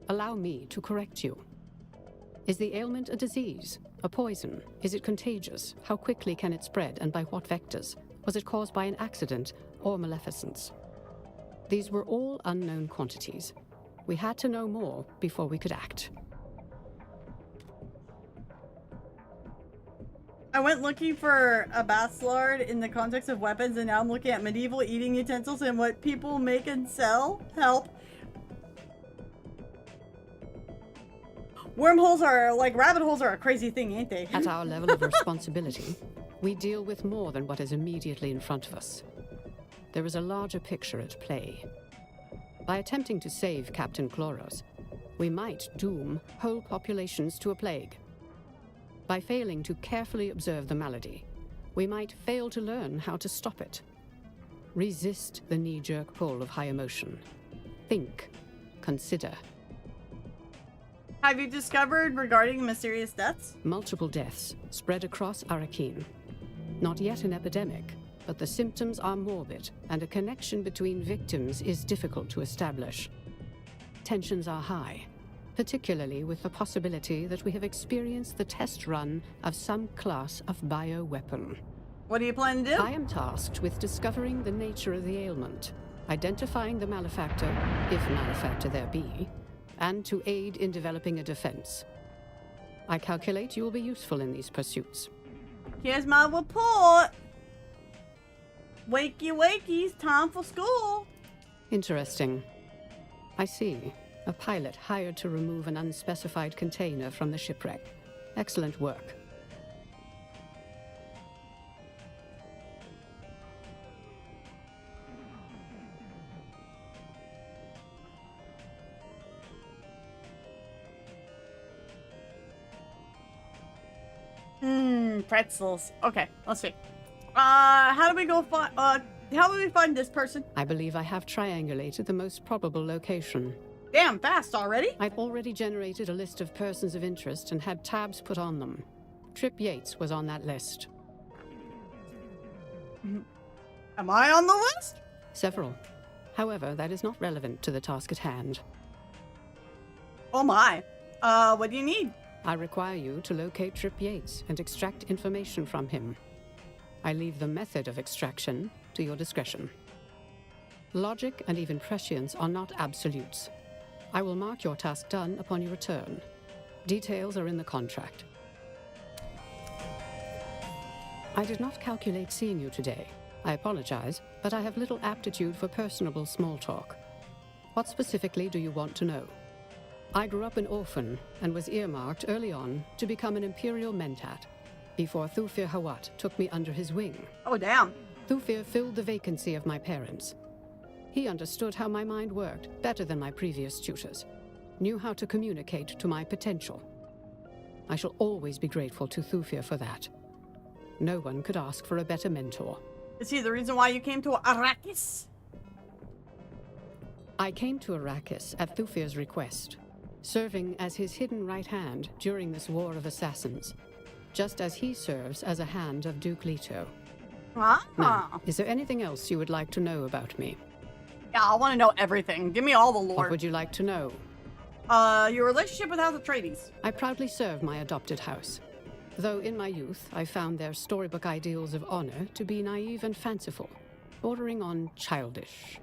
Allow me to correct you. Is the ailment a disease? A poison? Is it contagious? How quickly can it spread and by what vectors? Was it caused by an accident or maleficence? These were all unknown quantities. We had to know more before we could act. I went looking for a bastard in the context of weapons, and now I'm looking at medieval eating utensils and what people make and sell. Help. Wormholes are, like rabbit holes are a crazy thing, ain't they? At our level of responsibility, we deal with more than what is immediately in front of us. There is a larger picture at play. By attempting to save Captain Kloros, we might doom whole populations to a plague. By failing to carefully observe the malady, we might fail to learn how to stop it. Resist the knee-jerk pull of high emotion. Think. Consider. Have you discovered regarding mysterious deaths? Multiple deaths spread across Arrakeen. Not yet an epidemic, but the symptoms are morbid, and a connection between victims is difficult to establish. Tensions are high, particularly with the possibility that we have experienced the test run of some class of bioweapon. What do you plan to do? I am tasked with discovering the nature of the ailment, identifying the malefactor, if malefactor there be, and to aid in developing a defense. I calculate you will be useful in these pursuits. Here's my report. Wakey wakey's time for school. Interesting. I see. A pilot hired to remove an unspecified container from the shipwreck. Excellent work. Pretzels. Okay, let's see. How do we go find, how do we find this person? I believe I have triangulated the most probable location. Damn, fast already? I've already generated a list of persons of interest and had tabs put on them. Trip Yates was on that list. Am I on the list? Several. However, that is not relevant to the task at hand. Oh my. What do you need? I require you to locate Trip Yates and extract information from him. I leave the method of extraction to your discretion. Logic and even prescience are not absolutes. I will mark your task done upon your return. Details are in the contract. I did not calculate seeing you today. I apologize, but I have little aptitude for personable small talk. What specifically do you want to know? I grew up an orphan and was earmarked early on to become an Imperial Mentat before Thufir Hawat took me under his wing. Oh, damn. Thufir filled the vacancy of my parents. He understood how my mind worked better than my previous tutors, knew how to communicate to my potential. I shall always be grateful to Thufir for that. No one could ask for a better mentor. Is he the reason why you came to Arrakis? I came to Arrakis at Thufir's request, serving as his hidden right hand during this war of assassins, just as he serves as a hand of Duke Leto. Now, is there anything else you would like to know about me? Yeah, I want to know everything. Give me all the lore. What would you like to know? Your relationship with House Atreides. I proudly serve my adopted house, though in my youth I found their storybook ideals of honor to be naive and fanciful, bordering on childish.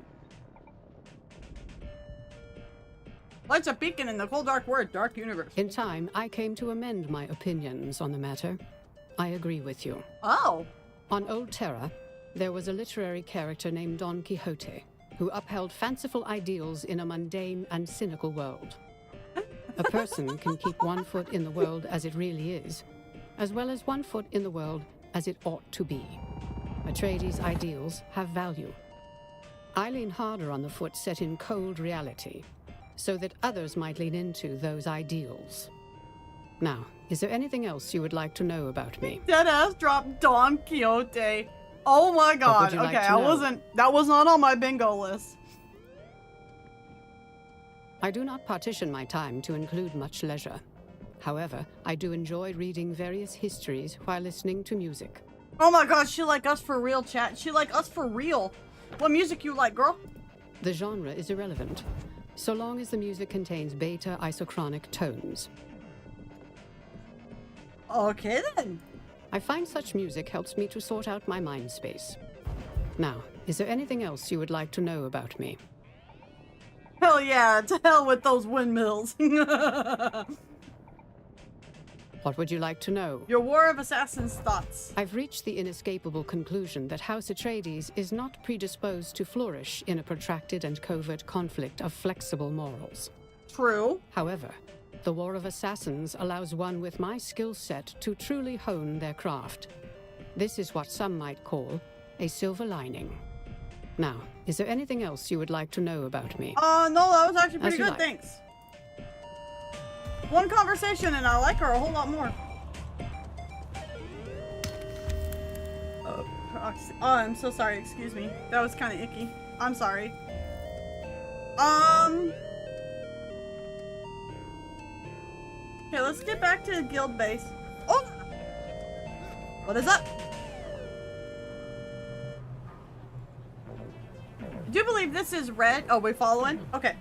Lights are beacon in the cold dark word, dark universe. In time, I came to amend my opinions on the matter. I agree with you. Oh. On Old Terra, there was a literary character named Don Quixote, who upheld fanciful ideals in a mundane and cynical world. A person can keep one foot in the world as it really is, as well as one foot in the world as it ought to be. Atreides' ideals have value. I lean harder on the foot set in cold reality, so that others might lean into those ideals. Now, is there anything else you would like to know about me? Deadass dropped Don Quixote. Oh my god. What would you Okay, like to know? that was not on my bingo list. I do not partition my time to include much leisure. However, I do enjoy reading various histories while listening to music. Oh my god, she like us for real, chat. She like us for real. What music you like, girl? The genre is irrelevant, so long as the music contains beta isochronic tones. Okay then. I find such music helps me to sort out my mind space. Now, is there anything else you would like to know about me? Hell yeah, to hell with those windmills. What would you like to know? Your War of Assassins thoughts. I've reached the inescapable conclusion that House Atreides is not predisposed to flourish in a protracted and covert conflict of flexible morals. True. However, the War of Assassins allows one with my skill set to truly hone their craft. This is what some might call a silver lining. Now, is there anything else you would like to know about me? No, that was actually pretty As you good, like. thanks. One conversation and I like her a whole lot more. Oh, I'm so sorry, excuse me. That was kind of icky. I'm sorry. Okay, let's get back to the guild base. Oh! What is up? Do you believe this is red? Oh, we following? Okay.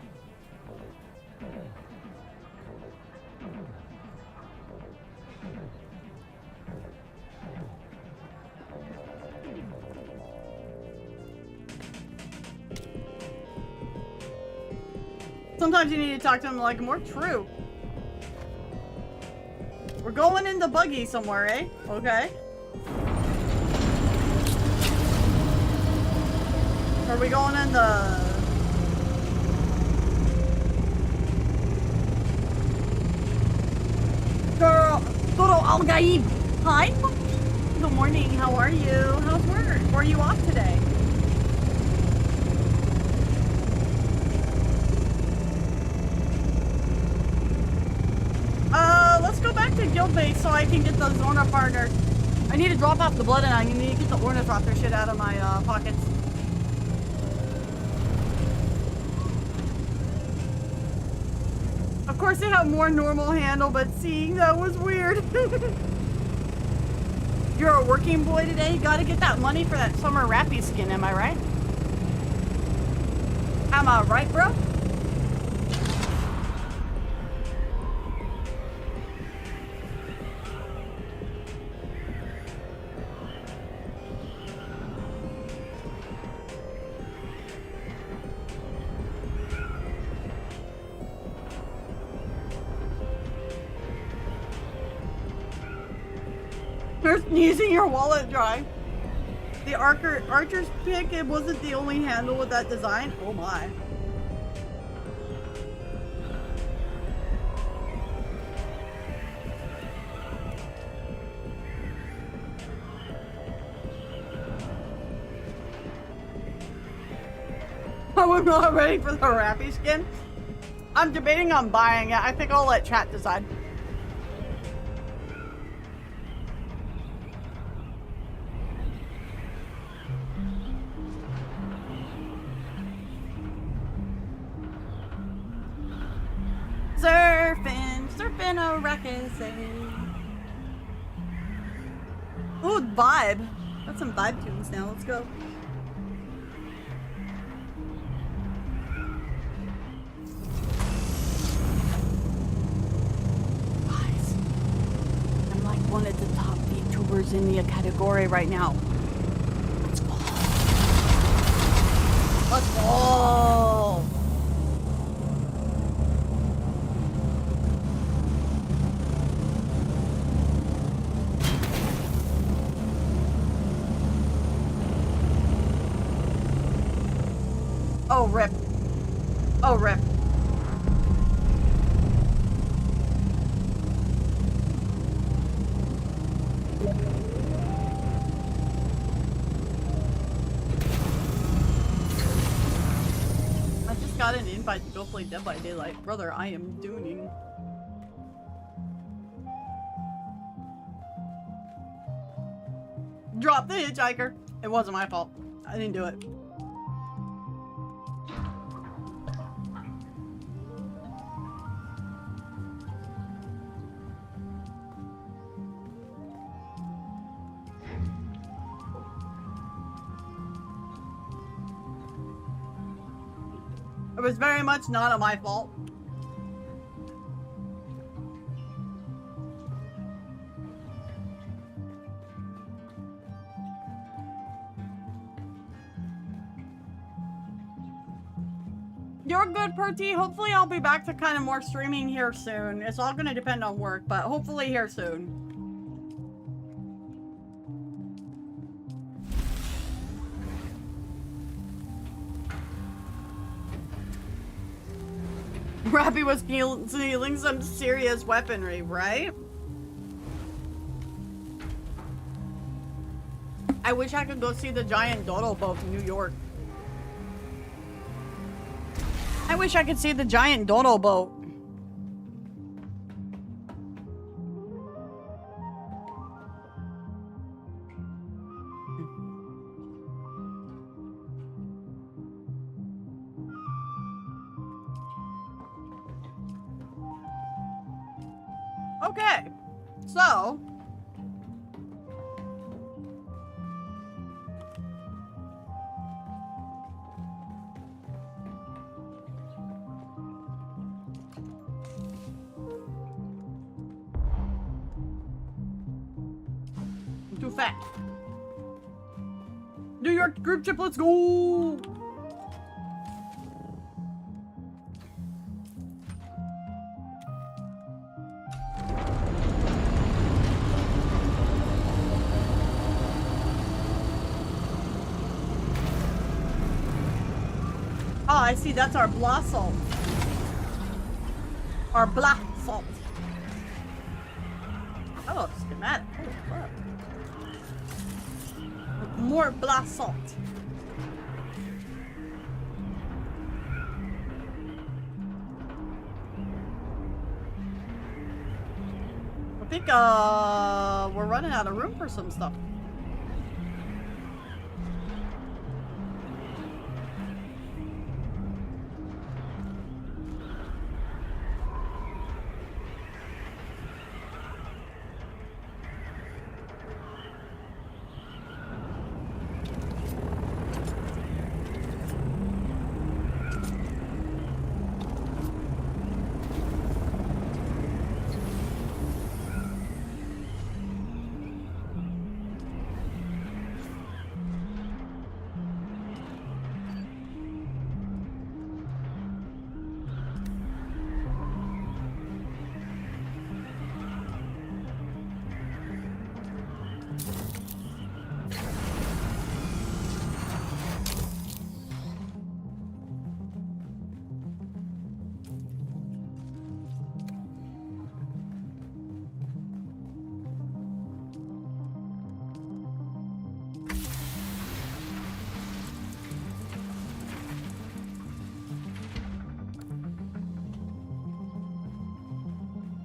Sometimes you need to talk to them like more true. We're going in the buggy somewhere, eh? Okay. Are we going in the... Lisan Al-Gaib. Hi. Good morning. How are you? How's work? Or are you off today? Let's go back to guild base so I can get the Zorna partner. I need to drop off the blood and I need to get the Ornithopter shit out of my pockets. Of course they have more normal handle, but see, that was weird. You're a working boy today? You gotta get that money for that summer Rappy skin, am I right? Am I right, bro? Using your wallet dry. The archer's pick, it wasn't the only handle with that design. Oh my. Oh, I'm not ready for the Rappy skin. I'm debating on buying it. I think I'll let chat decide. Surfing Arrakeen. Ooh, vibe. Got some vibe tunes now. Let's go. Guys, I'm like one of the top VTubers in the category right now. Let's go. Let's go. Oh, rip. Oh, rip. I just got an invite to go play Dead by Daylight. Brother, I am dooning. Drop the hitchhiker. It wasn't my fault. I didn't do it. It was very much not my fault. You're good, Perty. Hopefully I'll be back to kind of more streaming here soon. It's all gonna depend on work, but hopefully here soon. Rappy was stealing some serious weaponry, right? I wish I could go see the giant dodo boat in New York. I wish I could see the giant dodo boat. Okay, so I'm too fat. New York group trip, let's go! Oh, I see. That's our blossom. Our blossom. Oh, schematic. Holy crap. More blossom. I think we're running out of room for some stuff.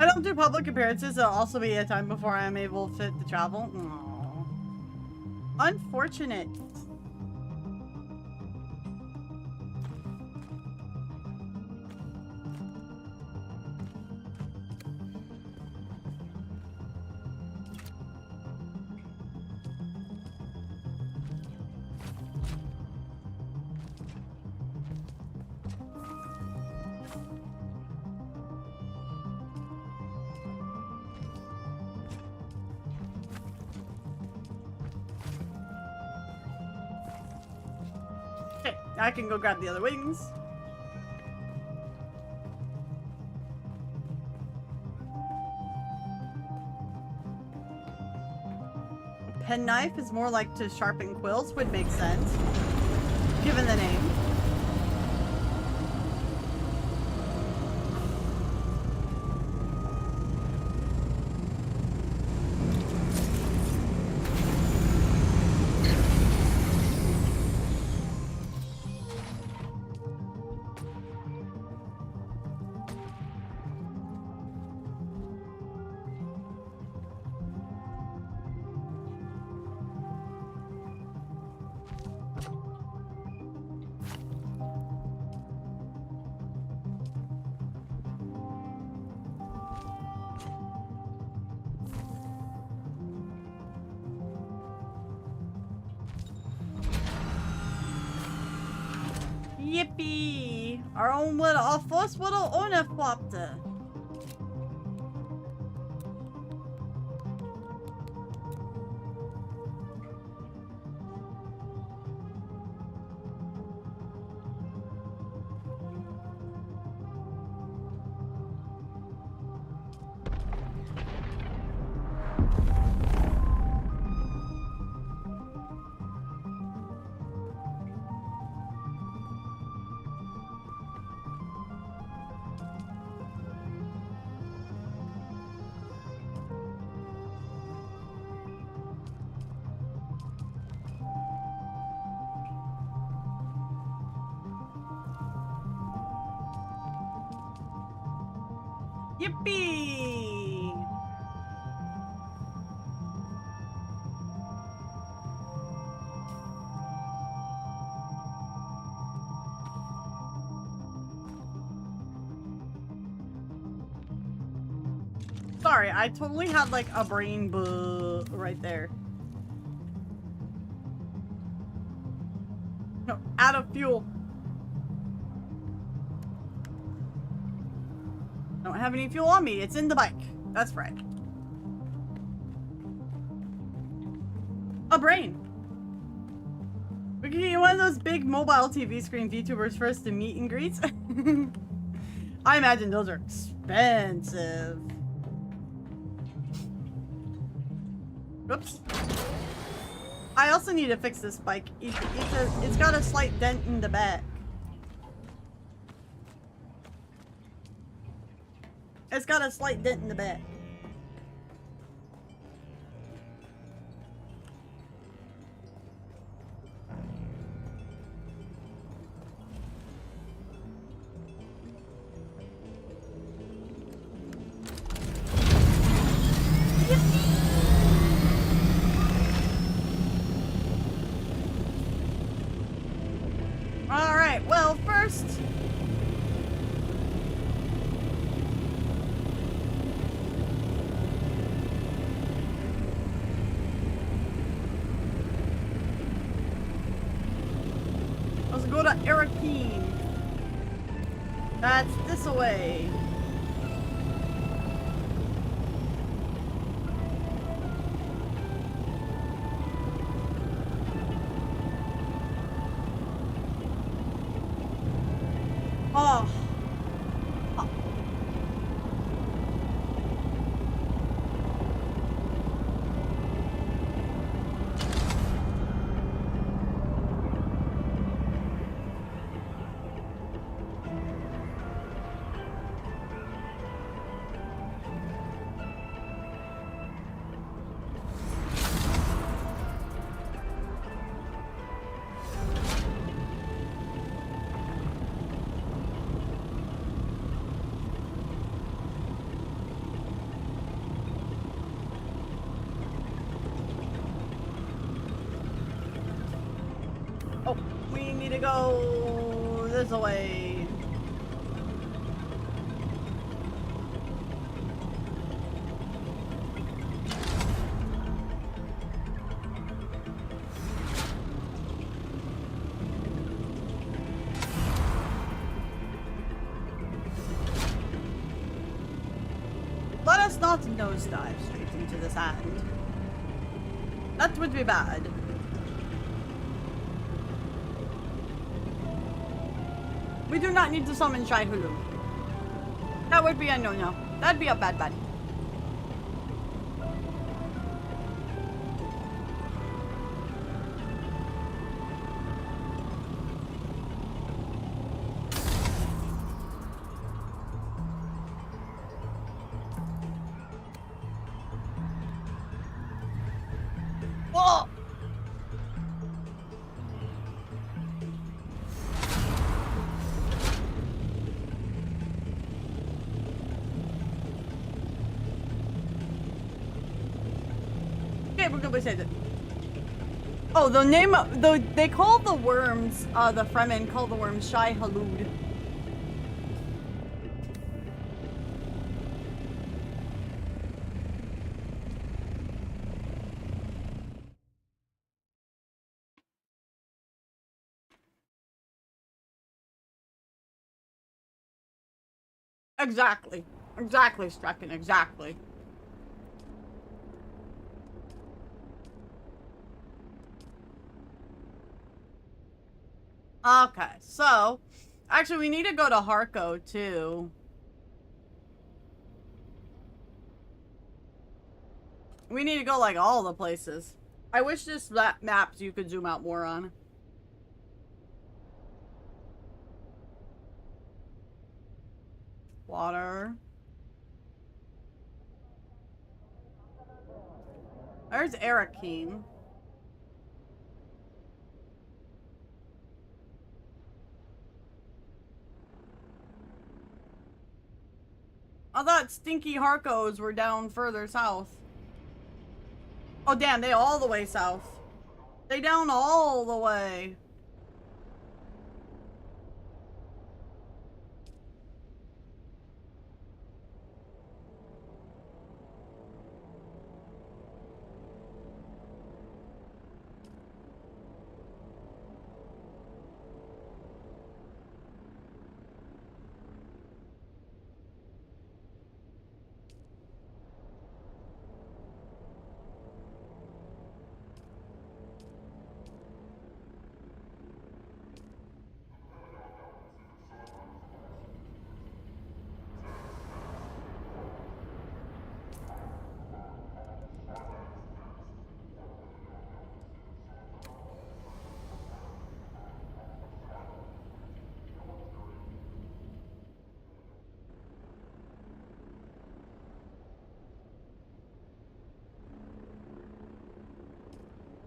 I don't do public appearances. There'll also be a time before I'm able to travel. Aww. Unfortunate. I can go grab the other wings. A penknife is more like to sharpen quills, would make sense, given the name. Yippee! Our first little ornithopter. Yippee! Sorry, I totally had like a brain boo right there. No, out of fuel. Don't have any fuel on me. It's in the bike. That's right. A brain. We could get one of those big mobile TV screen VTubers first to meet and greets. I imagine those are expensive. Whoops. I also need to fix this bike. It's got a slight dent in the back. It's got a slight dent in the back. All right, well, first let's go to Arrakeen. That's this away. Oh. Oh. Oh, we need to go this way. Let us not nosedive straight into the sand. That would be bad. We do not need to summon Shai Hulud. That would be a no-no. That'd be a bad bad. Whoa! Okay, we're gonna say that. Oh, the name of they call the worms, the Fremen call the worms Shai Hulud. Exactly. Exactly, Strachan, exactly. Okay, so actually we need to go to Harco too. We need to go like all the places. I wish this maps you could zoom out more on. Water. There's Arrakeen. I thought stinky Harkos were down further south. Oh damn, they all the way south. They down all the way.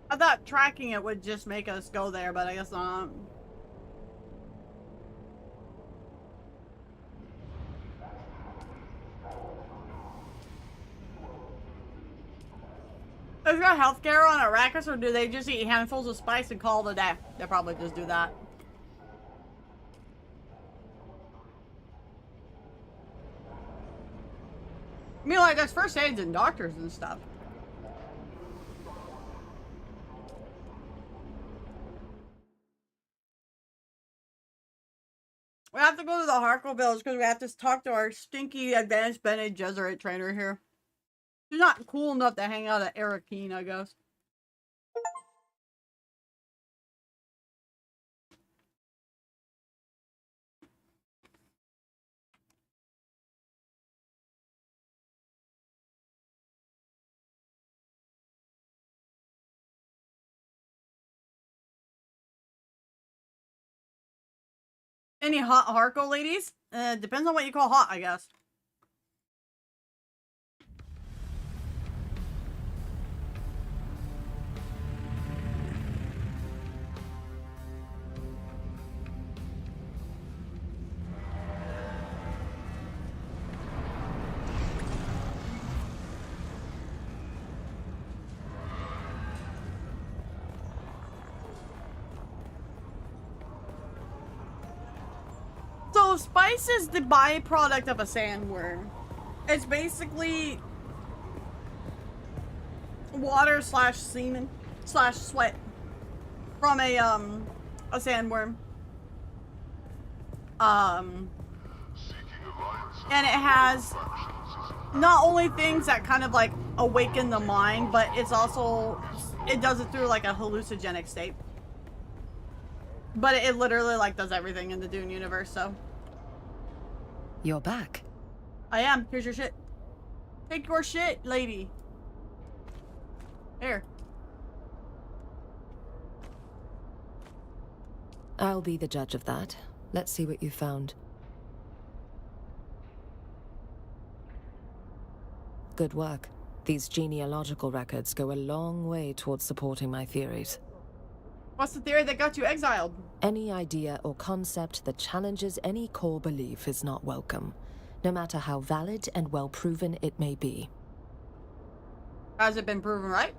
I thought tracking it would just make us go there, but I guess not. Is there healthcare on Arrakis, or do they just eat handfuls of spice and call it a day? They probably just do that. I mean, like, there's first aids and doctors and stuff. We have to go to the Harco village because we have to talk to our stinky advanced Bene Gesserit trainer here. She's not cool enough to hang out at Arrakeen, I guess. Any hot Harco ladies? Depends on what you call hot, I guess. So spice is the byproduct of a sandworm. It's basically water slash semen slash sweat from a sandworm. And it has not only things that kind of like awaken the mind, but it's also, it does it through like a hallucinogenic state. But it literally like does everything in the Dune universe, so. You're back. I am. Here's your shit. Take your shit, lady. Here. I'll be the judge of that. Let's see what you found. Good work. These genealogical records go a long way towards supporting my theories. What's the theory that got you exiled? Any idea or concept that challenges any core belief is not welcome, no matter how valid and well-proven it may be. Has it been proven right?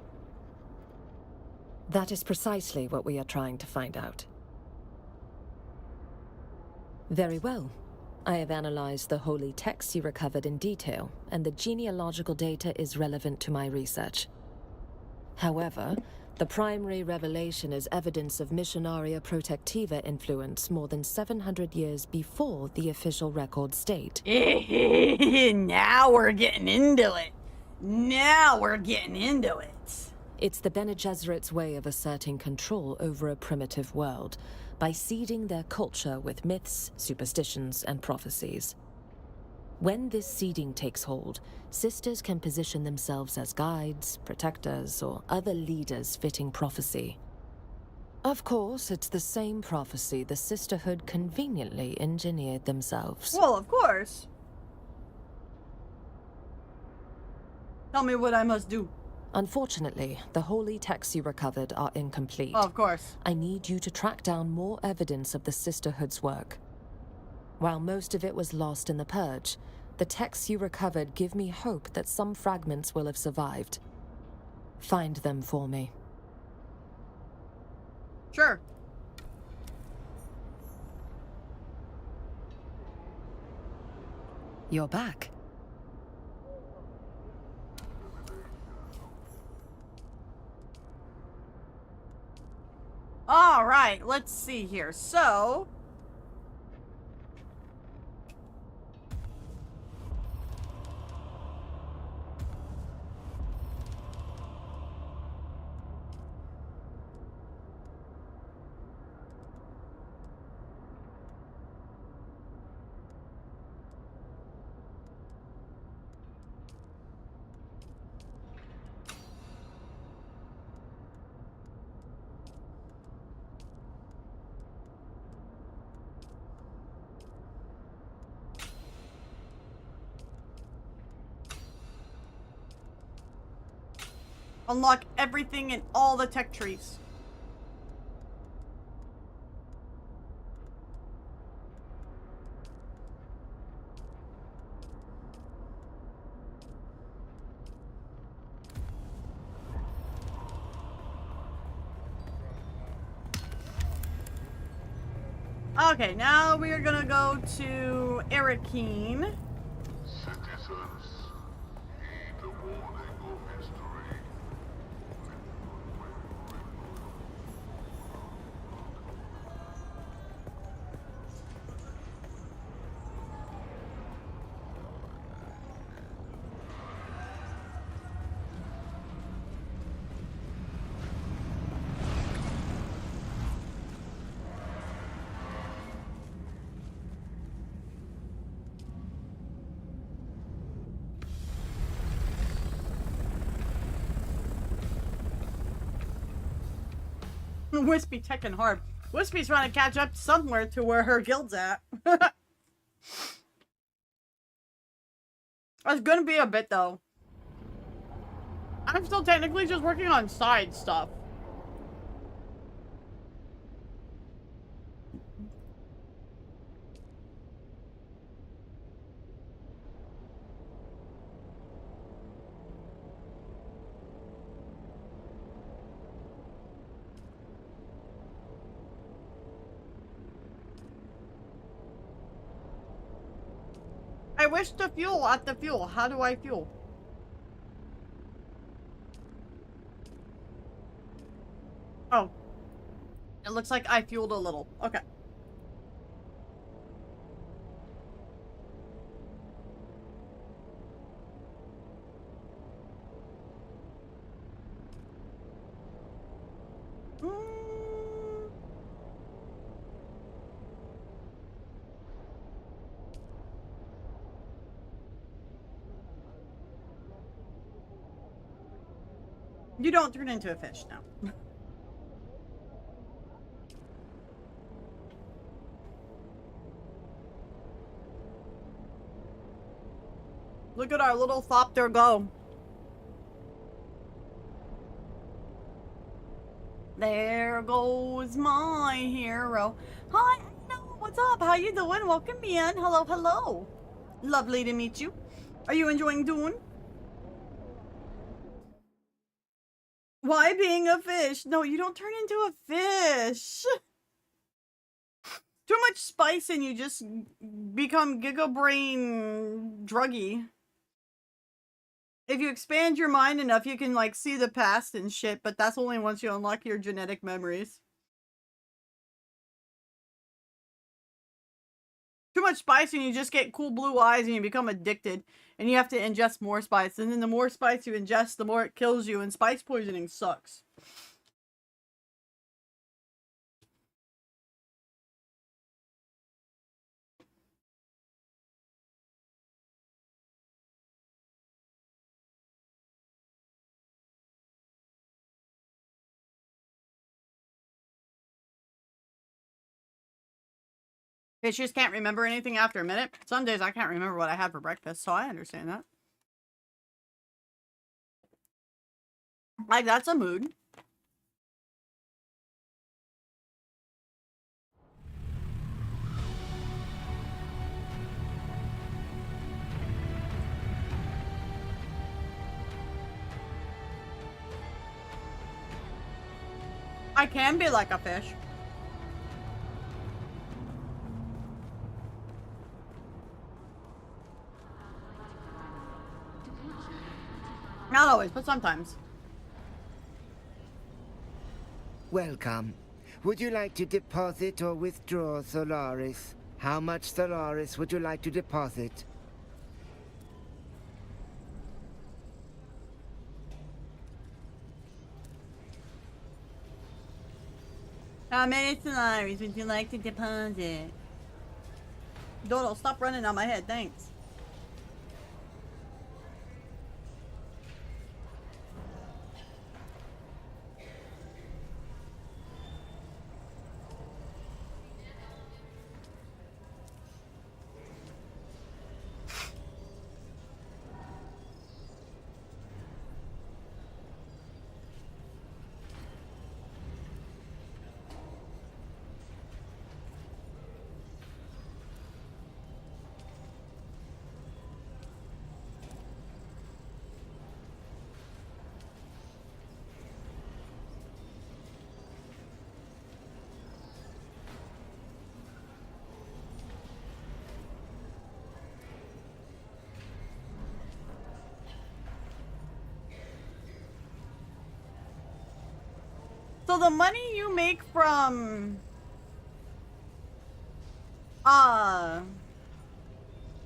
That is precisely what we are trying to find out. Very well. I have analyzed the holy texts you recovered in detail, and the genealogical data is relevant to my research. However, the primary revelation is evidence of Missionaria Protectiva influence more than 700 years before the official records date. Now we're getting into it. Now we're getting into it. It's the Bene Gesserit's way of asserting control over a primitive world by seeding their culture with myths, superstitions, and prophecies. When this seeding takes hold, sisters can position themselves as guides, protectors, or other leaders fitting prophecy. Of course, it's the same prophecy the Sisterhood conveniently engineered themselves. Well, of course. Tell me what I must do. Unfortunately, the holy texts you recovered are incomplete. Oh, of course. I need you to track down more evidence of the Sisterhood's work. While most of it was lost in the Purge, the texts you recovered give me hope that some fragments will have survived. Find them for me. Sure. You're back. All right, let's see here. So, unlock everything in all the tech trees. Okay, now we are gonna go to Arrakeen. Citizens, heed the warning of history. Wispy teching hard. Wispy's trying to catch up somewhere to where her guild's at. It's gonna be a bit though. I'm still technically just working on side stuff. I wish to fuel at the fuel. How do I fuel? Oh. It looks like I fueled a little. Okay. You don't turn into a fish now. Look at our little thopter go. There goes my hero. Hi, hello, what's up? How you doing? Welcome in. Hello, hello. Lovely to meet you. Are you enjoying Dune? Why being a fish? No, you don't turn into a fish. Too much spice and you just become Giga Brain druggy. If you expand your mind enough, you can like see the past and shit, but that's only once you unlock your genetic memories. Too much spice and you just get cool blue eyes and you become addicted. And you have to ingest more spice. And then the more spice you ingest, the more it kills you. And spice poisoning sucks. Bitch just can't remember anything after a minute. Some days I can't remember what I had for breakfast, so I understand that. Like, that's a mood. I can be like a fish. Not always, but sometimes. Welcome. Would you like to deposit or withdraw Solaris? How much Solaris would you like to deposit? How many Solaris would you like to deposit? Dodo, stop running on my head, thanks. So the money you make from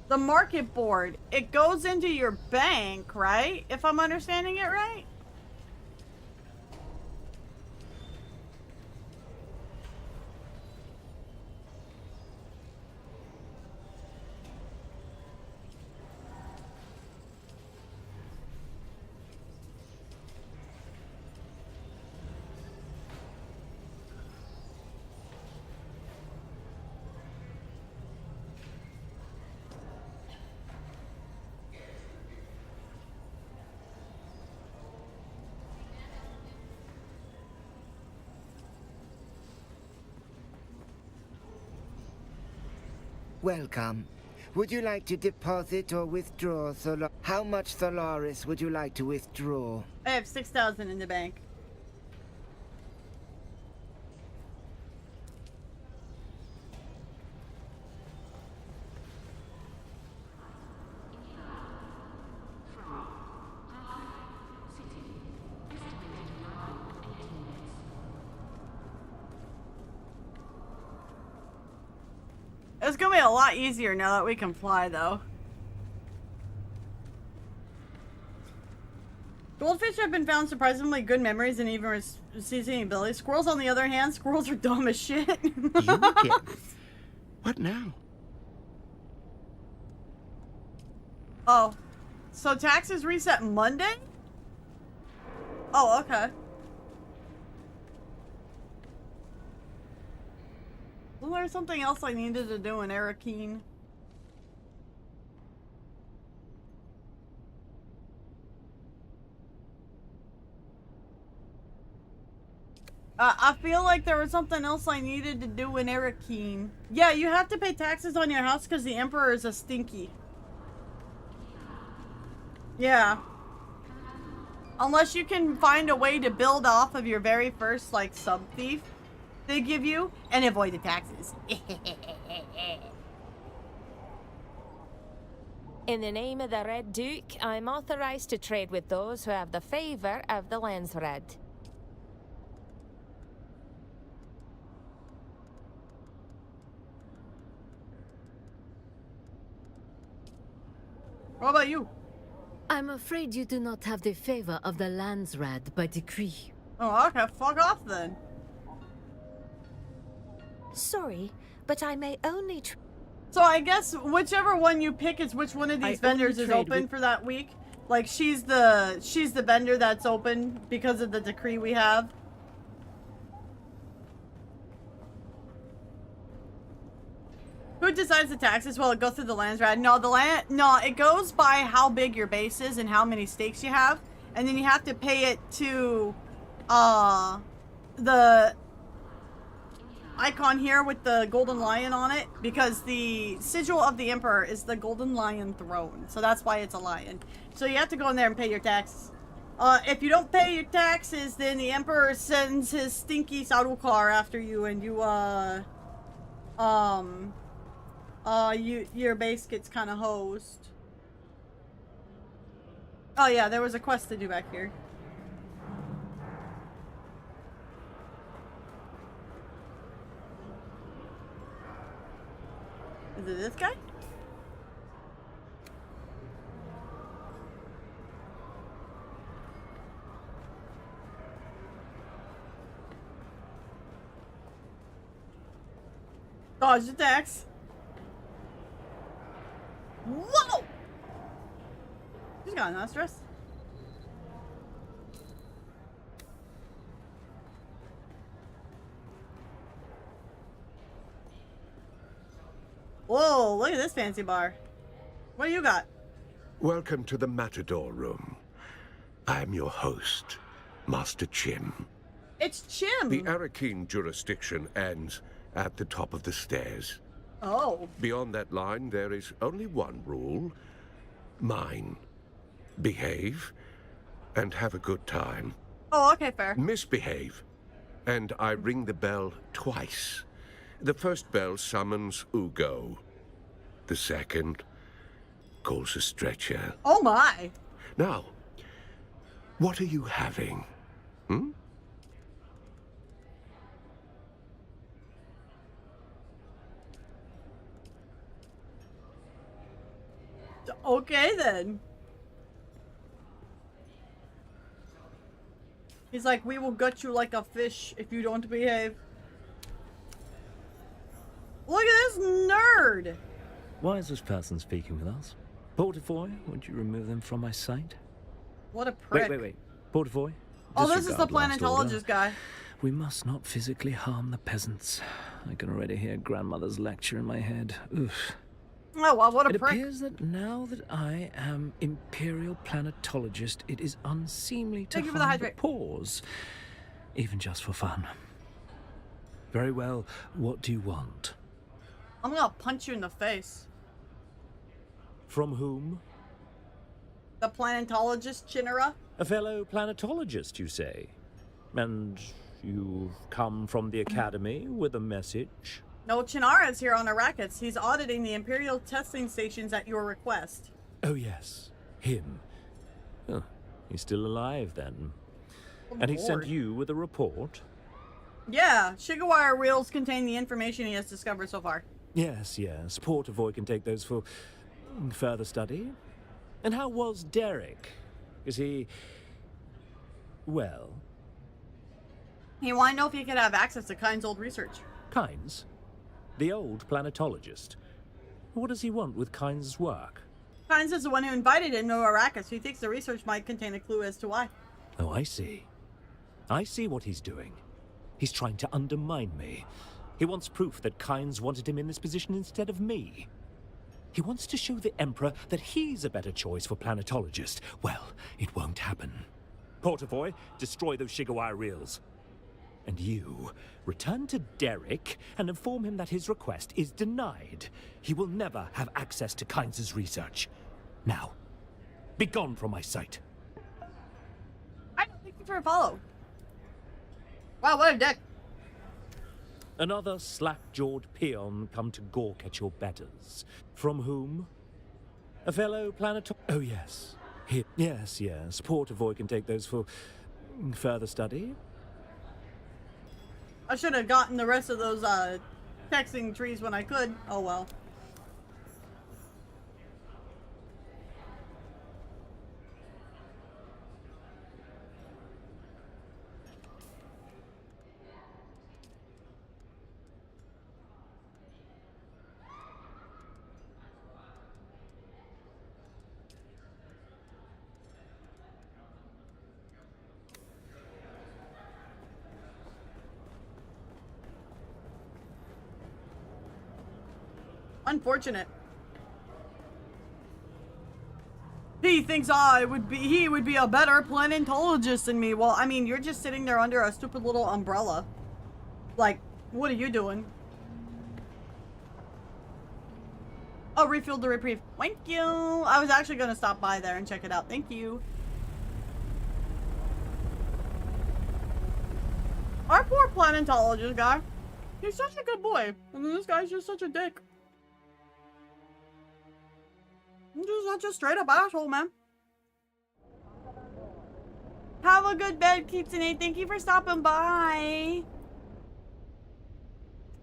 the market board, it goes into your bank, right? If I'm understanding it right? Welcome. Would you like to deposit or withdraw Solaris? How much Solaris would you like to withdraw? I have 6,000 in the bank. It's gonna be a lot easier now that we can fly, though. Goldfish have been found surprisingly good memories and even seasoning abilities. Squirrels, on the other hand, squirrels are dumb as shit. What now? Oh, so taxes reset Monday? Oh, okay. Was there something else I needed to do in Arrakeen? I feel like there was something else I needed to do in Arrakeen. Yeah, you have to pay taxes on your house because the Emperor is a stinky. Yeah. Unless you can find a way to build off of your very first, like, sub-thief they give you and avoid the taxes. In the name of the Red Duke, I'm authorized to trade with those who have the favor of the Landsred. What about you? I'm afraid you do not have the favor of the Landsred by decree. Oh, okay. Fuck off then. Sorry, but I may only So I guess whichever one you pick is which one of these vendors is open for that week. Like she's the vendor that's open because of the decree we have. Who decides the taxes? Well, it goes through the Landsred. No, it goes by how big your base is and how many stakes you have, and then you have to pay it to the icon here with the golden lion on it, because the sigil of the emperor is the golden lion throne, so that's why it's a lion. So you have to go in there and pay your taxes. If you don't pay your taxes, then the emperor sends his stinky Sarukar after you, and your base gets kind of hosed. Oh yeah, there was a quest to do back here. Is it this guy? Dodge attacks. Whoa! He's got enough stress. Whoa, look at this fancy bar. What do you got? Welcome to the Matador Room. I am your host, Master Chim. It's Chim! The Arrakeen jurisdiction ends at the top of the stairs. Oh. Beyond that line, there is only one rule. Mine. Behave and have a good time. Oh, okay, fair. Misbehave, and I ring the bell twice. The first bell summons Ugo. The second calls a stretcher. Oh my! Now, what are you having? Hmm? Okay then. He's like, we will gut you like a fish if you don't behave. Look at this nerd! Why is this person speaking with us? Portafoy, would you remove them from my sight? What a prick. Wait. Portafoy? Oh, this is the disregard last order. planetologist guy. We must not physically harm the peasants. I can already hear grandmother's lecture in my head. Oof. Oh, well, what a It prick. appears that now that I am Imperial Planetologist, it is unseemly to Thank you for the harm the hydrate. pause, even just for fun. Very well, what do you want? I'm gonna punch you in the face. From whom? The planetologist, Chinera. A fellow planetologist, you say? And you've come from the Academy with a message? No, Chinara's here on Arrakis. He's auditing the Imperial testing stations at your request. Oh, yes. Him. Oh, he's still alive, then. And he sent Lord. you with a report? Yeah, Shigawire reels contain the information he has discovered so far. Yes. Portavoy can take those for further study. And how was Derek? Is he... well? He wanted to know if he could have access to Kyne's old research. Kynes? The old planetologist. What does he want with Kynes' work? Kynes is the one who invited him to Arrakis. He thinks the research might contain a clue as to why. Oh, I see. I see what he's doing. He's trying to undermine me. He wants proof that Kynes wanted him in this position instead of me. He wants to show the Emperor that he's a better choice for planetologist. Well, it won't happen. Portavoy, destroy those Shigawire reels. And you, return to Derek and inform him that his request is denied. He will never have access to Kynes' research. Now, be gone from my sight. I don't think you for a follow. Wow, what a dick. Another slack-jawed peon come to gawk at your betters. From whom? A fellow planetor... Oh, yes. Here. Yes, yes. Portavoy can take those for further study. I should have gotten the rest of those texting trees when I could. Oh well. Unfortunate. He thinks he would be a better planetologist than me. Well, I mean, you're just sitting there under a stupid little umbrella. Like, what are you doing? Oh, refuel the reprieve. Thank you. I was actually gonna stop by there and check it out. Thank you. Our poor planetologist guy. He's such a good boy. And this guy's just such a dick. Just such a straight up asshole, man. Have a good bed, Kitsune. Thank you for stopping by.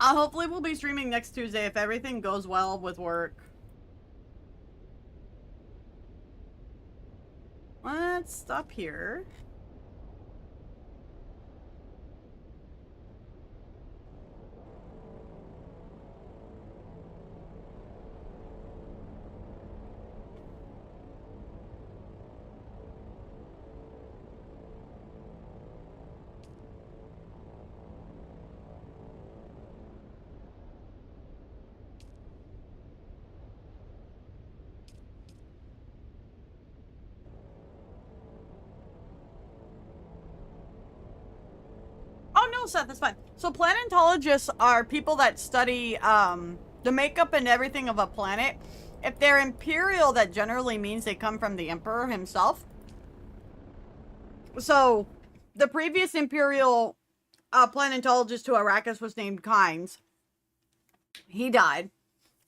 Hopefully we'll be streaming next Tuesday if everything goes well with work. Let's stop here. No, Seth, that's fine. So planetologists are people that study the makeup and everything of a planet. If they're imperial, that generally means they come from the emperor himself. So the previous imperial planetologist to Arrakis was named Kynes. He died.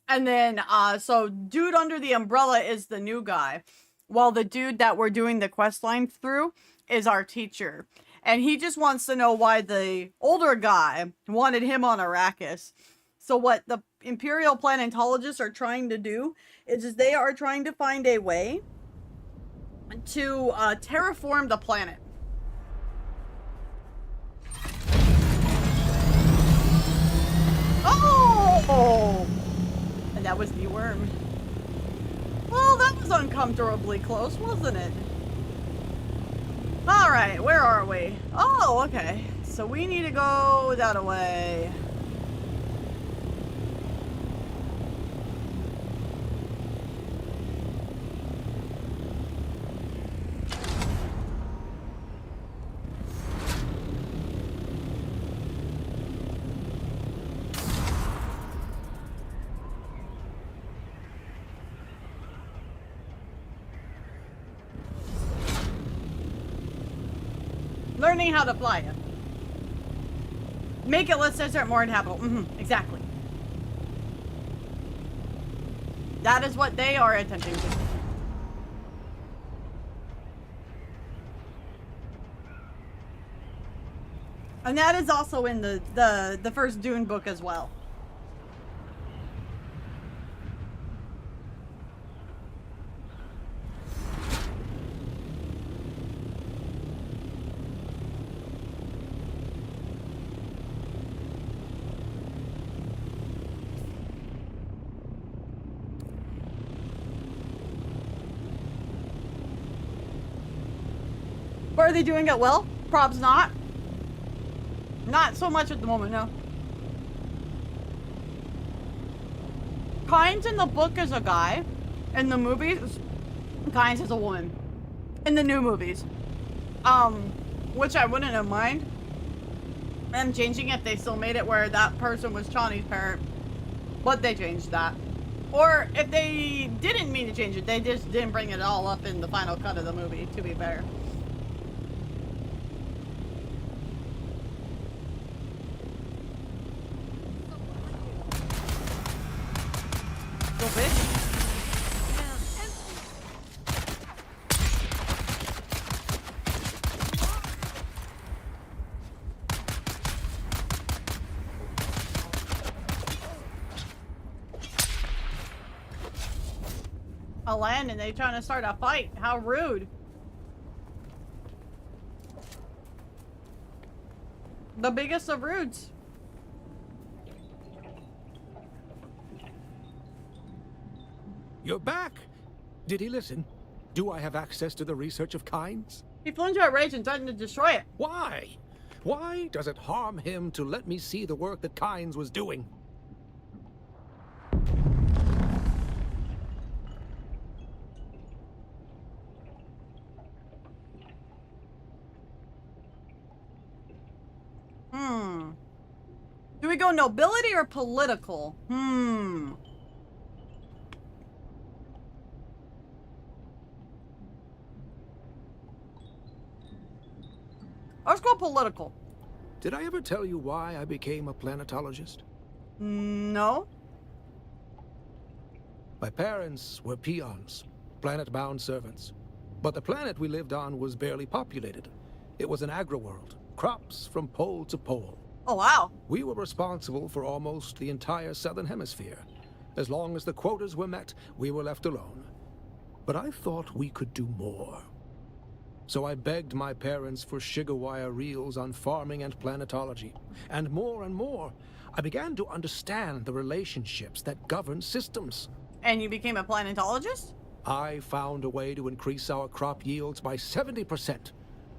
And then so dude under the umbrella is the new guy, while the dude that we're doing the quest line through is our teacher. And he just wants to know why the older guy wanted him on Arrakis. So what the Imperial planetologists are trying to do is they are trying to find a way to terraform the planet. Oh! And that was the worm. Well, that was uncomfortably close, wasn't it? Alright, where are we? Oh, okay. So we need to go that way. Learning how to fly it. Make it less desert, more inhabitable. Exactly. That is what they are attempting to do. And that is also in the first Dune book as well. Are they doing it well? Probs not. Not so much at the moment, no. Kynes in the book is a guy. In the movies, Kynes is a woman. In the new movies. Which I wouldn't have mind. I'm changing it. They still made it where that person was Chani's parent. But they changed that. Or if they didn't mean to change it, they just didn't bring it all up in the final cut of the movie, to be fair. a land and they trying to start a fight. How rude. The biggest of rudes. You're back! Did he listen? Do I have access to the research of Kynes? He flew into a rage and threatened to destroy it. Why? Why does it harm him to let me see the work that Kynes was doing? Do we go nobility or political? Let's go political. Did I ever tell you why I became a planetologist? No. My parents were peons, planet-bound servants. But the planet we lived on was barely populated. It was an agri-world, crops from pole to pole. Oh, wow. We were responsible for almost the entire southern hemisphere. As long as the quotas were met, we were left alone. But I thought we could do more. So I begged my parents for sugar wire reels on farming and planetology. And more, I began to understand the relationships that govern systems. And you became a planetologist? I found a way to increase our crop yields by 70%.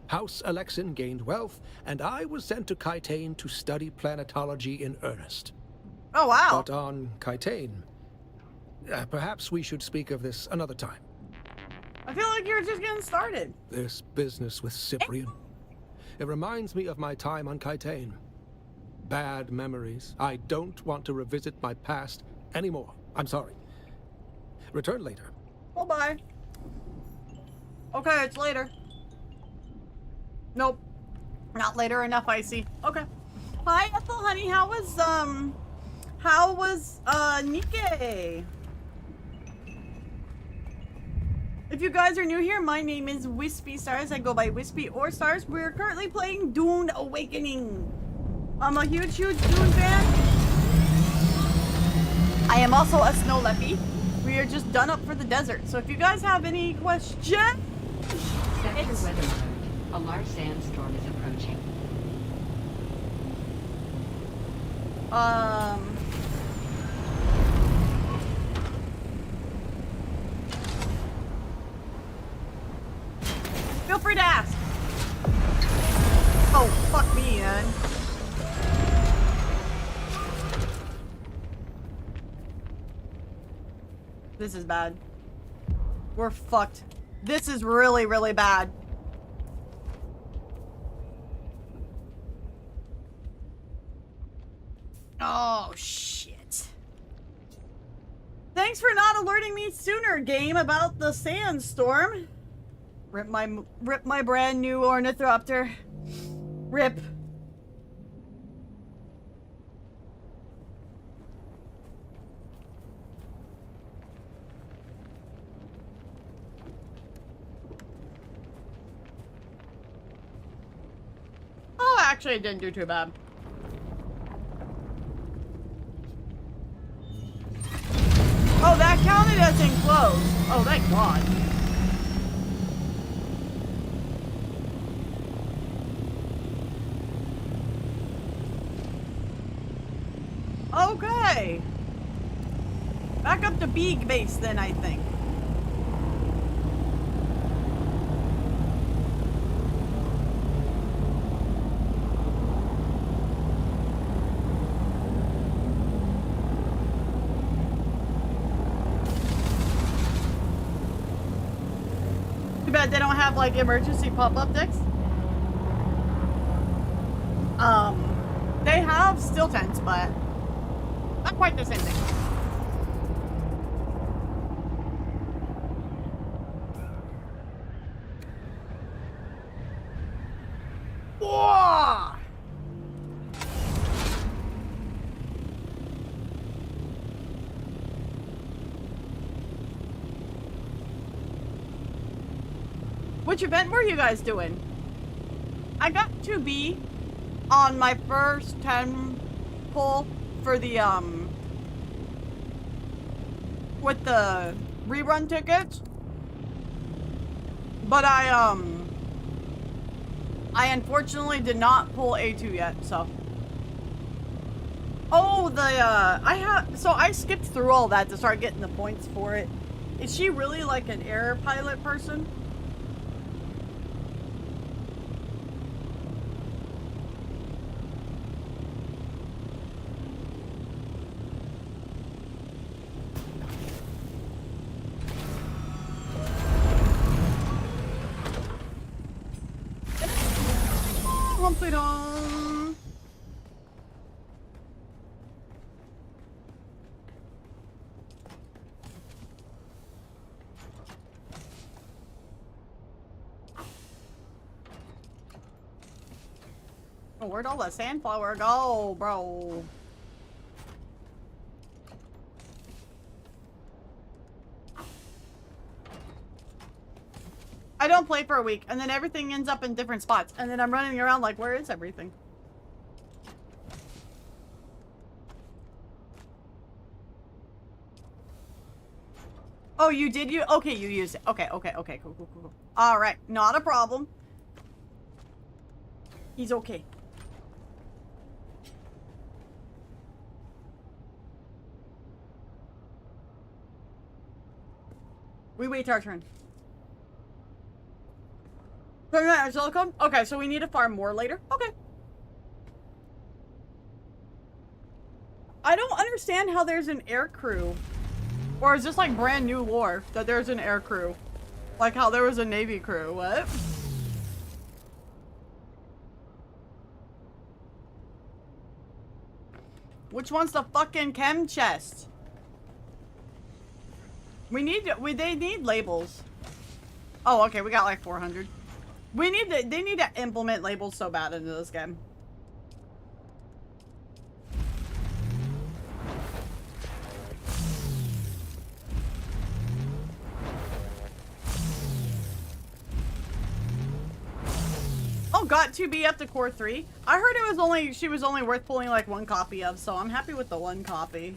House Atreides gained wealth, and I was sent to Kytane to study planetology in earnest. Oh, wow. But on Kytane, perhaps we should speak of this another time. I feel like you're just getting started. This business with Cyprian. It reminds me of my time on Kytane. Bad memories. I don't want to revisit my past anymore. I'm sorry. Return later. Oh, bye. Okay, it's later. Nope. Not later enough, I see. Okay. Hi, Ethel, honey. How was NIKKE? If you guys are new here, my name is Wispy Stars. I go by Wispy or Stars. We're currently playing Dune Awakening. I'm a huge Dune fan. I am also a snow leopy. We are just done up for the desert. So if you guys have any questions... Sector weather alert. A large sandstorm is approaching. Feel free to ask. Oh, fuck me, man. This is bad. We're fucked. This is really, really bad. Oh, shit. Thanks for not alerting me sooner, game, about the sandstorm. Rip my brand new ornithopter. Rip. Oh, actually, it didn't do too bad. Oh, that counted as enclosed. Oh, thank God. Okay. Back up to Beeg base then, I think. Too bad they don't have like emergency pop-up decks. They have steel tents, but not quite the same thing. Whoa! Which event were you guys doing? I got to be on my first 10 pull for the with the rerun tickets. But I unfortunately did not pull A2 yet, so. Oh, so I skipped through all that to start getting the points for it. Is she really like an air pilot person? Humpty Dum. Oh, where'd all that sandflower go, bro? I don't play for a week, and then everything ends up in different spots, and then I'm running around like, where is everything? Oh, you did? Okay, you used it. Okay, cool. All right, not a problem. He's okay. We wait our turn. Silicone? Okay, so we need to farm more later. Okay. I don't understand how there's an air crew. Or is this like brand new lore that there's an air crew? Like how there was a Navy crew. What? Which one's the fucking chem chest? They need labels. Oh, okay, we got like 400. They need to implement labels so bad into this game. Oh, got to be up to core 3. I heard it was she was only worth pulling like 1 copy of, so I'm happy with the 1 copy.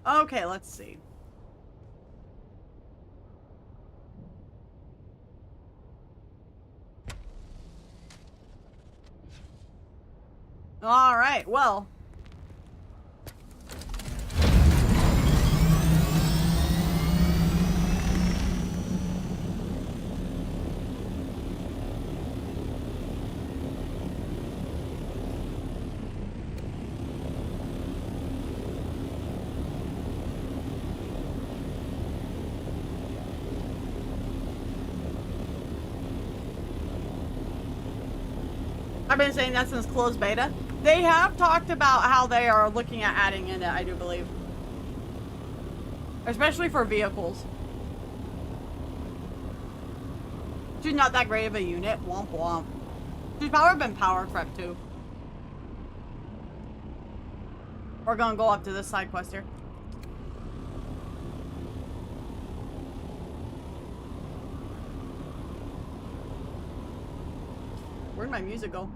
Okay, let's see. All right, well. I've been saying that since closed beta. They have talked about how they are looking at adding in it, I do believe. Especially for vehicles. She's not that great of a unit. Womp womp. She's probably been power crept too. We're gonna go up to this side quest here. Where'd my music go?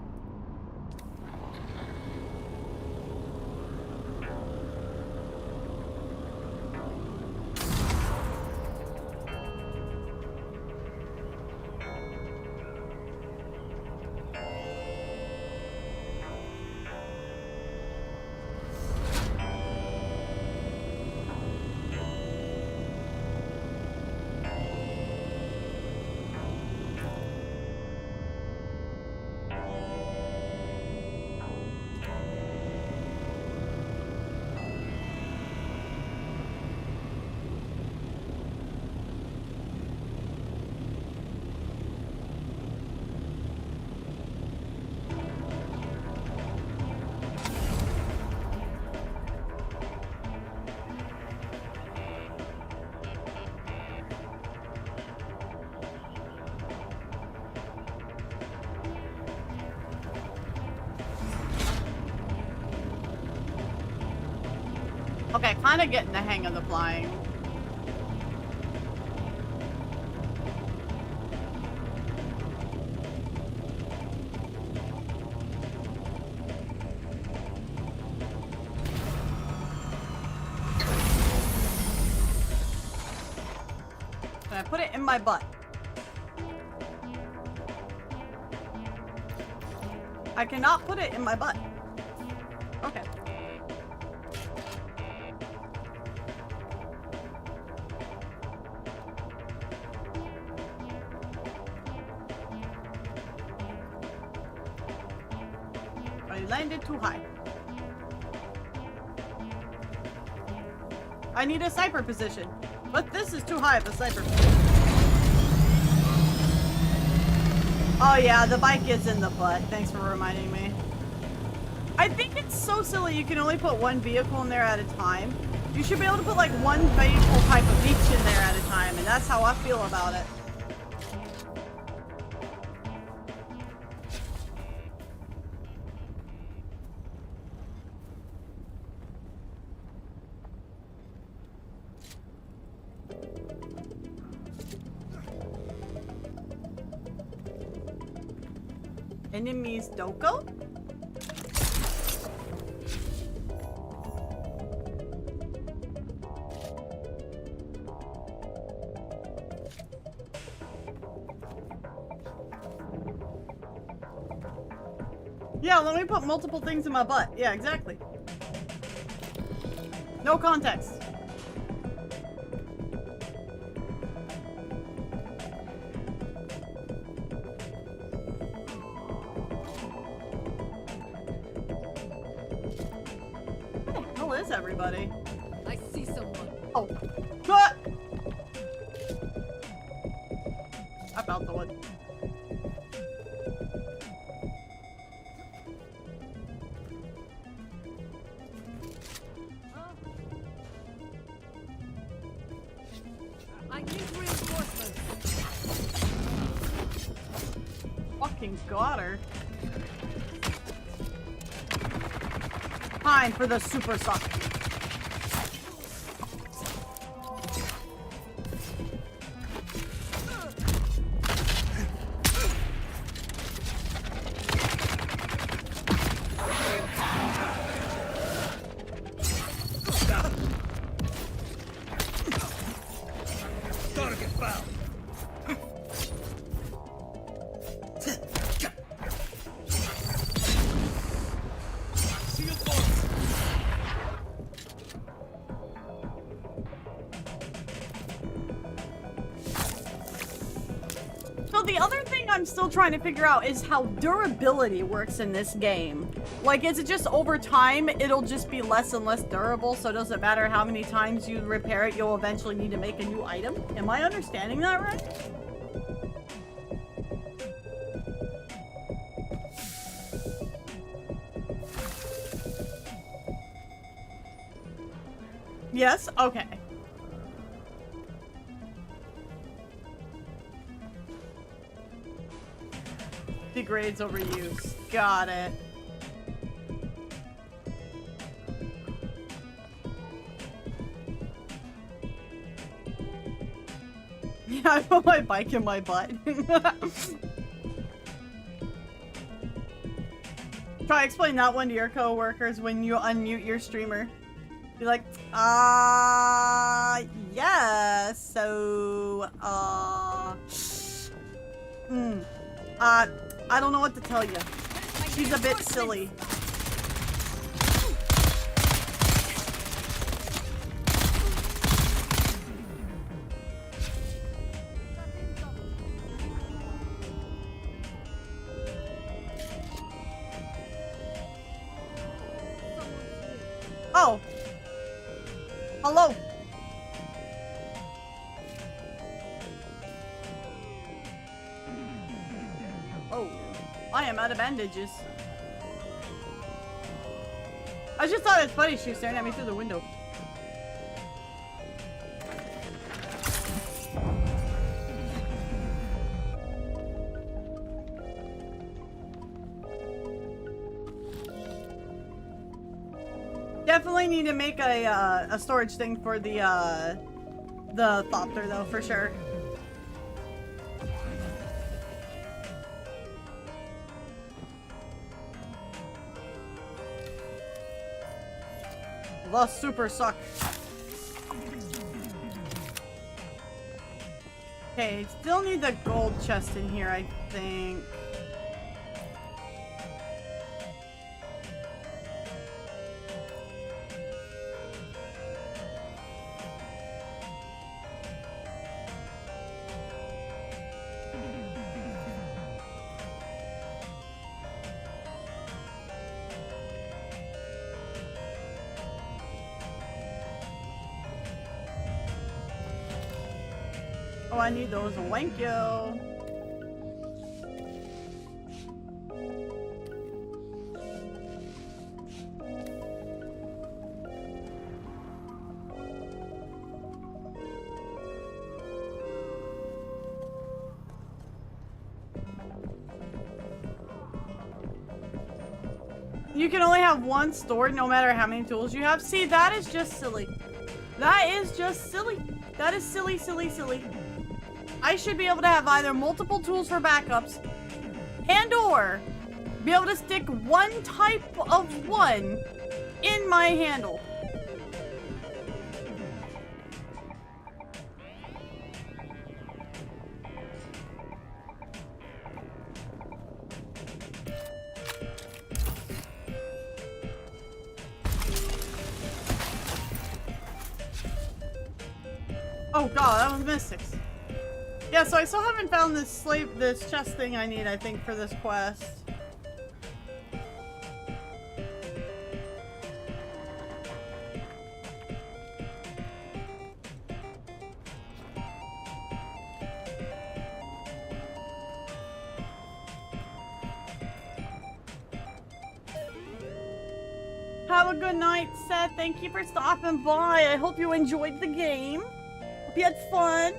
Okay, kind of getting the hang of the flying. I put it in my butt? I cannot put it in my butt. Okay. I landed too high. I need a sniper position, but this is too high of a sniper position. Oh yeah, the bike is in the butt. Thanks for reminding me. I think it's so silly you can only put one vehicle in there at a time. You should be able to put like one vehicle type of each in there at a time, and that's how I feel about it. Enemies Doko? Yeah, let me put multiple things in my butt. Yeah, exactly. No context. Everybody. I see someone. Oh. Ah! I found the one. I need reinforcements. Fucking got her. Time for the super suck. Still trying to figure out is how durability works in this game. Like, is it just over time it'll just be less and less durable, so it doesn't matter how many times you repair it, you'll eventually need to make a new item? Am I understanding that right? Yes? Okay. Degrades over use. Got it. Yeah, I put my bike in my butt. Try explain that one to your coworkers when you unmute your streamer. Be like, yeah, so, I don't know what to tell you. She's a bit silly. Oh. Hello. Oh. I am out of bandages. I just thought it's funny she was staring at me through the window. Definitely need to make a storage thing for the Thopter though, for sure. The super suck. Okay, still need the gold chest in here, I think. Oh, I need those. Thank you. You can only have one stored no matter how many tools you have. See, that is just silly. That is just silly. That is silly, silly, silly. I should be able to have either multiple tools for backups and or be able to stick one type of one in my handle. Oh god, that was Mystics. Yeah, so I still haven't found this chest thing I need, I think, for this quest. Have a good night, Seth. Thank you for stopping by. I hope you enjoyed the game. Hope you had fun.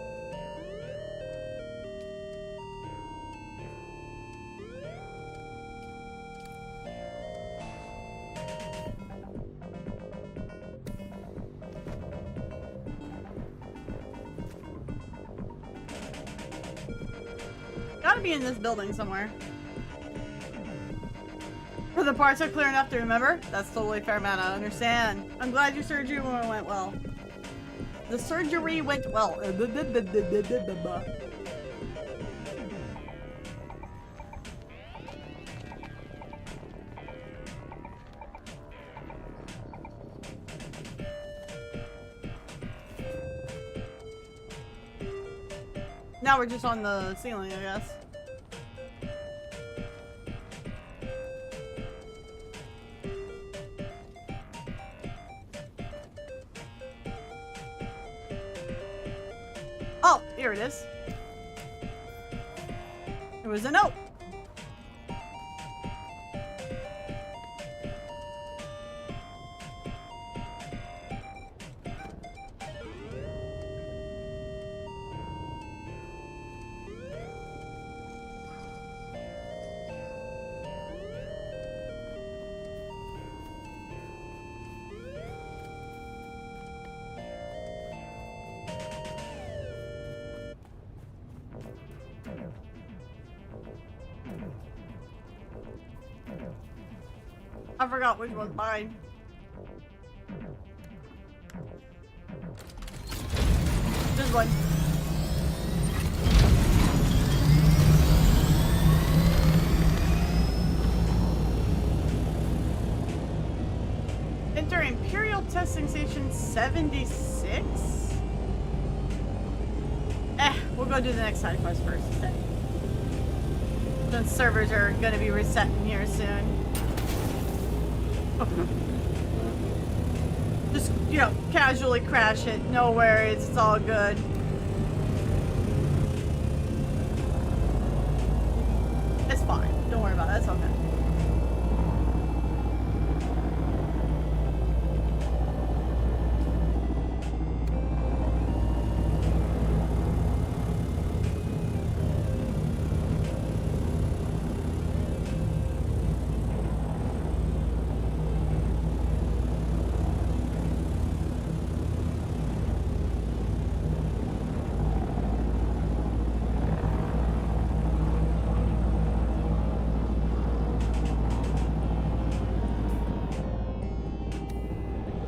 Gotta be in this building somewhere. The parts are clear enough to remember? That's totally fair, man. I understand. I'm glad your surgery went well. The surgery went well. Now we're just on the ceiling, I guess. Oh, here it is. It was a note. I forgot which one's mine. This one. Enter Imperial Testing Station 76? We'll go do the next side quest first instead. The servers are gonna be resetting here soon. Just, you know, casually crash it. No worries, it's all good. It's fine. Don't worry about it. It's okay.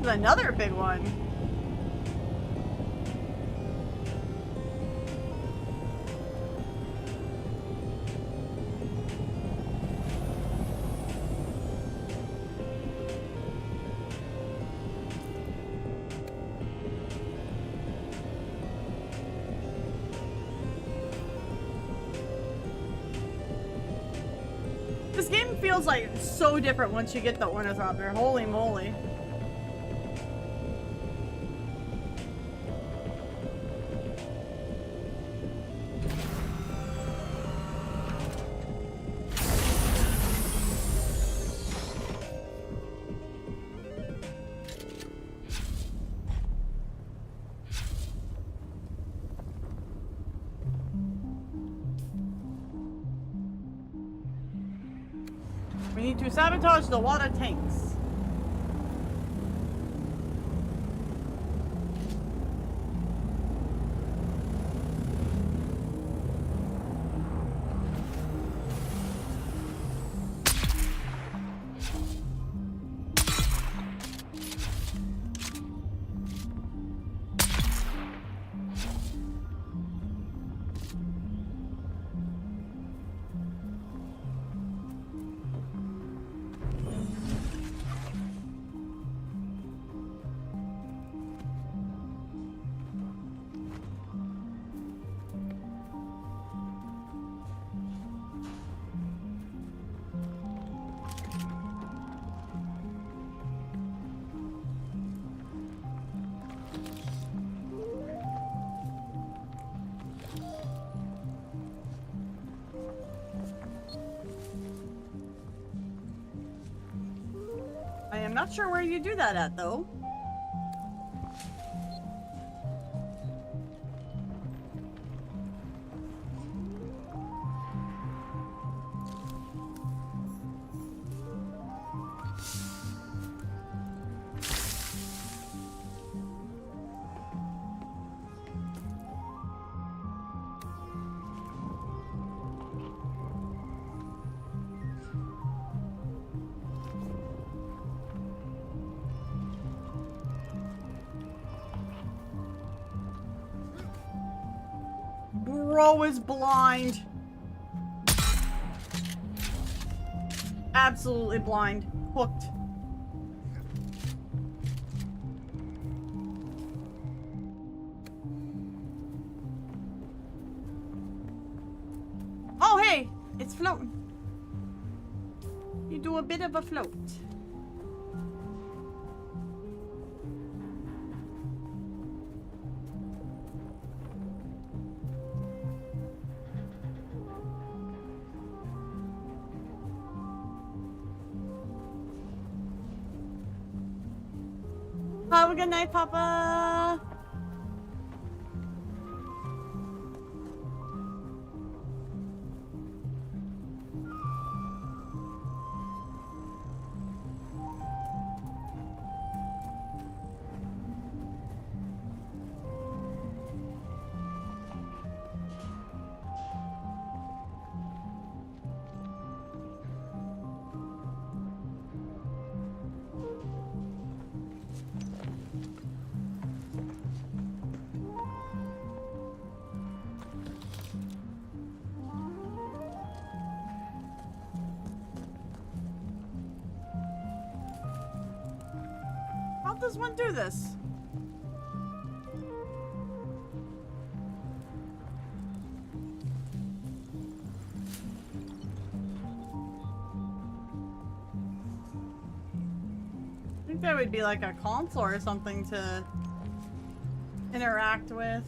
Another big one. feels like so different once you get the Ornithopter. Holy moly. We need to sabotage the water tanks. I am not sure where you do that at, though. Bro is blind. Absolutely blind. Hooked. Oh, hey! It's floating. You do a bit of a float. Have a good night, Papa. How does one do this? I think there would be like a console or something to interact with.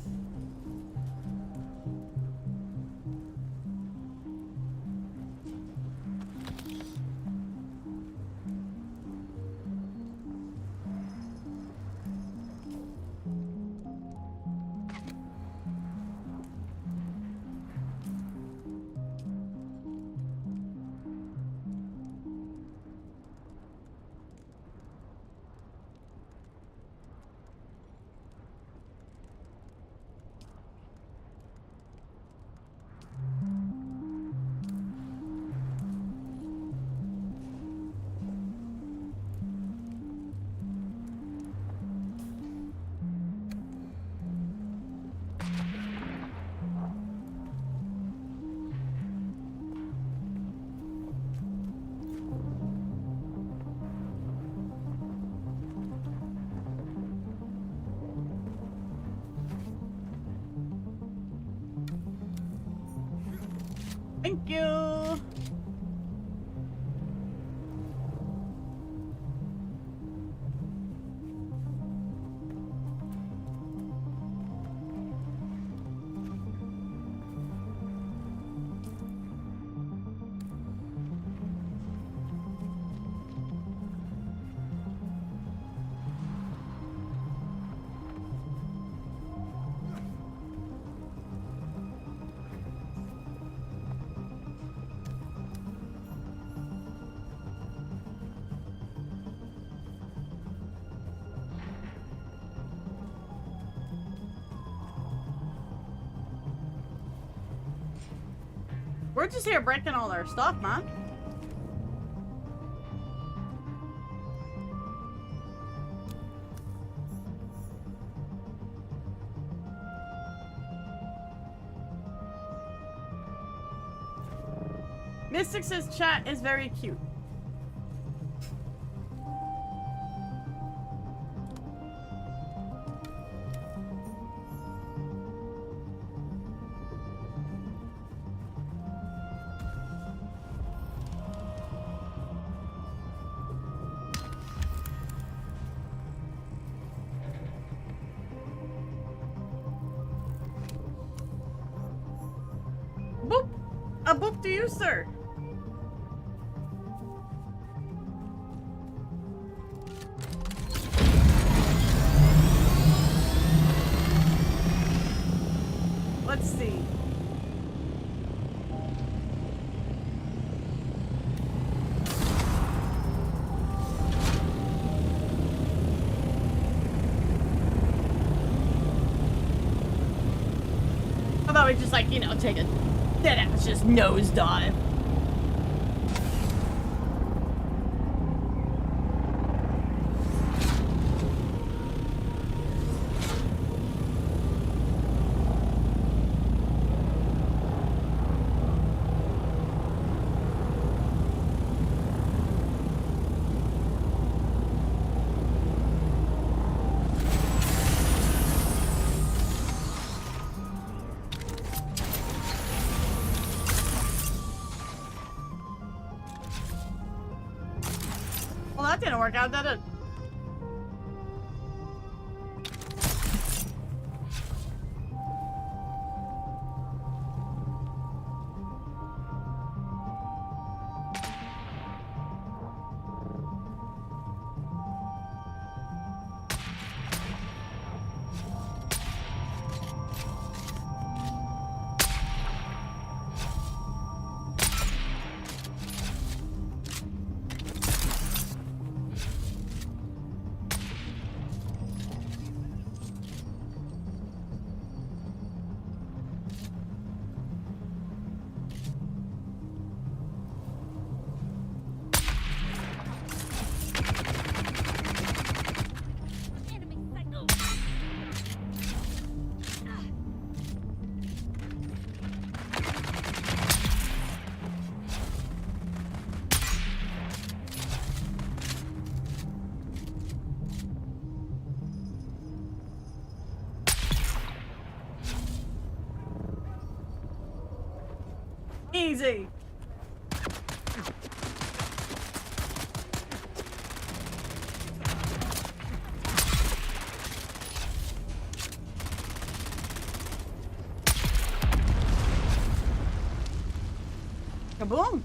Thank you. We're just here breaking all their stuff, man. Mystic says chat is very cute. Boop! A boop to you, sir. Let's see. How about we just, like, you know, take a dead ass just nosedive? Well, that didn't work out, did it? Easy. Kaboom.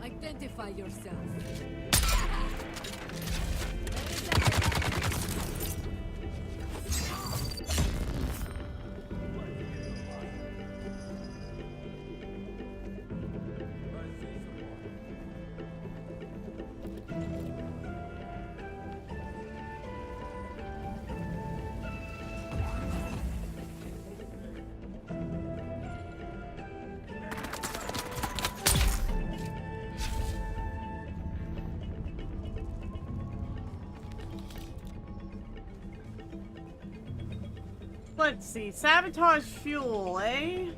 Identify yourself. Let's see. Sabotage fuel, eh?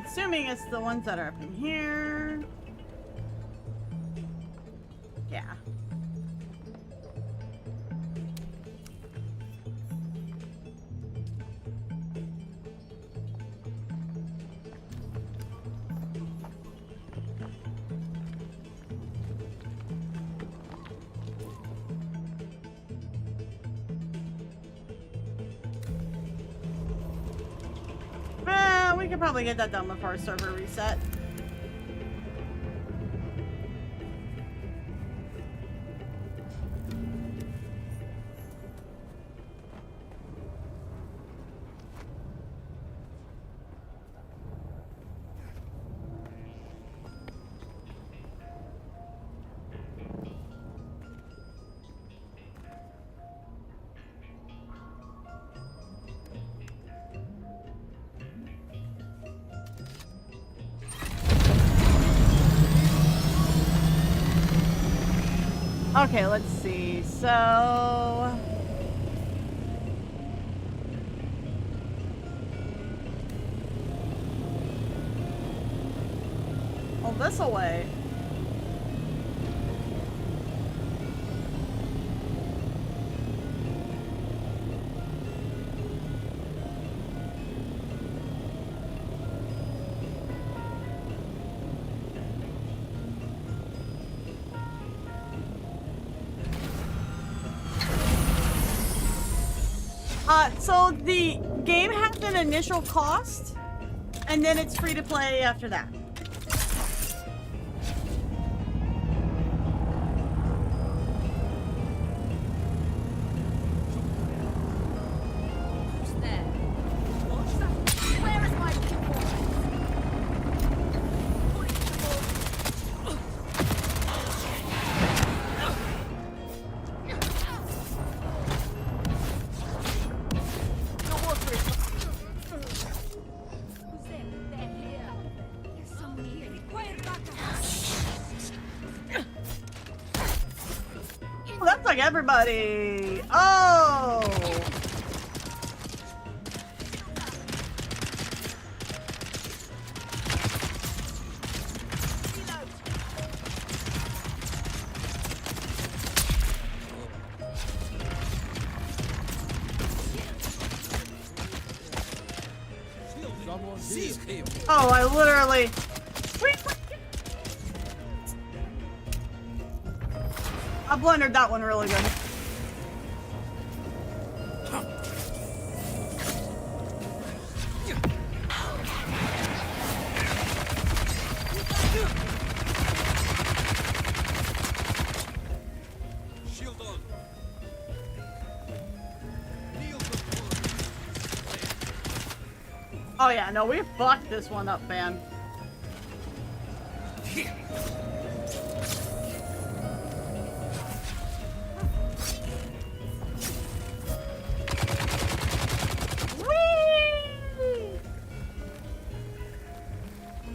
assuming it's the ones that are up in here. Yeah. We could probably get that done before our server reset. Okay, let's see. So... oh, this away. So the game has an initial cost, and then it's free to play after that. Everybody! Oh! Oh, I literally... I blundered that one really good. Oh yeah, no, we fucked this one up, man.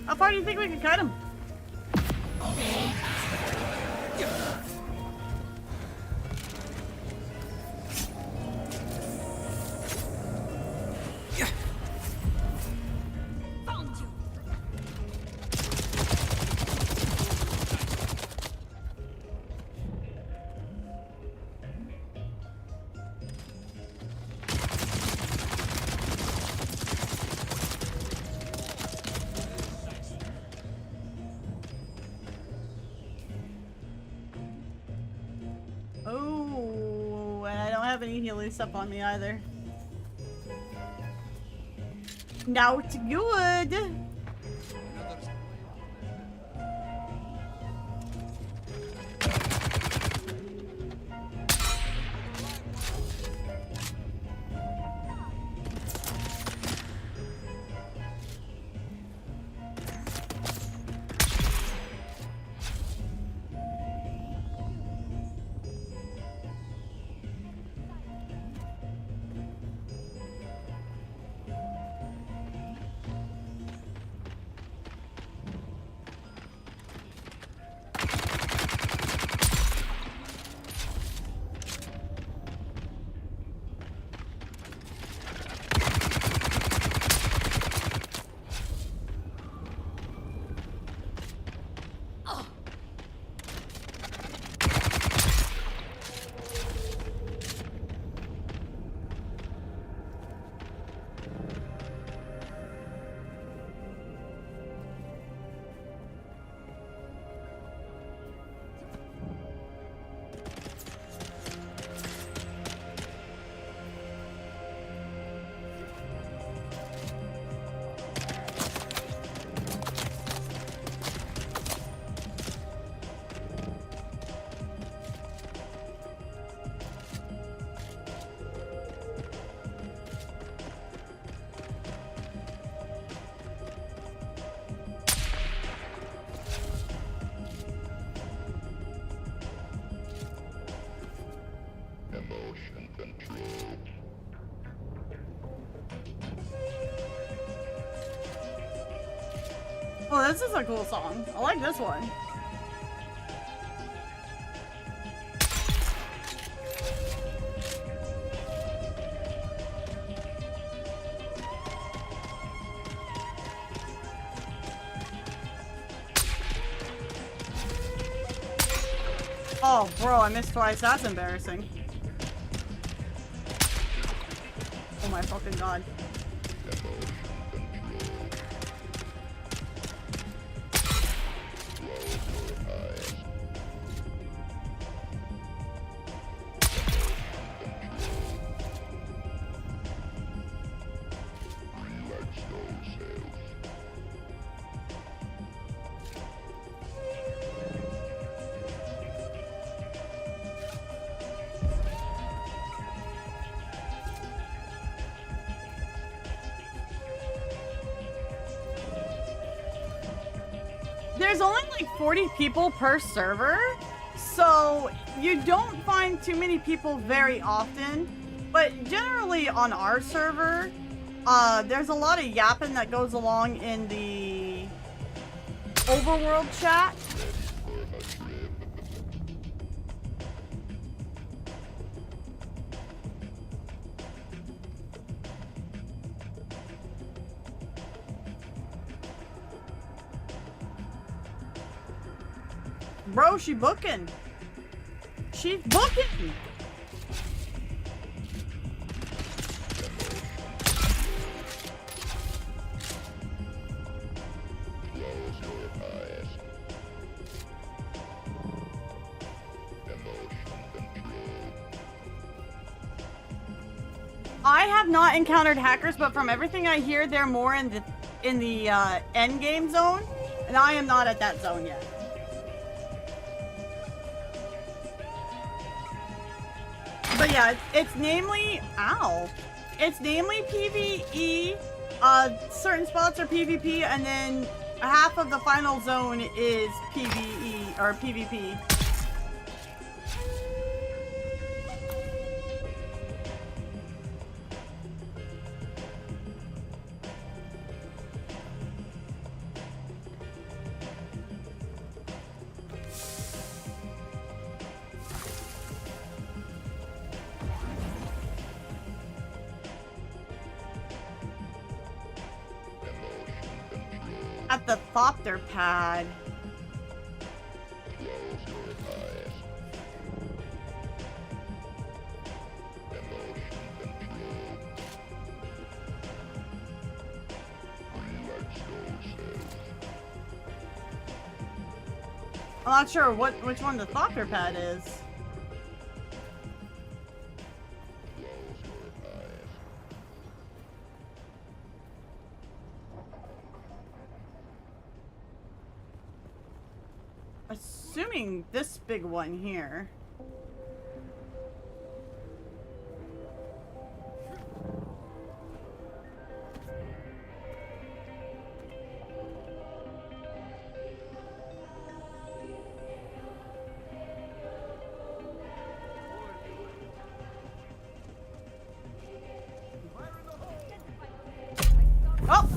How far do you think we can cut him? Healing stuff on me either. Now it's good. Oh, this is a cool song. I like this one. Oh, bro, I missed twice. That's embarrassing. Oh my fucking god. There's only like 40 people per server, so you don't find too many people very often. But generally on our server, there's a lot of yapping that goes along in the overworld chat. Bro, she booking. She's booking. I have not encountered hackers, but from everything I hear, they're more in the end game zone, and I am not at that zone yet. But yeah, it's namely, it's namely PvE, certain spots are PvP, and then half of the final zone is PvE, or PvP. At the Thopter pad. I'm not sure which one the Thopter pad is. Assuming this big one here. Oh!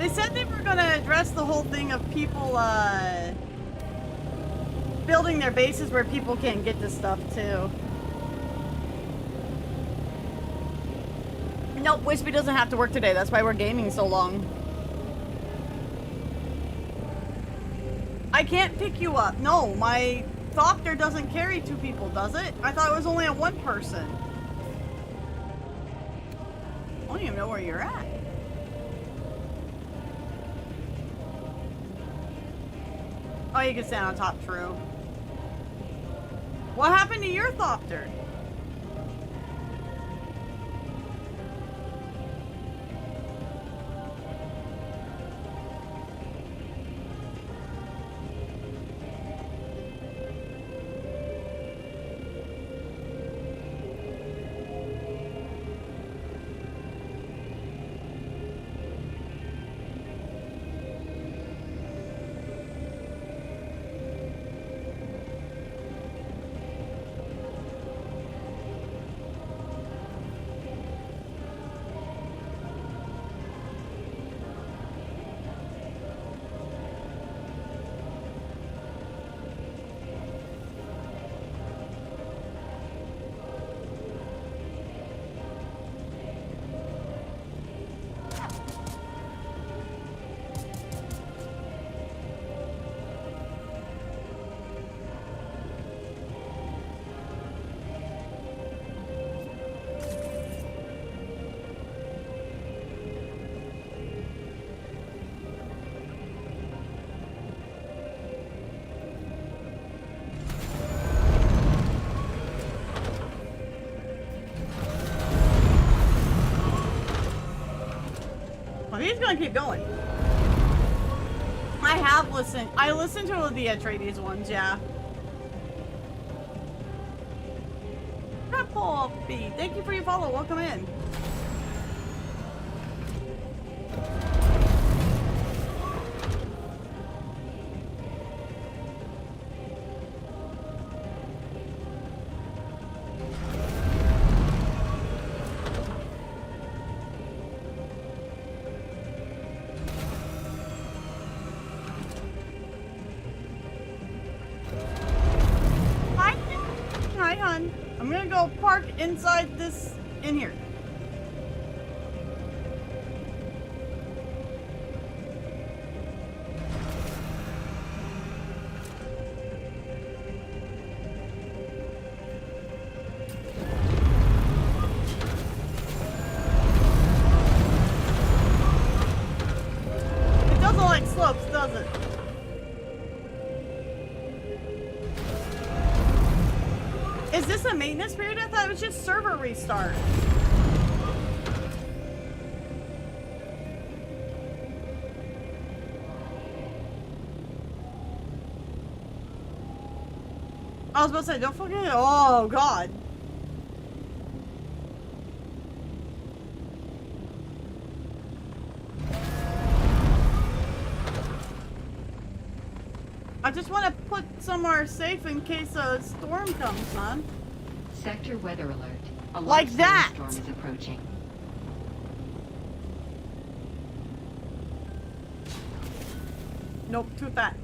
They said they were gonna address the whole thing of people, building their bases where people can't get to stuff, too. Nope, Wispy doesn't have to work today. That's why we're gaming so long. I can't pick you up. No, my Thopter doesn't carry 2 people, does it? I thought it was only a 1 person. I don't even know where you're at. Oh, you can stand on top, true. What happened to your Thopter? He's gonna keep going. I have listened. I listened to the Atreides ones, yeah. Paul B, thank you for your follow. Welcome in. Inside this, in here. It doesn't like slopes, does it? Is this a maintenance period? I thought it was just server restart. I was about to say, don't fucking. Oh, God. I just want to put somewhere safe in case a storm comes, man. Sector weather alert. A like large that. storm is approaching. Nope, too fat.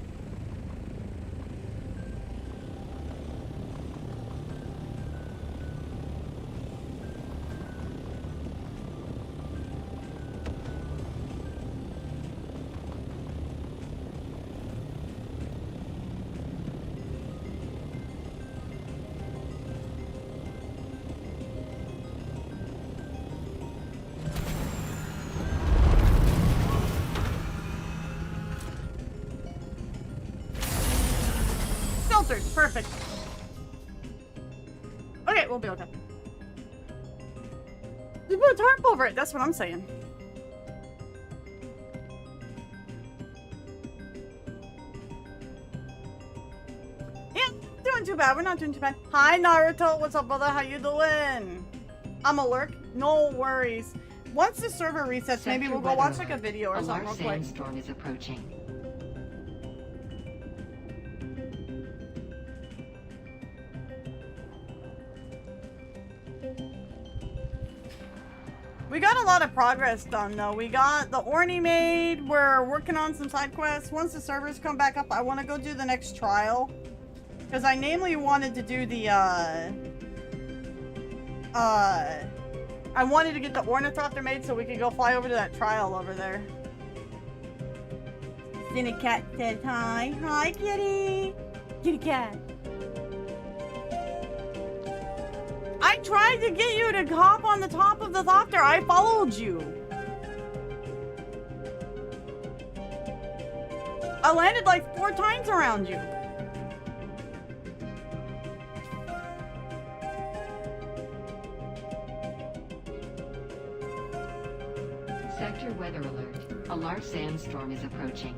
Perfect. Okay, we'll be okay. Just put a tarp over it. That's what I'm saying. Yeah, doing too bad. We're not doing too bad. Hi, Naruto. What's up, brother? How you doing? I'm a lurk. No worries. Once the server resets, maybe we'll go watch like a video or something real quick. A large sandstorm is approaching. We got a lot of progress done though. We got the Orny made. We're working on some side quests. Once the servers come back up, I want to go do the next trial. Because I namely wanted to do the, I wanted to get the ornithopter made so we could go fly over to that trial over there. Cat says hi. Hi, kitty. Kitty cat. I tried to get you to hop on the top of the thopter. I followed you. I landed like 4 times around you. Sector weather alert. A large sandstorm is approaching.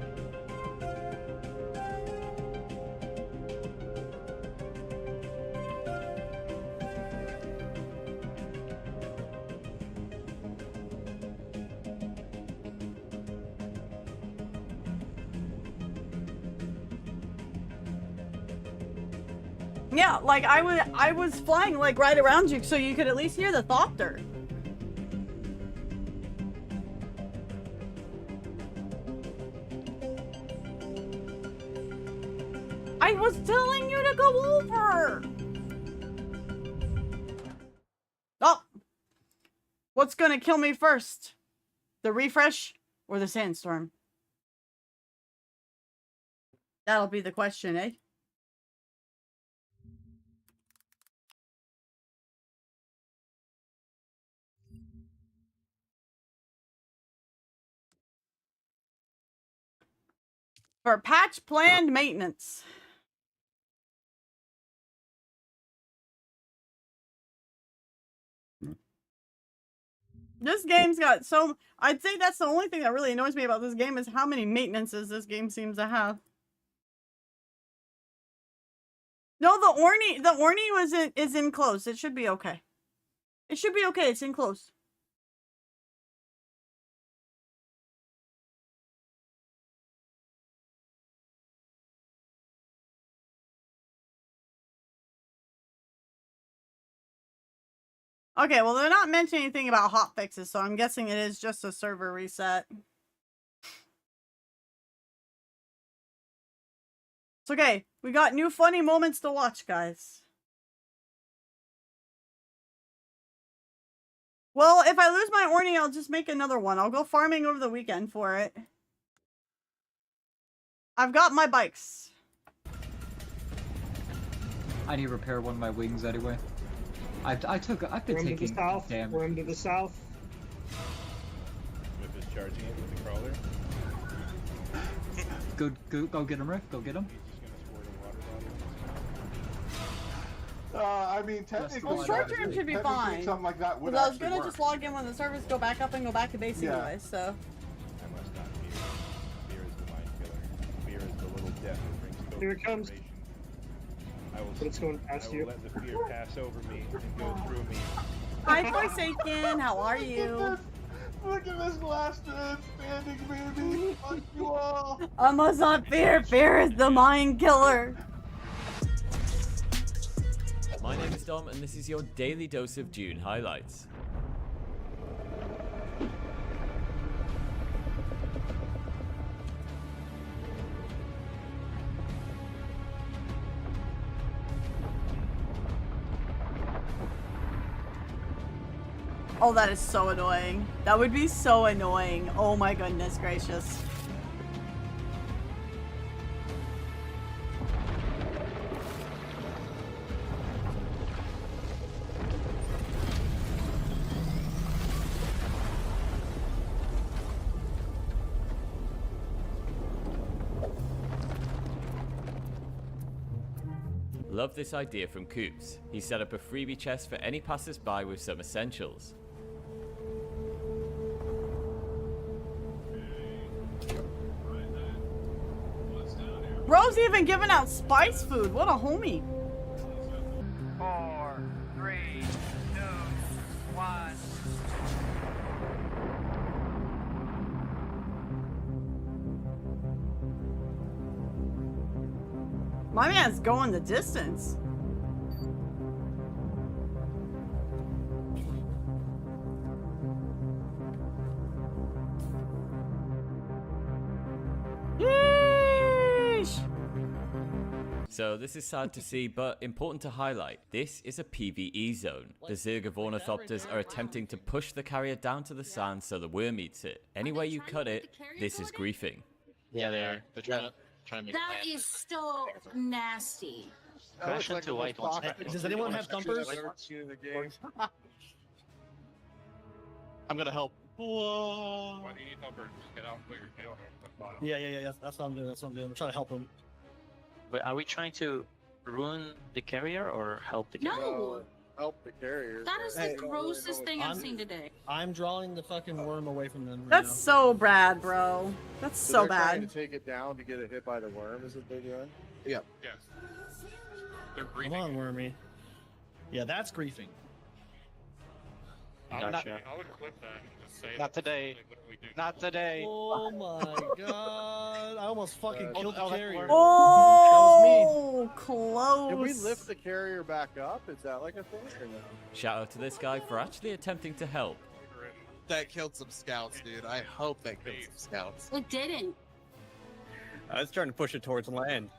Yeah, like I was flying like right around you so you could at least hear the thopter. I was telling you to go over. Oh, what's gonna kill me first? The refresh or the sandstorm? That'll be the question, eh? For patch planned maintenance. This game's got so... I'd say that's the only thing that really annoys me about this game is how many maintenances this game seems to have. No, the Orny is in close. It should be okay. It should be okay. It's in close. Okay, well, they're not mentioning anything about hot fixes, so I'm guessing it is just a server reset. It's okay. We got new funny moments to watch, guys. Well, if I lose my Orny, I'll just make another one. I'll go farming over the weekend for it. I've got my bikes. I need to repair one of my wings anyway. I've been taking damage. We're into the south. Whip is charging it with the crawler. Go get him, Rick. Go get him. I mean, technically, well, short term should be fine. Something like that would I was actually gonna work. just log in when the servers go back up and go back to base anyway, so. I must not fear. Fear is the mind killer. Fear is the little death that brings total Here it comes. separation. I will, It's going past you. let the fear pass over me and go through me. Hi, Forsaken. How are you? Look at this last man standing, baby. Fuck you all. I must not fear. Fear is the mind killer. My name is Dom, and this is your daily dose of Dune highlights. Oh, that is so annoying. That would be so annoying. Oh my goodness gracious. Love this idea from Coops. He set up a freebie chest for any passers-by with some essentials. Bro's even giving out spice food. What a homie. 4, 3, 2, 1. My man's going the distance. So this is sad to see, but important to highlight. This is a PvE zone. The Zerg of Ornithopters are attempting to push the carrier down to the sand so the worm eats it. Any way you cut it, this is griefing. Yeah, they are. They're trying to make That is so nasty. crash into white. Does anyone have thumpers? I'm gonna help. Whoa. Why do you need thumpers? Just get out and put your tail on. Yeah. That's what I'm doing. I'm trying to help him. But are we trying to ruin the carrier or help the carrier? No. Help the carrier. That is the grossest thing I've seen today. I'm drawing the fucking worm away from them. That's so bad, bro. That's so they're trying bad. to take it down to get it hit by the worm, is what they're doing? Yep. Yes. They're Come breathing. on, wormy. Yeah, that's griefing. I would Gotcha. clip that and just say Not today. Not today. Oh my god! I almost fucking killed the carrier. Oh, close. Can we lift the carrier back up? Is that like a thing or no? Shout out to this guy for actually attempting to help. That killed some scouts, dude. I hope that killed some scouts. It didn't. I was trying to push it towards land.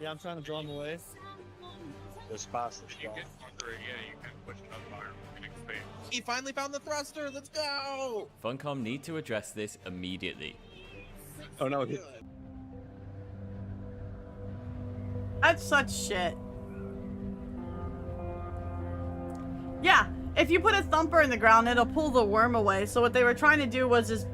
Yeah, I'm trying to draw him away. This fast. You get under it, yeah, you can push it up higher. He finally found the thruster. Let's go. Funcom need to address this immediately. Oh no. That's such shit. Yeah, if you put a thumper in the ground, it'll pull the worm away. So what they were trying to do was just,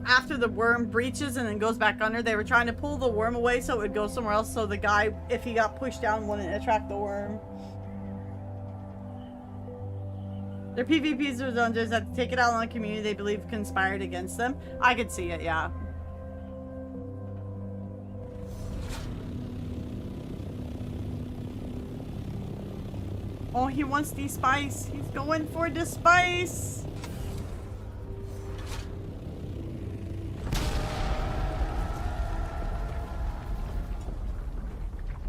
after the worm breaches and then goes back under, they were trying to pull the worm away so it would go somewhere else so the guy, if he got pushed down, wouldn't attract the worm. Their PvPs are hunters that take it out on the community they believe conspired against them. I could see it, yeah. Oh, he wants the spice. He's going for the spice.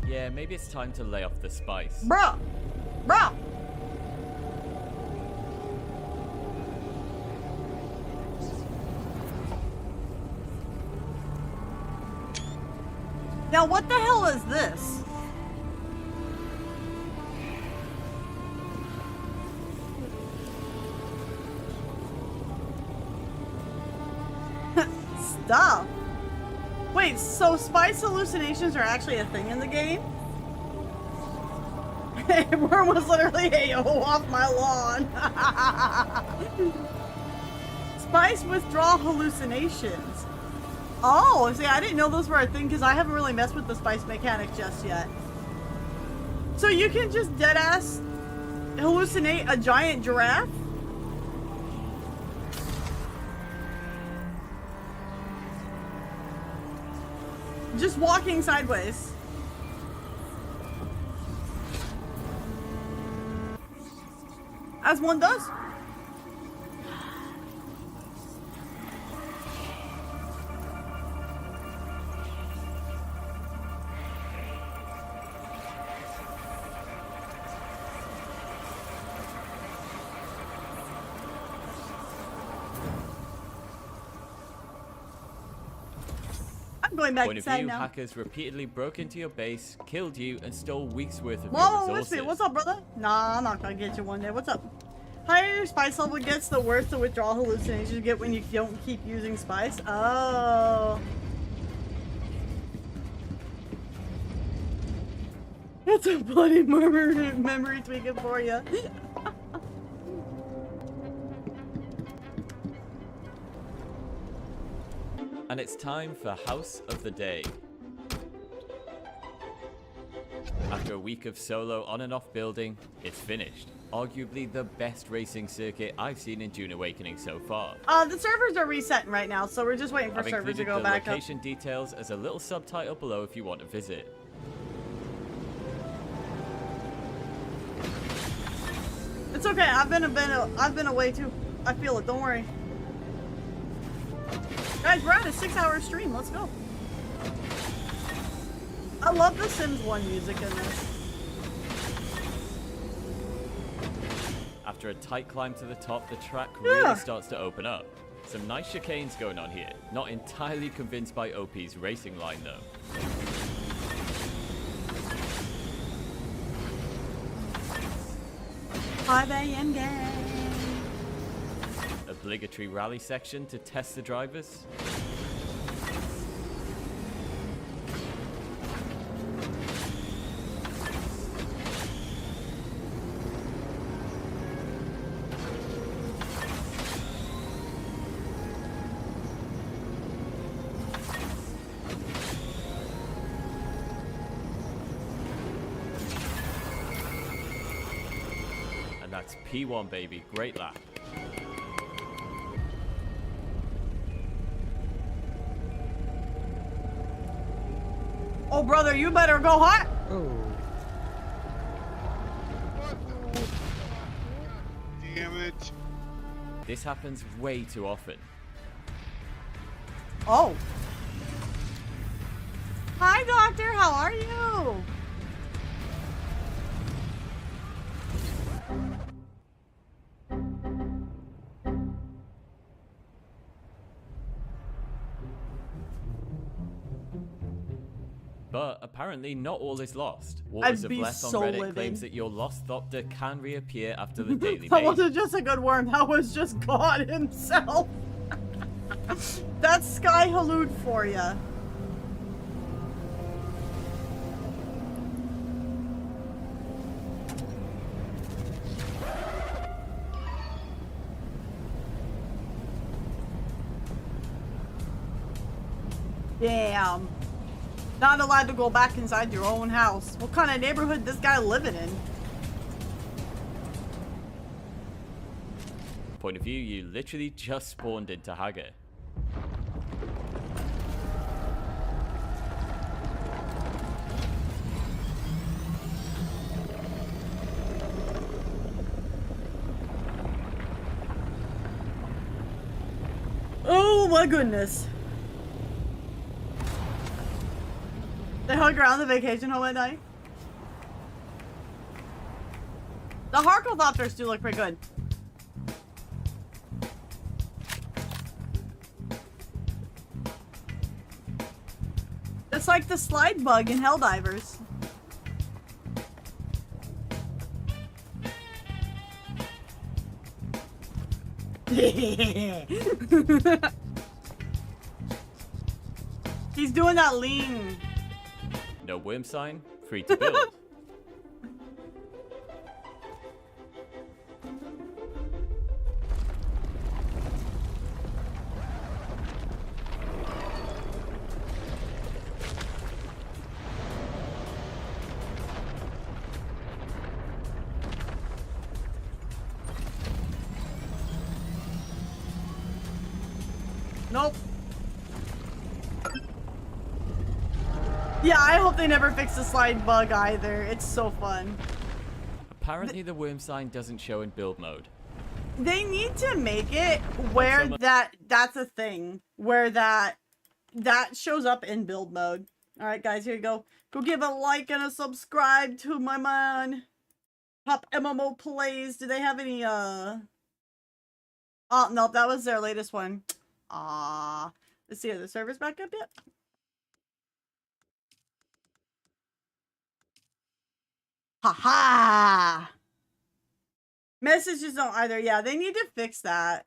Yeah, maybe it's time to lay off the spice. Bruh! Bruh! Now what the hell is this? Stop. Wait, so spice hallucinations are actually a thing in the game? Worm was literally, hey, yo, off my lawn. Spice withdrawal hallucinations. Oh, see, I didn't know those were a thing because I haven't really messed with the spice mechanic just yet. So you can just deadass hallucinate a giant giraffe? Just walking sideways. As one does. Going back Point of inside view, now. hackers repeatedly broke into your base, killed you, and stole weeks worth of Whoa, your let's see. resources. What's up, brother? Nah, I'm not gonna get you one day. What's up? Higher your spice level gets, the worse the withdrawal hallucinations you get when you don't keep using spice. Oh. That's a bloody memory tweaking for you. And it's time for House of the Day. After a week of solo on and off building, it's finished. Arguably the best racing circuit I've seen in Dune Awakening so far. The servers are resetting right now, so we're just waiting for I've servers to included go the back up. location details as a little subtitle below if you want to visit. It's okay. I've been away too. I feel it. Don't worry. Guys, we're at a 6-hour stream. Let's go. I love the Sims 1 music in this. After a tight climb to the top, the track really starts to open up. Some nice chicanes going on here. Not entirely convinced by OP's racing line though. 5 a.m. gang. Obligatory rally section to test the drivers. And that's P1, baby. Great lap. Oh, brother, you better go hot. Oh. Damn it. This happens way too often. Oh. Hi, Doctor. How are you? But apparently not all is lost. Waters of be Less on so Reddit livid. claims that your lost Thopter can reappear after the daily That mail. wasn't just a good worm. That was just God himself. That's Sky Halud for ya. Damn. Not allowed to go back inside your own house. What kind of neighborhood this guy living in? Point of view, you literally just spawned into Hagar. Oh my goodness. They hung around the vacation home at night. The Harklethopters do look pretty good. It's like the slide bug in Helldivers. He's doing that lean. No worm sign, free to build. Nope. Yeah, I hope they never fix the slide bug either. It's so fun. Apparently the worm sign doesn't show in build mode. They need to make it where that's a thing. Where that shows up in build mode. Alright guys, here you go. Go give a like and a subscribe to my man. Pop MMO Plays. Do they have any Oh nope, that was their latest one. Let's see, are the servers back up yet? Haha! Messages don't either. Yeah, they need to fix that.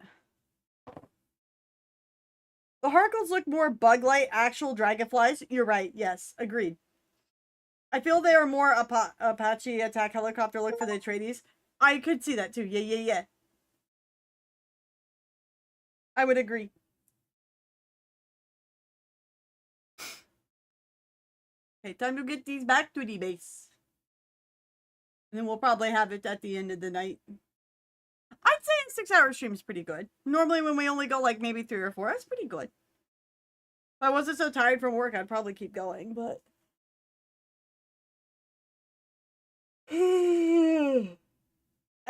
The Harkles look more bug-like actual dragonflies. You're right. Yes, agreed. I feel they are more Apache attack helicopter look for the Atreides. I could see that too. Yeah. I would agree. Okay, time to get these back to the base. And then we'll probably have it at the end of the night. I'd say a 6-hour stream is pretty good. Normally when we only go like maybe 3 or 4, that's pretty good. If I wasn't so tired from work, I'd probably keep going, but... I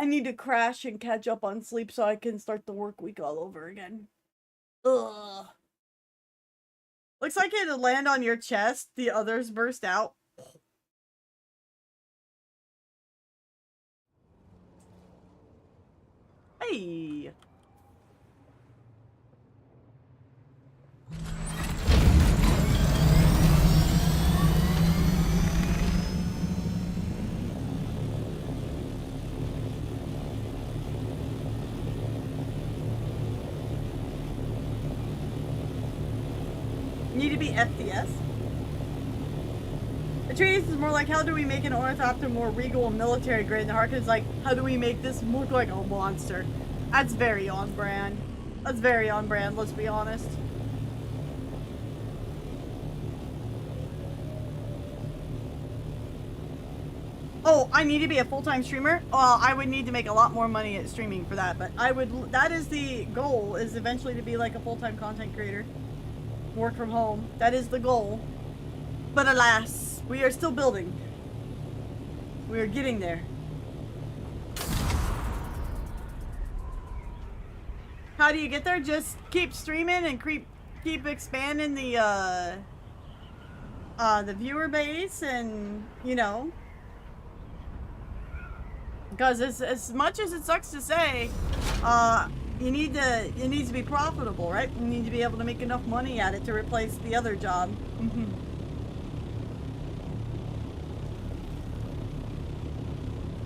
need to crash and catch up on sleep so I can start the work week all over again. Ugh. Looks like it'll land on your chest. The others burst out. Hey. Need to be FTS. Atreides is more like, how do we make an ornithopter more regal and military grade? And the Harkonnens like, how do we make this look like a monster? That's very on brand. That's very on brand, let's be honest. Oh, I need to be a full-time streamer? Well, I would need to make a lot more money at streaming for that, but I would, that is the goal, is eventually to be like a full-time content creator. Work from home. That is the goal. But alas, we are still building. We are getting there. How do you get there? Just keep streaming and keep expanding the viewer base, and you know, because as much as it sucks to say, it needs to be profitable, right? You need to be able to make enough money at it to replace the other job.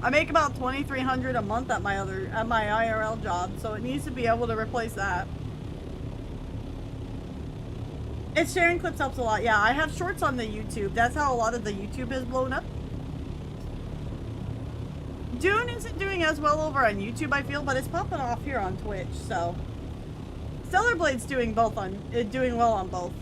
I make about $2,300 a month at my IRL job, so it needs to be able to replace that. It's sharing clips helps a lot. Yeah, I have shorts on the YouTube. That's how a lot of the YouTube has blown up. Dune isn't doing as well over on YouTube, I feel, but it's popping off here on Twitch, so Stellar Blade's doing well on both.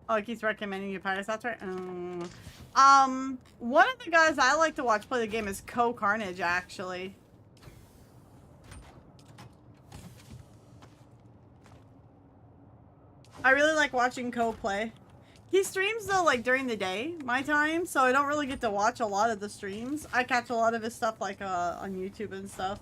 Oh, it keeps recommending you Pirates, that's right. One of the guys I like to watch play the game is Carnage, actually. I really like watching play. He streams though, like during the day, my time, so I don't really get to watch a lot of the streams. I catch a lot of his stuff like on YouTube and stuff.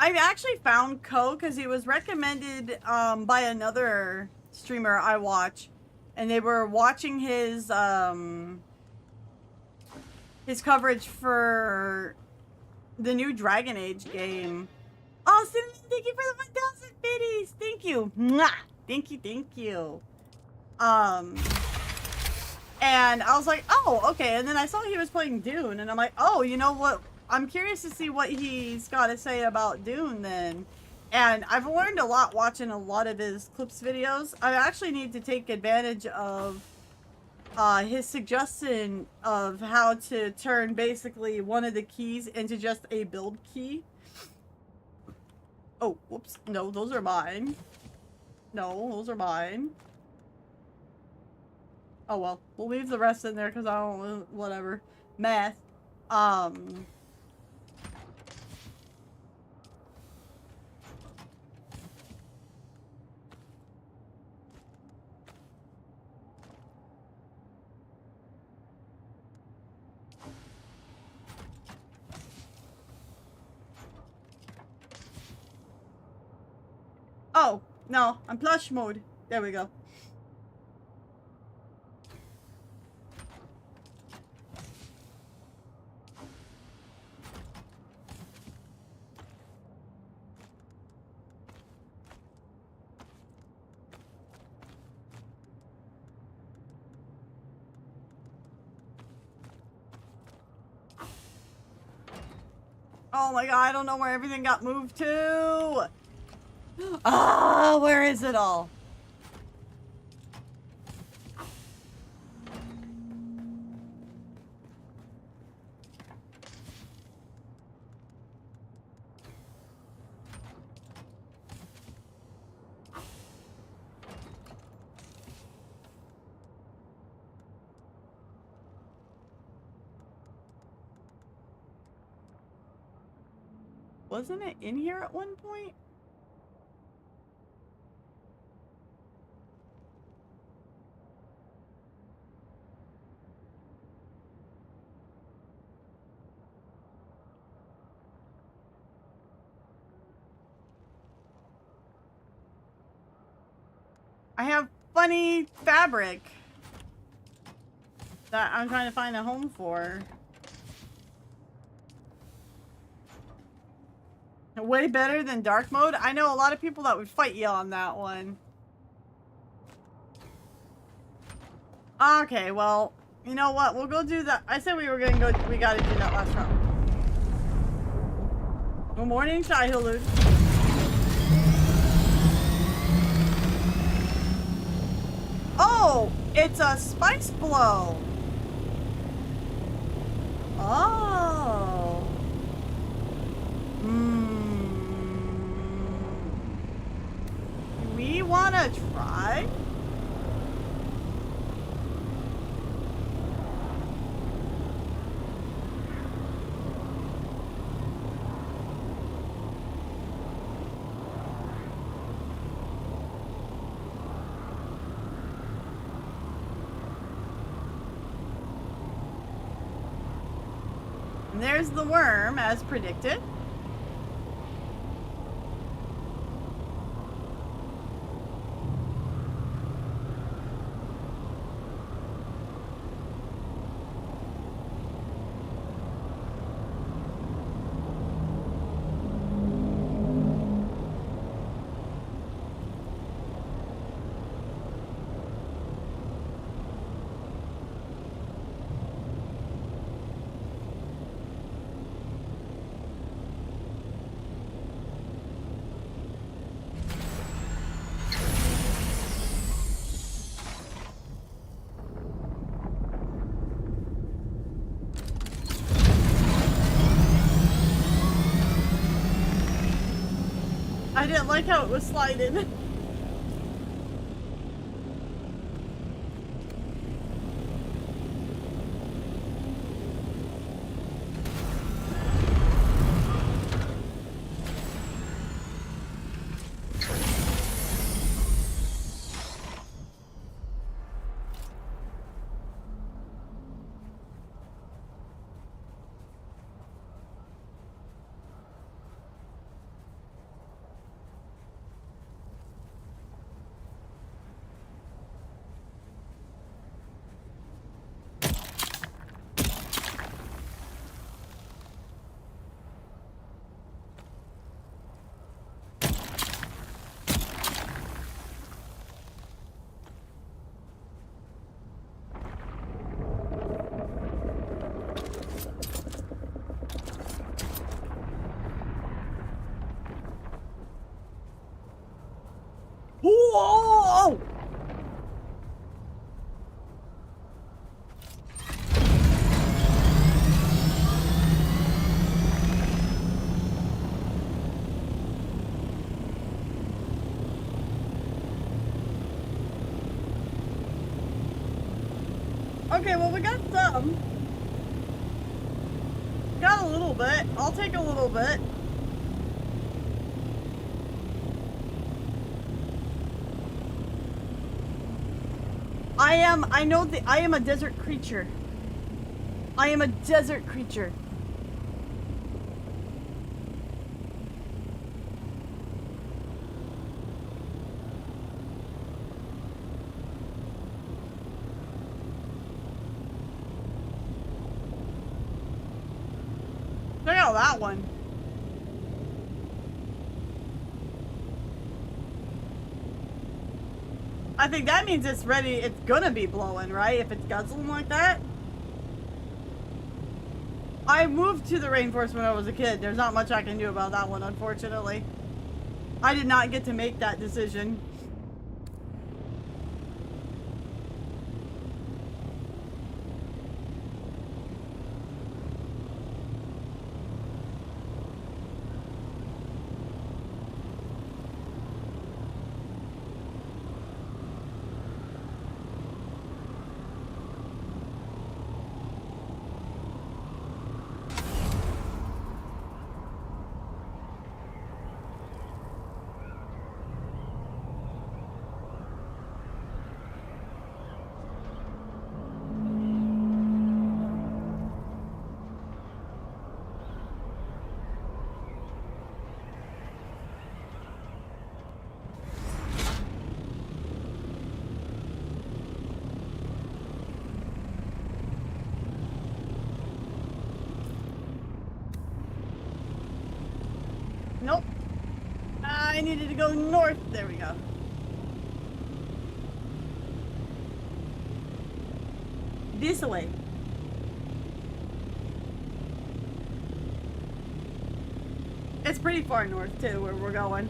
I actually found Ko because he was recommended by another streamer I watch, and they were watching his coverage for the new Dragon Age game. Oh, Cinnamon, thank you for the 1,000 biddies. Thank you. Mwah! Thank you. And I was like, oh, okay. And then I saw he was playing Dune, and I'm like, oh, you know what? I'm curious to see what he's got to say about Dune then. And I've learned a lot watching a lot of his clips videos. I actually need to take advantage of his suggestion of how to turn basically one of the keys into just a build key. Oh, whoops. No, those are mine. No, those are mine. Oh well, we'll leave the rest in there because I don't, whatever. Math. Oh, no, I'm plush mode. There we go. Oh my god, I don't know where everything got moved to. Ah, where is it all? Wasn't it in here at one point? I have funny fabric that I'm trying to find a home for. Way better than dark mode. I know a lot of people that would fight you on that one. Okay, well, you know what? We'll go do that. I said we were gonna go. We gotta do that last round. Good morning, Shai-Hulud. Oh, it's a spice blow. Oh. We wanna try? And there's the worm, as predicted. I didn't like how it was sliding. Whoa! Okay, well, we got some. Got a little bit. I'll take a little bit. I am a desert creature. I am a desert creature. Check out that one. I think that means it's ready. It's gonna be blowing, right? If it's guzzling like that. I moved to the rainforest when I was a kid. There's not much I can do about that one, unfortunately. I did not get to make that decision. Nope. I needed to go north. There we go. This way. It's pretty far north too, where we're going.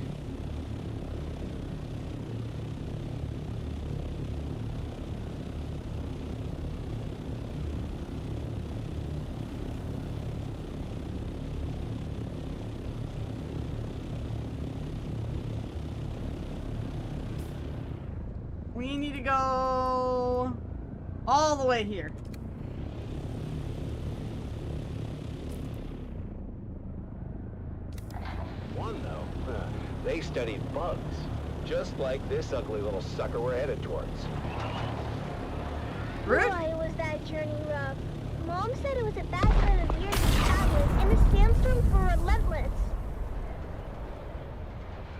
We need to go all the way here. One though, they studied bugs, just like this ugly little sucker we're headed towards. Why was that journey rough? Mom said it was a bad time of year to travel, and the sandstorms were relentless.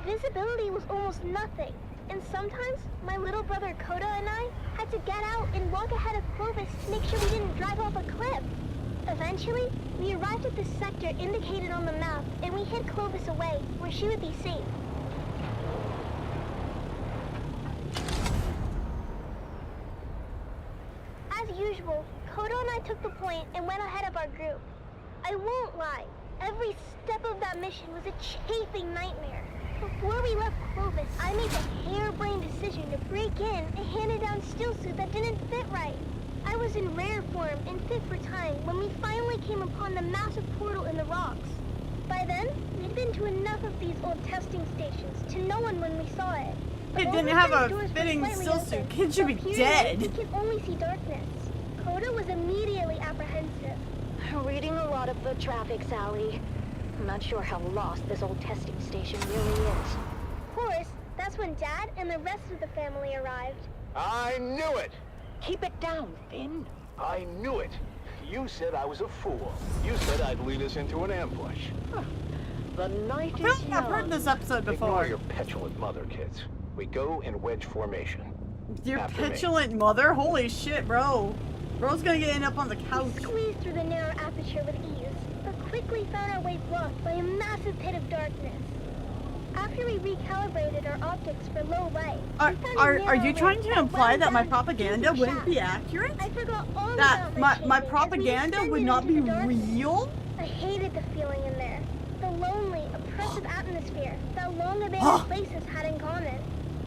Visibility was almost nothing, and sometimes my little brother Koda and I had to get out and walk ahead of Clovis to make sure we didn't drive off a cliff. Eventually, we arrived at the sector indicated on the map, and we hid Clovis away, where she would be safe. As usual, Kodo and I took the point and went ahead of our group. I won't lie, every step of that mission was a chafing nightmare. Before we left Clovis, I made the harebrained decision to break in a handed-down stillsuit that didn't fit right. I was in rare form and fit for time when we finally came upon the massive portal in the rocks. By then, we'd been to enough of these old testing stations to know when we saw it. It didn't have a fitting stillsuit. Kid should be dead. We can only see darkness. Koda was immediately apprehensive. Reading a lot of the traffic, Sally. I'm not sure how lost this old testing station really is. Of course, that's when Dad and the rest of the family arrived. I knew it! Keep it down, Finn. I knew it! You said I was a fool. You said I'd lead us into an ambush. The night I is feel like I've heard this episode before. Ignore your petulant mother, kids. We go in wedge formation. Your After me. petulant mother? Holy shit, bro. Bro's gonna get end up on the couch. We squeezed through the narrow aperture with ease, but quickly found our way blocked by a massive pit of darkness. After we recalibrated our optics for low light, Are you trying to imply that my propaganda wouldn't be accurate? I forgot all That about my propaganda would not be real? I hated the feeling in there. The lonely, oppressive atmosphere that long-abandoned places had in common.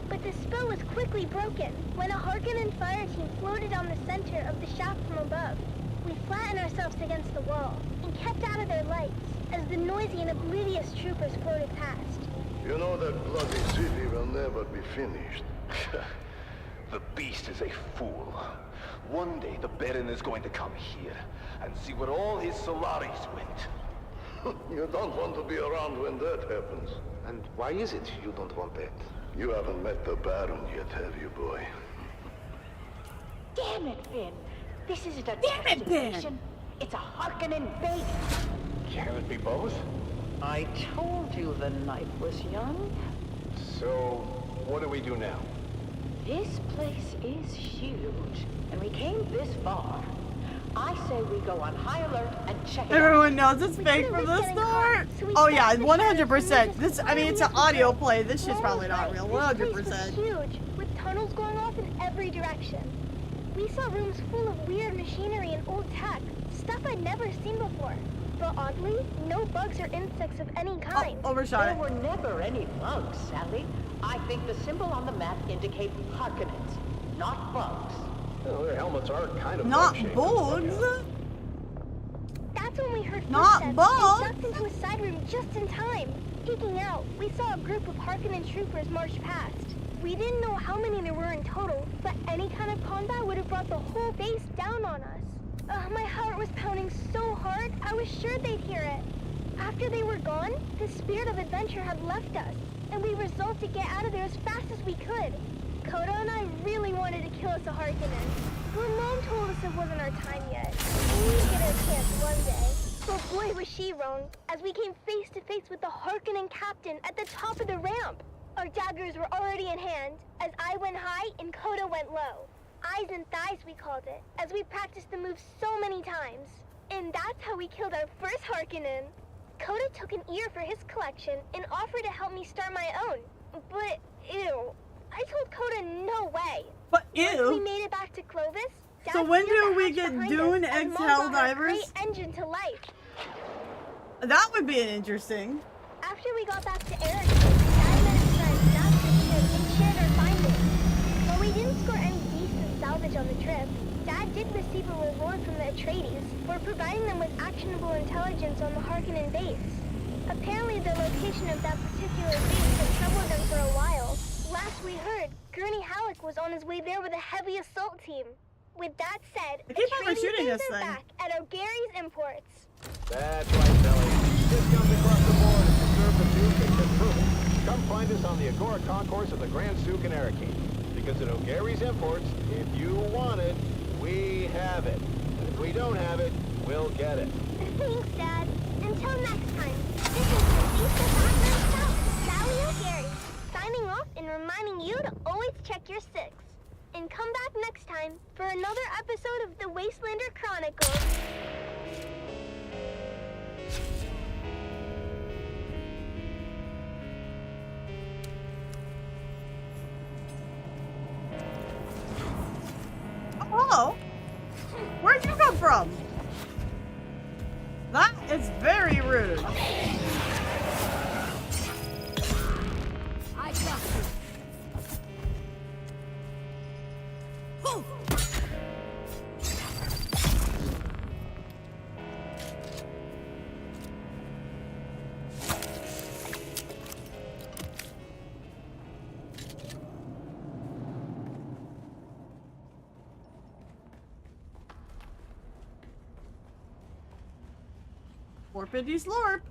But the spell was quickly broken when a Harkonnen fire team floated on the center of the shaft from above. We flattened ourselves against the wall and kept out of their lights as the noisy and oblivious troopers floated past. You know that bloody city will never be finished. The beast is a fool. One day the Baron is going to come here and see where all his Solaris went. You don't want to be around when that happens. And why is it you don't want that? You haven't met the Baron yet, have you, boy? Damn it, Finn. This isn't a Damn it, Finn. station. It's a Harkonnen base. Can it be both? I told you the night was young. So, what do we do now? This place is huge, and we came this far. I say we go on high alert and check it out. Everyone knows it's fake from the start. Oh yeah, 100%. This, I mean, it's an audio play. This shit's probably not real. 100%. This place was huge, with tunnels going off in every direction. We saw rooms full of weird machinery and old tech, stuff I'd never seen before. But oddly, no bugs or insects of any kind. Overshot There it. were never any bugs, Sally. I think the symbol on the map indicates Harkonnens, not bugs. Well, their helmets are kind of Not bug-shaped. bugs. That's when we heard Not footsteps bugs. and ducked into a side room just in time. Peeking out, we saw a group of Harkonnen troopers march past. We didn't know how many there were in total, but any kind of combat would have brought the whole base down on us. My heart was pounding so hard, I was sure they'd hear it. After they were gone, the spirit of adventure had left us, and we resolved to get out of there as fast as we could. Koda and I really wanted to kill us a Harkonnen, but Mom told us it wasn't our time yet. We'd get our chance one day. But boy was she wrong, as we came face to face with the Harkonnen captain at the top of the ramp. Our daggers were already in hand, as I went high and Koda went low. Eyes and thighs, we called it, as we practiced the move so many times. And that's how we killed our first Harkonnen. Coda took an ear for his collection and offered to help me start my own. But, ew. I told Coda no way. But Once we ew. made it back to Clovis, Dad So when sealed do the we hatch get behind Dune us, and X Mom Hell brought her Divers? great engine to life. That would be an interesting. After we got back to Arrakeen, Dad met his friend, mapped the ship, and shared our findings. While we didn't score any decent salvage on the trip, Dad did receive a reward from the Atreides for providing them with actionable intelligence on the Harkonnen base. Apparently the location of that particular base had troubled them for a while. Last we heard, Gurney Halleck was on his way there with a heavy assault team. With that said, I keep on Atreides shooting things this are thing. back at O'Gary's Imports. That's right, Sally. Discounts across the board if you serve the Duke and can prove it. Come find us on the Agora Concourse at the Grand Souk in Arrakeen. Because at O'Gary's Imports, if you want it, we have it. And if we don't have it, we'll get it. Thanks, Dad. Until next time, this is the East of Background South, Sally O'Gary, signing off and reminding you to always check your six. And come back next time for another episode of the Wastelander Chronicles. Oh, where'd you come from? That is very rude. I got you. Warpity slorp.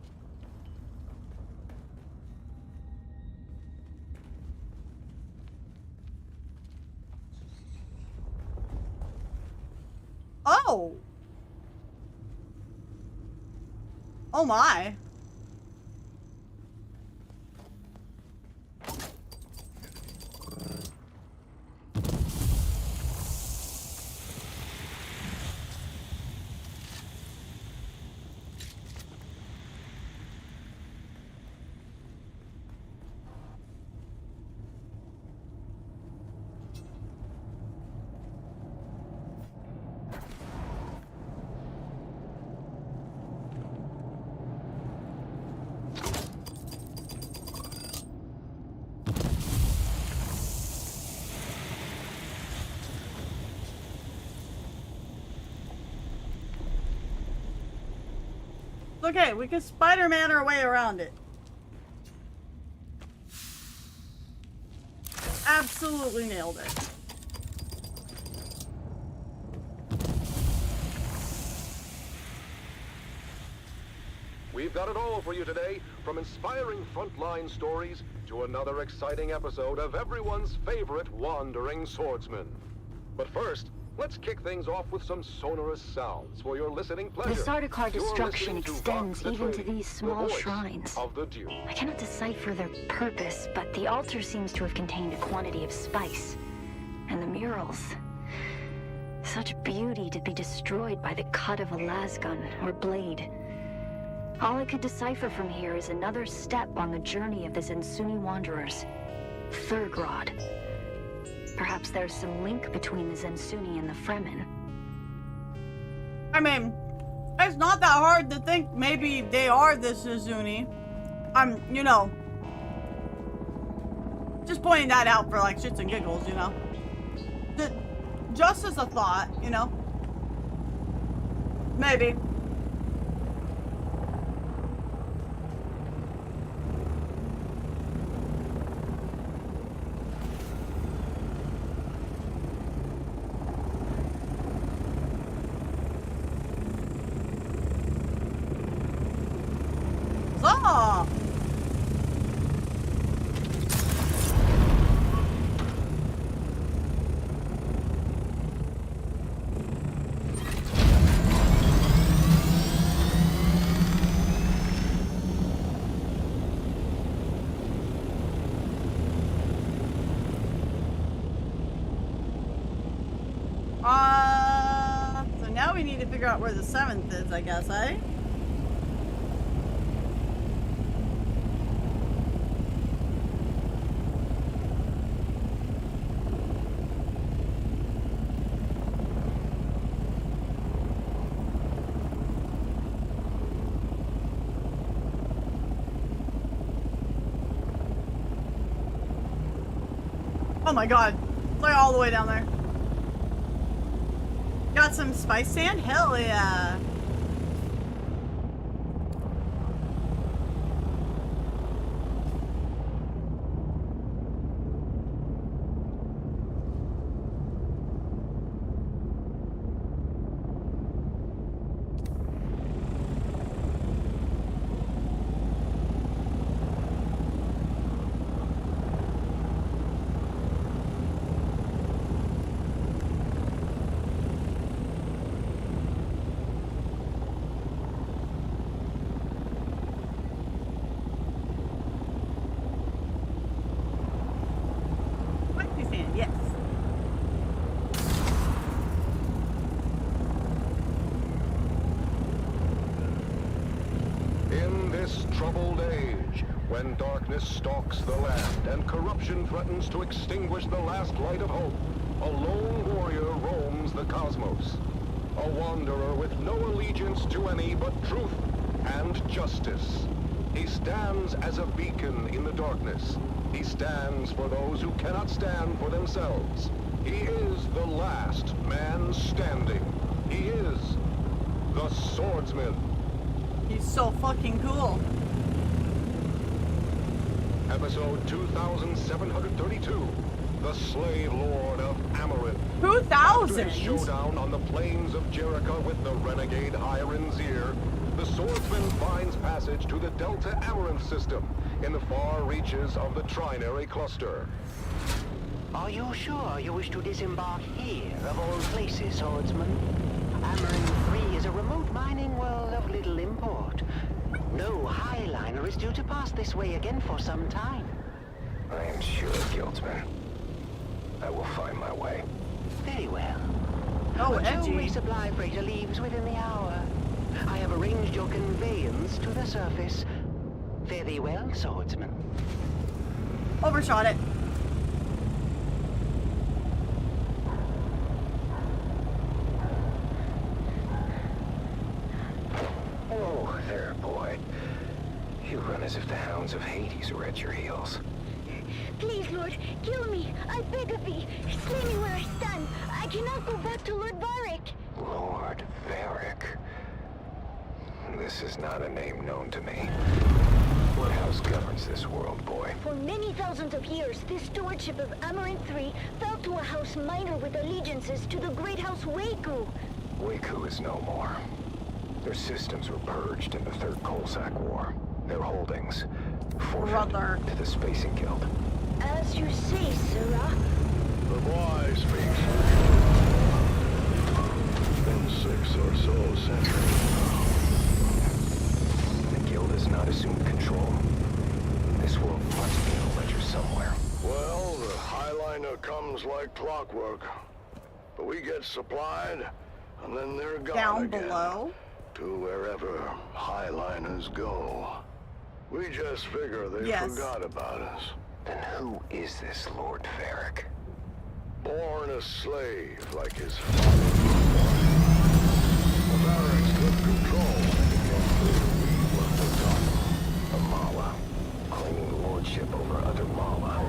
Oh. Oh my. Okay, we can Spider-Man our way around it. Absolutely nailed it. We've got it all for you today, from inspiring frontline stories to another exciting episode of everyone's favorite wandering swordsman. But first, let's kick things off with some sonorous sounds for your listening pleasure. The Sardaukar You're destruction listening to extends House even to Atreides, these the small voice shrines. of the Duke. I cannot decipher their purpose, but the altar seems to have contained a quantity of spice. And the murals. Such beauty to be destroyed by the cut of a lasgun or blade. All I could decipher from here is another step on the journey of the Zensuni Wanderers. Thurgrod. Perhaps there's some link between the Zensuni and the Fremen. I mean, it's not that hard to think maybe they are the Zensuni. You know, just pointing that out for like shits and giggles, you know. Just as a thought, you know. Maybe. Ah! So now we need to figure out where the 7th is, I guess, eh? Oh my god. It's like all the way down there. Got some spice sand? Hell yeah. Yes. In this troubled age, when darkness stalks the land and corruption threatens to extinguish the last light of hope, a lone warrior roams the cosmos. A wanderer with no allegiance to any but truth and justice. He stands as a beacon in the darkness. He stands for those who cannot stand for themselves. He is the last man standing. He is the swordsman. He's so fucking cool. Episode 2732, The Slave Lord of Amaranth. 2000? After his showdown on the plains of Jericho with the renegade Hiram Zir, the swordsman finds passage to the Delta Amaranth system in the far reaches of the Trinary Cluster. Are you sure you wish to disembark here, of all places, swordsman? Amaranth 3 is a remote mining world of little import. No highliner is due to pass this way again for some time. I am sure, Guildsman. I will find my way. Very well. Oh, Our edgy. resupply freighter leaves within the hour. I have arranged your conveyance to the surface. Fare thee well, swordsman. Overshot it. Oh, there, boy. You run as if the hounds of Hades were at your heels. Please, Lord, kill me. I beg of thee. Slay me where I stand. I cannot go back to Lord Varric. Lord Varric. This is not a name known to me. What house governs this world, boy? For many thousands of years, this stewardship of Amaranth 3 fell to a house minor with allegiances to the great house Waku. Waku is no more. Their systems were purged in the Third Colsack War. Their holdings forfeited to the Spacing Guild. As you say, Sirrah. The boy speaks. Been 6 or so centuries. The Guild has not assumed control. This world must be in a ledger somewhere. Well, the Highliner comes like clockwork. But we get supplied, and then they're gone Down again. below? To wherever Highliners go. We just figure they forgot about us. Then who is this Lord Varric? Born a slave like his father. The Varrics took control and began to lead what was done. A Mala, claiming lordship over other Mala.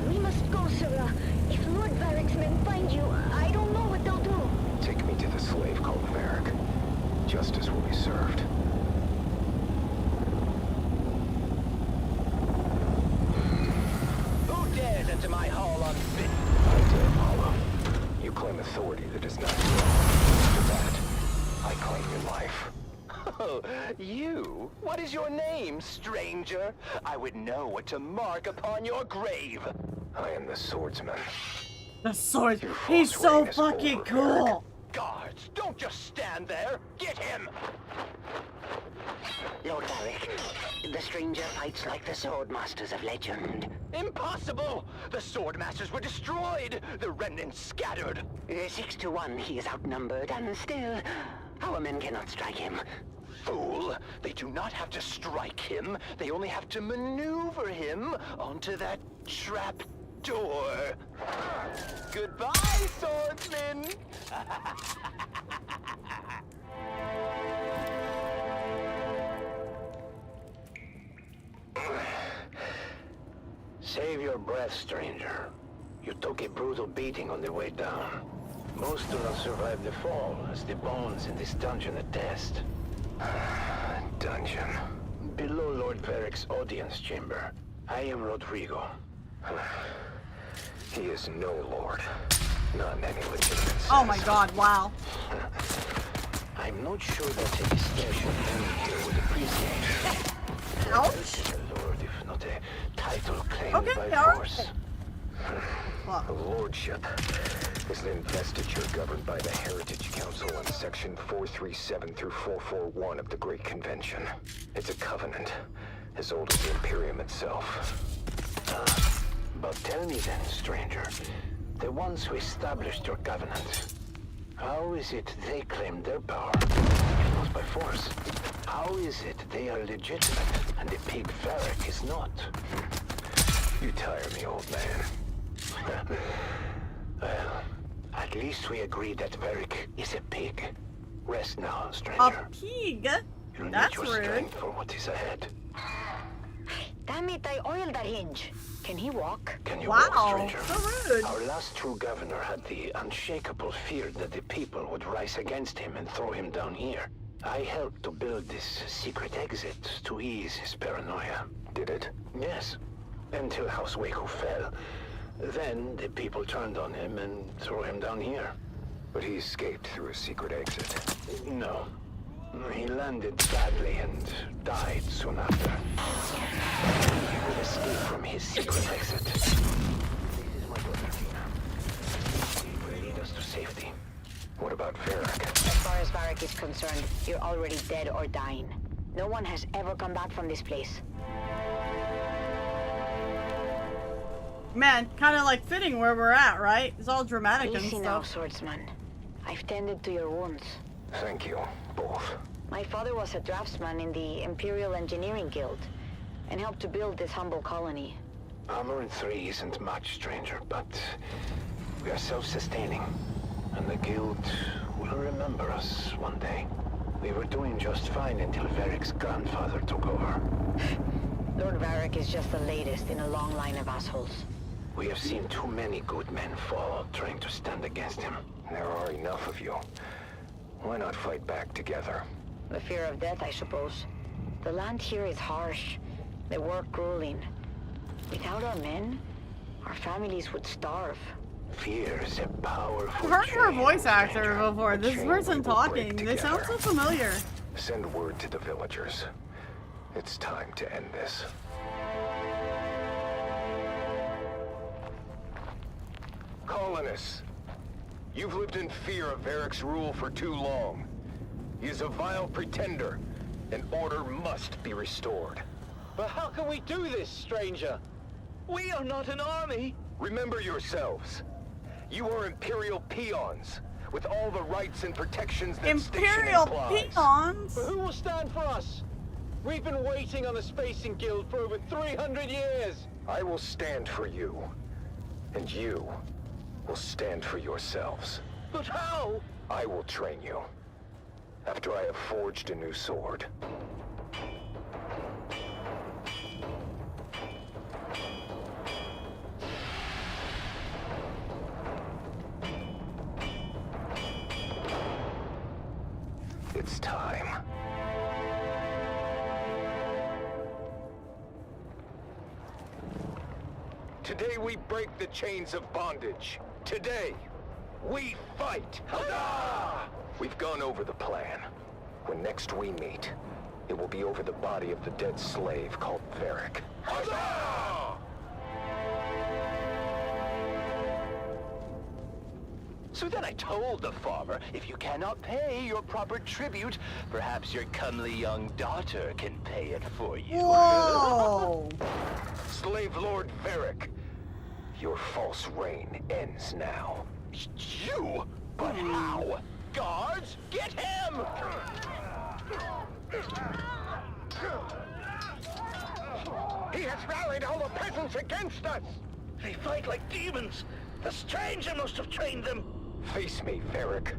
We must go, Sirrah. If Lord Varric's men find you, I don't know what they'll do. Take me to the slave called Varric. Justice will be served. Who dares enter my hall unbidden? I dare, Mala. You claim authority that is not yours. After that, I claim your life. Oh, you? What is your name, stranger? I would know what to mark upon your grave. I am the swordsman. The sword. He's so fucking cool. Guards, don't just stand there. Get him! Lord Varric, the stranger fights like the swordmasters of legend. Impossible! The swordmasters were destroyed! The remnants scattered! 6 to 1, he is outnumbered, and still, our men cannot strike him. Fool! They do not have to strike him. They only have to maneuver him onto that trap door. Goodbye, swordsman! Save your breath, stranger. You took a brutal beating on the way down. Most do not survive the fall, as the bones in this dungeon attest. Dungeon. Below Lord Varric's audience chamber. I am Rodrigo. He is no lord. Not in any legitimate sense. Oh my god, wow. I'm not sure that a distinction any here would appreciate. Ouch. Lord, if not a title claimed Okay, by alright. force. A lordship is an investiture governed by the Heritage Council in Section 437 through 441 of the Great Convention. It's a covenant, as old as the Imperium itself. But tell me then, stranger, the ones who established your covenant, how is it they claim their power, if not by force? How is it they are legitimate, and the pig Varric is not? You tire me, old man. Well, at least we agree that Varric is a pig. Rest now, A stranger. pig? You'll need That's your rude. strength for what is ahead. Damn it, I oiled that hinge. Can he walk? Can you Wow, walk, stranger? so rude. Our last true governor had the unshakable fear that the people would rise against him and throw him down here. I helped to build this secret exit to ease his paranoia. Did it? Yes. Until House Waco fell. Then the people turned on him and threw him down here. But he escaped through a secret exit. No. He landed badly and died soon after. He would escape from his secret exit. This is my brother, Tina. He will lead us to safety. What about Varric? As far as Varric is concerned, you're already dead or dying. No one has ever come back from this place. Man, kind of like fitting where we're at, right? It's all dramatic and Easy now, stuff. swordsman. I've tended to your wounds. Thank you, both. My father was a draftsman in the Imperial Engineering Guild and helped to build this humble colony. Armor in 3 isn't much, stranger, but we are self-sustaining, and the Guild will remember us one day. We were doing just fine until Varric's grandfather took over. Lord Varric is just the latest in a long line of assholes. We have seen too many good men fall trying to stand against him. There are enough of you. Why not fight back together? The fear of death, I suppose. The land here is harsh. The work grueling. Without our men, our families would starve. Fear is a powerful I've heard her chain, voice actor stranger. before. This chain person we will talking, break they sound so together. familiar. Send word to the villagers. It's time to end this. Colonists, you've lived in fear of Varric's rule for too long. He is a vile pretender, and order must be restored. But how can we do this, stranger? We are not an army. Remember yourselves. You are Imperial peons, with all the rights and protections that Imperial station implies. peons? But who will stand for us? We've been waiting on the Spacing Guild for over 300 years. I will stand for you, and you will stand for yourselves. But how? I will train you, after I have forged a new sword. It's time. Today we break the chains of bondage. Today, we fight! Huzzah! We've gone over the plan. When next we meet, it will be over the body of the dead slave called Varric. Huzzah! So then I told the farmer, if you cannot pay your proper tribute, perhaps your comely young daughter can pay it for you. Whoa! Slave Lord Varric, your false reign ends now. You? But how? Guards, get him! He has rallied all the peasants against us! They fight like demons. The stranger must have trained them. Face me, Varric.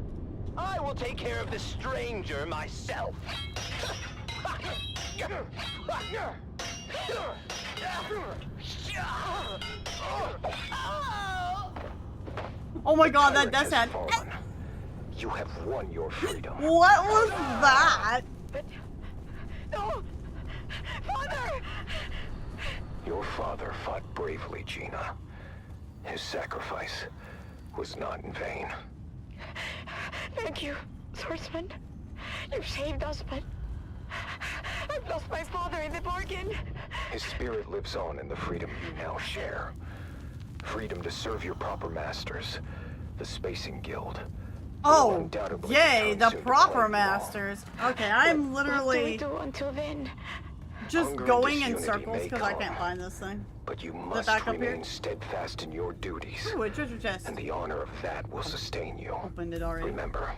I will take care of the stranger myself. Oh my god, that death hand. You have won your freedom. What was that? No! Father! Your father fought bravely, Gina. His sacrifice was not in vain. Thank you, swordsman. You've saved us, but I've lost my father in the bargain. His spirit lives on in the freedom you now share. Freedom to serve your proper masters, the Spacing Guild. Oh, yay, the proper masters. Okay, I'm literally What do we do until then? just Hunger and going in disunity circles may because I come, can't find this thing. But you Is it must back up here? remain steadfast in your duties. Ooh, a treasure chest. And the honor of that will sustain you. Opened it already. Remember,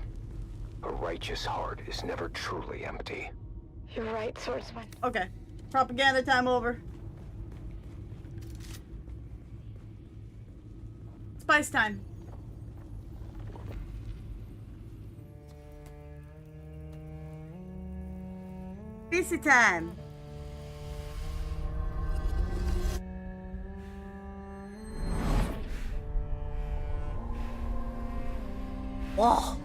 a righteous heart is never truly empty. You're right, swordsman. Okay, propaganda time over. Spice time. Busy time. Oh.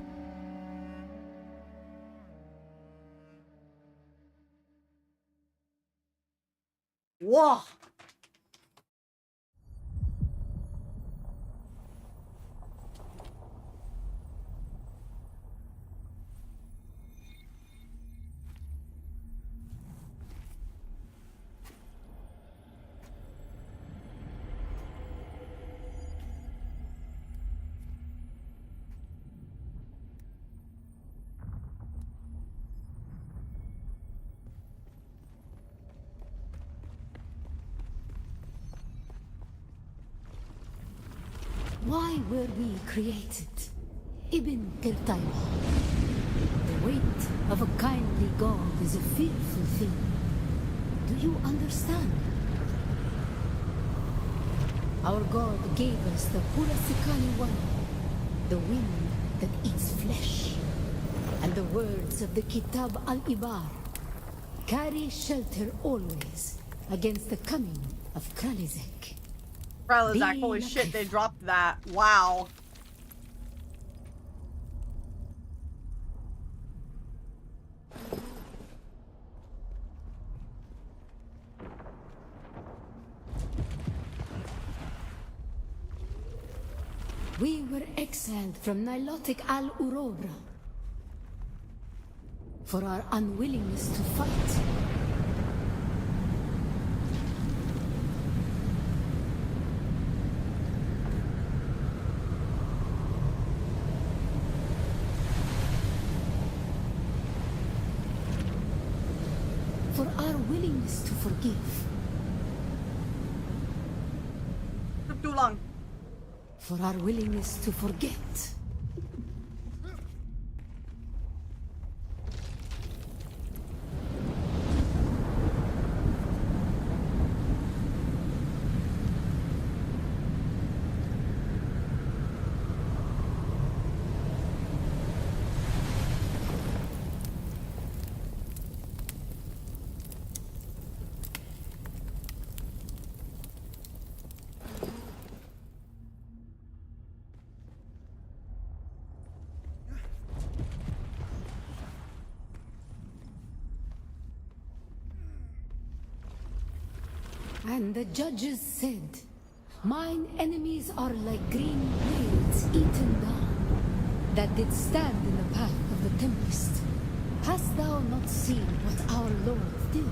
Whoa. Why were we created? Ibn Kirtaiwa. The weight of a kindly god is a fearful thing. Do you understand? Our god gave us the Purasikani one, the wind that eats flesh, and the words of the Kitab al-Ibar. Carry shelter always against the coming of Kralizek. Kralizak, holy shit, they dropped that. Wow. We were exiled from Nilotic Al-Urobra for our unwillingness to fight. For our willingness to forgive. Took too long. For our willingness to forget. And the judges said, mine enemies are like green blades eaten down, that did stand in the path of the tempest. Hast thou not seen what our Lord did?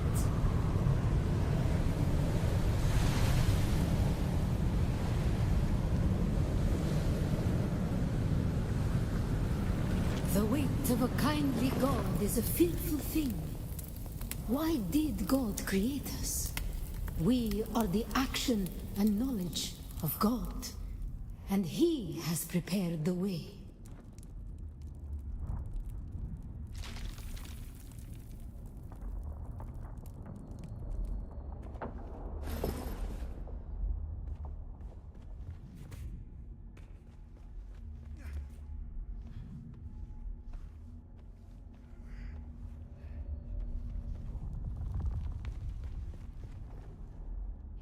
The weight of a kindly God is a fearful thing. Why did God create us? We are the action and knowledge of God, and He has prepared the way.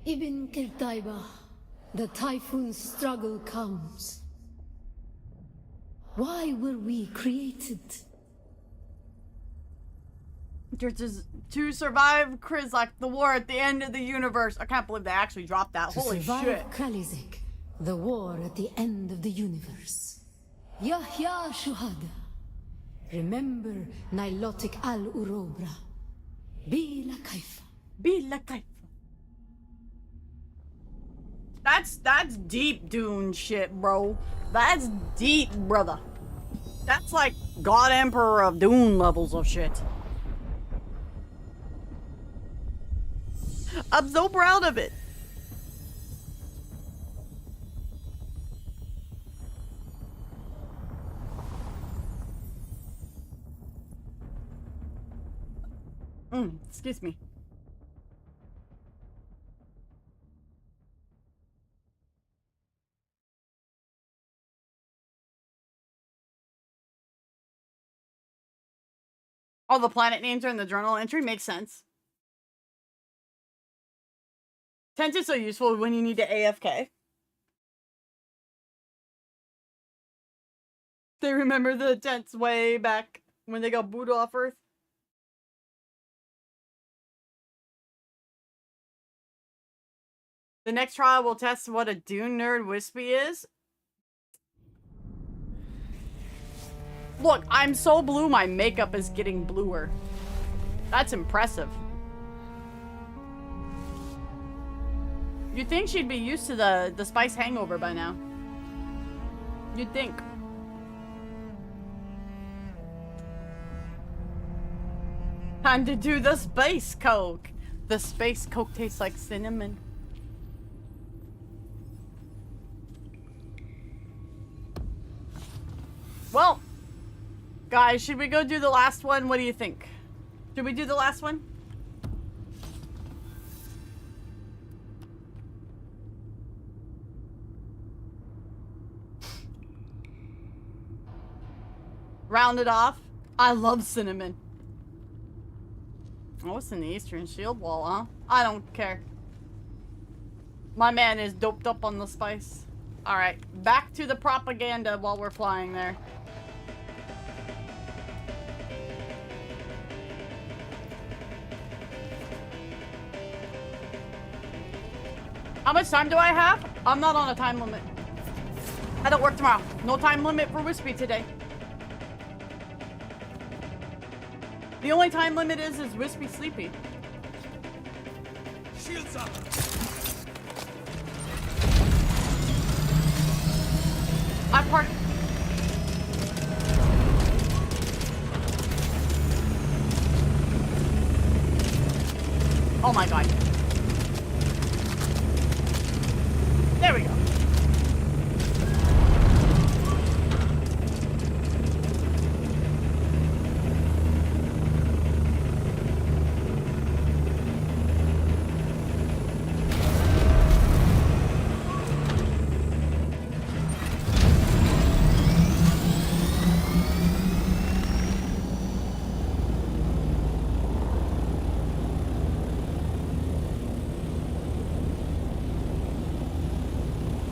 Ibn Qirtaiba, the typhoon struggle comes. Why were we created? To survive Krizak, the war at the end of the universe. I can't believe they actually dropped that. To Holy survive shit. Kralizak, the war at the end of the universe. Yahya Shuhada. Remember Nilotic Al-Urobra. Bila Kaifa. Bila Kaifa. That's deep Dune shit, bro. That's deep, brother. That's like God Emperor of Dune levels of shit. I'm so proud of it. Excuse me. All the planet names are in the journal entry. Makes sense. Tent is so useful when you need to AFK. They remember the tents way back when they got booted off Earth. The next trial will test what a Dune nerd Wispy is. Look, I'm so blue my makeup is getting bluer. That's impressive. You'd think she'd be used to the spice hangover by now. You'd think. Time to do the space coke. The space coke tastes like cinnamon. Well, guys, should we go do the last one? What do you think? Should we do the last one? Round it off. I love cinnamon. Oh, it's in the Eastern Shield Wall, huh? I don't care. My man is doped up on the spice. Alright, back to the propaganda while we're flying there. How much time do I have? I'm not on a time limit. I don't work tomorrow. No time limit for Wispy today. The only time limit is Wispy sleepy. Shields up. I parked. Oh my god. There we go.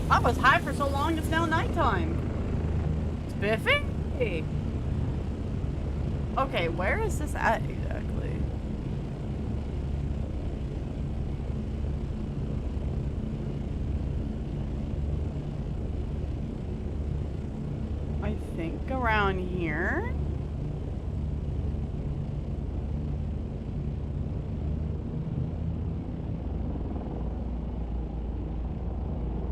I was high for so long, it's now nighttime. Spiffy? Okay, where is this at exactly? I think around here.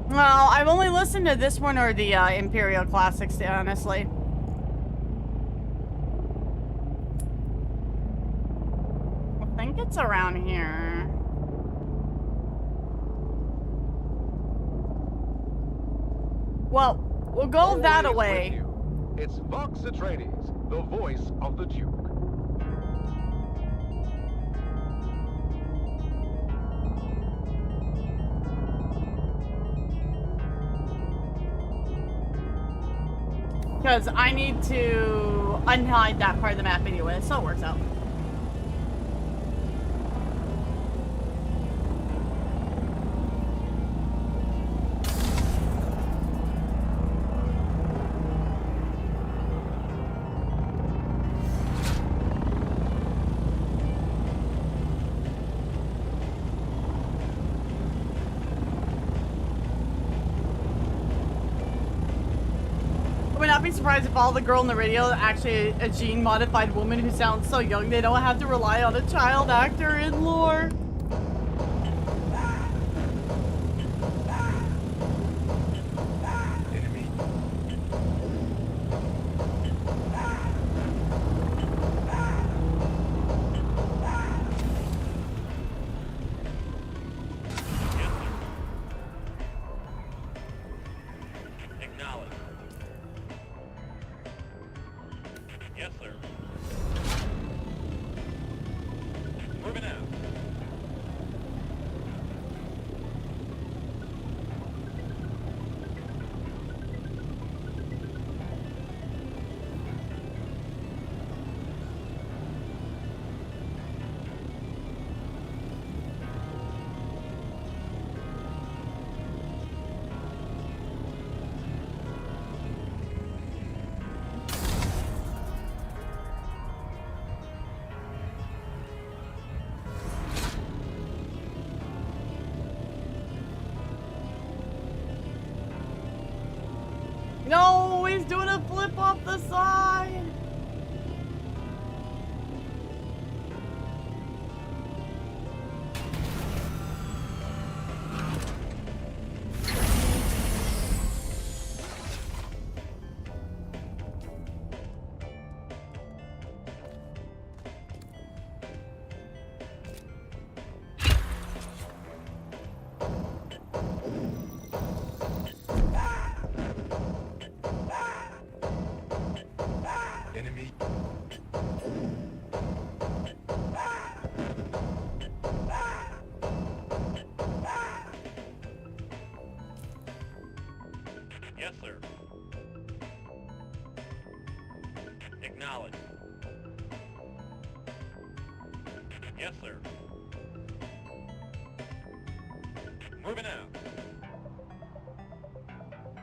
Well, I've only listened to this one or the Imperial Classics, honestly. I think it's around here. Well, we'll go that way. It's House Atreides, the voice of the Duke. Because I need to unhide that part of the map anyway, so it works out. surprised if all the girl in the radio is actually a gene-modified woman who sounds so young they don't have to rely on a child actor in lore. No, he's doing a flip off the side. Yes, sir. Acknowledge. Yes, sir. Moving out.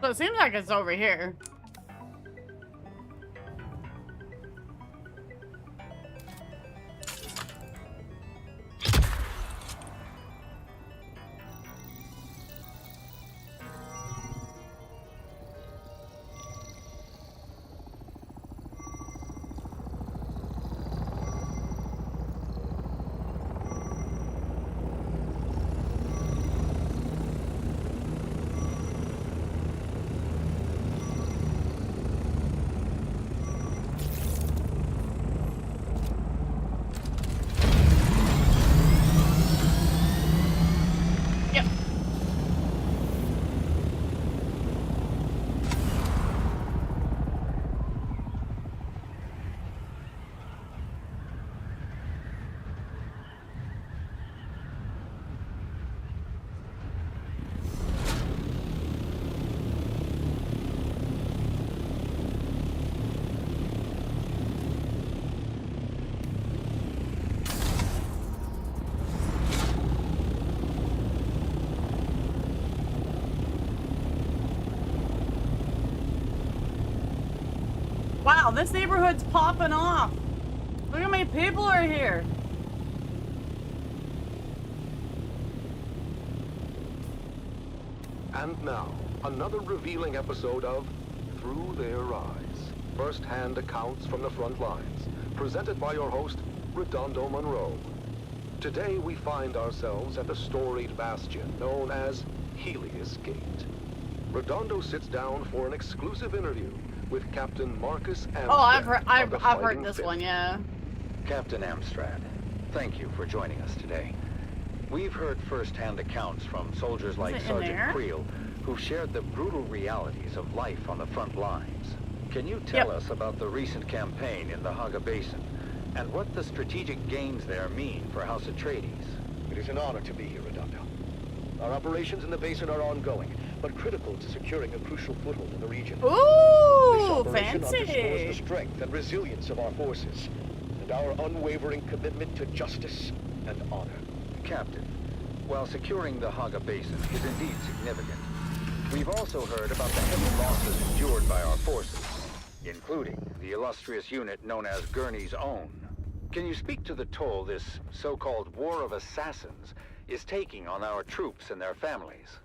So it seems like it's over here. Wow, this neighborhood's popping off. Look how many people are here. And now, another revealing episode of Through Their Eyes. First-hand accounts from the front lines, presented by your host, Redondo Monroe. Today we find ourselves at the storied bastion known as Helios Gate. Redondo sits down for an exclusive interview with Captain Marcus Amstrad. Oh, I've heard this one, yeah. Captain Amstrad, thank you for joining us today. We've heard first-hand accounts from soldiers like Sergeant Creel, who've shared the brutal realities of life on the front lines. Can you tell us about the recent campaign in the Haga Basin, and what the strategic gains there mean for House Atreides? It is an honor to be here, Redondo. Our operations in the basin are ongoing, but critical to securing a crucial foothold in the region. Ooh, this operation fancy! underscores the strength and resilience of our forces, and our unwavering commitment to justice and honor. Captain, while securing the Haga Basin is indeed significant, we've also heard about the heavy losses endured by our forces, including the illustrious unit known as Gurney's Own. Can you speak to the toll this so-called War of Assassins is taking on our troops and their families?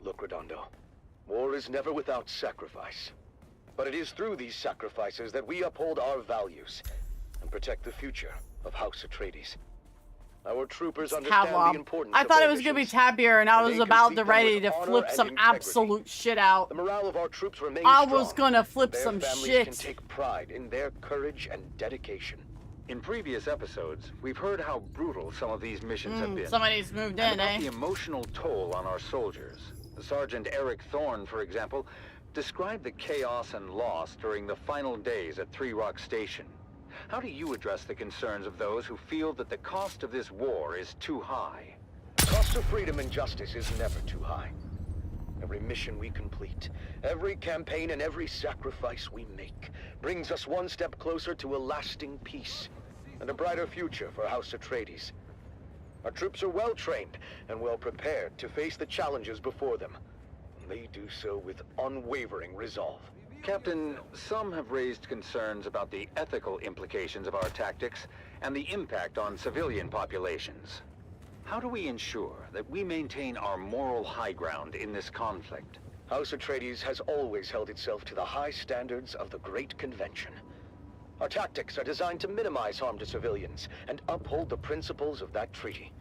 Look, Redondo, war is never without sacrifice. But it is through these sacrifices that we uphold our values and protect the future of House Atreides. Our troopers understand the importance I of thought their it was gonna be missions, Tapir, and I and was they about complete to them ready with to honor flip and some integrity. absolute shit out. The morale of our troops remains I strong. was gonna flip Their some families shit. can take pride in their courage and dedication. In previous episodes, we've heard how brutal some of these missions have been. Somebody's moved and in, about eh? the emotional toll on our soldiers. Sergeant Eric Thorne, for example, described the chaos and loss during the final days at Three Rock Station. How do you address the concerns of those who feel that the cost of this war is too high? The cost of freedom and justice is never too high. Every mission we complete, every campaign and every sacrifice we make brings us one step closer to a lasting peace and a brighter future for House Atreides. Our troops are well trained and well prepared to face the challenges before them. They do so with unwavering resolve. Captain, some have raised concerns about the ethical implications of our tactics and the impact on civilian populations. How do we ensure that we maintain our moral high ground in this conflict? House Atreides has always held itself to the high standards of the Great Convention. Our tactics are designed to minimize harm to civilians and uphold the principles of that treaty.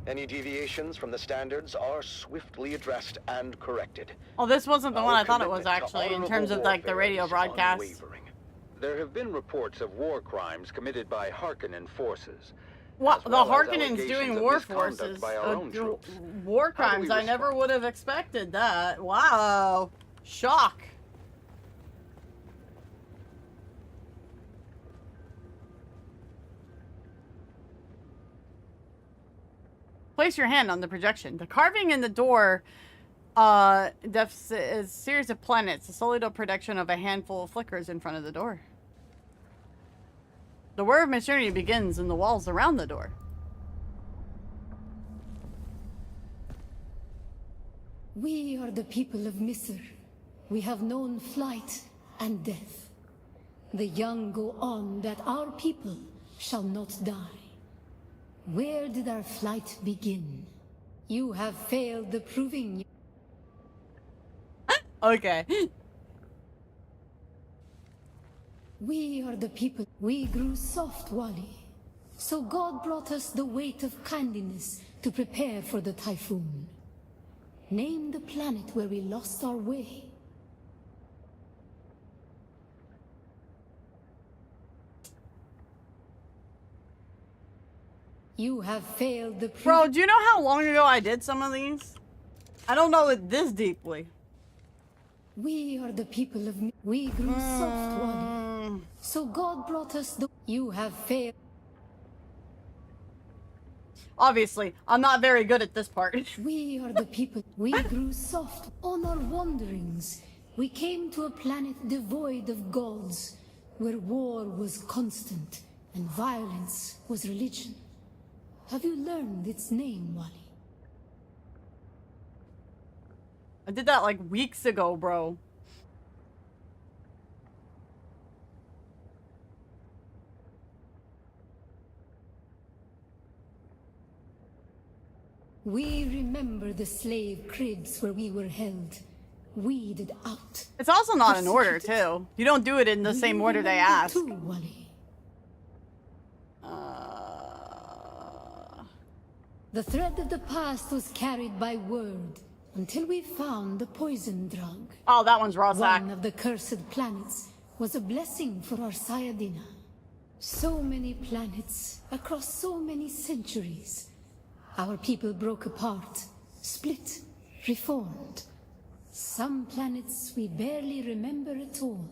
Any deviations from the standards are swiftly addressed and corrected. Oh, this wasn't the one I thought it was commitment to actually, in terms of honorable like the warfare radio is broadcast. unwavering. There have been reports of war crimes committed by Harkonnen forces. What? as The well as Harkonnens allegations doing of war misconduct forces. by our own troops. War How do we crimes. I never would have expected that. Wow. Shock. Place your hand on the projection. The carving in the door is a series of planets, a solid projection of a handful of flickers in front of the door. The war of maturity begins in the walls around the door. We are the people of Misr. We have known flight and death. The young go on that our people shall not die. Where did our flight begin? You have failed the proving. Okay. We are the people. We grew soft, Wally. So God brought us the weight of kindliness to prepare for the typhoon. Name the planet where we lost our way. You have failed the Bro, do you know how long ago I did some of these? I don't know it this deeply. We are the people of we grew soft, Wally. So God brought us the you have failed. Obviously, I'm not very good at this part. We are the people. We grew soft on our wanderings. We came to a planet devoid of gods, where war was constant and violence was religion. Have you learned its name, Wally? I did that like weeks ago, bro. We remember the slave cribs where we were held, weeded out. It's also not in order, too. You don't do it in the same order they ask. Too, Wally. The thread of the past was carried by word until we found the poison drug. Oh, that one's Rozak. One of the cursed planets was a blessing for our Sayadina. So many planets across so many centuries. Our people broke apart, split, reformed. Some planets we barely remember at all.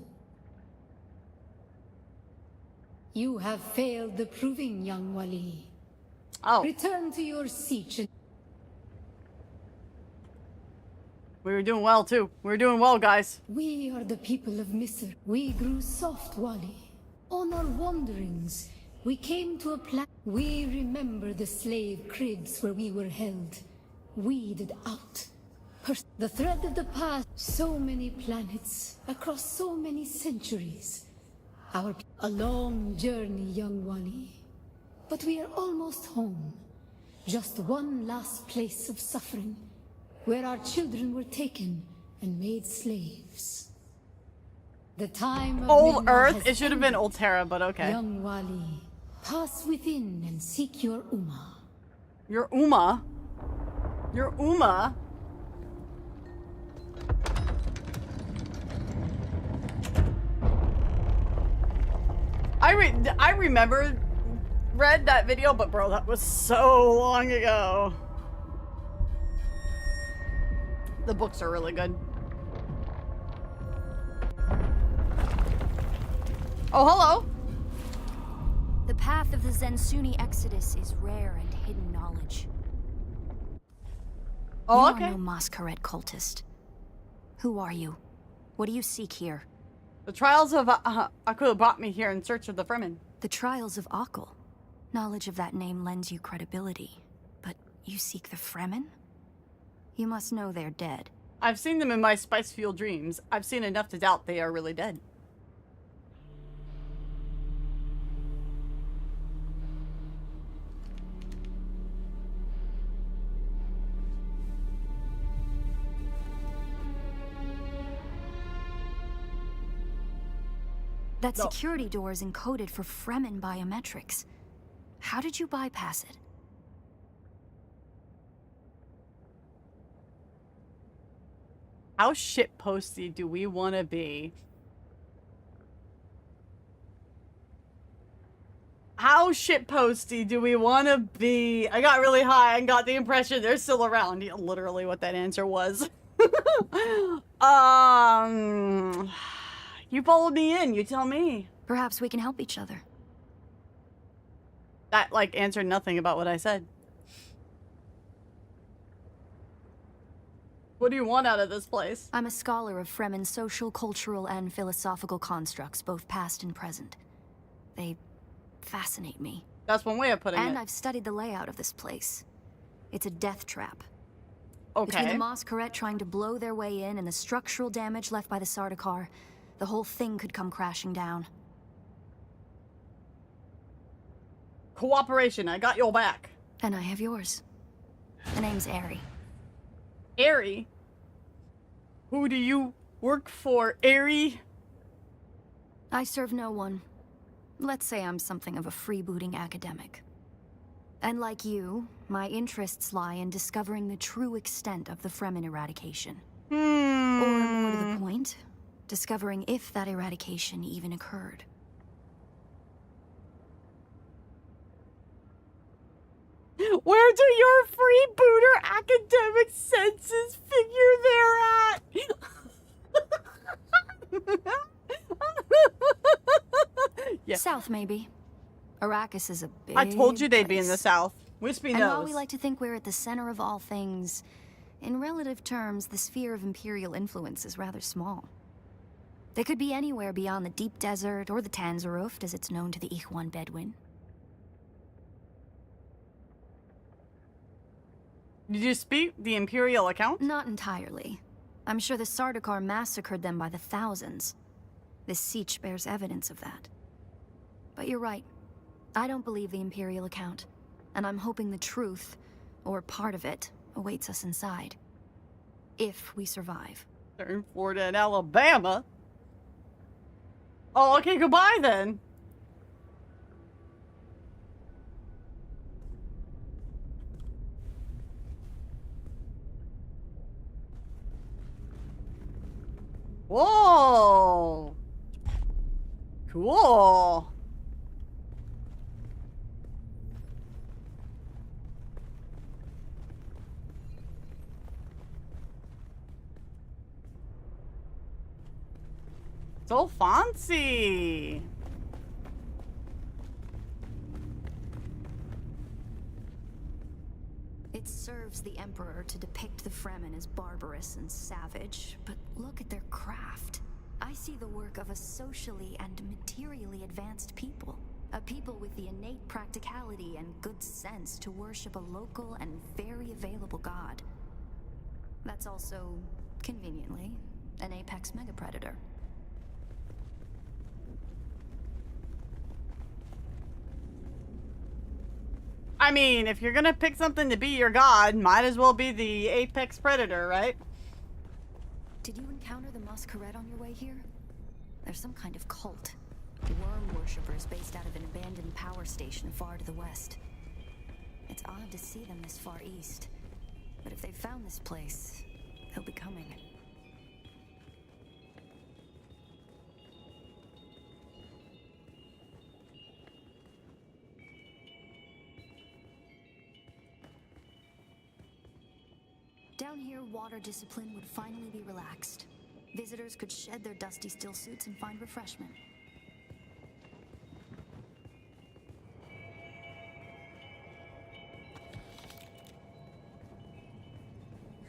You have failed the proving, young Wali. Oh. Return to your seat. We were doing well, too. We were doing well, guys. We are the people of Misr. We grew soft, Wali. On our wanderings, we came to a planet. We remember the slave cribs where we were held, weeded out. The thread of the past. So many planets across so many centuries. A long journey, young Wali. But we are almost home. Just one last place of suffering, where our children were taken and made slaves. The time of Old Minna Earth? has It should have been ended. Old Terra, but okay. Young Wali, pass within and seek your Uma. Your Uma? Your Uma? I remember read that video, but bro, that was so long ago. The books are really good. Oh, hello. The path of the Zensuni Exodus is rare and hidden knowledge. Oh, You okay. are no Masquerade cultist. Who are you? What do you seek here? The trials of Akul brought me here in search of the Fremen. The trials of Akul. Knowledge of that name lends you credibility. But you seek the Fremen? You must know they're dead. I've seen them in my spice-fueled dreams. I've seen enough to doubt they are really dead. That security door is encoded for Fremen biometrics. How did you bypass it? How shitposty do we want to be? How shitposty do we want to be? I got really high and got the impression they're still around. Yeah, literally what that answer was. You followed me in, you tell me. Perhaps we can help each other. That, like, answered nothing about what I said. What do you want out of this place? I'm a scholar of Fremen social, cultural, and philosophical constructs, both past and present. They fascinate me. That's one way of putting it. And I've studied the layout of this place. It's a death trap. Okay. Between the Masquerade trying to blow their way in and the structural damage left by the Sardaukar, the whole thing could come crashing down. Cooperation, I got your back. And I have yours. The name's Aerie. Aerie? Who do you work for, Aerie? I serve no one. Let's say I'm something of a freebooting academic. And like you, my interests lie in discovering the true extent of the Fremen eradication. Or more to the point, discovering if that eradication even occurred. Where do your freebooter academic senses figure they're at? Yeah. South, maybe. Arrakis is a big I told you they'd be in place. the south. Wispy And knows. while we like to think we're at the center of all things, in relative terms, the sphere of Imperial influence is rather small. They could be anywhere beyond the deep desert or the Tanzaruft, as it's known to the Ikhwan Bedouin. Did you speak the Imperial account? Not entirely. I'm sure the Sardaukar massacred them by the thousands. This siege bears evidence of that. But you're right. I don't believe the Imperial account. And I'm hoping the truth, or part of it, awaits us inside. If we survive. Turn Florida and Alabama? Oh, okay, goodbye then. Whoa! Cool. So fancy. It serves the Emperor to depict the Fremen as barbarous and savage, but look at their craft. I see the work of a socially and materially advanced people. A people with the innate practicality and good sense to worship a local and very available god. That's also, conveniently, an apex megapredator. I mean, if you're gonna pick something to be your god, might as well be the apex predator, right? Did you encounter the Masquerade on your way here? There's some kind of cult. Worm worshippers based out of an abandoned power station far to the west. It's odd to see them this far east. But if they've found this place, they'll be coming. Down here, water discipline would finally be relaxed. Visitors could shed their dusty still suits and find refreshment.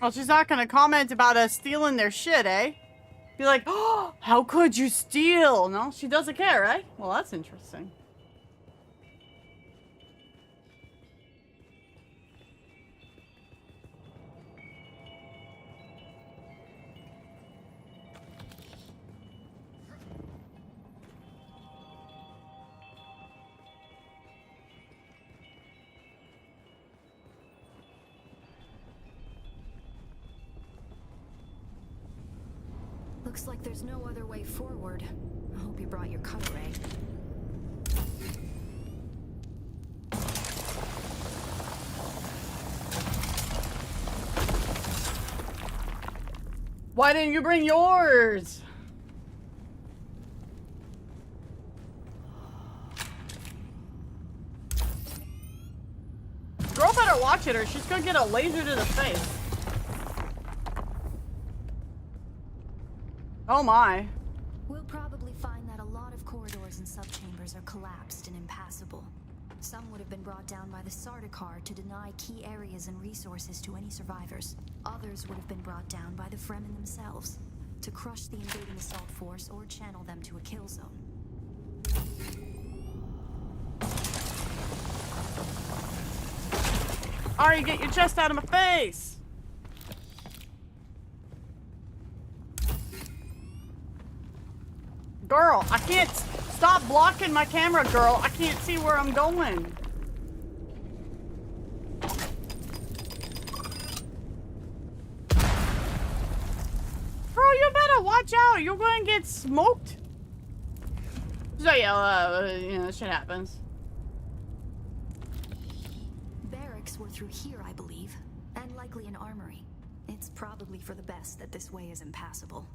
Well, she's not gonna comment about us stealing their shit, eh? Be like, oh, how could you steal? No, she doesn't care, right? Well, that's interesting. Looks like there's no other way forward. I hope you brought your cutter, eh? Why didn't you bring yours? Girl better watch it or she's gonna get a laser to the face. Oh my. We'll probably find that a lot of corridors and subchambers are collapsed and impassable. Some would have been brought down by the Sardaukar to deny key areas and resources to any survivors. Others would have been brought down by the Fremen themselves, to crush the invading assault force or channel them to a kill zone. Ari, get your chest out of my face! Girl, I can't stop blocking my camera, girl. I can't see where I'm going. Bro, you better watch out. You're going to get smoked. So yeah, you know, shit happens. Barracks were through here, I believe, and likely an armory. It's probably for the best that this way is impassable.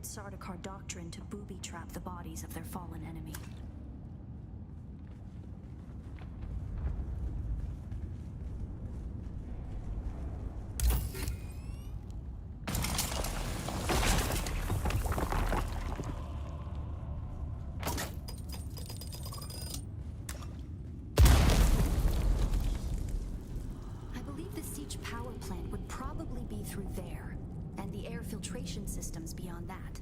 Sardaukar doctrine to booby-trap the bodies of their fallen enemy. I believe the siege power plant would probably be through there, and the air filtration systems beyond that.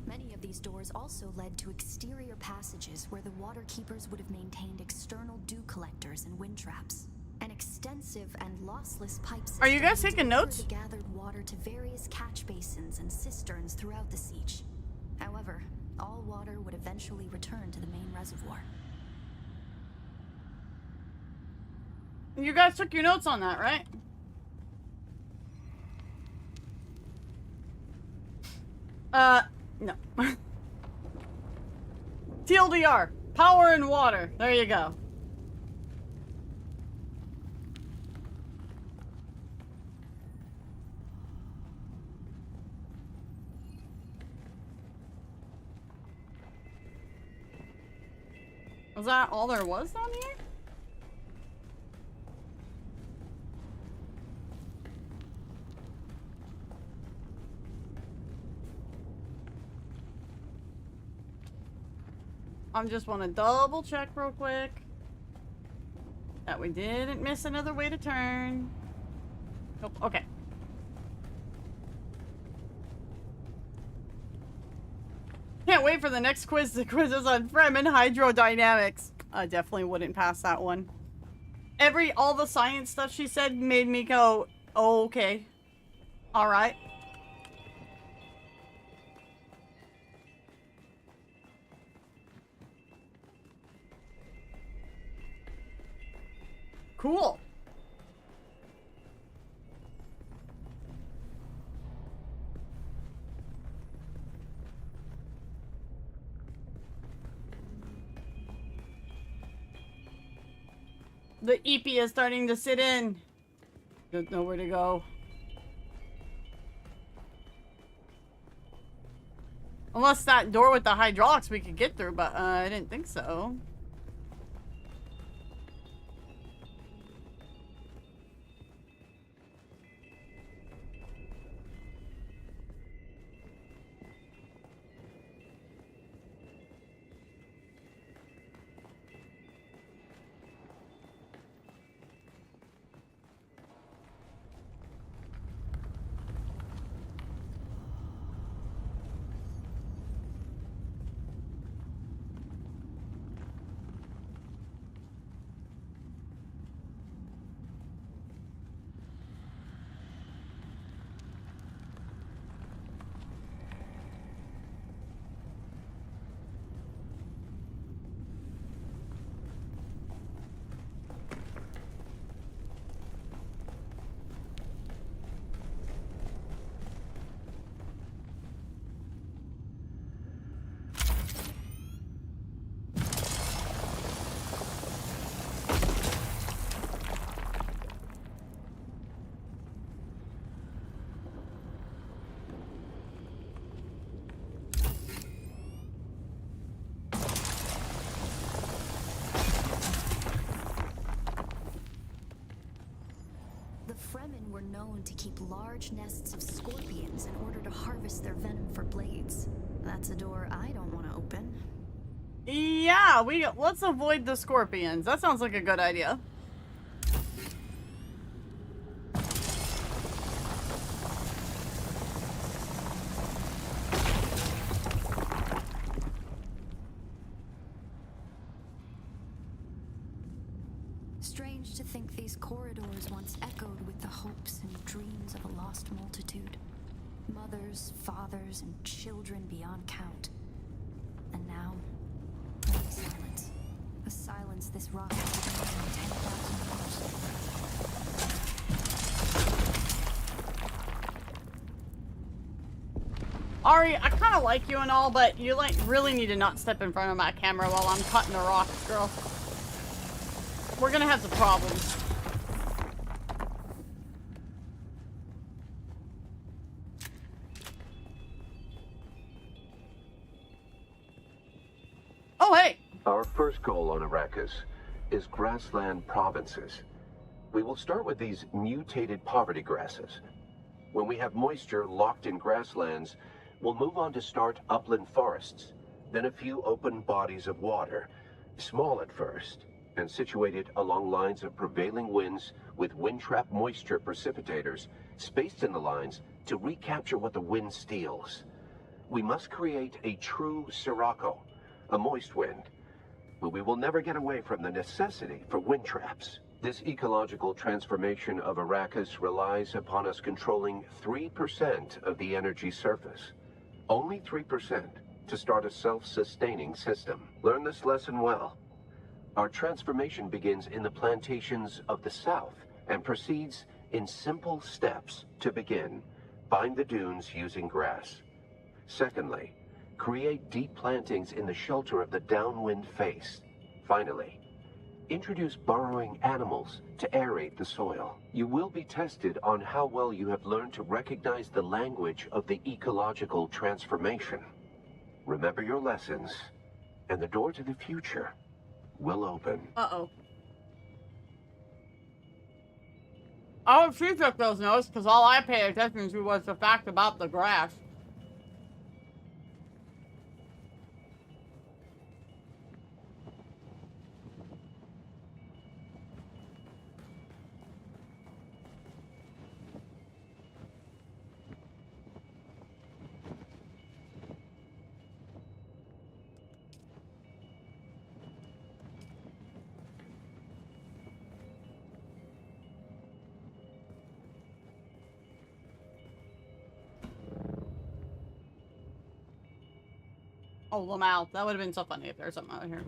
Many of these doors also led to exterior passages where the water keepers would have maintained external dew collectors and wind traps. An extensive and lossless pipe system. Are you guys taking notes? Gathered water to various catch basins and cisterns throughout the siege. However, all water would eventually return to the main reservoir. You guys took your notes on that, right? No. TLDR. Power and water. There you go. Was that all there was down here? I just want to double check real quick that we didn't miss another way to turn. Nope. Okay. Can't wait for the next quiz to quiz us on Fremen hydrodynamics. I definitely wouldn't pass that one. all the science stuff she said made me go, oh, okay. All right. Cool. The EP is starting to sit in. There's nowhere to go. Unless that door with the hydraulics we could get through, but I didn't think so. Fremen were known to keep large nests of scorpions in order to harvest their venom for blades. That's a door I don't want to open. Yeah, let's avoid the scorpions. That sounds like a good idea. Strange to think these corridors once echoed with the hopes and dreams of a lost multitude. Mothers, fathers, and children beyond count. And now, only silence. A silence this rock has been in 10,000 years. Ari, I kind of like you and all, but you really need to not step in front of my camera while I'm cutting the rocks, girl. We're gonna have some problems. Oh, hey! Our first goal on Arrakis is grassland provinces. We will start with these mutated poverty grasses. When we have moisture locked in grasslands, we'll move on to start upland forests, then a few open bodies of water, small at first, and situated along lines of prevailing winds with wind-trap moisture precipitators spaced in the lines to recapture what the wind steals. We must create a true sirocco, a moist wind, but we will never get away from the necessity for wind traps. This ecological transformation of Arrakis relies upon us controlling 3% of the energy surface. Only 3% to start a self-sustaining system. Learn this lesson well. Our transformation begins in the plantations of the south and proceeds in simple steps to begin. Bind the dunes using grass. Secondly, create deep plantings in the shelter of the downwind face. Finally, introduce burrowing animals to aerate the soil. You will be tested on how well you have learned to recognize the language of the ecological transformation. Remember your lessons, and the door to the future will open. Uh-oh. I hope she took those notes, because all I paid attention to was the fact about the grass. Oh, Lamau. That would have been so funny if there's something out here.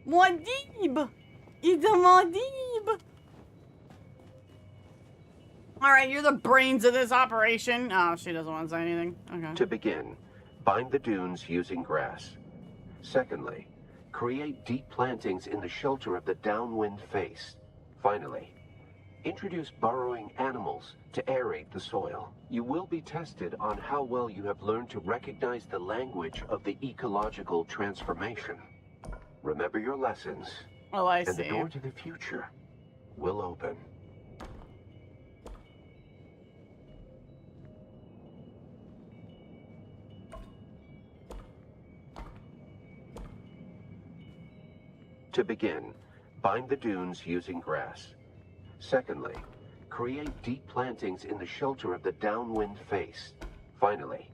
Maud'dib! It's a Maud'dib! Alright, you're the brains of this operation. Oh, she doesn't want to say anything. Okay. To begin, bind the dunes using grass. Secondly, create deep plantings in the shelter of the downwind face. Finally, introduce burrowing animals to aerate the soil. You will be tested on how well you have learned to recognize the language of the ecological transformation. Remember your lessons. Oh, I and see. the door to the future will open. To begin, bind the dunes using grass. Secondly, create deep plantings in the shelter of the downwind face. Finally,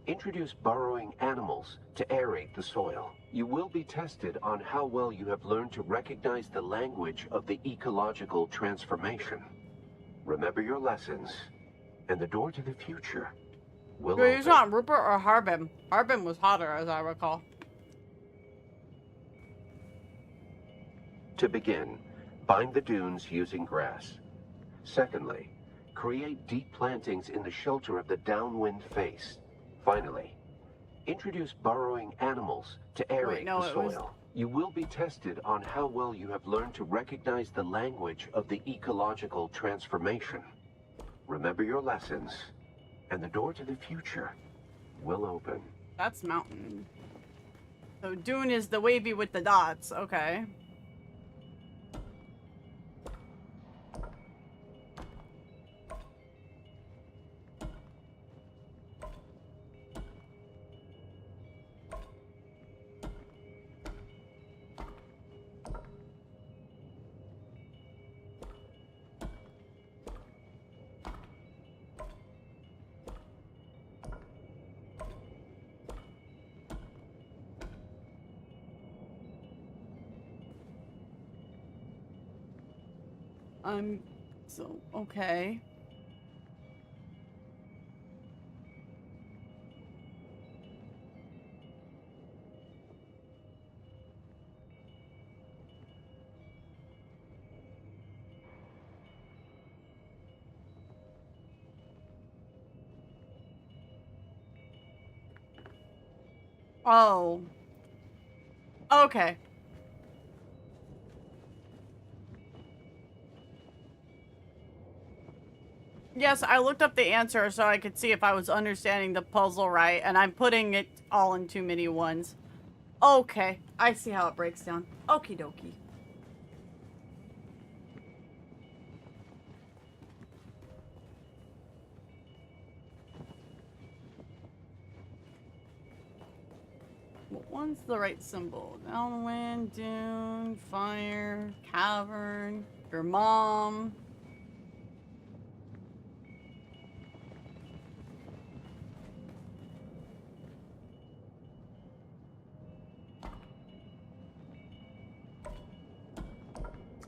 introduce burrowing animals to aerate the soil. You will be tested on how well you have learned to recognize the language of the ecological transformation. Remember your lessons, and the door to the future will Wait, open. it's not Rupert or Harbin. Harbin was hotter, as I recall. To begin, bind the dunes using grass. Secondly, create deep plantings in the shelter of the downwind face. Finally, introduce burrowing animals to aerate the soil. You will be tested on how well you have learned to recognize the language of the ecological transformation. Remember your lessons, and the door to the future will open. That's mountain. So Dune is the wavy with the dots. Okay. So, okay. Oh. Okay. Yes, I looked up the answer so I could see if I was understanding the puzzle right, and I'm putting it all in too many ones. Okay, I see how it breaks down. Okie dokie. What one's the right symbol? Downwind, dune, fire, cavern, your mom.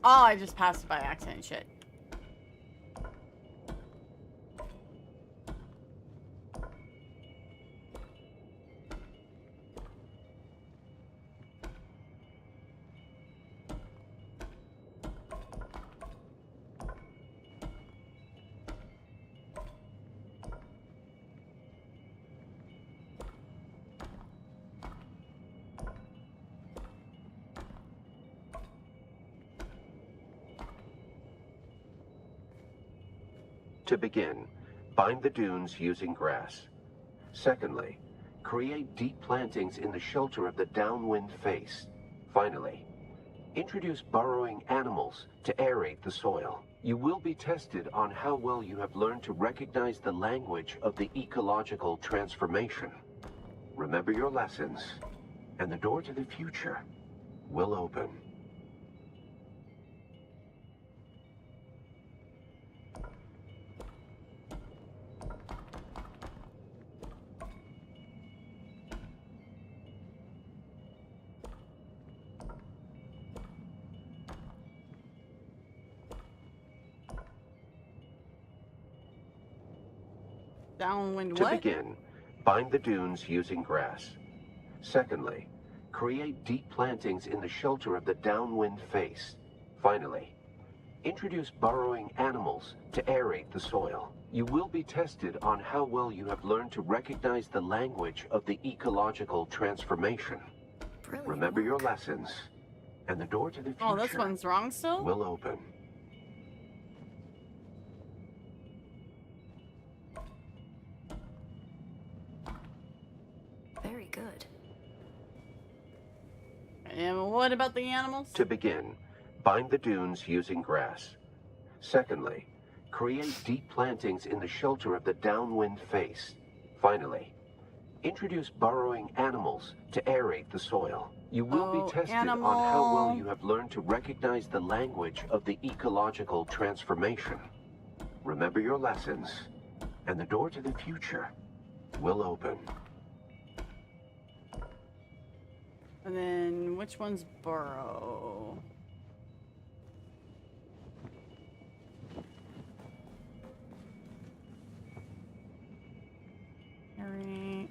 Oh, I just passed it by accident. Shit. To begin, bind the dunes using grass. Secondly, create deep plantings in the shelter of the downwind face. Finally, introduce burrowing animals to aerate the soil. You will be tested on how well you have learned to recognize the language of the ecological transformation. Remember your lessons, and the door to the future will open. Downwind To what? begin, bind the dunes using grass. Secondly, create deep plantings in the shelter of the downwind face. Finally, introduce burrowing animals to aerate the soil. You will be tested on how well you have learned to recognize the language of the ecological transformation. Remember your lessons, and the door to the future Oh, this one's wrong still? will open. Very good. And what about the animals? To begin, bind the dunes using grass. Secondly, create deep plantings in the shelter of the downwind face. Finally, introduce burrowing animals to aerate the soil. You will be tested on how well you have learned to recognize the language of the ecological transformation. Remember your lessons, and the door to the future will open. And then which one's burrow? Harry.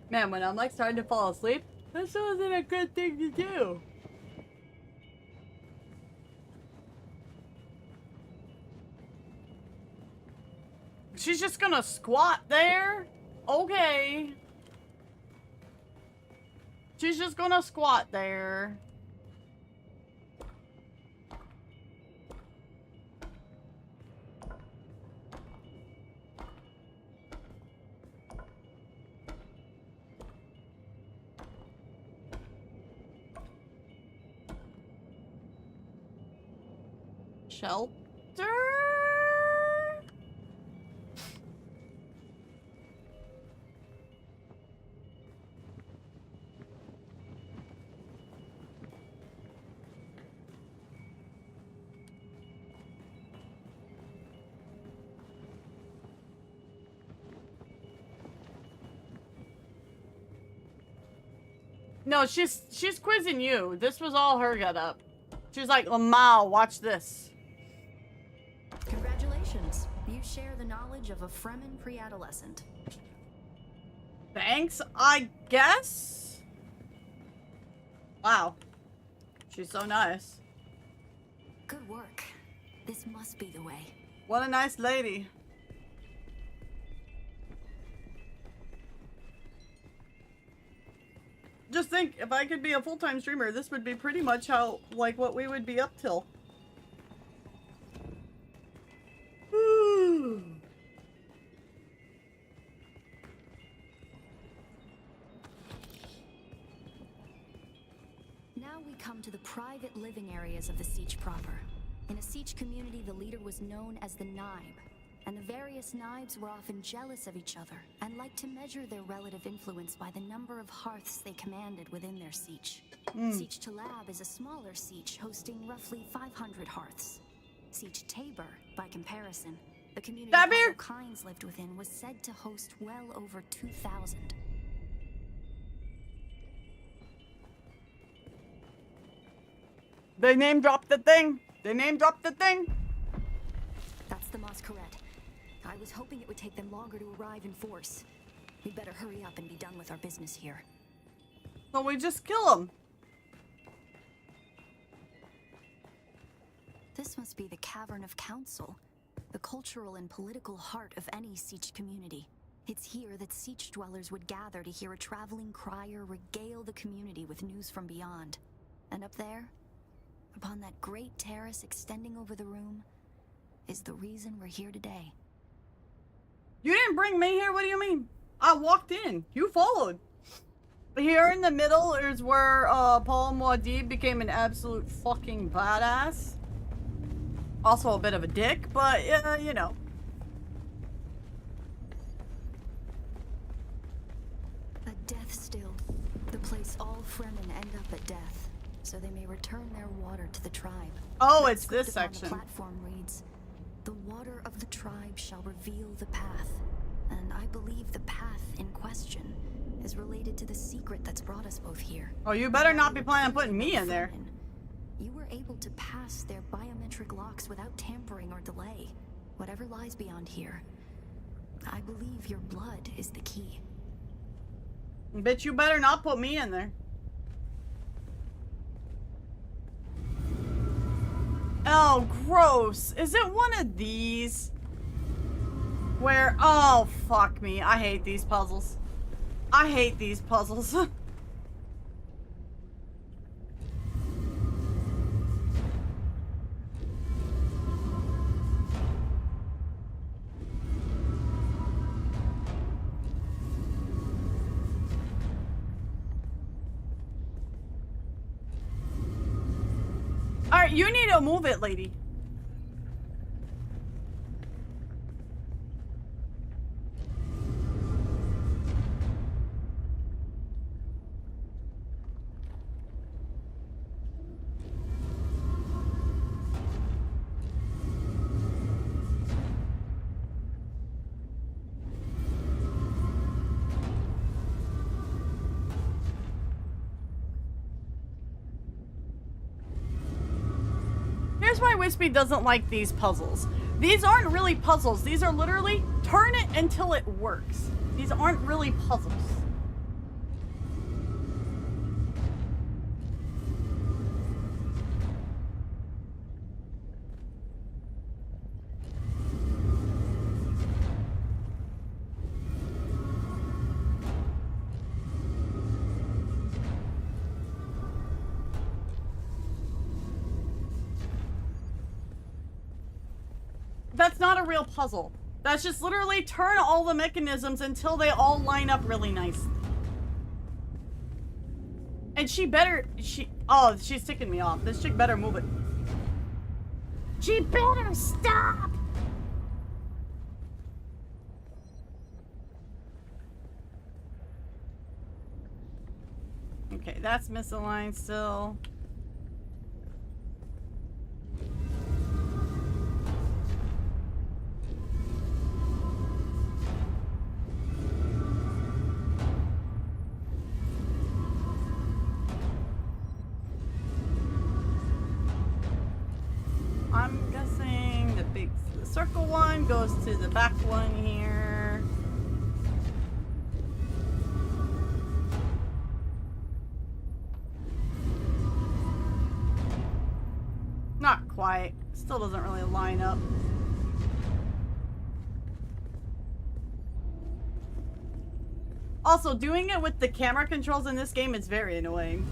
Man, when I'm like starting to fall asleep, this wasn't a good thing to do. She's just gonna squat there? Okay. She's just gonna squat there. Shelter? No, she's quizzing you. This was all her get up. She's like, Lamau, watch this. Congratulations. You share the knowledge of a Fremen pre-adolescent. Thanks, I guess? Wow. She's so nice. Good work. This must be the way. What a nice lady. Just think, if I could be a full-time streamer, this would be pretty much how, like, what we would be up till. Now we come to the private living areas of the Siege proper. In a Siege community, the leader was known as the Naib, and the various Naibs were often jealous of each other and liked to measure their relative influence by the number of hearths they commanded within their Siege. Siege Talab is a smaller Siege, hosting roughly 500 hearths. Siege Tabor, by comparison, the community Kynes lived within, was said to host well over 2,000. They name dropped the thing. They name dropped the thing. That's the Masquerade. I was hoping it would take them longer to arrive in force. We'd better hurry up and be done with our business here. So we just kill them. This must be the Cavern of Council, the cultural and political heart of any Siege community. It's here that Siege dwellers would gather to hear a traveling crier regale the community with news from beyond. And up there, upon that great terrace extending over the room, is the reason we're here today. You didn't bring me here? What do you mean? I walked in. You followed. Here in the middle is where Paul Maud'dib became an absolute fucking badass. Also a bit of a dick, but you know. A death still. The place all Fremen end up at death, so they may return their water to the tribe. Oh, it's this section. The platform reads, "The water of the tribe shall reveal the path." And I believe the path in question is related to the secret that's brought us both here. Oh, you better not be planning on putting me in there. You were able to pass their biometric locks without tampering or delay. Whatever lies beyond here, I believe your blood is the key. Bet you better not put me in there. Oh, gross. Is it one of these? Where, oh, fuck me. I hate these puzzles. I hate these puzzles. Alright, you need to move it, lady. Here's why Wispy doesn't like these puzzles. These aren't really puzzles. These are literally turn it until it works. These aren't really puzzles. That's not a real puzzle. That's just literally turn all the mechanisms until they all line up really nice. And she better, oh, she's ticking me off. This chick better move it. She better stop! Okay, that's misaligned still. I'm guessing the circle one goes to the back one here. Not quite. Still doesn't really line up. Also, doing it with the camera controls in this game is very annoying.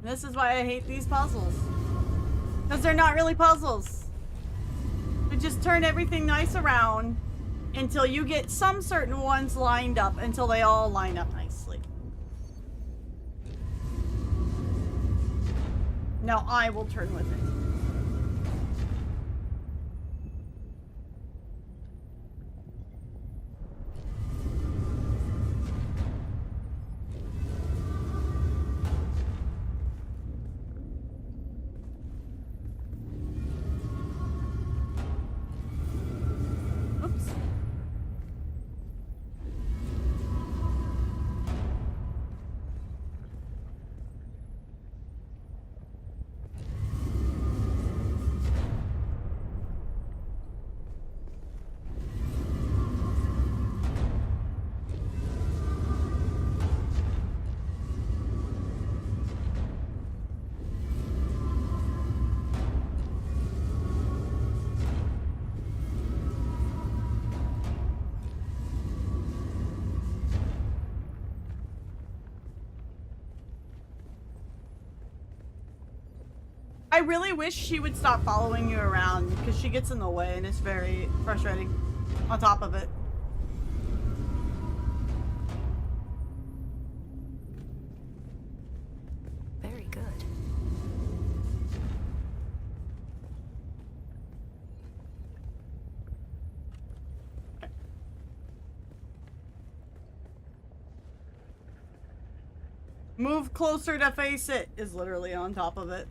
This is why I hate these puzzles. Because they're not really puzzles. They just turn everything nice around until you get some certain ones lined up until they all line up nicely. Now I will turn with it. I really wish she would stop following you around because she gets in the way and it's very frustrating on top of it. Very good. Move closer to face it is literally on top of it.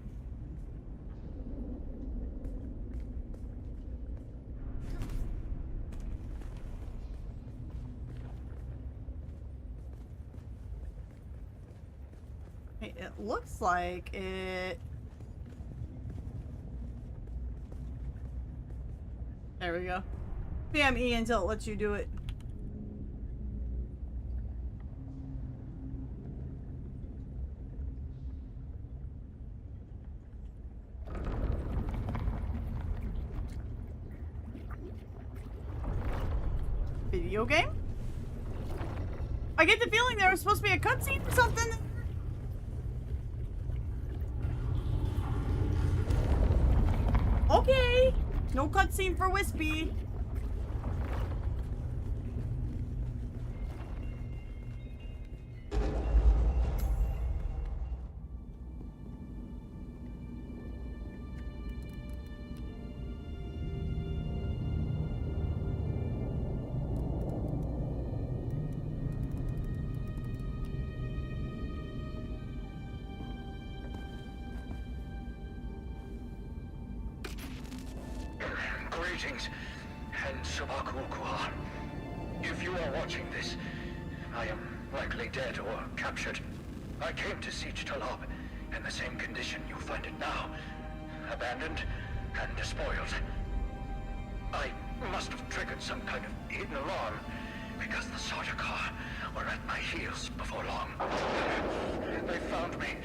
It looks like it... There we go. Spam E until it lets you do it. Video game? I get the feeling there was supposed to be a cutscene or something. Okay. No cutscene for Wispy. Greetings, and Sabakul. If you are watching this, I am likely dead or captured. I came to Siege Talab in the same condition you find it now. Abandoned and despoiled. I must have triggered some kind of hidden alarm, because the Sardaukar were at my heels before long. They found me.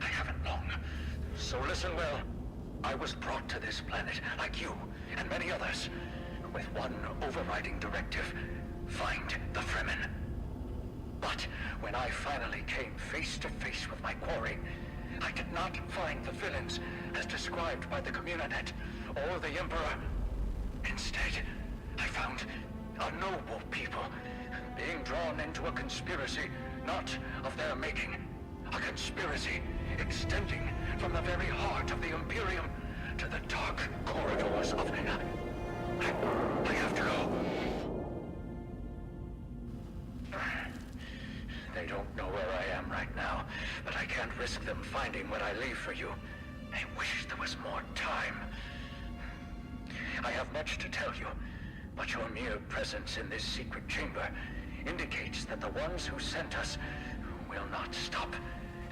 I haven't long. So listen well. I was brought to this planet, like you and many others, with one overriding directive: find the Fremen. But when I finally came face to face with my quarry, I did not find the villains as described by the Communinet or the Emperor. Instead, I found a noble people being drawn into a conspiracy not of their making. A conspiracy extending from the very heart of the Imperium to the dark corridors of... I have to go. They don't know where I am right now, but I can't risk them finding what I leave for you. I wish there was more time. I have much to tell you, but your mere presence in this secret chamber indicates that the ones who sent us will not stop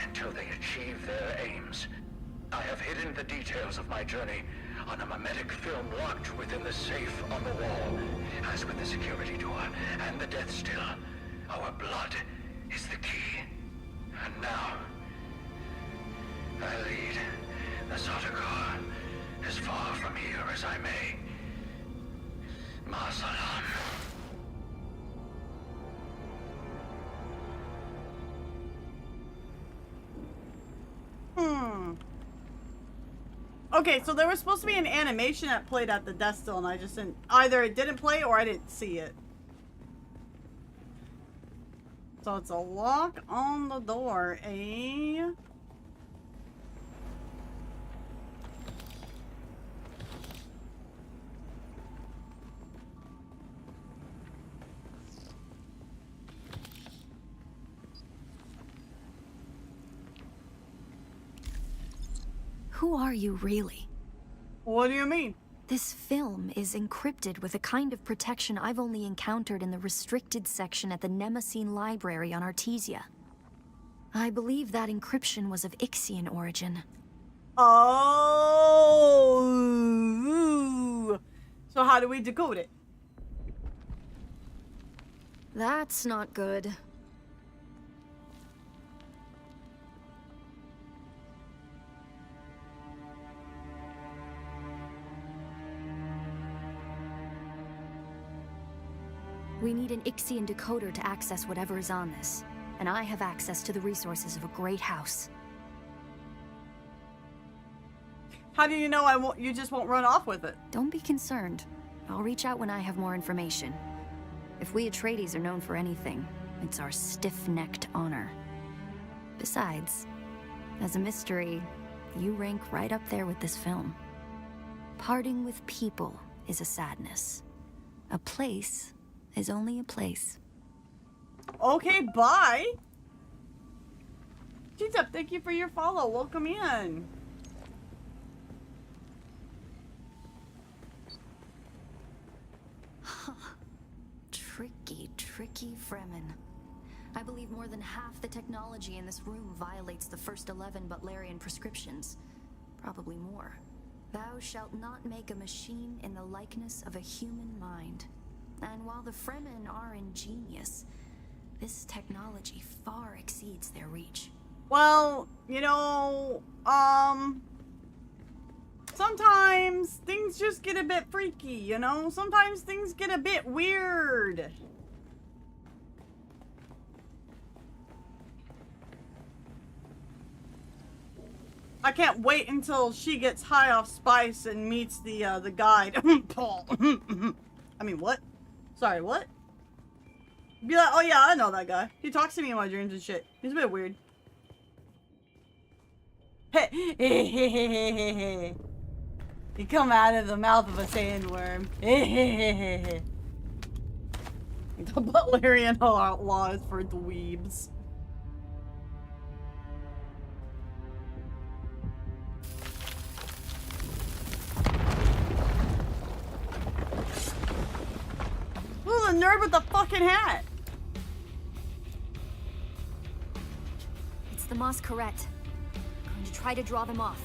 until they achieve their aims. I have hidden the details of my journey on a mimetic film locked within the safe on the wall. As with the security door and the death still, our blood is the key. And now, I lead the Sardaukar as far from here as I may. Ma salam. Okay, so there was supposed to be an animation that played at the desk still, and I just didn't... Either it didn't play or I didn't see it. So it's a lock on the door, eh? Who are you really? What do you mean? This film is encrypted with a kind of protection I've only encountered in the restricted section at the Nemesine Library on Artesia. I believe that encryption was of Ixian origin. Oh! So how do we decode it? That's not good. We need an Ixian decoder to access whatever is on this, and I have access to the resources of a great house. How do you know you just won't run off with it? Don't be concerned. I'll reach out when I have more information. If we Atreides are known for anything, it's our stiff-necked honor. Besides, as a mystery, you rank right up there with this film. Parting with people is a sadness. A place is only a place. Okay, bye. G-Tep, thank you for your follow. Welcome in. Tricky, tricky Fremen. I believe more than half the technology in this room violates the first 11 Butlerian prescriptions. Probably more. Thou shalt not make a machine in the likeness of a human mind. And while the Fremen are ingenious, this technology far exceeds their reach. Well, you know, sometimes things just get a bit freaky, you know? Sometimes things get a bit weird. I can't wait until she gets high off spice and meets the guide. Paul. I mean, what? Sorry, what? Be like, oh yeah, I know that guy. He talks to me in my dreams and shit. He's a bit weird. He come out of the mouth of a sandworm. The Butlerian outlaw is for dweebs. Ooh, the nerd with the fucking hat. It's the Masquerette. I'm going to try to draw them off.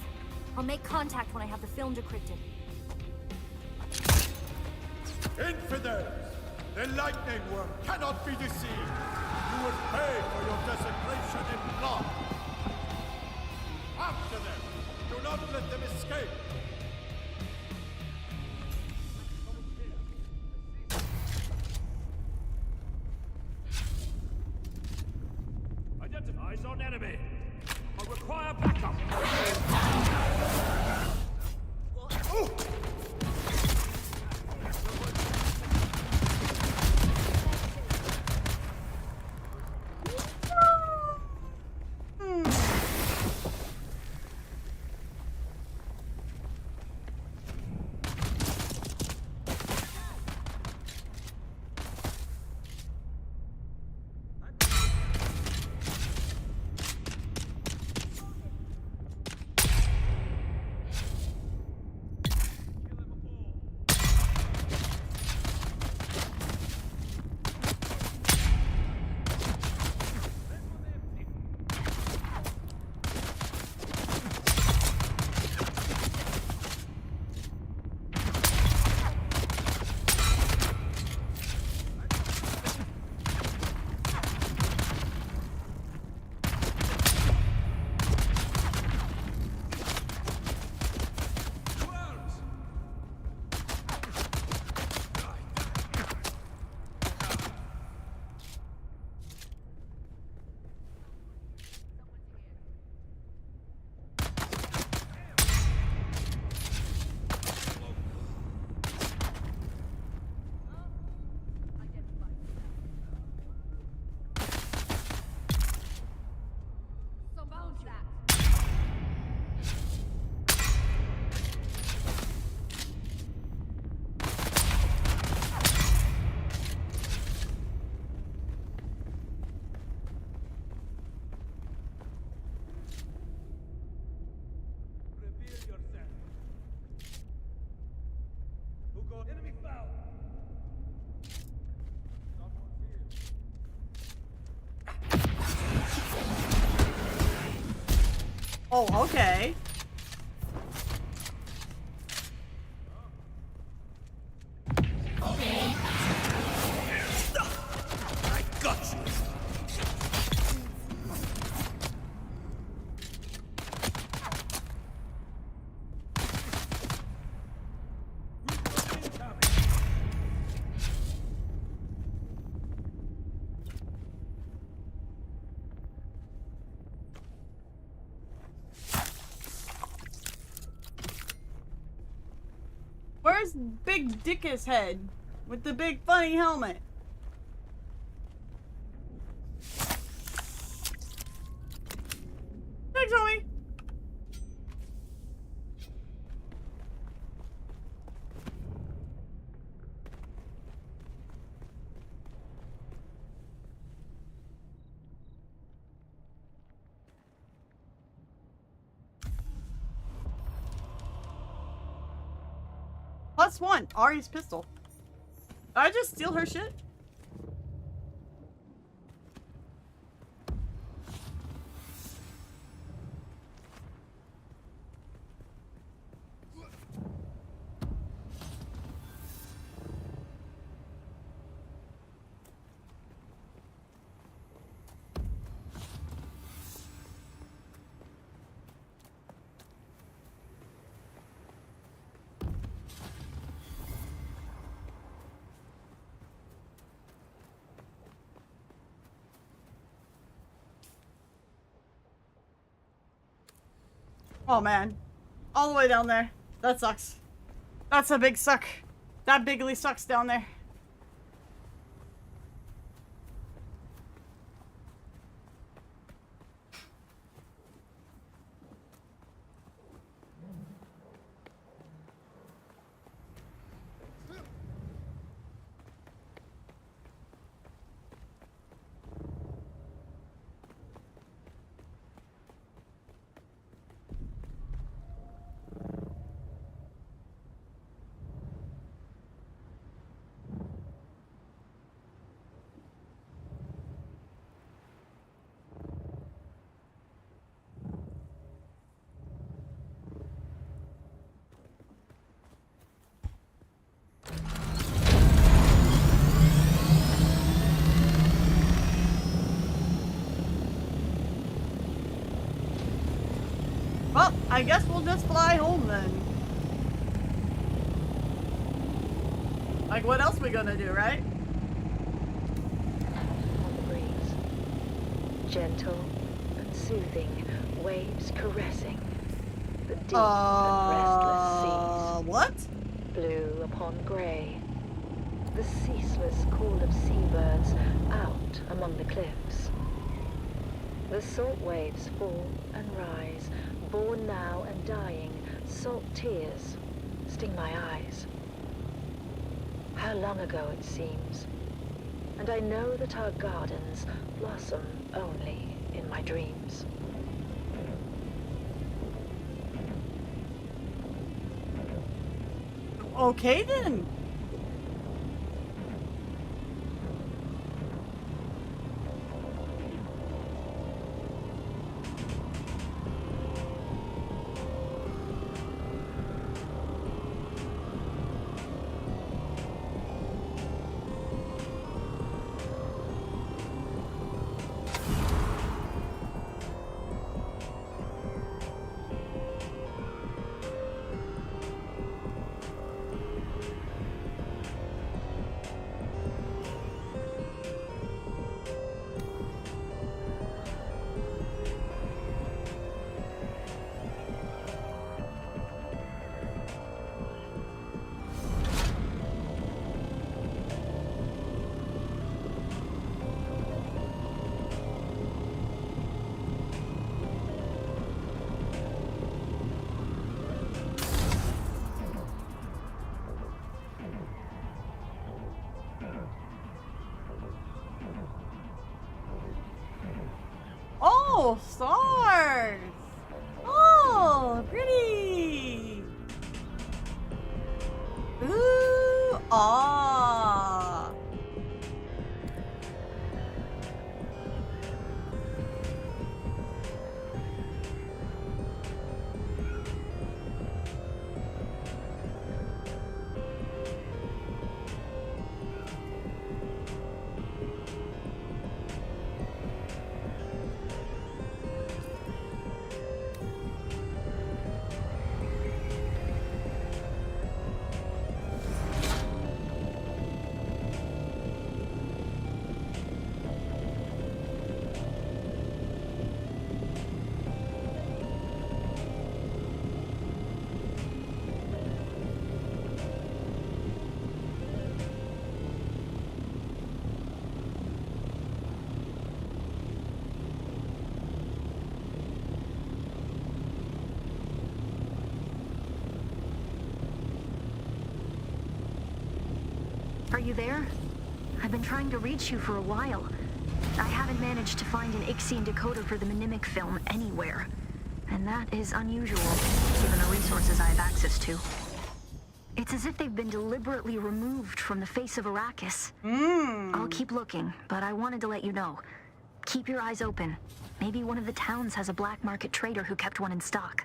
I'll make contact when I have the film decrypted. Infidels! The lightning worm cannot be deceived! You will pay for your desecration in blood! After them! Do not let them escape! Eyes on enemy. I require backup. Oh, okay. I got you! Where's Big Dickus head with the big funny helmet? Thanks, homie. +1. Ari's pistol. Did I just steal her shit? Oh man. All the way down there. That sucks. That's a big suck. That bigly sucks down there. Well, I guess we'll just fly home then. Like, what else we gonna do, right? On the breeze. Gentle and soothing, waves caressing. The deep and restless seas. What? Blue upon grey. The ceaseless call of seabirds out among the cliffs. The salt waves fall and rise, born now and dying, salt tears sting my eyes. How long ago it seems, and I know that our gardens blossom only in my dreams. Okay then. Oh, stars! Oh, pretty! Ooh, ah! Are you there? I've been trying to reach you for a while. I haven't managed to find an Ixian decoder for the Mnemic film anywhere. And that is unusual, given the resources I have access to. It's as if they've been deliberately removed from the face of Arrakis. I'll keep looking, but I wanted to let you know. Keep your eyes open. Maybe one of the towns has a black market trader who kept one in stock.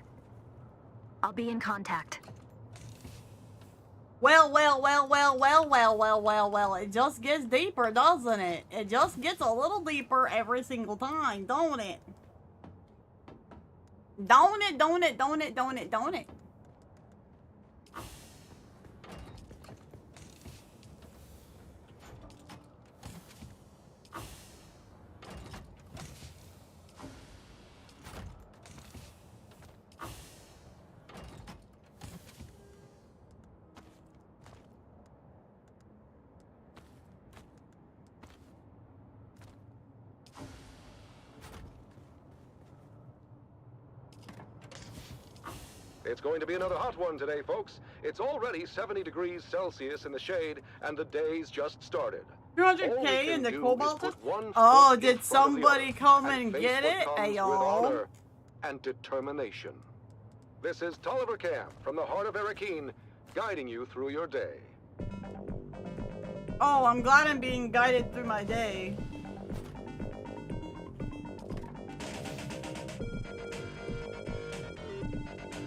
I'll be in contact. Well, it just gets deeper, doesn't it? It just gets a little deeper every single time, don't it? Don't it? It's going to be another hot one today, folks. It's already 70 degrees Celsius in the shade, and the day's just started. 200K in the cobalt? Oh, did somebody come and get it? Ayo. And determination. This is Tolliver Camp from the heart of Arrakeen, guiding you through your day. Oh, I'm glad I'm being guided through my day.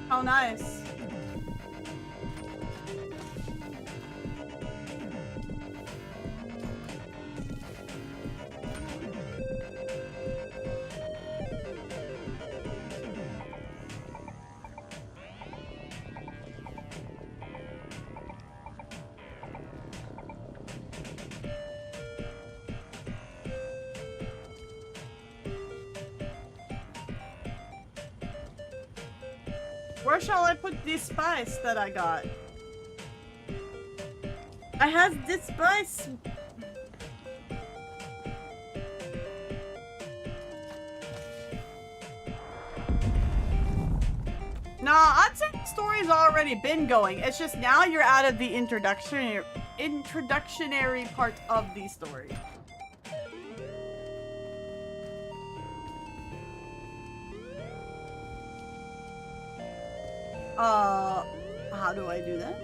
Oh, nice. Where shall I put this spice that I got? I have this spice. Nah, I'd say the story's already been going. It's just now you're out of the introductionary part of the story. How do I do that?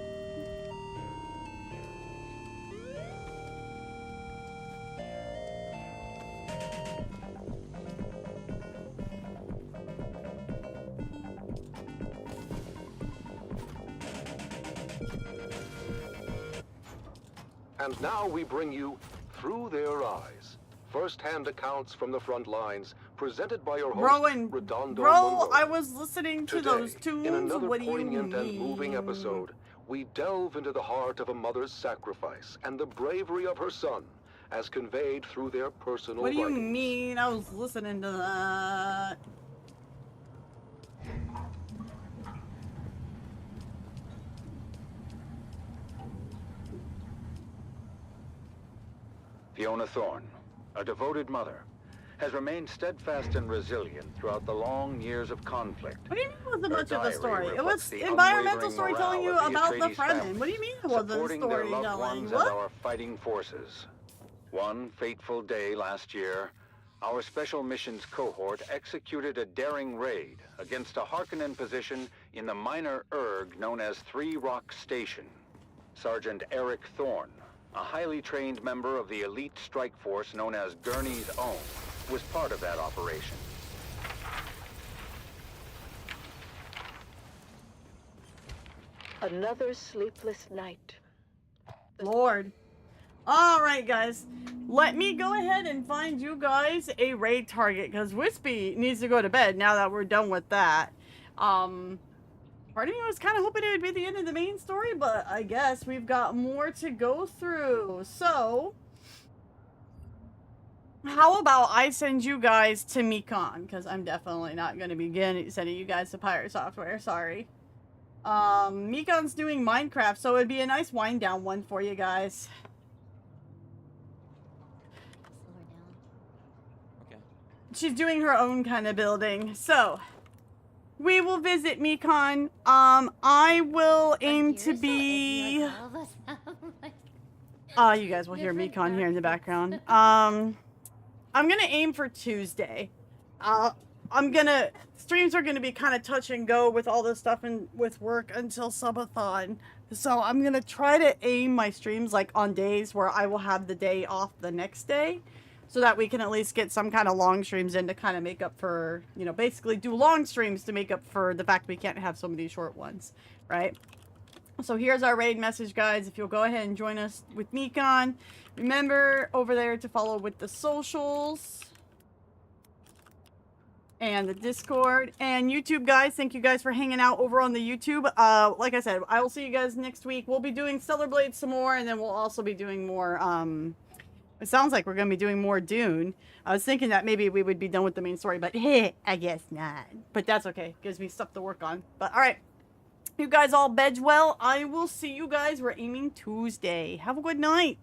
And now we bring you Through Their Eyes. First-hand accounts from the front lines, presented by your host, Redondo Monroe. I was listening to those tunes. In another what do you poignant mean? and moving episode, we delve into the heart of a mother's sacrifice and the bravery of her son, as conveyed through their personal What do you writings. mean? I was listening to that. Fiona Thorne, a devoted mother, has remained steadfast and resilient throughout the long years of conflict. What do you mean it wasn't much of a story? It reflects was the environmental unwavering storytelling you morale of about the Atreides Fremen. family, What do you mean it wasn't supporting their loved storytelling? ones What? and our fighting forces. One fateful day last year, our special missions cohort executed a daring raid against a Harkonnen position in the minor erg known as 3 Rock Station. Sergeant Eric Thorne, a highly trained member of the elite strike force known as Gurney's Own, was part of that operation. Another sleepless night. Lord. Alright, guys. Let me go ahead and find you guys a raid target, because Wispy needs to go to bed now that we're done with that. Part of me was kind of hoping it would be the end of the main story, but I guess we've got more to go through. So, how about I send you guys to Mekon? Because I'm definitely not going to be sending you guys to Pirate Software. Sorry. Mekon's doing Minecraft, so it'd be a nice wind down one for you guys. Okay. She's doing her own kind of building, so we will visit Mekon. I will aim to be. You guys will hear Mekon here in the background. I'm gonna aim for Tuesday. Streams are gonna be kind of touch and go with all this stuff and with work until subathon. So I'm going to try to aim my streams like on days where I will have the day off the next day, so that we can at least get some kind of long streams in to kind of make up for, you know, basically do long streams to make up for the fact we can't have so many short ones, right? So here's our raid message, guys. If you'll go ahead and join us with Nikon, remember over there to follow with the socials and the Discord and YouTube, guys. Thank you guys for hanging out over on the YouTube. Like I said, I will see you guys next week. We'll be doing Stellar Blade some more, and then we'll also be doing more, it sounds like we're going to be doing more Dune. I was thinking that maybe we would be done with the main story, but hey, I guess not. But that's okay. Gives me stuff to work on. But all right. You guys all bed well. I will see you guys. We're aiming Tuesday. Have a good night.